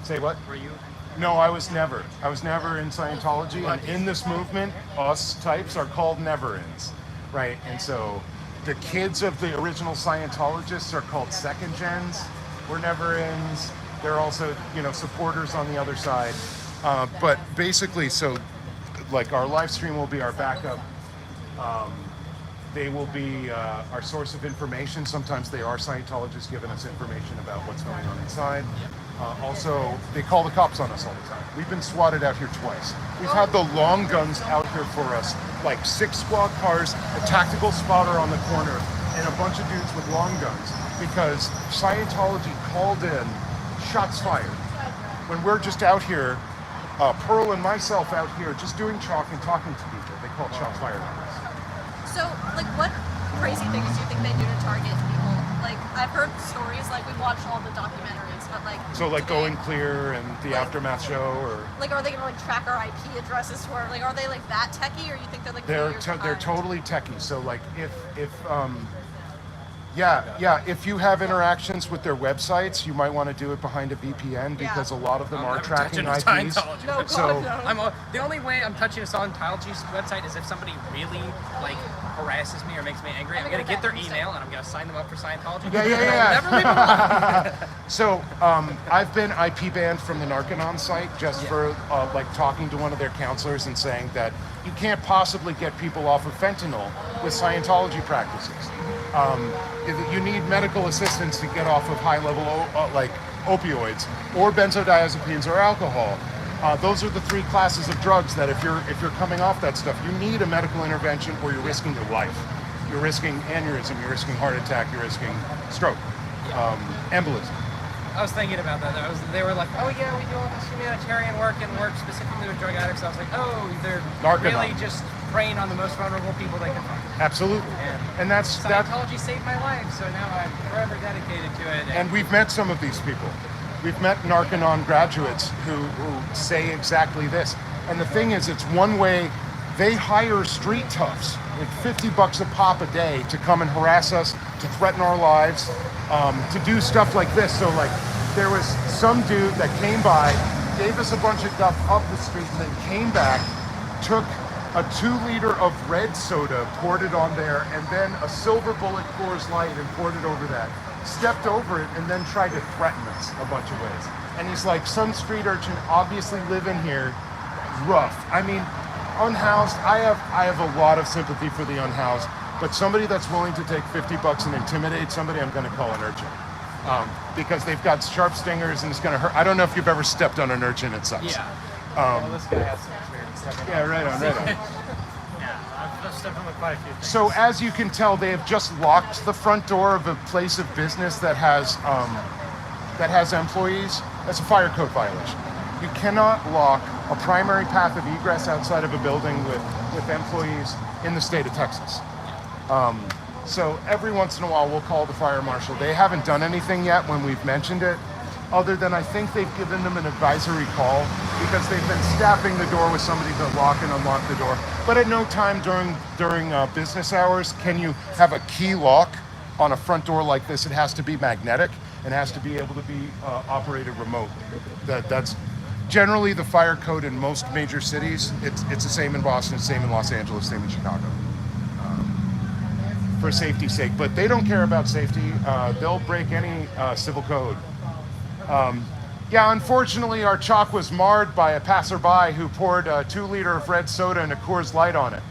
Speaker 1: say what?
Speaker 6: Were you?
Speaker 1: No, I was never in Scientology, and in this movement, us types are called never-ins, right? And so the kids of the original Scientologists are called second gens. We're never-ins. They're also, supporters on the other side. But basically, so our live stream will be our backup. They will be our source of information. Sometimes they are Scientologists giving us information about what's going on inside. Also, they call the cops on us all the time. We've been swatted out here twice. We've had the long guns out here for us, 6 squad cars, a tactical spotter on the corner, and a bunch of dudes with long guns, because Scientology called in shots fired. When we're just out here, Pearl and myself out here just doing chalk and talking to people, they call shots fired on us.
Speaker 2: So, what crazy things do you think they do to target people? I've heard stories, we've watched all the documentaries, but
Speaker 1: So Going Clear and the Aftermath show, or
Speaker 2: are they gonna track our IP addresses to our, are they that techie, or you think they're
Speaker 1: they're totally techie. So if you have interactions with their websites, you might want to do it behind a VPN, because a lot of them are tracking IPs.
Speaker 2: No,
Speaker 1: So
Speaker 2: no.
Speaker 6: The only way I'm touching a Scientology's website is if somebody really harasses me or makes me angry. I'm gonna get their email and I'm gonna sign them up for Scientology.
Speaker 1: Yeah.
Speaker 6: Never leave them alone.
Speaker 1: So I've been IP banned from the Narconon site just for talking to one of their counselors and saying that you can't possibly get people off of fentanyl with Scientology practices. You need medical assistance to get off of high-level opioids or benzodiazepines or alcohol. Those are the 3 classes of drugs that if you're coming off that stuff, you need a medical intervention, or you're risking your life. You're risking aneurysm, you're risking heart attack, you're risking stroke, embolism.
Speaker 6: I was thinking about that. They were like, oh yeah, we do all this humanitarian work and work specifically with drug addicts. I was like, oh, they're
Speaker 1: Narconon.
Speaker 6: really just preying on the most vulnerable people they can find.
Speaker 1: Absolutely. And that's
Speaker 6: Scientology saved my life, so now I'm forever dedicated to it.
Speaker 1: and we've met some of these people. We've met Narcanon graduates who say exactly this. And the thing is, it's one way. They hire street toughs, like $50 a pop a day, to come and harass us, to threaten our lives, to do stuff like this. So like, there was some dude that came by, gave us a bunch of stuff up the street, and then came back, took a 2-liter of red soda, poured it on there, and then a silver bullet Coors Light and poured it over that. Stepped over it and then tried to threaten us a bunch of ways. And he's like, some street urchin obviously living here, rough. I mean, unhoused, I have a lot of sympathy for the unhoused, but somebody that's willing to take $50 and intimidate somebody, I'm gonna call an urchin. Because they've got sharp stingers and it's gonna hurt. I don't know if you've ever stepped on an urchin, it sucks.
Speaker 6: Yeah. Well, this guy has some experience.
Speaker 1: Yeah, right on.
Speaker 6: Yeah, I've stepped on quite a few things.
Speaker 1: So as you can tell, they have just locked the front door of a place of business that has employees. That's a fire code violation. You cannot lock a primary path of egress outside of a building with employees in the state of Texas. So every once in a while, we'll call the fire marshal. They haven't done anything yet when we've mentioned it, other than I think they've given them an advisory call because they've been staffing the door with somebody to lock and unlock the door. But at no time during business hours can you have a key lock on a front door like this. It has to be magnetic and has to be able to be operated remotely. That's generally the fire code in most major cities. It's the same in Boston, same in Los Angeles, same in Chicago. For safety's sake, but they don't care about safety. They'll break any civil code. Yeah, unfortunately, our chalk was marred by a passerby who poured a 2-liter of red soda and a Coors Light on it,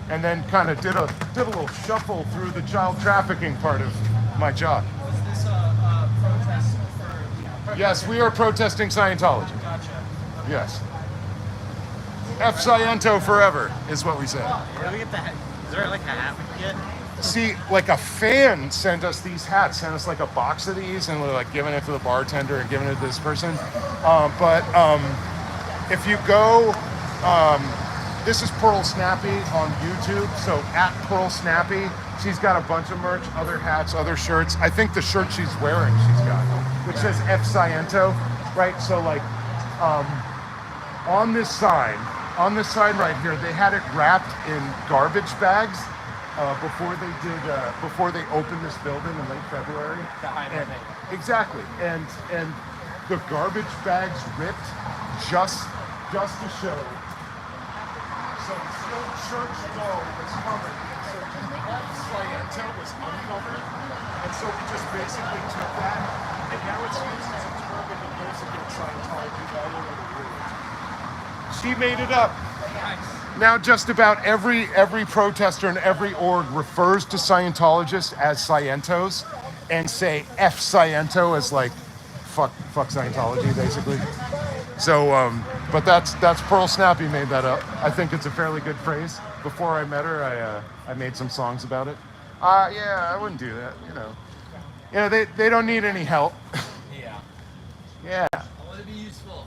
Speaker 1: and then kind of did a little shuffle through the child trafficking part of my job.
Speaker 5: Was this a protest for?
Speaker 1: Yes, we are protesting Scientology.
Speaker 5: Gotcha.
Speaker 1: Yes. F Sciento forever is what we say.
Speaker 6: Where do we get the hat? Is there like a hat we can get?
Speaker 1: See, like a fan sent us these hats, sent us like a box of these, and we're like giving it to the bartender and giving it to this person. But if you go, this is Pearl Snappy on YouTube. So at Pearl Snappy, she's got a bunch of merch, other hats, other shirts. I think the shirt she's wearing, she's got, which says F Sciento, right? So like on this sign right here, they had it wrapped in garbage bags. Before they opened this building in late February. Exactly, and the garbage bags ripped just to show. So still church door was covered. So Sciento was uncovered, and so we just basically took that, and now it's used as a term in the goes against Scientology all over the world. She made it up. Now just about every protester and every org refers to Scientologists as Scientos and say F Sciento as like fuck Scientology basically. So but that's Pearl Snappy made that up. I think it's a fairly good phrase. Before I met her, I made some songs about it. Yeah, I wouldn't do that, you know. They don't need any help.
Speaker 5: Yeah.
Speaker 1: Yeah.
Speaker 5: I want to be useful.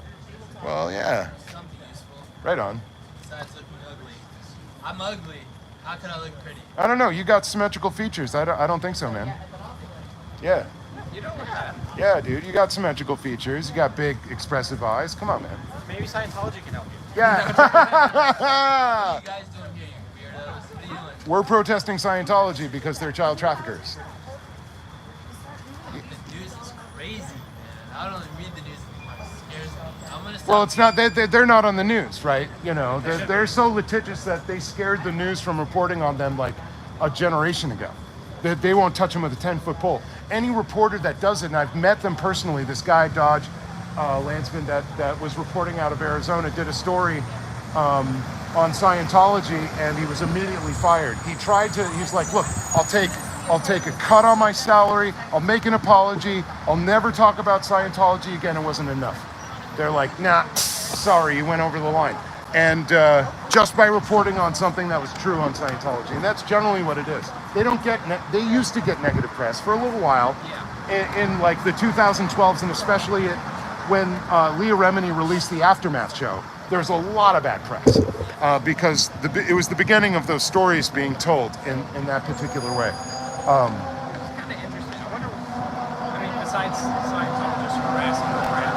Speaker 1: Well, yeah.
Speaker 5: Something useful.
Speaker 1: Right on.
Speaker 5: Besides looking ugly. I'm ugly. How can I look pretty?
Speaker 1: I don't know. You got symmetrical features. I don't think so, man. Yeah.
Speaker 6: You don't look bad.
Speaker 1: Yeah, dude. You got symmetrical features. You got big, expressive eyes. Come on, man.
Speaker 6: Maybe Scientology can help you.
Speaker 1: Yeah.
Speaker 5: What are you guys doing here, you weirdos? What are you doing?
Speaker 1: We're protesting Scientology because they're child traffickers.
Speaker 5: The news is crazy, man. I don't even read the news anymore. It scares me. I'm gonna stop.
Speaker 1: Well, it's not. They're not on the news, right? You know, they're so litigious that they scared the news from reporting on them like a generation ago. They won't touch them with a 10-foot pole. Any reporter that does it, and I've met them personally, this guy, Dodge Landsman, that was reporting out of Arizona, did a story on Scientology, and he was immediately fired. He's like, look, I'll take a cut on my salary, I'll make an apology, I'll never talk about Scientology again. It wasn't enough. They're like, nah, sorry, you went over the line. And just by reporting on something that was true on Scientology. And that's generally what it is. They used to get negative press for a little while in like the 2012s, and especially when Leah Remini released the Aftermath show. There's a lot of bad press. because it was the beginning of those stories being told in that particular way.
Speaker 6: It's kind of interesting. I wonder, I mean, besides Scientologists harassing the crap,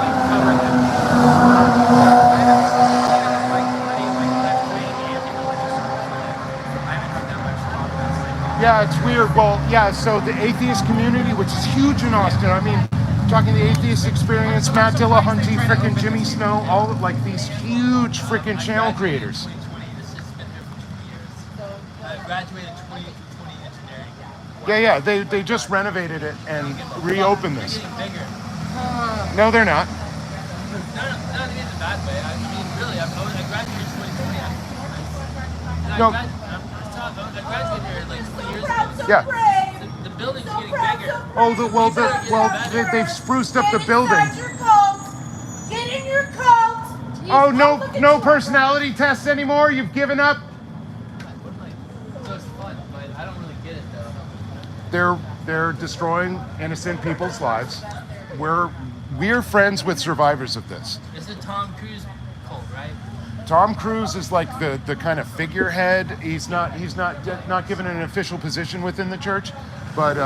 Speaker 6: like covering them,
Speaker 1: Yeah, it's weird. Well, yeah, so the atheist community, which is huge in Austin, I mean, talking the atheist experience, Matt Dillahunty, frickin' Jimmy Snow, all of, like these huge frickin' channel creators.
Speaker 5: This has been here for 20 years. I graduated 20 engineering.
Speaker 1: Yeah, they just renovated it and reopened this.
Speaker 5: They're getting bigger.
Speaker 1: No, they're not.
Speaker 5: No, not in a bad way. I mean, really, I graduated 2020.
Speaker 1: No.
Speaker 5: I graduated here like 20 years ago.
Speaker 1: Yeah.
Speaker 5: The building's getting bigger.
Speaker 1: Oh, they've spruced up the building.
Speaker 2: Get in your coat.
Speaker 1: Oh, no personality tests anymore? You've given up?
Speaker 5: So it's fun, but I don't really get it though.
Speaker 1: They're destroying innocent people's lives. We're friends with survivors of this.
Speaker 5: It's a Tom Cruise cult, right?
Speaker 1: Tom Cruise is like the kind of figurehead. He's not given an official position within the church, but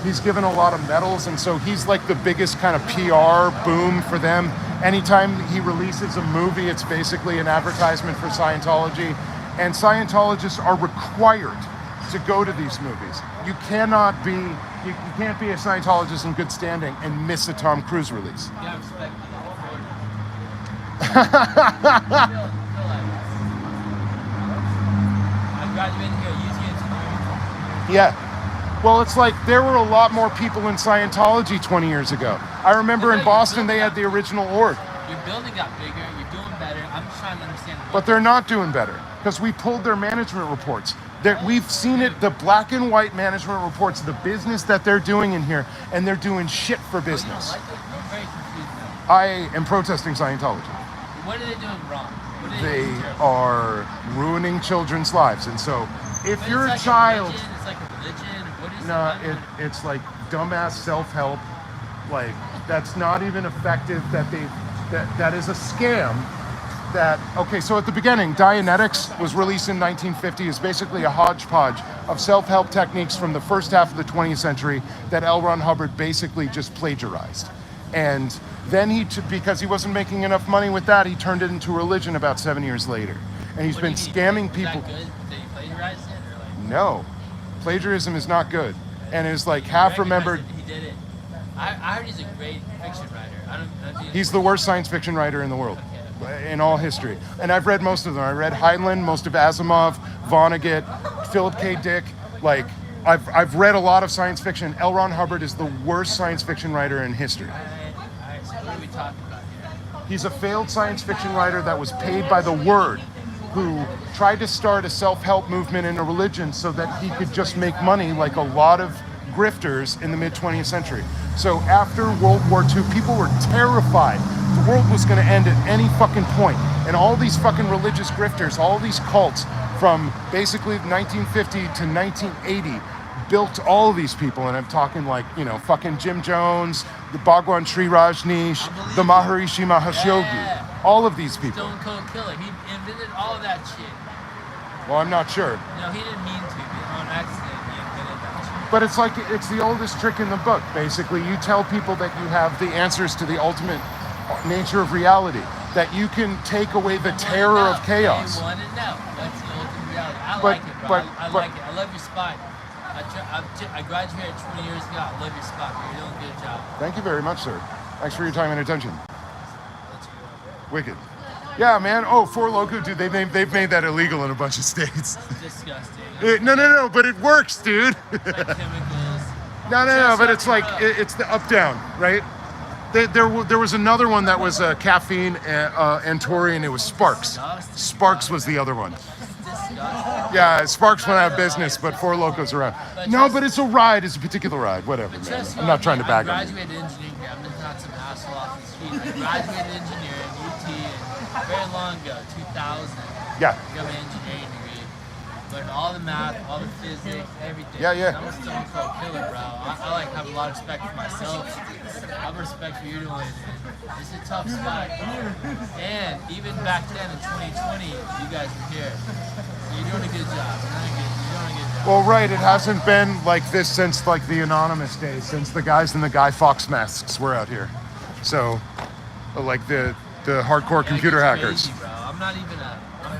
Speaker 1: he's given a lot of medals, and so he's like the biggest kind of PR boom for them. Anytime he releases a movie, it's basically an advertisement for Scientology, and Scientologists are required to go to these movies. You can't be a Scientologist in good standing and miss a Tom Cruise release.
Speaker 5: You gotta respect I graduated here at UT.
Speaker 1: Yeah. Well, it's like there were a lot more people in Scientology 20 years ago. I remember in Boston they had the original org.
Speaker 5: Your building got bigger, you're doing better. I'm just trying to understand.
Speaker 1: But they're not doing better because we pulled their management reports. We've seen it, the black and white management reports, the business that they're doing in here, and they're doing shit for business.
Speaker 5: I'm very confused now.
Speaker 1: I am protesting Scientology.
Speaker 5: What are they doing wrong? What are
Speaker 1: They
Speaker 5: doing terrible?
Speaker 1: are ruining children's lives. And so if
Speaker 5: But
Speaker 1: you're
Speaker 5: it's
Speaker 1: a
Speaker 5: like
Speaker 1: child,
Speaker 5: religion, it's like a religion. What is
Speaker 1: no,
Speaker 5: it?
Speaker 1: it's like dumbass self-help. Like that's not even effective. That is a scam. Okay, so at the beginning, Dianetics was released in 1950 as basically a hodgepodge of self-help techniques from the first half of the 20th century that L. Ron Hubbard basically just plagiarized. And then because he wasn't making enough money with that, he turned it into a religion about 7 years later. And he's
Speaker 5: What do
Speaker 1: been
Speaker 5: you mean?
Speaker 1: scamming
Speaker 5: Is
Speaker 1: people.
Speaker 5: that good? Did you plagiarize it or like?
Speaker 1: No, plagiarism is not good. And is like half remembered.
Speaker 5: He did it. I heard he's a great fiction writer.
Speaker 1: He's the worst science fiction writer in the world, in all history. And I've read most of them. I read Heinlein, most of Asimov, Vonnegut, Philip K. Dick. Like, I've read a lot of science fiction. L. Ron Hubbard is the worst science fiction writer in history.
Speaker 5: Alright, so what are we talking about here?
Speaker 1: He's a failed science fiction writer that was paid by the word, who tried to start a self-help movement in a religion so that he could just make money like a lot of grifters in the mid-20th century. So after World War II, people were terrified. The world was going to end at any fucking point. And all these fucking religious grifters, all these cults from basically 1950 to 1980 built all of these people. And I'm talking like, fucking Jim Jones, the Bhagwan Sri Rajneesh, the Maharishi Mahashogi,
Speaker 5: Yeah.
Speaker 1: all of these people.
Speaker 5: Stone Cold Killer. He invented all of that shit.
Speaker 1: Well, I'm not sure.
Speaker 5: No, he didn't mean to, but on accident he invented that shit.
Speaker 1: But it's like, it's the oldest trick in the book, basically. You tell people that you have the answers to the ultimate nature of reality, that you can take away the terror of chaos.
Speaker 5: They want to know. That's the ultimate reality. I
Speaker 1: But-
Speaker 5: like it, bro.
Speaker 1: but-
Speaker 5: I
Speaker 1: but-
Speaker 5: like it. I love your spot. I graduated 20 years ago. I love your spot. You're doing a good job.
Speaker 1: Thank you very much, sir. Thanks for your time and attention.
Speaker 5: Let's go.
Speaker 1: Wicked. Yeah, man. Oh, Four Loko, dude, they've made that illegal in a bunch of states.
Speaker 5: Disgusting.
Speaker 1: No, but it works, dude.
Speaker 5: Like chemicals.
Speaker 1: No, but it's like, it's the up-down, right? There was another one that was caffeine and taurine. It was Sparks. Sparks was the other one.
Speaker 5: Disgusting.
Speaker 1: Yeah, Sparks went out of business, but Four Locos around. No, but it's a ride. It's a particular ride. Whatever, man.
Speaker 5: Trust me,
Speaker 1: I'm not trying to bag
Speaker 5: I
Speaker 1: on you.
Speaker 5: graduated engineering here. I'm just not some asshole off the street. I graduated engineering, UT, and very long ago, 2000.
Speaker 1: Yeah.
Speaker 5: I got my engineering degree. But all the math, all the physics, everything.
Speaker 1: Yeah, yeah.
Speaker 5: I'm a stone cold killer, bro. I like have a lot of respect for myself. I have respect for you doing it. It's a tough spot. And even back then in 2020, you guys were here. You're doing a good job. You're doing a good job.
Speaker 1: Well, right. It hasn't been like this since like the anonymous days, since the guys in the Guy Fawkes masks were out here. So, like the hardcore computer
Speaker 5: It's
Speaker 1: hackers.
Speaker 5: crazy, bro. I'm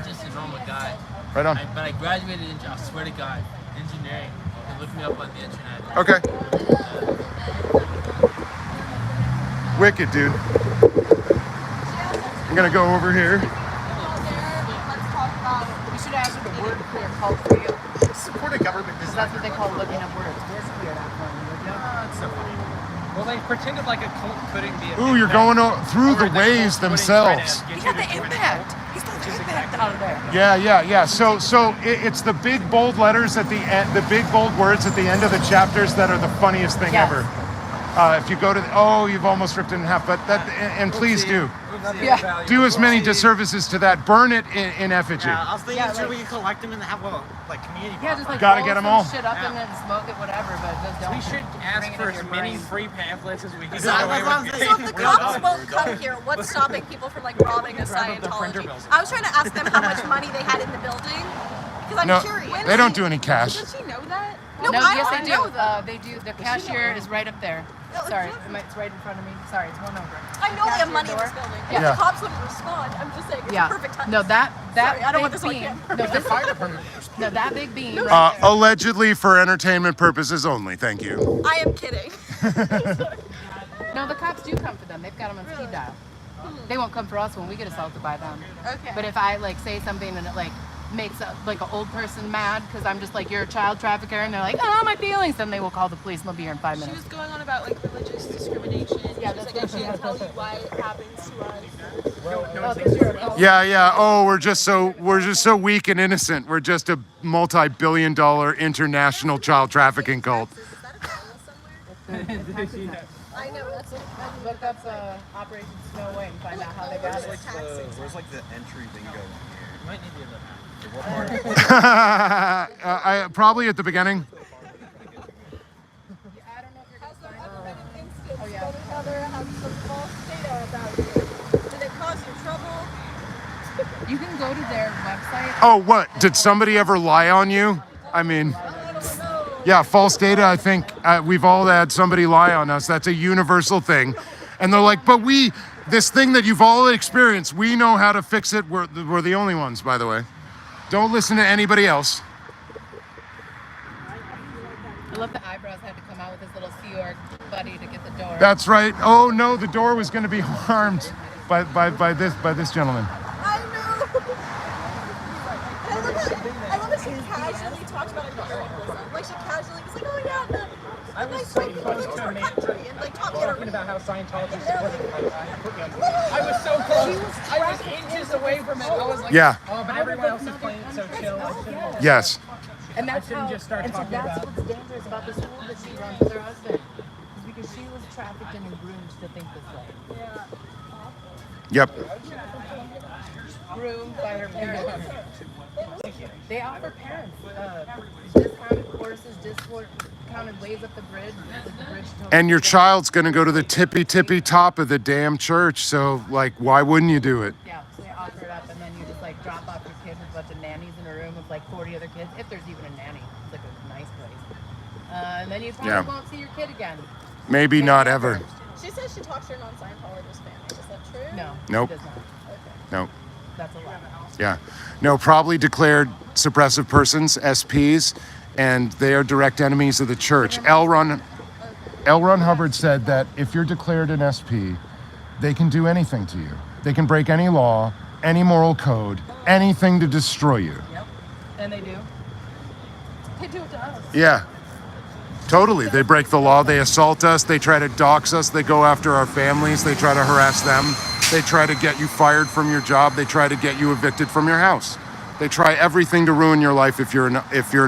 Speaker 5: just a normal guy.
Speaker 1: Right on.
Speaker 5: But I graduated in, I swear to God, engineering. You can look me up on the internet.
Speaker 1: Okay. Wicked, dude. I'm gonna go over here.
Speaker 2: Let's talk about.
Speaker 4: You should ask what the word clear called for you.
Speaker 3: Support a government
Speaker 4: Because that's what they call looking up words. Where's clear that from?
Speaker 6: It's so funny. Well, they pretended like a cult couldn't be.
Speaker 1: Ooh, you're going through the ways themselves.
Speaker 4: He's got the impact. He's got the impact out of there.
Speaker 1: Yeah. So it's the big bold letters at the end, the big bold words at the end of the chapters that are the funniest thing
Speaker 4: Yes.
Speaker 1: ever. If you go to, you've almost ripped it in half, but that, and please do.
Speaker 4: Yeah.
Speaker 1: Do as many disservices to that. Burn it in effigy.
Speaker 3: Yeah, I was thinking,
Speaker 4: Yeah,
Speaker 3: should
Speaker 4: like-
Speaker 3: we collect them and have like community?
Speaker 4: Yeah, just like
Speaker 1: Gotta
Speaker 4: roll
Speaker 1: get 'em
Speaker 4: some
Speaker 1: all.
Speaker 4: shit up and then smoke it, whatever. But just don't.
Speaker 6: We should ask
Speaker 4: bring it
Speaker 6: for
Speaker 4: in
Speaker 6: as
Speaker 4: your
Speaker 6: many
Speaker 4: brain.
Speaker 6: free pamphlets as we can.
Speaker 3: So
Speaker 6: get away with
Speaker 3: if
Speaker 2: So if the cops won't come here, what's stopping people from like robbing a
Speaker 6: Drive up the printer
Speaker 2: Scientology?
Speaker 6: bills.
Speaker 2: I was trying to ask them how much money they had in the building because I'm
Speaker 1: No,
Speaker 2: curious.
Speaker 1: they don't do any cash.
Speaker 2: Does she know that?
Speaker 4: No,
Speaker 2: I
Speaker 4: yes,
Speaker 2: don't
Speaker 4: they
Speaker 2: know
Speaker 4: do.
Speaker 2: that.
Speaker 4: They do. The cashier is right up there.
Speaker 2: No,
Speaker 4: Sorry,
Speaker 2: exactly.
Speaker 4: it's right in front of me. Sorry, it's one over.
Speaker 2: I know they have
Speaker 4: Cashier
Speaker 2: money in this
Speaker 4: door.
Speaker 2: building.
Speaker 4: Yeah.
Speaker 2: If the cops wouldn't respond, I'm just saying it's
Speaker 4: Yeah.
Speaker 2: a perfect time.
Speaker 4: No, that
Speaker 2: Sorry, I don't want
Speaker 4: big
Speaker 2: this on
Speaker 4: beam.
Speaker 2: camera.
Speaker 4: No, this fire department. No, that big beam. Right there.
Speaker 1: Allegedly for entertainment purposes only. Thank you.
Speaker 2: I am kidding.
Speaker 4: No, the cops do come for them. They've got them on speed dial. They won't come for us when we get assaulted by them.
Speaker 2: Okay.
Speaker 4: But if I like say something and it like makes like an old person mad because I'm just like, you're a child trafficker, and they're like, oh, my feelings, then they will call the police and they'll be here in 5
Speaker 2: She
Speaker 4: minutes.
Speaker 2: was going on about like religious discrimination.
Speaker 4: Yeah,
Speaker 2: She was
Speaker 4: that's
Speaker 2: like, I
Speaker 4: what she
Speaker 2: can't tell you why it happens to us.
Speaker 4: Oh, this year, oh,
Speaker 1: Yeah. Oh, we're just so weak and innocent. We're just a multi-billion-dollar international child trafficking cult.
Speaker 2: Is that available somewhere? I know that's
Speaker 4: Look up Operation Snow White and find out how they got it.
Speaker 3: Where's like the entry thing going
Speaker 6: You might need the other half.
Speaker 3: here? What part?
Speaker 1: Probably at the beginning.
Speaker 4: I don't know if you're
Speaker 2: Has there
Speaker 4: gonna
Speaker 2: ever
Speaker 4: find
Speaker 2: been an instance
Speaker 4: Oh, yeah.
Speaker 2: when another has some false data about you? Did it cause you trouble?
Speaker 4: You can go to their website.
Speaker 1: Oh, what? Did somebody ever lie on you? I mean, yeah, false data. I think we've all had somebody lie on us. That's a universal thing. And they're like, but this thing that you've all experienced, we know how to fix it. We're the only ones, by the way. Don't listen to anybody else.
Speaker 4: I love the eyebrows had to come out with his little Sea Org buddy to get the door.
Speaker 1: That's right. Oh no, the door was going to be harmed by this gentleman.
Speaker 2: I know. I love that she casually talked about imperialism. Like she casually was like, oh yeah,
Speaker 6: I was so close to a man
Speaker 2: and like
Speaker 6: talking about how Scientologists supported the country. I was so close. I was inches away from it. I was like,
Speaker 1: Yeah.
Speaker 6: oh, but everyone else is playing it so chill. I shouldn't.
Speaker 1: Yes.
Speaker 4: And that's
Speaker 6: shouldn't
Speaker 4: how,
Speaker 6: just start
Speaker 4: and so
Speaker 6: talking
Speaker 4: that's
Speaker 6: about-
Speaker 4: what's dangerous about the school that she runs with her husband. Is because she was trafficked and groomed to think this way.
Speaker 1: Yep.
Speaker 4: Groomed by her parents. They offer parents discounted courses, discounted ways up the bridge.
Speaker 1: And your child's going to go to the tippy top of the damn church. So, like, why wouldn't you do it?
Speaker 4: Yeah, so they offer it up, and then you just like drop off your kid with a bunch of nannies in a room with like 40 other kids, if there's even a nanny. It's like a nice place. And then you probably
Speaker 1: Yeah.
Speaker 4: won't see your kid again.
Speaker 1: Maybe not ever.
Speaker 2: She says she talks to her non-Scientologist family. Is that true?
Speaker 4: No.
Speaker 1: Nope.
Speaker 4: She does not.
Speaker 1: No.
Speaker 4: That's a lie.
Speaker 1: Yeah. No, probably declared suppressive persons, SPs, and they are direct enemies of the church. L. Ron Hubbard said that if you're declared an SP, they can do anything to you. They can break any law, any moral code, anything to destroy you.
Speaker 4: Yep. And they do. They do it to us.
Speaker 1: Yeah. Totally. They break the law, they assault us, they try to dox us, they go after our families, they try to harass them, they try to get you fired from your job, they try to get you evicted from your house. They try everything to ruin your life if you're an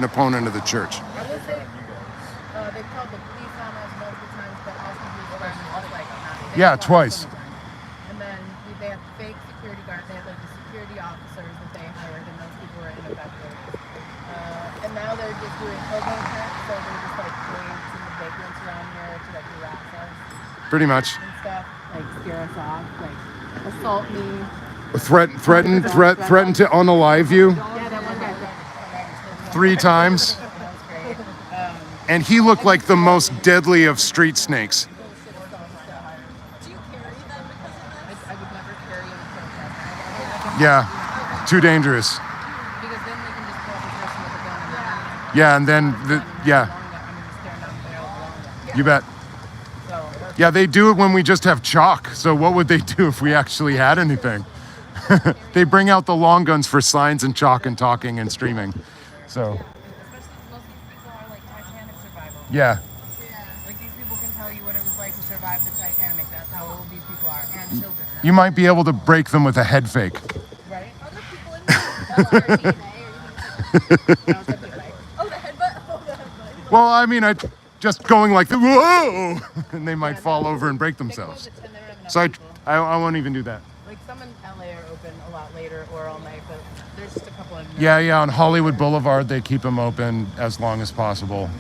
Speaker 1: opponent of the church.
Speaker 4: I will say, they've called the police on us multiple times, but also used like
Speaker 1: Yeah, twice.
Speaker 4: And then we they have fake security guards. They have like the security officers that they hired, and those people were ineffective. And now they're just doing hobo checks, so they're just like waves in the vagrants around here to like harass us
Speaker 1: Pretty much.
Speaker 4: and stuff, like scare us off, like assault me.
Speaker 1: Threaten to unalive you
Speaker 4: Yeah, that one guy threatened
Speaker 1: 3 times.
Speaker 4: That was great.
Speaker 1: And he looked like the most deadly of street snakes.
Speaker 2: Do you carry them because of this?
Speaker 4: I would never carry in a protest.
Speaker 1: Yeah, too dangerous.
Speaker 4: Because then they can just pull up a person with a gun and
Speaker 1: Yeah, and then, you bet.
Speaker 4: So,
Speaker 1: Yeah, they do it when we just have chalk. So what would they do if we actually had anything? They bring out the long guns for signs and chalk and talking and streaming. So,
Speaker 4: especially most of these people are like Titanic survivors.
Speaker 1: yeah.
Speaker 4: Like these people can tell you what it was like to survive the Titanic. That's how old these people are, and children.
Speaker 1: You might be able to break them with a head fake.
Speaker 4: Right?
Speaker 2: Other people in the DNA, or you think
Speaker 4: No, it's a bit like,
Speaker 2: oh, the headbutt? Oh, the headbutt.
Speaker 1: Well, I mean, I just going like, whoa, and they might fall over and break themselves.
Speaker 4: they close at 10, they don't have enough
Speaker 1: So
Speaker 4: people.
Speaker 1: I won't even do that.
Speaker 4: Like some in LA are open a lot later or all night, but there's just a couple of
Speaker 1: Yeah, on Hollywood Boulevard, they keep them open as long as possible.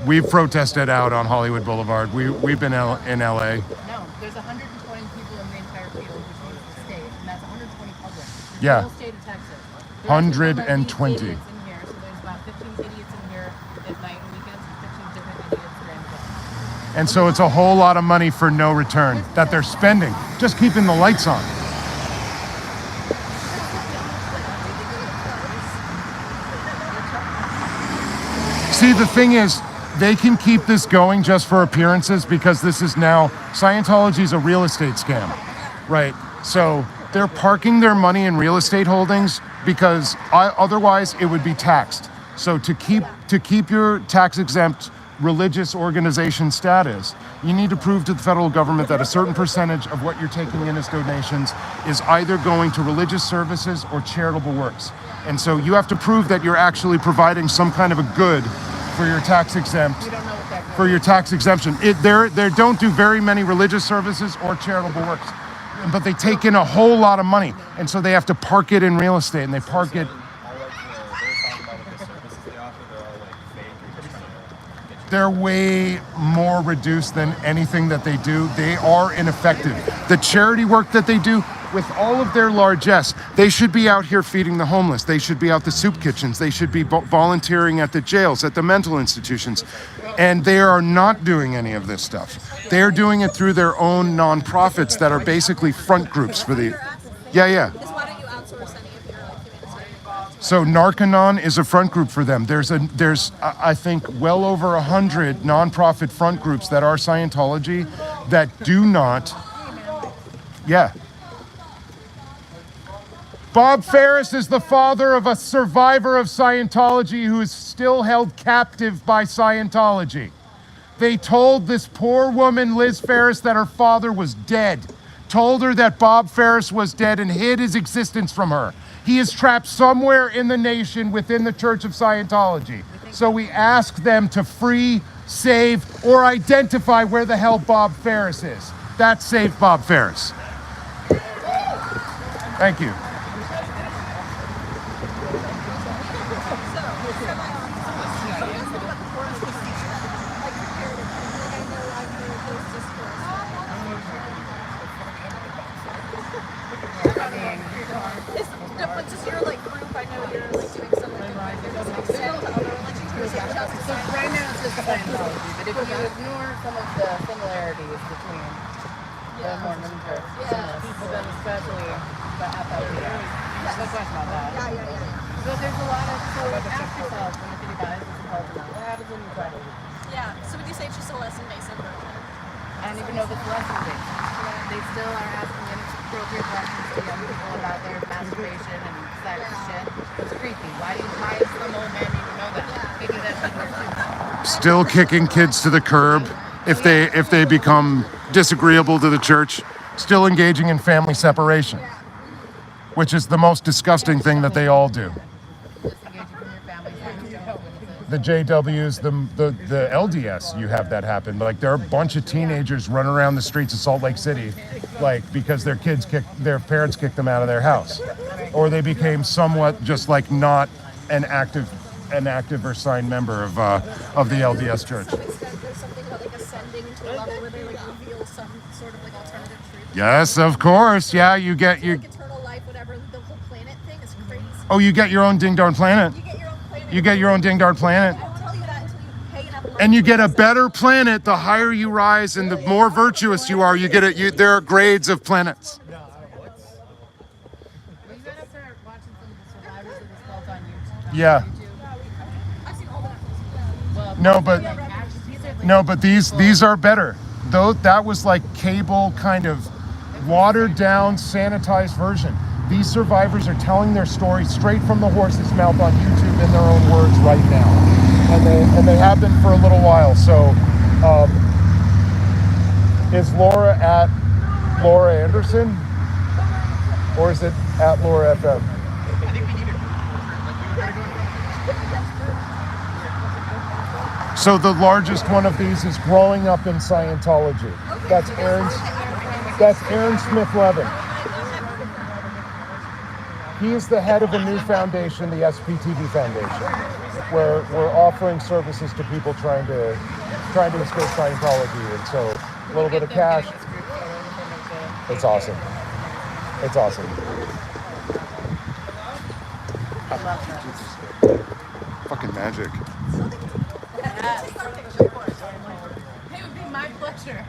Speaker 1: We've protested out on Hollywood Boulevard. We've been in LA.
Speaker 4: No, there's 120 people in the entire field, which means the state, and that's 120 public. The
Speaker 1: Yeah.
Speaker 4: whole state of Texas.
Speaker 1: 120.
Speaker 4: There's idiots in here, so there's about 15 idiots in here at night and weekends, and 15 different idiots during the day.
Speaker 1: And so it's a whole lot of money for no return that they're spending, just keeping the lights on. See, the thing is, they can keep this going just for appearances because this is now, Scientology is a real estate scam, right? So they're parking their money in real estate holdings because otherwise it would be taxed. So to keep your tax exempt religious organization status, you need to prove to the federal government that a certain percentage of what you're taking in as donations is either going to religious services or charitable works. And so you have to prove that you're actually providing some kind of a good for your tax exempt,
Speaker 4: We don't know what that
Speaker 1: for your tax exemption. They don't do very many religious services or charitable works, but they take in a whole lot of money. And so they have to park it in real estate, and they park it.
Speaker 3: All like they're talking about like the services they offer, they're all like fake or just trying to get you.
Speaker 1: They're way more reduced than anything that they do. They are ineffective. The charity work that they do, with all of their largesse, they should be out here feeding the homeless. They should be out the soup kitchens. They should be volunteering at the jails, at the mental institutions. And they are not doing any of this stuff. They're doing it through their own nonprofits that are basically front groups for the... Yeah.
Speaker 2: Is why don't you outsource any of your like humanitarian?
Speaker 1: So Narcanon is a front group for them. There's I think well over 100 nonprofit front groups that are Scientology that do not. Yeah. Bob Ferris is the father of a survivor of Scientology who is still held captive by Scientology. They told this poor woman, Liz Ferris, that her father was dead. Told her that Bob Ferris was dead and hid his existence from her. He is trapped somewhere in the nation within the Church of Scientology. So we ask them to free, save, or identify where the hell Bob Ferris is. That's Save Bob Ferris. Thank you.
Speaker 2: But just your like group, I know you're like doing some like still to other religions, or is it just
Speaker 4: So right now it's just Scientology, but if you ignore some of the similarities between the Mormon church and this, then especially the FLDS, no question about that. But there's a lot of, so ask yourself when you think about it, it's a cult or not. What happens when you try to?
Speaker 2: Yeah. So would you say it's just a less invasive version?
Speaker 4: I don't even know if it's less invasive. They still are asking inappropriate questions to young people about their masturbation and sex shit. It's creepy. Why does some old man need to know that? They do that shit here too.
Speaker 1: Still kicking kids to the curb if they become disagreeable to the church. Still engaging in family separation, which is the most disgusting thing that they all do.
Speaker 4: Disengaging from your family.
Speaker 1: The JWs, the LDS, you have that happen. Like there are a bunch of teenagers running around the streets of Salt Lake City like because their parents kicked them out of their house, or they became somewhat just like not an active or signed member of the LDS Church.
Speaker 7: To some extent, there's something about like ascending to a level where they like reveal some sort of like alternative truth.
Speaker 1: Yes, of course. Yeah, you get
Speaker 7: Like eternal life, whatever. The whole planet thing is crazy.
Speaker 1: Oh, you get your own ding darn planet.
Speaker 7: You get your own planet.
Speaker 1: You get your own ding darn planet.
Speaker 7: I won't tell you that until you pay enough money.
Speaker 1: And you get a better planet the higher you rise and the more virtuous you are. You get it. There are grades of planets.
Speaker 4: Well, you gotta start watching some of the survivors of this cult on YouTube.
Speaker 1: Yeah.
Speaker 7: I've seen all that.
Speaker 1: No, but these are better. Though that was like cable kind of watered down, sanitized version. These survivors are telling their story straight from the horse's mouth on YouTube in their own words right now, and they have been for a little while. So, is Laura at Laura Anderson, or is it at Laura FM? So the largest one of these is growing up in Scientology. That's Aaron Smith-Levin. He is the head of a new foundation, the SPTV Foundation, where we're offering services to people trying to escape Scientology, and so a little bit of cash. It's awesome. It's awesome. Fucking magic.
Speaker 4: It would be my pleasure.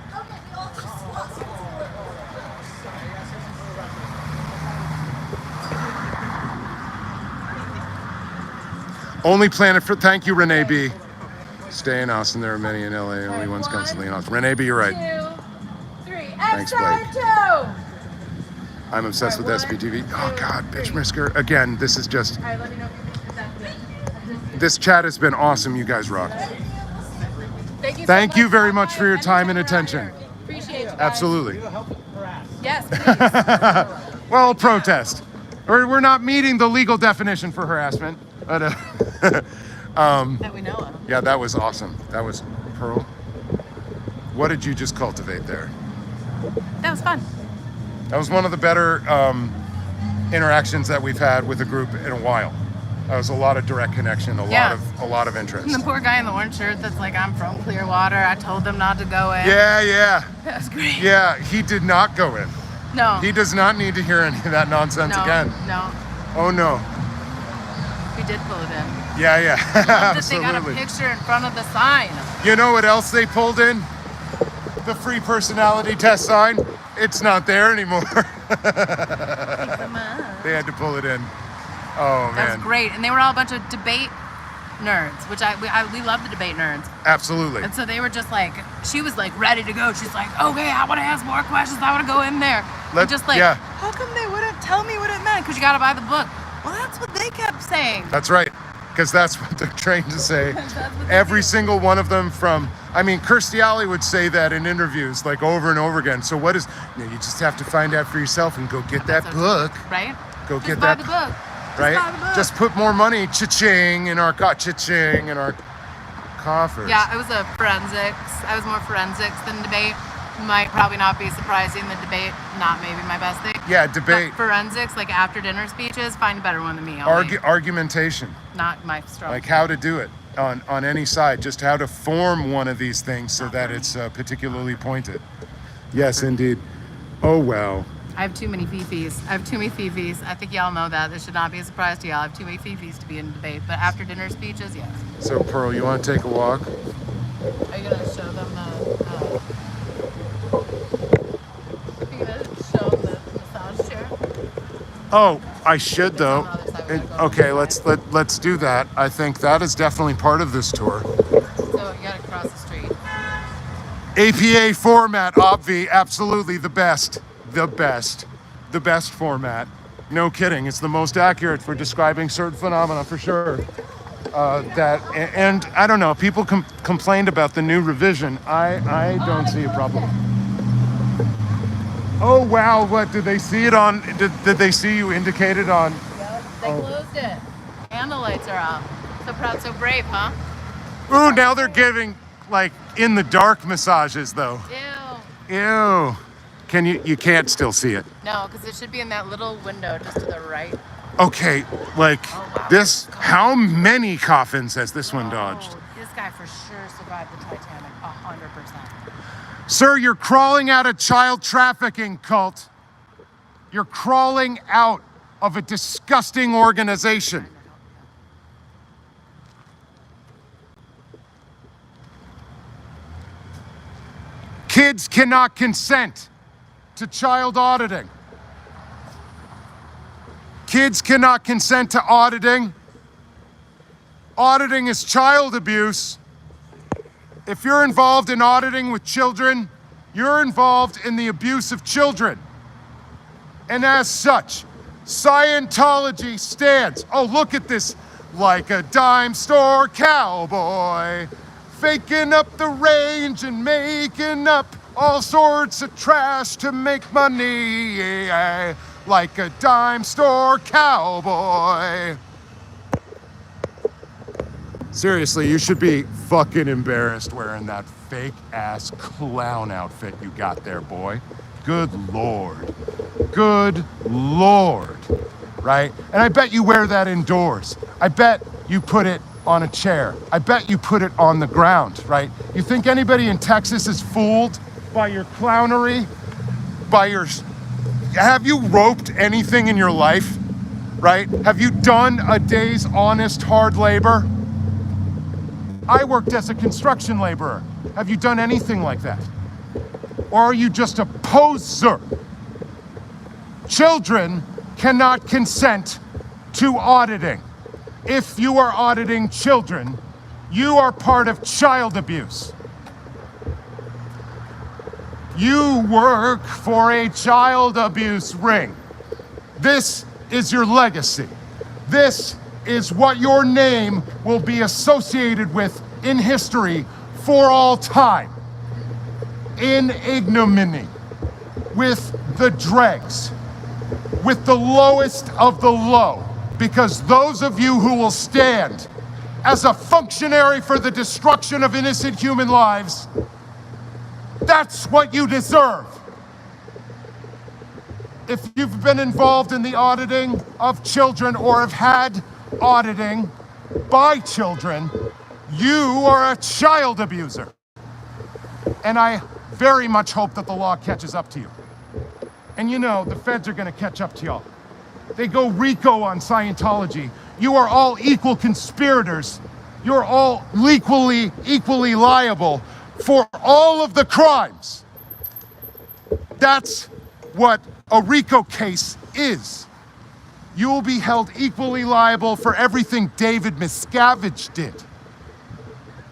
Speaker 1: Only planet for, thank you, Renee B. Stay in Austin. There are many in LA. Only one's constantly in Austin. Renee B, you're right.
Speaker 2: 2, 3.
Speaker 1: Thanks, Blake.
Speaker 2: X2.
Speaker 1: I'm obsessed with SPTV. Oh God, bitch Misker. Again, this is just,
Speaker 2: All right, let me know if you think that's
Speaker 1: this chat has been awesome. You guys rock.
Speaker 2: Thank you.
Speaker 1: Thank you very much for your time and attention.
Speaker 2: Appreciate you guys.
Speaker 1: Absolutely.
Speaker 2: Yes, please.
Speaker 1: Well, protest. We're not meeting the legal definition for harassment. But,
Speaker 4: That we know of.
Speaker 1: yeah, that was awesome. That was, Pearl, what did you just cultivate there?
Speaker 4: That was fun.
Speaker 1: That was one of the better interactions that we've had with a group in a while. That was a lot of direct connection, a lot of interest.
Speaker 4: And the poor guy in the orange shirt that's like, I'm from Clearwater. I told them not to go in.
Speaker 1: Yeah.
Speaker 4: That was great.
Speaker 1: Yeah, he did not go in.
Speaker 4: No.
Speaker 1: He does not need to hear any of that nonsense
Speaker 4: no,
Speaker 1: again.
Speaker 4: No.
Speaker 1: Oh no.
Speaker 4: We did pull it in.
Speaker 1: Yeah.
Speaker 4: That they got a
Speaker 1: Absolutely.
Speaker 4: picture in front of the sign.
Speaker 1: You know what else they pulled in? The free personality test sign. It's not there anymore. They had to pull it in. Oh
Speaker 4: That
Speaker 1: man.
Speaker 4: was great. And they were all a bunch of debate nerds, which we love the debate nerds.
Speaker 1: Absolutely.
Speaker 4: And so they were just like, she was like ready to go. She's like, okay, I want to ask more questions. I want to go in there. And just like,
Speaker 1: yeah.
Speaker 4: how come they wouldn't tell me what it meant? Because you got to buy the book. Well, that's what they kept saying.
Speaker 1: That's right. Because that's what they're trained to say.
Speaker 4: That's what they
Speaker 1: Every
Speaker 4: do.
Speaker 1: single one of them Kirstie Alley would say that in interviews like over and over again. So what is, you just have to find out for yourself and go get that
Speaker 4: That's
Speaker 1: book.
Speaker 4: Right?
Speaker 1: Go
Speaker 4: Just
Speaker 1: get
Speaker 4: buy
Speaker 1: that
Speaker 4: the book.
Speaker 1: right?
Speaker 4: Just buy the book.
Speaker 1: Just put more money, cha-ching, in our coffers.
Speaker 4: Yeah, it was a forensics. I was more forensics than debate. Might probably not be surprising. The debate, not maybe my best thing.
Speaker 1: Yeah, debate.
Speaker 4: But forensics, like after dinner speeches, find a better one than me. Only.
Speaker 1: Argumentation,
Speaker 4: Not my strong.
Speaker 1: like how to do it on any side, just how to form one of these things so that it's particularly pointed. Yes, indeed. Oh, wow.
Speaker 4: I have too many fifis. I think y'all know that. This should not be a surprise to y'all. I have too many fifis to be in debate. But after dinner speeches, yes.
Speaker 1: So, Pearl, you want to take a walk?
Speaker 4: Are you gonna show them the? Are you gonna show them the massage chair?
Speaker 1: Oh, I should though.
Speaker 4: on the other side, we gotta go
Speaker 1: Okay,
Speaker 4: over there.
Speaker 1: let's do that. I think that is definitely part of this tour.
Speaker 4: So you gotta cross the street.
Speaker 1: APA format, obvi, absolutely the best format. No kidding, it's the most accurate for describing certain phenomena for sure. And I don't know, people complained about the new revision. I don't see a problem. Oh wow, what did they see it on? Did they see you indicated on?
Speaker 4: Yep, they closed it. And the lights are off. So proud, so brave, huh?
Speaker 1: Ooh, now they're giving like in the dark massages though.
Speaker 4: Ew.
Speaker 1: Ew. Can you can't still see it.
Speaker 4: No, because it should be in that little window just to the right.
Speaker 1: Okay, like
Speaker 4: Oh, wow.
Speaker 1: this, how many coffins has this one dodged?
Speaker 4: Oh, this guy for sure survived the Titanic, 100%.
Speaker 1: Sir, you're crawling out of child trafficking cult. You're crawling out of a disgusting organization. Kids cannot consent to child auditing. Kids cannot consent to auditing. Auditing is child abuse. If you're involved in auditing with children, you're involved in the abuse of children. And as such, Scientology stands, oh, look at this, like a dime store cowboy, faking up the range and making up all sorts of trash to make money, like a dime store cowboy. Seriously, you should be fucking embarrassed wearing that fake ass clown outfit you got there, boy. Good Lord. Good Lord. Right? And I bet you wear that indoors. I bet you put it on a chair. I bet you put it on the ground, right? You think anybody in Texas is fooled by your clownery? Have you roped anything in your life, right? Have you done a day's honest hard labor? I worked as a construction laborer. Have you done anything like that? Or are you just a poser? Children cannot consent to auditing. If you are auditing children, you are part of child abuse. You work for a child abuse ring. This is your legacy. This is what your name will be associated with in history for all time. In ignominy, with the dregs, with the lowest of the low, because those of you who will stand as a functionary for the destruction of innocent human lives, that's what you deserve. If you've been involved in the auditing of children or have had auditing by children, you are a child abuser. And I very much hope that the law catches up to you. And you know, the feds are gonna catch up to y'all. They go RICO on Scientology. You are all equal conspirators. You're all equally liable for all of the crimes. That's what a RICO case is. You will be held equally liable for everything David Miscavige did,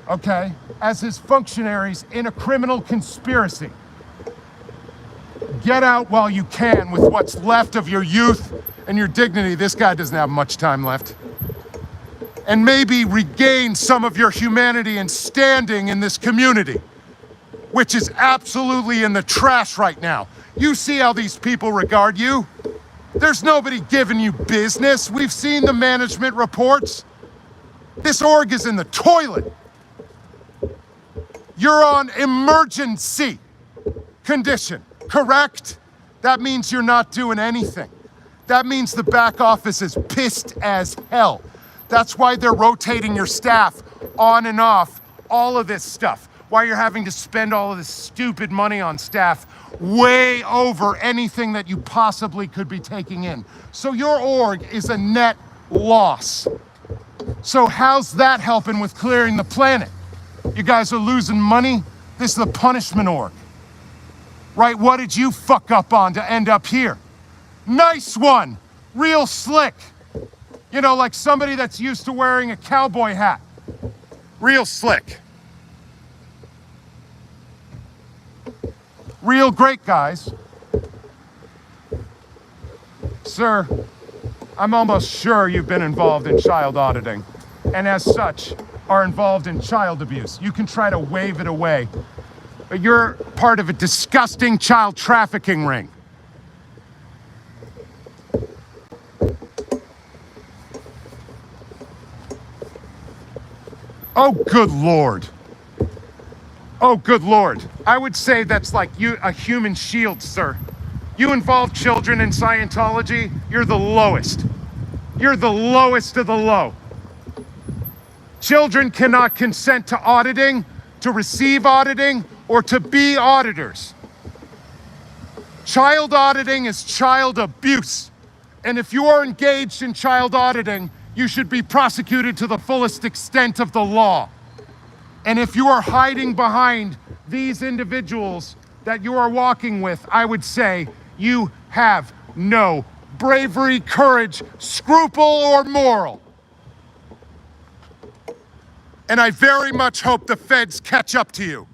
Speaker 1: okay, as his functionaries in a criminal conspiracy. Get out while you can with what's left of your youth and your dignity. This guy doesn't have much time left. And maybe regain some of your humanity and standing in this community, which is absolutely in the trash right now. You see how these people regard you? There's nobody giving you business. We've seen the management reports. This org is in the toilet. You're on emergency condition, correct? That means you're not doing anything. That means the back office is pissed as hell. That's why they're rotating your staff on and off, all of this stuff. Why you're having to spend all of this stupid money on staff way over anything that you possibly could be taking in. So your org is a net loss. So how's that helping with clearing the planet? You guys are losing money? This is the punishment org. Right, what did you fuck up on to end up here? Nice one, real slick. You know, like somebody that's used to wearing a cowboy hat. Real slick. Real great, guys. Sir, I'm almost sure you've been involved in child auditing, and as such, are involved in child abuse. You can try to wave it away, but you're part of a disgusting child trafficking ring. Oh, good Lord. Oh, good Lord. I would say that's like a human shield, sir. You involve children in Scientology, you're the lowest. You're the lowest of the low. Children cannot consent to auditing, to receive auditing, or to be auditors. Child auditing is child abuse. And if you are engaged in child auditing, you should be prosecuted to the fullest extent of the law. And if you are hiding behind these individuals that you are walking with, I would say you have no bravery, courage, scruple, or moral. And I very much hope the feds catch up to you.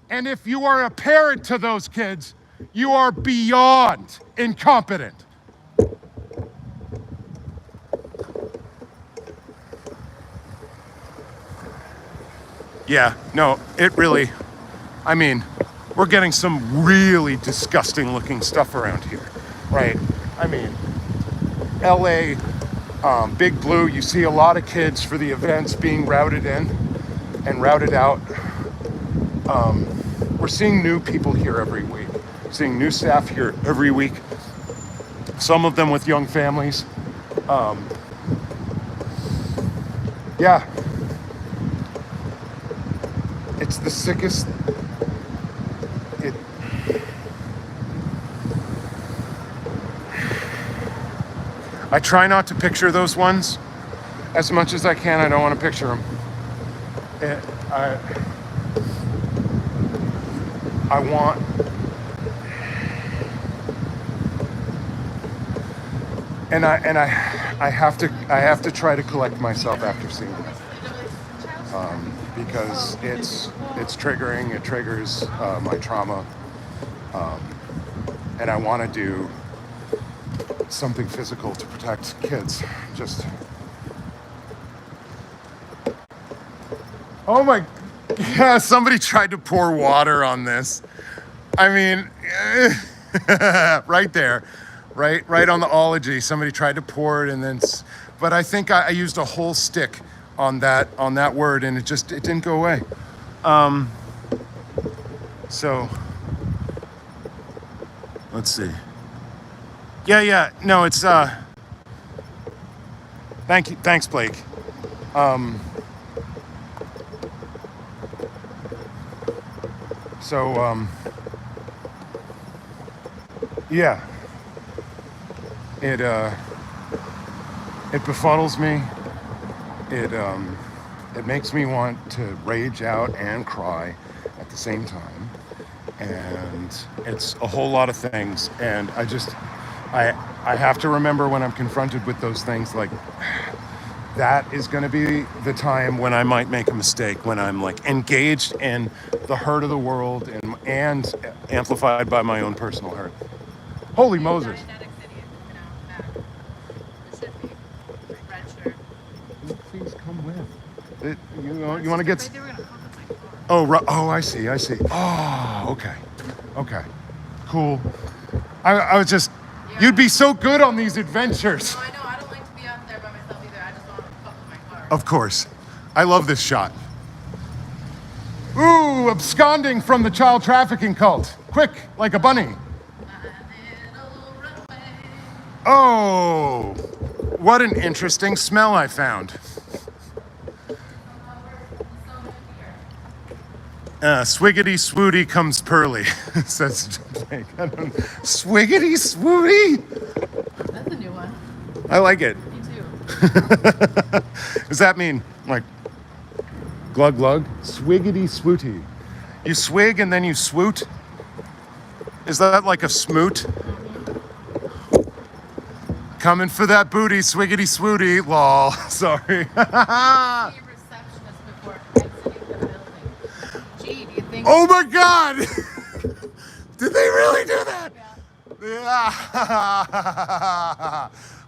Speaker 1: And if you are a parent to those kids, you are beyond incompetent. Yeah, no, it really, I mean, we're getting some really disgusting looking stuff around here, right? I mean, LA, Big Blue, you see a lot of kids for the events being routed in and routed out. We're seeing new people here every week, seeing new staff here every week, some of them with young families. Yeah. It's the sickest. I try not to picture those ones as much as I can. I don't want to picture them. I want. And I have to try to collect myself after seeing that. Because it's triggering. It triggers my trauma, and I want to do something physical to protect kids. Just, oh my, yeah! Somebody tried to pour water on this. I mean, right there, right on the ology. Somebody tried to pour it, and then, but I think I used a whole stick on that word, and it didn't go away. So let's see. Yeah, no, it's thanks Blake. Yeah, it befuddles me. It makes me want to rage out and cry at the same time, and it's a whole lot of things. And I have to remember when I'm confronted with those things, like that is going to be the time when I might make a mistake, when I'm like engaged in the hurt of the world and amplified by my own personal hurt. Holy Moses. Please come with. You want to get? Oh, I see. Oh, okay, cool. I was just, you'd be so good on these adventures.
Speaker 4: No, I know. I don't like to be out there by myself either. I just want to fuck with my car.
Speaker 1: Of course. I love this shot. Ooh, absconding from the child trafficking cult. Quick, like a bunny. Oh, what an interesting smell I found. Swiggity swooty comes pearly, says Jake. Swiggity swooty?
Speaker 4: That's a new one.
Speaker 1: I like it.
Speaker 4: Me too.
Speaker 1: Does that mean like glug glug? Swiggity swooty. You swig and then you swoot? Is that like a smoot? Coming for that booty, swiggity swooty. Lol. Sorry.
Speaker 4: Be a receptionist before exiting the building. Gee, do you think?
Speaker 1: Oh my God! Did they really do that? Yeah.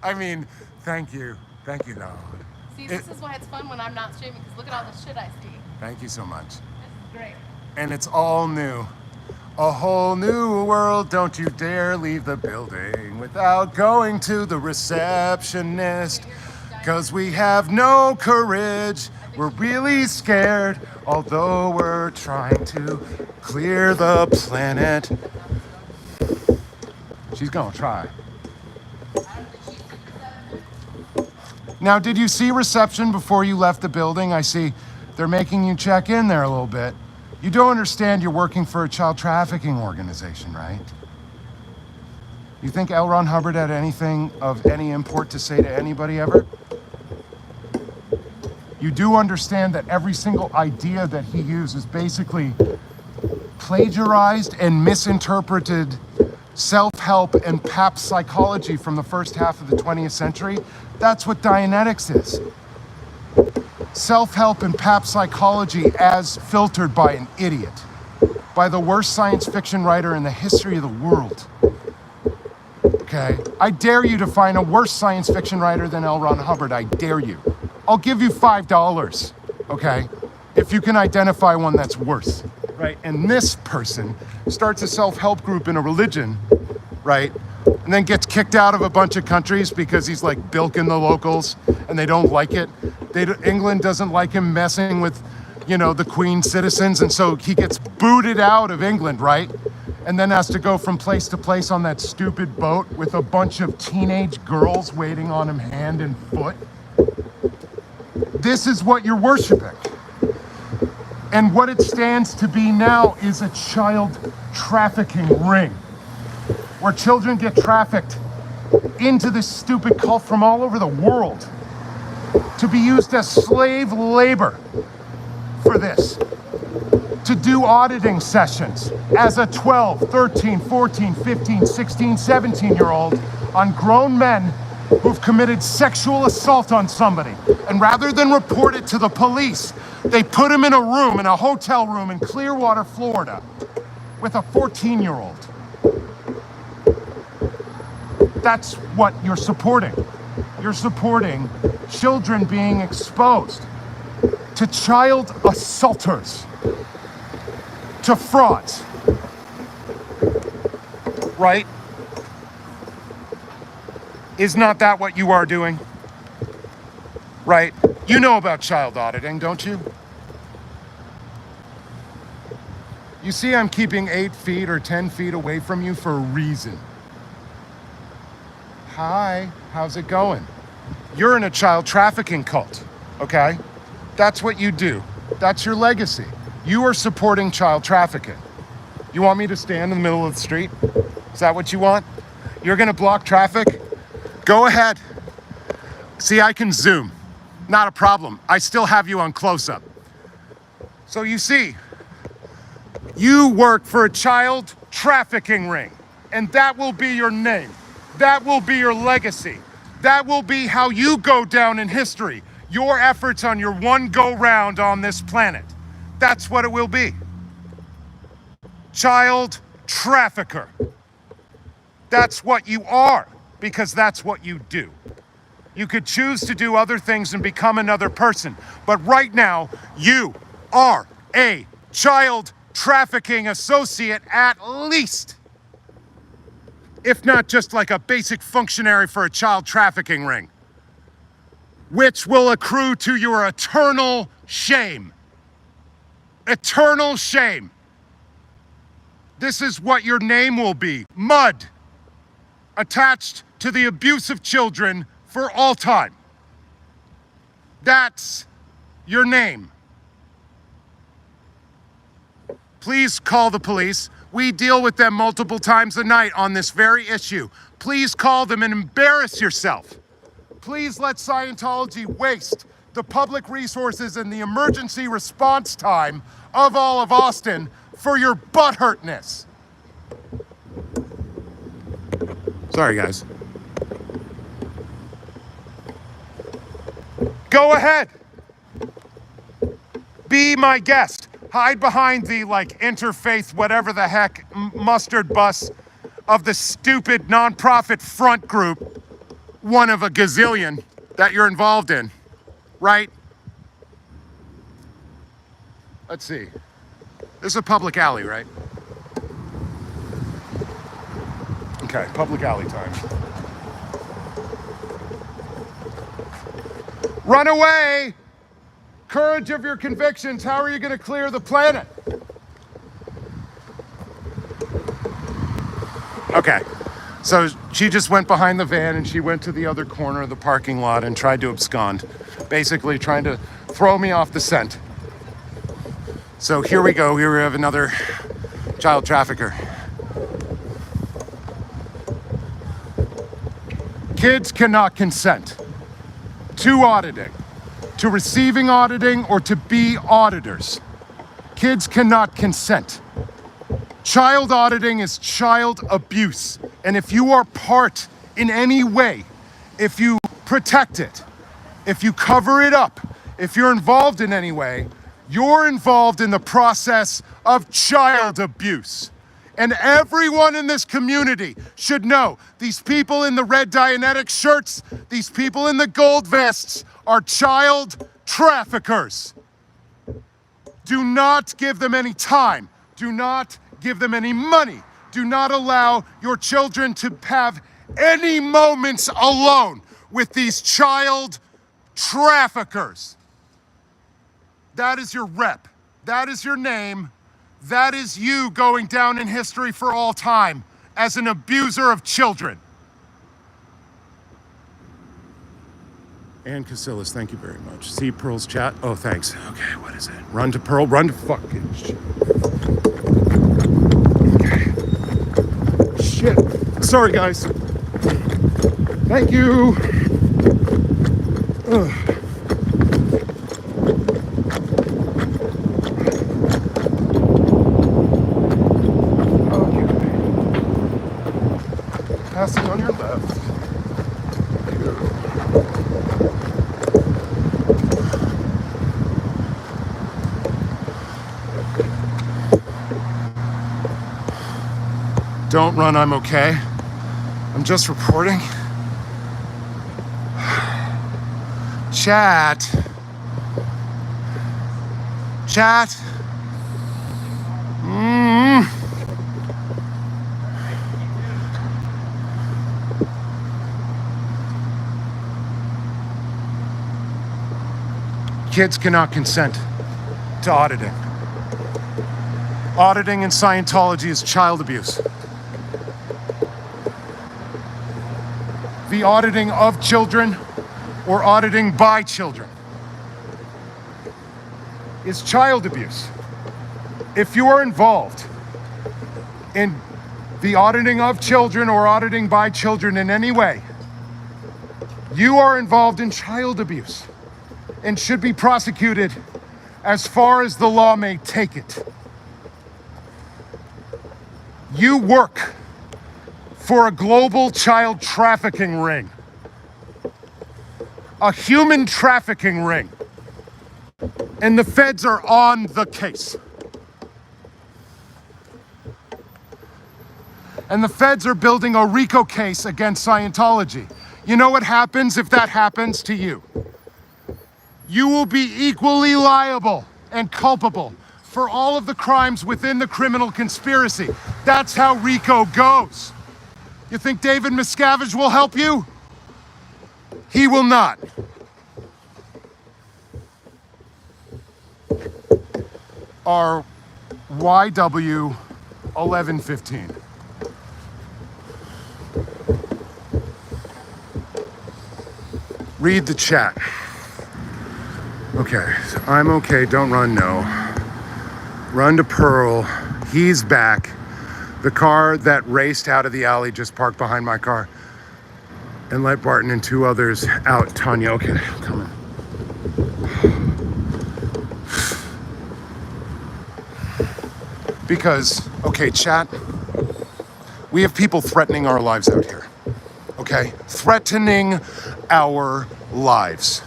Speaker 1: I mean, thank you, Lord.
Speaker 4: See, this is why it's fun when I'm not streaming, because look at all the shit I see.
Speaker 1: Thank you so much.
Speaker 4: This is great.
Speaker 1: And it's all new. A whole new world. Don't you dare leave the building without going to the receptionist. Cause we have no courage. We're really scared. Although we're trying to clear the planet. She's gonna try. Now, did you see reception before you left the building? I see they're making you check in there a little bit. You don't understand you're working for a child trafficking organization, right? You think L. Ron Hubbard had anything of any import to say to anybody ever? You do understand that every single idea that he used is basically plagiarized and misinterpreted self-help and pap psychology from the first half of the 20th century. That's what Dianetics is. Self-help and pap psychology as filtered by an idiot, by the worst science fiction writer in the history of the world. Okay? I dare you to find a worse science fiction writer than L. Ron Hubbard. I dare you. I'll give you $5, okay? If you can identify one that's worse, right? And this person starts a self-help group in a religion, right? And then gets kicked out of a bunch of countries because he's like bilking the locals and they don't like it. England doesn't like him messing with, the Queen's citizens, and so he gets booted out of England, right? And then has to go from place to place on that stupid boat with a bunch of teenage girls waiting on him hand and foot. This is what you're worshiping. And what it stands to be now is a child trafficking ring, where children get trafficked into this stupid cult from all over the world to be used as slave labor for this, to do auditing sessions as a 12, 13, 14, 15, 16, 17-year-old on grown men who've committed sexual assault on somebody. And rather than report it to the police, they put him in a room, in a hotel room in Clearwater, Florida, with a 14-year-old. That's what you're supporting. You're supporting children being exposed to child assaulters, to frauds, right? Is not that what you are doing? Right? You know about child auditing, don't you? You see, I'm keeping 8 feet or 10 feet away from you for a reason. Hi, how's it going? You're in a child trafficking cult, okay? That's what you do. That's your legacy. You are supporting child trafficking. You want me to stand in the middle of the street? Is that what you want? You're gonna block traffic? Go ahead. See, I can zoom. Not a problem. I still have you on close-up. So you see, you work for a child trafficking ring, and that will be your name. That will be your legacy. That will be how you go down in history. Your efforts on your one go-round on this planet. That's what it will be. Child trafficker. That's what you are, because that's what you do. You could choose to do other things and become another person, but right now, you are a child trafficking associate at least. If not just like a basic functionary for a child trafficking ring, which will accrue to your eternal shame. Eternal shame. This is what your name will be. Mud. Attached to the abuse of children for all time. That's your name. Please call the police. We deal with them multiple times a night on this very issue. Please call them and embarrass yourself. Please let Scientology waste the public resources and the emergency response time of all of Austin for your butthurtness. Sorry, guys. Go ahead. Be my guest. Hide behind the interfaith, whatever the heck, mustard bus of the stupid nonprofit front group, one of a gazillion that you're involved in, right? Let's see. This is a public alley, right? Okay, public alley time. Run away! Courage of your convictions. How are you going to clear the planet? Okay. So she just went behind the van and she went to the other corner of the parking lot and tried to abscond, basically trying to throw me off the scent. So here we go. Here we have another child trafficker. Kids cannot consent to auditing, to receiving auditing, or to be auditors. Kids cannot consent. Child auditing is child abuse. And if you are part in any way, if you protect it, if you cover it up, if you're involved in any way, you're involved in the process of child abuse. And everyone in this community should know these people in the red Dianetic shirts, these people in the gold vests are child traffickers. Do not give them any time. Do not give them any money. Do not allow your children to have any moments alone with these child traffickers. That is your rep. That is your name. That is you going down in history for all time as an abuser of children. Ann Casillas, thank you very much. See Pearl's chat? Oh, thanks. Okay, what is it? Run to Pearl, run to fucking shit. Okay. Shit. Sorry, guys. Thank you. Ugh. Passing on your left. Don't run, I'm okay. I'm just reporting. Chat. Chat. Kids cannot consent to auditing. Auditing in Scientology is child abuse. The auditing of children or auditing by children is child abuse. If you are involved in the auditing of children or auditing by children in any way, you are involved in child abuse and should be prosecuted as far as the law may take it. You work for a global child trafficking ring, a human trafficking ring, and the feds are on the case. And the feds are building a RICO case against Scientology. You know what happens if that happens to you? You will be equally liable and culpable for all of the crimes within the criminal conspiracy. That's how RICO goes. You think David Miscavige will help you? He will not. Our YW 1115. Read the chat. Okay, so I'm okay, don't run, no. Run to Pearl, he's back. The car that raced out of the alley just parked behind my car. And let Barton and two others out. Tanya, okay, I'm coming. Because, okay, chat, we have people threatening our lives out here. Okay? Threatening our lives.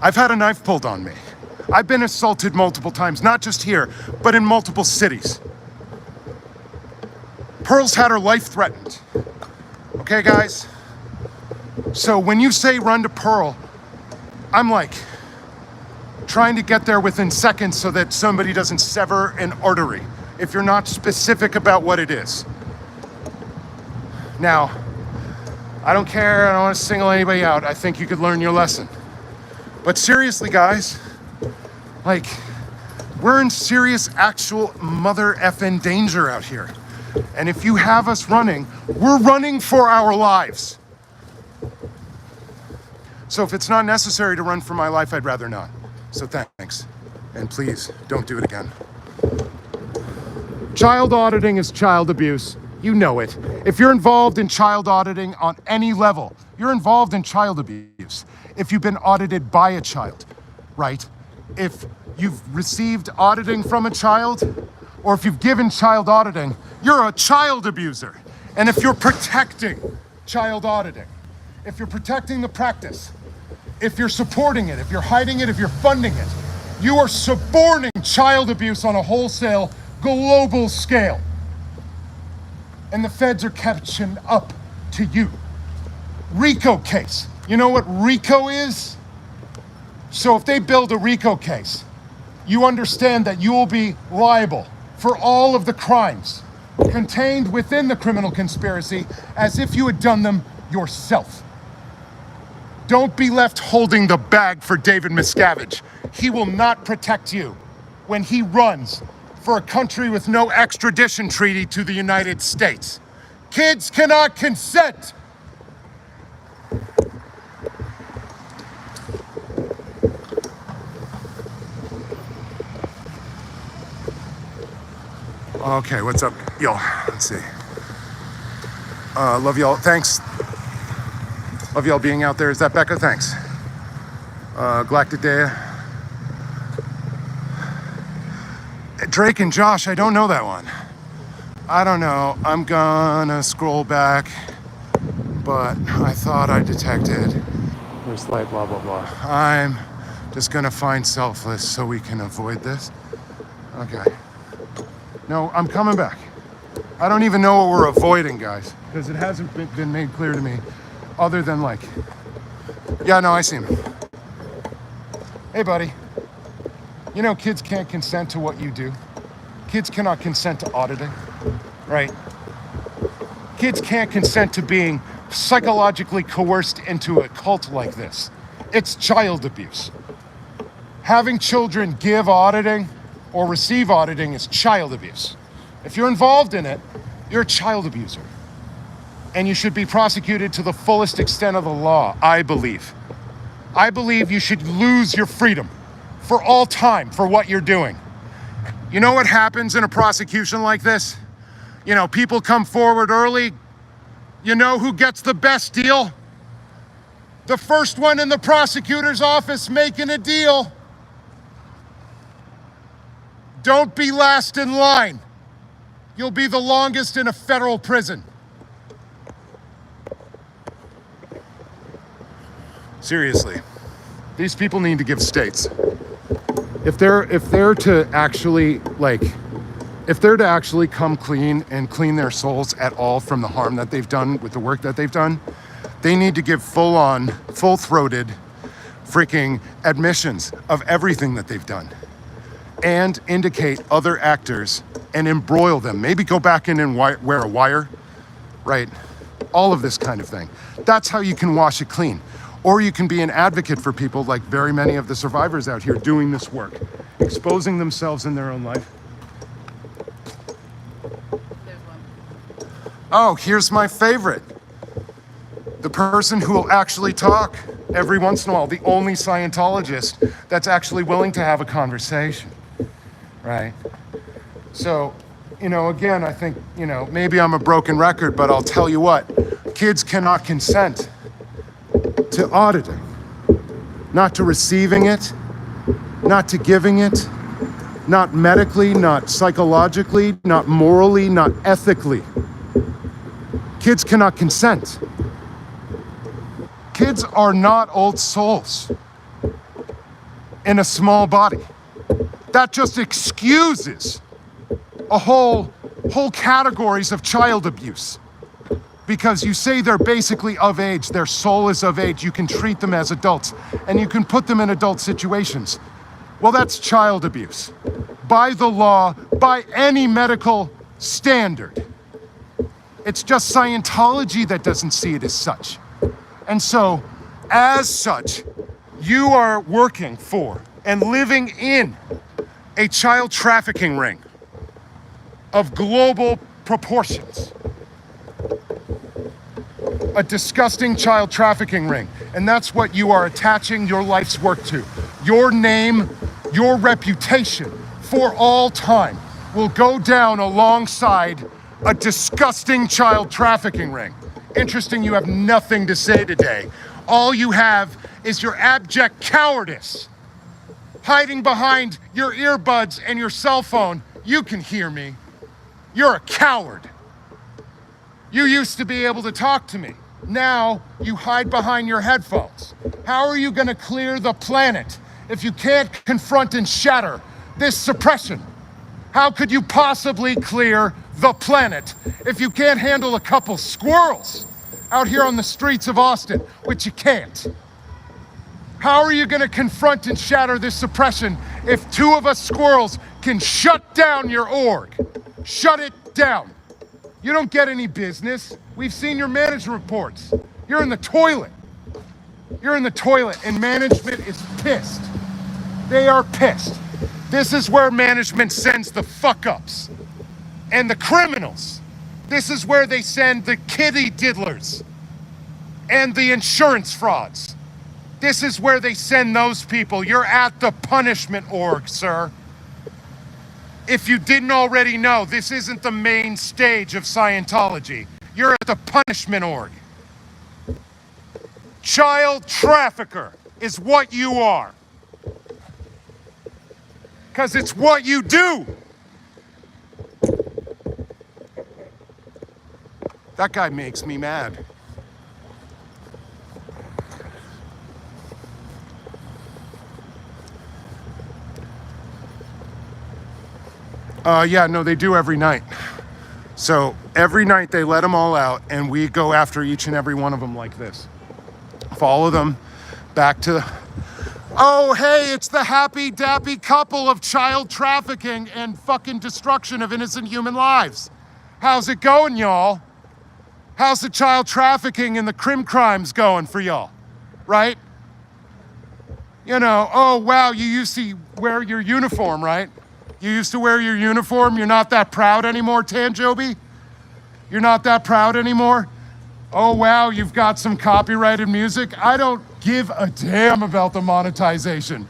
Speaker 1: I've had a knife pulled on me. I've been assaulted multiple times, not just here, but in multiple cities. Pearl's had her life threatened. Okay, guys? So when you say run to Pearl, I'm like trying to get there within seconds so that somebody doesn't sever an artery if you're not specific about what it is. Now, I don't care, I don't want to single anybody out. I think you could learn your lesson. But seriously, guys, like, we're in serious, actual mother effing danger out here. And if you have us running, we're running for our lives. So if it's not necessary to run for my life, I'd rather not. So thanks. And please, don't do it again. Child auditing is child abuse. You know it. If you're involved in child auditing on any level, you're involved in child abuse. If you've been audited by a child, right? If you've received auditing from a child, or if you've given child auditing, you're a child abuser. And if you're protecting child auditing, if you're protecting the practice, if you're supporting it, if you're hiding it, if you're funding it, you are suborning child abuse on a wholesale, global scale. And the feds are catching up to you. RICO case. You know what RICO is? So if they build a RICO case, you understand that you will be liable for all of the crimes contained within the criminal conspiracy as if you had done them yourself. Don't be left holding the bag for David Miscavige. He will not protect you when he runs for a country with no extradition treaty to the United States. Kids cannot consent. Okay, what's up, y'all? Let's see. Love y'all. Thanks. Love y'all being out there. Is that Becca? Thanks. Galactic Day. Drake and Josh, I don't know that one. I don't know. I'm gonna scroll back, but I thought I detected. There's light, blah, blah, blah. I'm just gonna find selfless so we can avoid this. Okay. No, I'm coming back. I don't even know what we're avoiding, guys, because it hasn't been made clear to me other than like, yeah, no, I see him. Hey, buddy. You know, kids can't consent to what you do. Kids cannot consent to auditing, right? Kids can't consent to being psychologically coerced into a cult like this. It's child abuse. Having children give auditing or receive auditing is child abuse. If you're involved in it, you're a child abuser. And you should be prosecuted to the fullest extent of the law, I believe. I believe you should lose your freedom for all time for what you're doing. You know what happens in a prosecution like this? You know, people come forward early. You know who gets the best deal? The first one in the prosecutor's office making a deal. Don't be last in line. You'll be the longest in a federal prison. Seriously, these people need to give states. If they're to actually come clean and clean their souls at all from the harm that they've done with the work that they've done, they need to give full-on, full-throated freaking admissions of everything that they've done and indicate other actors and embroil them. Maybe go back in and wear a wire, right? All of this kind of thing. That's how you can wash it clean. Or you can be an advocate for people like very many of the survivors out here doing this work, exposing themselves in their own life.
Speaker 4: There's one.
Speaker 1: Oh, here's my favorite. The person who will actually talk every once in a while, the only Scientologist that's actually willing to have a conversation, right? So, you know, again, I think, you know, maybe I'm a broken record, but I'll tell you what, kids cannot consent to auditing, not to receiving it, not to giving it, not medically, not psychologically, not morally, not ethically. Kids cannot consent. Kids are not old souls in a small body. That just excuses a whole categories of child abuse. Because you say they're basically of age, their soul is of age, you can treat them as adults, and you can put them in adult situations. Well, that's child abuse. By the law, by any medical standard. It's just Scientology that doesn't see it as such. And so, as such, You are working for and living in a child trafficking ring of global proportions. A disgusting child trafficking ring. And that's what you are attaching your life's work to. Your name, your reputation for all time will go down alongside a disgusting child trafficking ring. Interesting, you have nothing to say today. All you have is your abject cowardice. Hiding behind your earbuds and your cell phone. You can hear me. You're a coward. You used to be able to talk to me. Now you hide behind your headphones. How are you going to clear the planet if you can't confront and shatter this suppression? How could you possibly clear the planet if you can't handle a couple squirrels out here on the streets of Austin, which you can't? How are you going to confront and shatter this suppression if two of us squirrels can shut down your org? Shut it down. You don't get any business. We've seen your management reports. You're in the toilet. You're in the toilet, and management is pissed. They are pissed. This is where management sends the fuck-ups and the criminals. This is where they send the kitty diddlers and the insurance frauds. This is where they send those people. You're at the punishment org, sir. If you didn't already know, this isn't the main stage of Scientology. You're at the punishment org. Child trafficker is what you are. Because it's what you do. That guy makes me mad. Yeah, no, they do every night. So every night they let them all out, and we go after each and every one of them like this. Follow them back to, oh, hey, it's the happy dappy couple of child trafficking and fucking destruction of innocent human lives. How's it going, y'all? How's the child trafficking and the crim crimes going for y'all? Right? You know, oh, wow, you used to wear your uniform, right? You used to wear your uniform. You're not that proud anymore, Tanjobi? You're not that proud anymore? Oh, wow, you've got some copyrighted music. I don't give a damn about the monetization.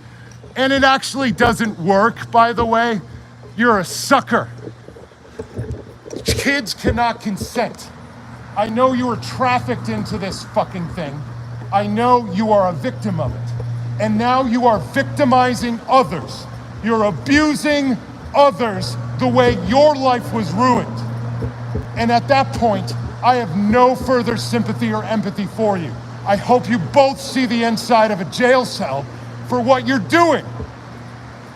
Speaker 1: And it actually doesn't work, by the way. You're a sucker. Kids cannot consent. I know you were trafficked into this fucking thing. I know you are a victim of it. And now you are victimizing others. You're abusing others the way your life was ruined. And at that point, I have no further sympathy or empathy for you. I hope you both see the inside of a jail cell for what you're doing.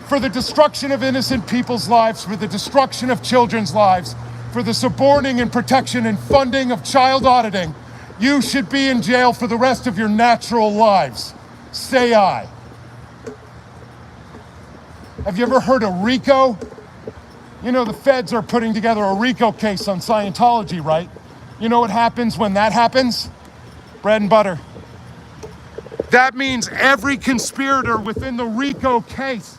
Speaker 1: For the destruction of innocent people's lives, for the destruction of children's lives, for the suborning and protection and funding of child auditing. You should be in jail for the rest of your natural lives. Say aye. Have you ever heard of RICO? You know, the feds are putting together a RICO case on Scientology, right? You know what happens when that happens? Bread and butter. That means every conspirator within the RICO case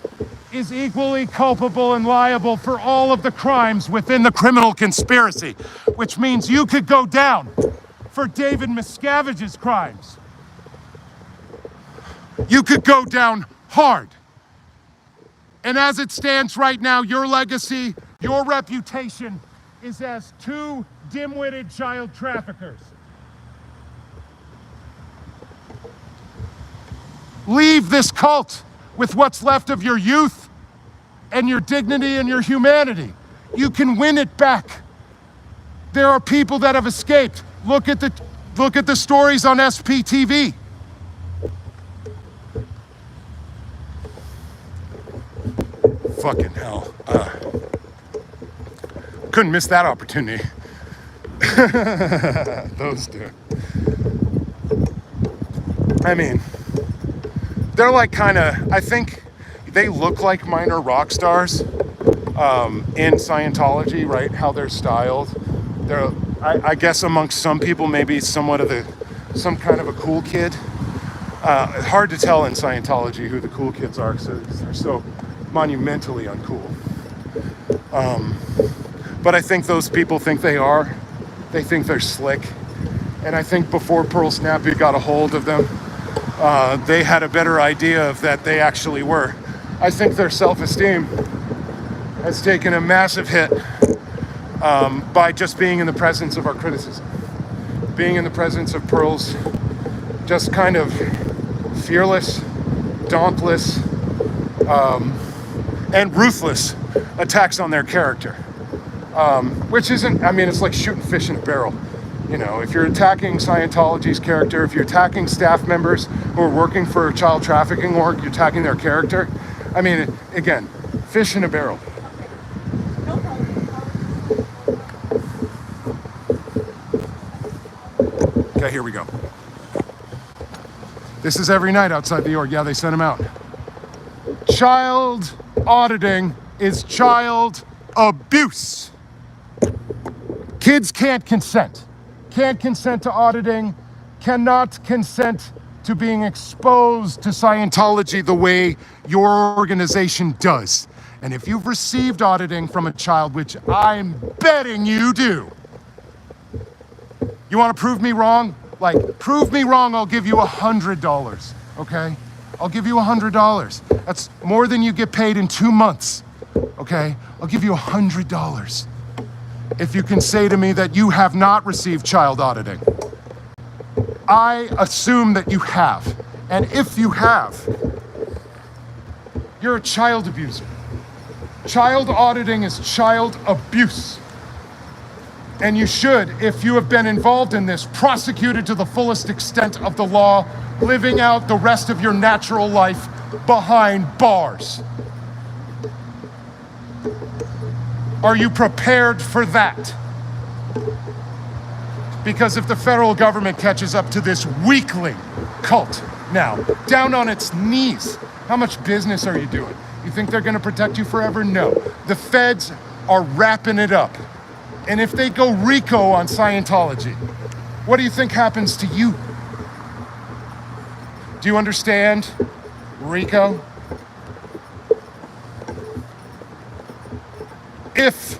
Speaker 1: is equally culpable and liable for all of the crimes within the criminal conspiracy, which means you could go down for David Miscavige's crimes. You could go down hard. And as it stands right now, your legacy, your reputation is as two dim-witted child traffickers. Leave this cult with what's left of your youth and your dignity and your humanity. You can win it back. There are people that have escaped. Look at the stories on SPTV. Fucking hell. Couldn't miss that opportunity. Those two. I mean, they're like kind of, I think they look like minor rock stars in Scientology, right? How they're styled. They're, I guess amongst some people, maybe somewhat of some kind of a cool kid. hard to tell in Scientology who the cool kids are because they're so monumentally uncool. But I think those people think they are. They think they're slick. And I think before Pearl Snappy got a hold of them, they had a better idea of that they actually were. I think their self-esteem has taken a massive hit by just being in the presence of our criticism. Being in the presence of Pearl's just kind of fearless, dauntless, and ruthless attacks on their character. Which isn't, I mean, it's like shooting fish in a barrel. You know, if you're attacking Scientology's character, if you're attacking staff members who are working for a child trafficking org, you're attacking their character. I mean, again, fish in a barrel. Okay, here we go. This is every night outside the org. Yeah, they sent him out. Child auditing is child abuse. Kids can't consent. Can't consent to auditing, cannot consent to being exposed to Scientology the way your organization does. And if you've received auditing from a child, which I'm betting you do, you want to prove me wrong? Like, prove me wrong, I'll give you $100, okay? I'll give you $100. That's more than you get paid in 2 months, okay? I'll give you $100. If you can say to me that you have not received child auditing. I assume that you have. And if you have, you're a child abuser. Child auditing is child abuse. And you should, if you have been involved in this, prosecuted to the fullest extent of the law, living out the rest of your natural life behind bars. Are you prepared for that? Because if the federal government catches up to this weakling cult now, down on its knees, how much business are you doing? You think they're gonna protect you forever? No. The feds are wrapping it up. And if they go RICO on Scientology, what do you think happens to you? Do you understand RICO? If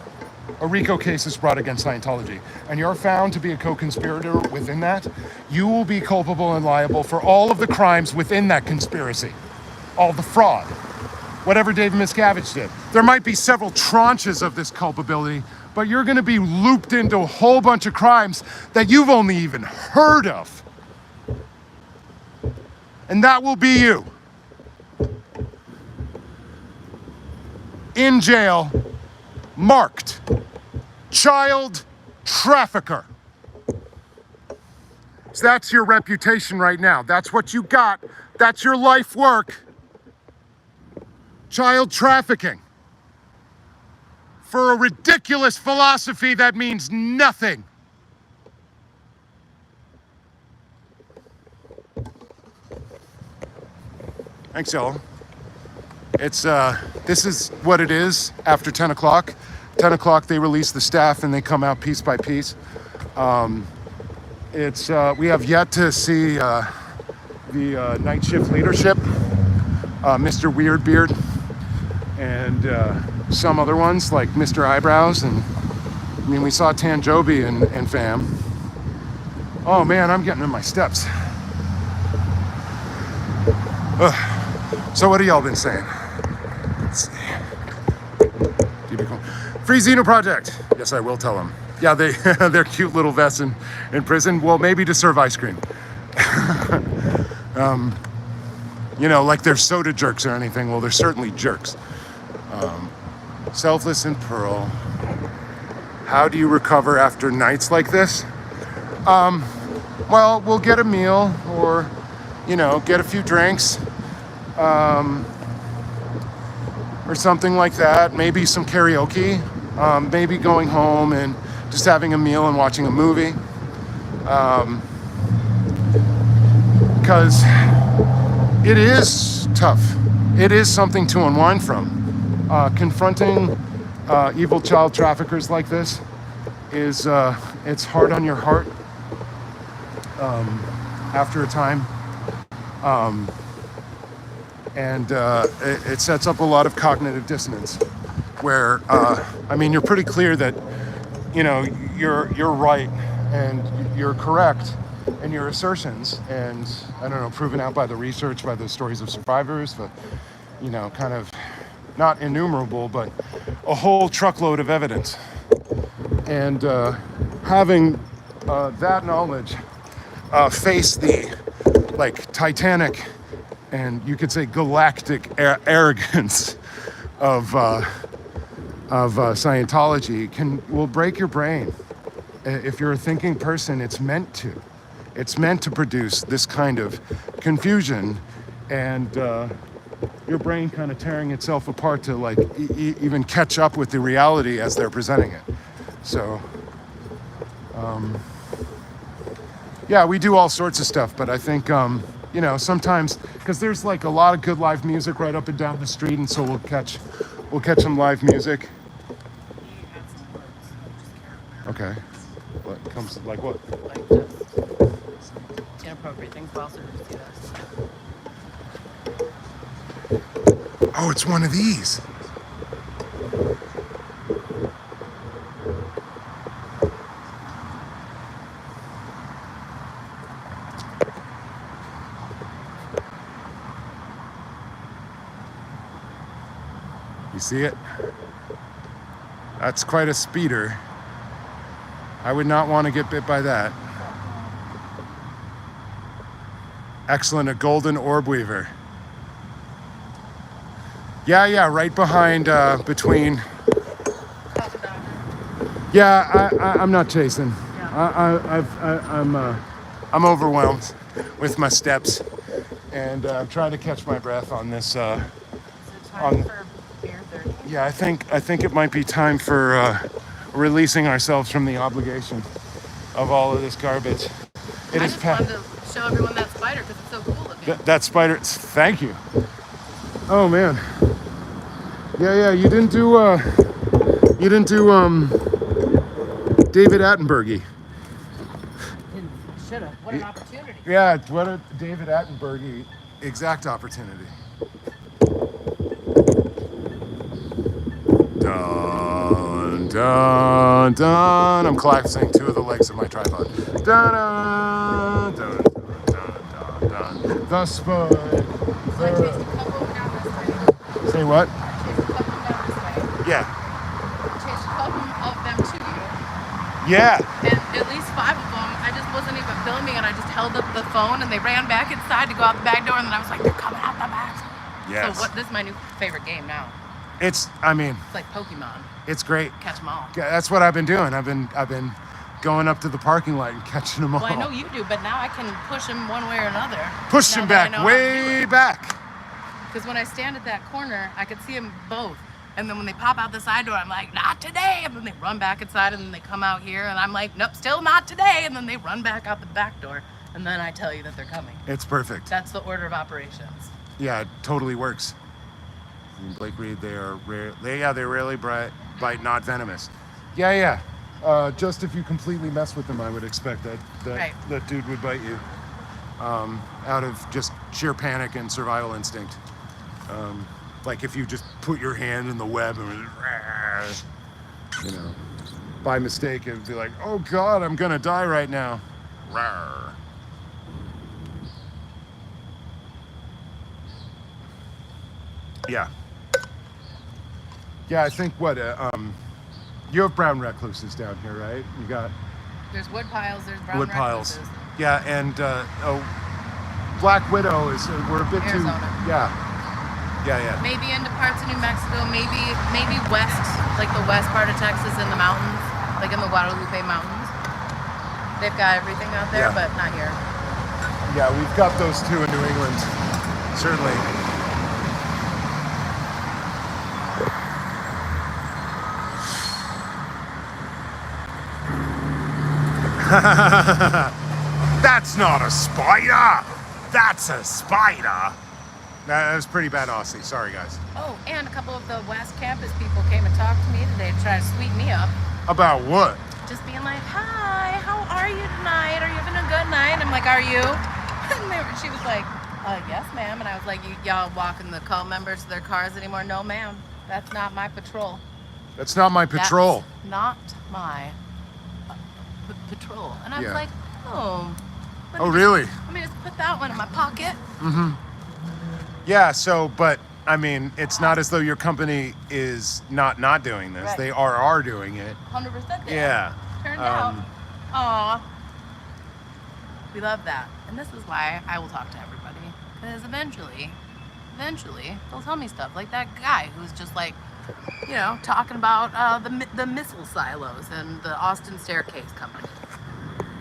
Speaker 1: a RICO case is brought against Scientology and you're found to be a co-conspirator within that, you will be culpable and liable for all of the crimes within that conspiracy, all the fraud, whatever David Miscavige did. There might be several tranches of this culpability, but you're gonna be looped into a whole bunch of crimes that you've only even heard of. And that will be you. In jail, marked child trafficker. So that's your reputation right now. That's what you got. That's your life work. Child trafficking. For a ridiculous philosophy that means nothing. Thanks, y'all. It's this is what it is after 10 o'clock. 10 o'clock they release the staff and they come out piece by piece. We have yet to see the night shift leadership, Mr. Weirdbeard, and some other ones like Mr. Eyebrows, and I mean we saw Tanjobi and fam. Oh man, I'm getting in my steps. So what have y'all been saying? Let's see. Free Xeno Project. Yes, I will tell them. Yeah, they're cute little vests in prison. Well, maybe to serve ice cream. You know, like they're soda jerks or anything. Well, they're certainly jerks. Selfless and Pearl. How do you recover after nights like this? Well, we'll get a meal or, you know, get a few drinks. Or something like that. Maybe some karaoke. Maybe going home and just having a meal and watching a movie. Because it is tough. It is something to unwind from. Confronting evil child traffickers like this is it's hard on your heart after a time. And it sets up a lot of cognitive dissonance where, I mean, you're pretty clear that, you know, you're right and you're correct in your assertions, and I don't know, proven out by the research, by the stories of survivors, but, you know, kind of not innumerable, but a whole truckload of evidence. And having that knowledge face the, like, titanic and you could say galactic arrogance of Scientology will break your brain. If you're a thinking person, it's meant to. It's meant to produce this kind of confusion and your brain kind of tearing itself apart to like even catch up with the reality as they're presenting it. So, yeah, we do all sorts of stuff, but I think, you know, sometimes, because there's like a lot of good live music right up and down the street, and so we'll catch some live music. Okay. What comes, like what?
Speaker 4: Like just inappropriate things, but also just do this.
Speaker 1: Oh, it's one of these. You see it? That's quite a speeder. I would not want to get bit by that. Excellent, a golden orb weaver. Yeah, right behind, between. Yeah, I'm not chasing. I'm overwhelmed with my steps, and I'm trying to catch my breath on this.
Speaker 4: Is it time for beer 30?
Speaker 1: Yeah, I think it might be time for releasing ourselves from the obligation of all of this garbage. It
Speaker 4: I
Speaker 1: is
Speaker 4: just wanted to show everyone that spider because it's so cool looking.
Speaker 1: that spider. Thank you. Oh man. Yeah. You didn't do David Attenborough.
Speaker 4: Should have. What an opportunity.
Speaker 1: Yeah, what a David Attenborough exact opportunity. Dun, dun, dun. I'm collapsing two of the legs of my tripod. Dun, dun, dun, dun, dun, dun. The spud.
Speaker 2: So I chased a couple down this way.
Speaker 1: Say what?
Speaker 2: Chased a couple down this way.
Speaker 1: Yeah.
Speaker 2: Chased a couple of them to you.
Speaker 1: Yeah.
Speaker 4: And at least 5 of them, I just wasn't even filming, and I just held up the phone, and they ran back inside to go out the back door, and then I was like, they're coming out the back.
Speaker 1: Yes.
Speaker 4: So this is my new favorite game now.
Speaker 1: It's
Speaker 4: It's like Pokemon.
Speaker 1: it's great.
Speaker 4: Catch them all.
Speaker 1: Yeah, that's what I've been doing. I've been going up to the parking lot and catching them all.
Speaker 4: Well, I know you do, but now I can push them one way or another.
Speaker 1: Push them back, way back.
Speaker 4: Because when I stand at that corner, I could see them both. And then when they pop out the side door, I'm like, not today. And then they run back inside, and then they come out here, and I'm like, nope, still not today. And then they run back out the back door, and then I tell you that they're coming.
Speaker 1: It's perfect.
Speaker 4: That's the order of operations.
Speaker 1: Yeah, it totally works. Blake Reed, they're rarely bite, not venomous. Yeah. Just if you completely mess with them, I would expect that
Speaker 4: Right.
Speaker 1: that dude would bite you out of just sheer panic and survival instinct. Like if you just put your hand in the web and, you know, by mistake, it would be like, oh God, I'm gonna die right now. Rawr. Yeah, I think you have brown recluses down here, right? You got
Speaker 4: There's wood piles, there's brown
Speaker 1: wood piles.
Speaker 4: recluses.
Speaker 1: Yeah, and Black Widow is we're a bit
Speaker 4: Arizona.
Speaker 1: too. Yeah.
Speaker 4: Maybe into parts of New Mexico, maybe west, like the west part of Texas in the mountains, like in the Guadalupe Mountains. They've got everything out there,
Speaker 1: Yeah.
Speaker 4: but not here.
Speaker 1: Yeah, we've got those too in New England, certainly. That's not a spider! That's a spider! That was pretty bad Aussie. Sorry, guys.
Speaker 4: Oh, and a couple of the West Campus people came and talked to me today to try to sweet me up.
Speaker 1: About what?
Speaker 4: Just being like, hi, how are you tonight? Are you having a good night? I'm like, are you? And she was like, Yes, ma'am. And I was like, y'all walking the cult members to their cars anymore? No, ma'am. That's not my patrol.
Speaker 1: That's not my patrol.
Speaker 4: That's not my patrol. And I was
Speaker 1: Yeah.
Speaker 4: like, oh.
Speaker 1: Oh, really?
Speaker 4: Let me just put that one in my pocket.
Speaker 1: Yeah, so, but, I mean, it's not as though your company is not doing this.
Speaker 4: Right.
Speaker 1: They are doing it.
Speaker 4: 100% there.
Speaker 1: Yeah.
Speaker 4: Turned out. Aw. We love that. And this is why I will talk to everybody. Because eventually, they'll tell me stuff. Like that guy who's just like, you know, talking about the missile silos and the Austin Staircase Company.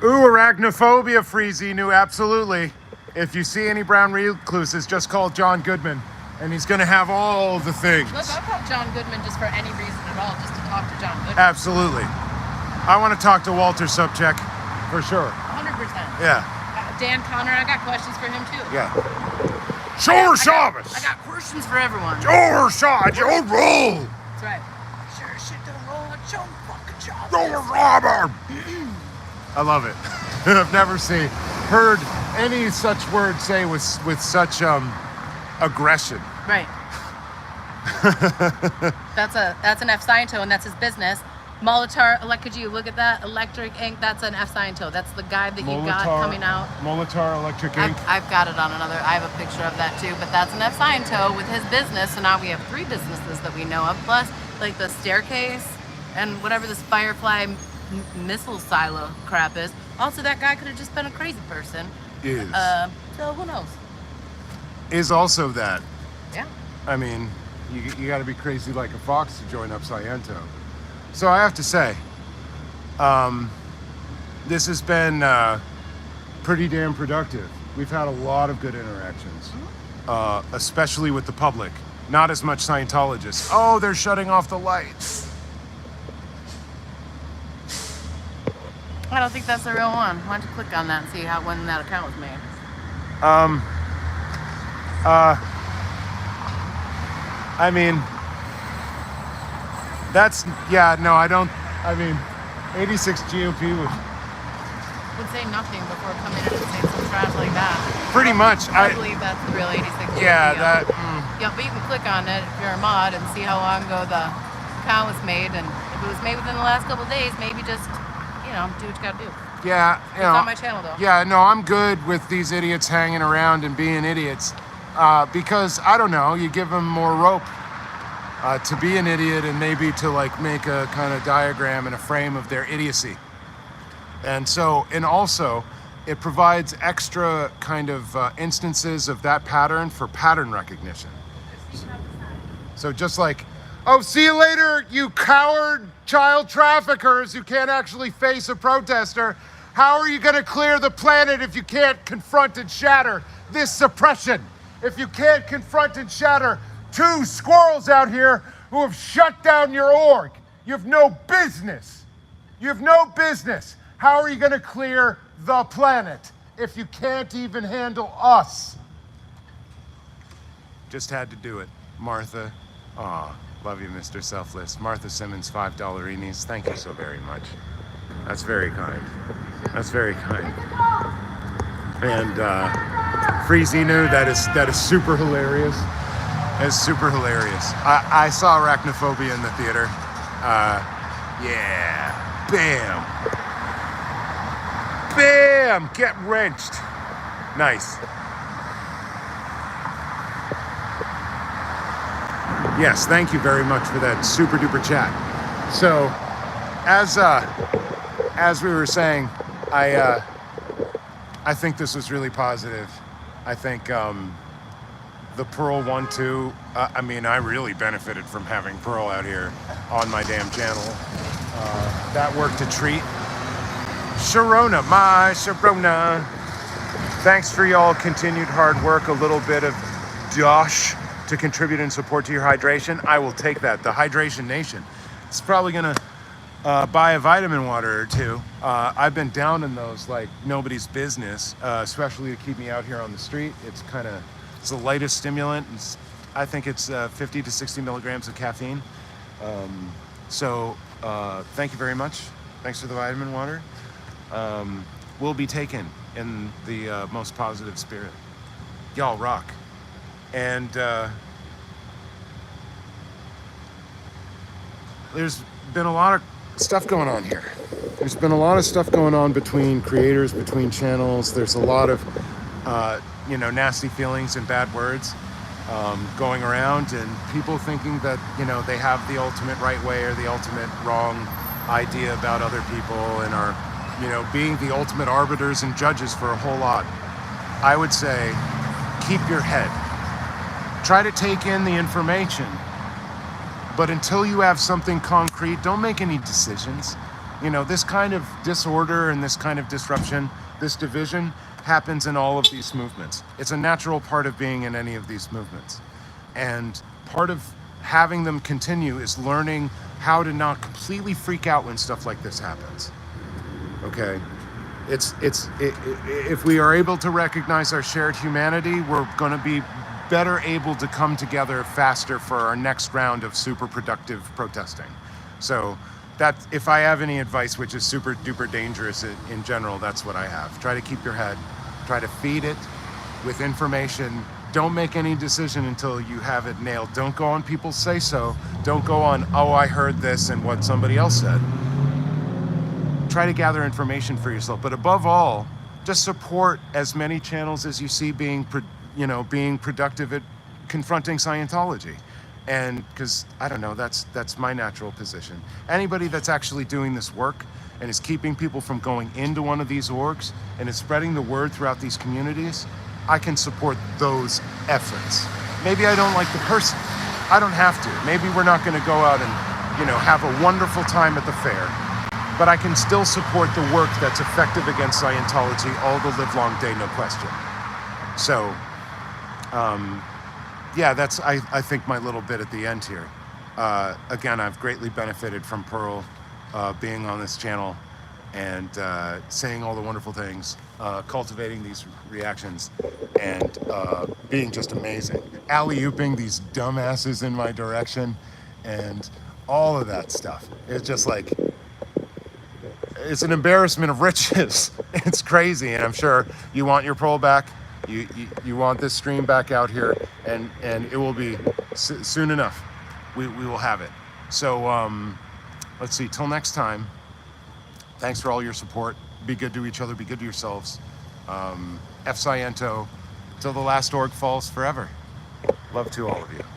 Speaker 1: Ooh, arachnophobia, Freezy knew absolutely. If you see any brown recluses, just call John Goodman, and he's going to have all the things.
Speaker 4: Look, I'll call John Goodman just for any reason at all, just to talk to John Goodman.
Speaker 1: Absolutely. I want to talk to Walter Sobchak, for sure.
Speaker 4: 100%.
Speaker 1: Yeah.
Speaker 4: Dan Connor, I got questions for him too.
Speaker 1: Yeah. Sure, Shabbos.
Speaker 4: I got questions for everyone.
Speaker 1: Sure, Shabbos. Your roll.
Speaker 4: That's right. Sure shit don't roll a chunk fucking job.
Speaker 1: Sure, Robert. I love it. I've never heard any such word say with such aggression.
Speaker 4: Right. That's an F Sciento, and that's his business. Molitor, could you look at that? Electric ink, that's an F Sciento. That's the guy that you got coming out.
Speaker 1: Molitor Electric Ink.
Speaker 4: I've got it on another, I have a picture of that too, but that's an F Sciento with his business. So now we have 3 businesses that we know of, plus like the staircase and whatever this Firefly missile silo crap is. Also, that guy could have just been a crazy person.
Speaker 1: Is.
Speaker 4: So who knows?
Speaker 1: Is also that.
Speaker 4: Yeah.
Speaker 1: I mean, you got to be crazy like a fox to join up Sciento. So I have to say, this has been pretty damn productive. We've had a lot of good interactions, especially with the public. Not as much Scientologists. Oh, they're shutting off the lights.
Speaker 4: I don't think that's the real one. Why don't you click on that and see when that account was made?
Speaker 1: I mean, I don't, 86 GOP
Speaker 4: would say nothing before coming in and saying some trash like that.
Speaker 1: pretty much,
Speaker 4: I believe that's the real 86 GOP.
Speaker 1: yeah,
Speaker 4: Yeah, but you can click on it if you're a mod and see how long ago the account was made, and if it was made within the last couple of days, maybe just, do what you gotta do.
Speaker 1: yeah,
Speaker 4: It's on my channel though.
Speaker 1: Yeah, no, I'm good with these idiots hanging around and being idiots, because, I don't know, you give them more rope to be an idiot and maybe to make a kind of diagram and a frame of their idiocy. And so, and also, it provides extra kind of instances of that pattern for pattern recognition. So just like, oh, see you later, you coward child traffickers who can't actually face a protester. How are you going to clear the planet if you can't confront and shatter this suppression? If you can't confront and shatter 2 squirrels out here who have shut down your org? You have no business. You have no business. How are you going to clear the planet if you can't even handle us? Just had to do it. Martha. Aw, love you, Mr. Selfless. Martha Simmons, $5 Thank you so very much. That's very kind. That's very kind. And Freezy knew that is super hilarious. It's super hilarious. I saw Arachnophobia in the theater. Yeah. Bam. Bam! Get wrenched. Nice. Yes, thank you very much for that super duper chat. So, as we were saying, I think this was really positive. I think the Pearl 1-2, I really benefited from having Pearl out here on my damn channel. That worked a treat. Sharona, my Sharona. Thanks for y'all continued hard work. A little bit of dosh to contribute and support to your hydration. I will take that. The Hydration Nation. It's probably gonna buy a vitamin water or 2. I've been down in those like nobody's business, especially to keep me out here on the street. It's the lightest stimulant. I think it's 50 to 60 milligrams of caffeine. So thank you very much. Thanks for the vitamin water. Will be taken in the most positive spirit. y'all rock. And there's been a lot of stuff going on here. There's been a lot of stuff going on between creators, between channels. There's a lot of, nasty feelings and bad words going around, and people thinking that, they have the ultimate right way or the ultimate wrong idea about other people and are, being the ultimate arbiters and judges for a whole lot. I would say, keep your head. Try to take in the information, but until you have something concrete, don't make any decisions. This kind of disorder and this kind of disruption, this division, happens in all of these movements. It's a natural part of being in any of these movements. And part of having them continue is learning how to not completely freak out when stuff like this happens. Okay? If we are able to recognize our shared humanity, we're going to be better able to come together faster for our next round of super productive protesting. So that, if I have any advice, which is super duper dangerous in general, that's what I have. Try to keep your head, try to feed it with information. Don't make any decision until you have it nailed. Don't go on people's say so. Don't go on, oh, I heard this and what somebody else said. Try to gather information for yourself, but above all, just support as many channels as you see being productive at confronting Scientology. And because, I don't know, that's my natural position. Anybody that's actually doing this work and is keeping people from going into one of these orgs and is spreading the word throughout these communities, I can support those efforts. Maybe I don't like the person. I don't have to. Maybe we're not going to go out and, have a wonderful time at the fair. But I can still support the work that's effective against Scientology all the livelong day, no question. So, that's, I think, my little bit at the end here. Again, I've greatly benefited from Pearl being on this channel and saying all the wonderful things, cultivating these reactions, and being just amazing. Alley-ooping these dumbasses in my direction and all of that stuff. It's just like, it's an embarrassment of riches. It's crazy, and I'm sure you want your Pearl back. You want this stream back out here, and it will be soon enough. We will have it. So let's see. Till next time. Thanks for all your support. Be good to each other. Be good to yourselves. F Sciento, till the last org falls forever. Love to all of you.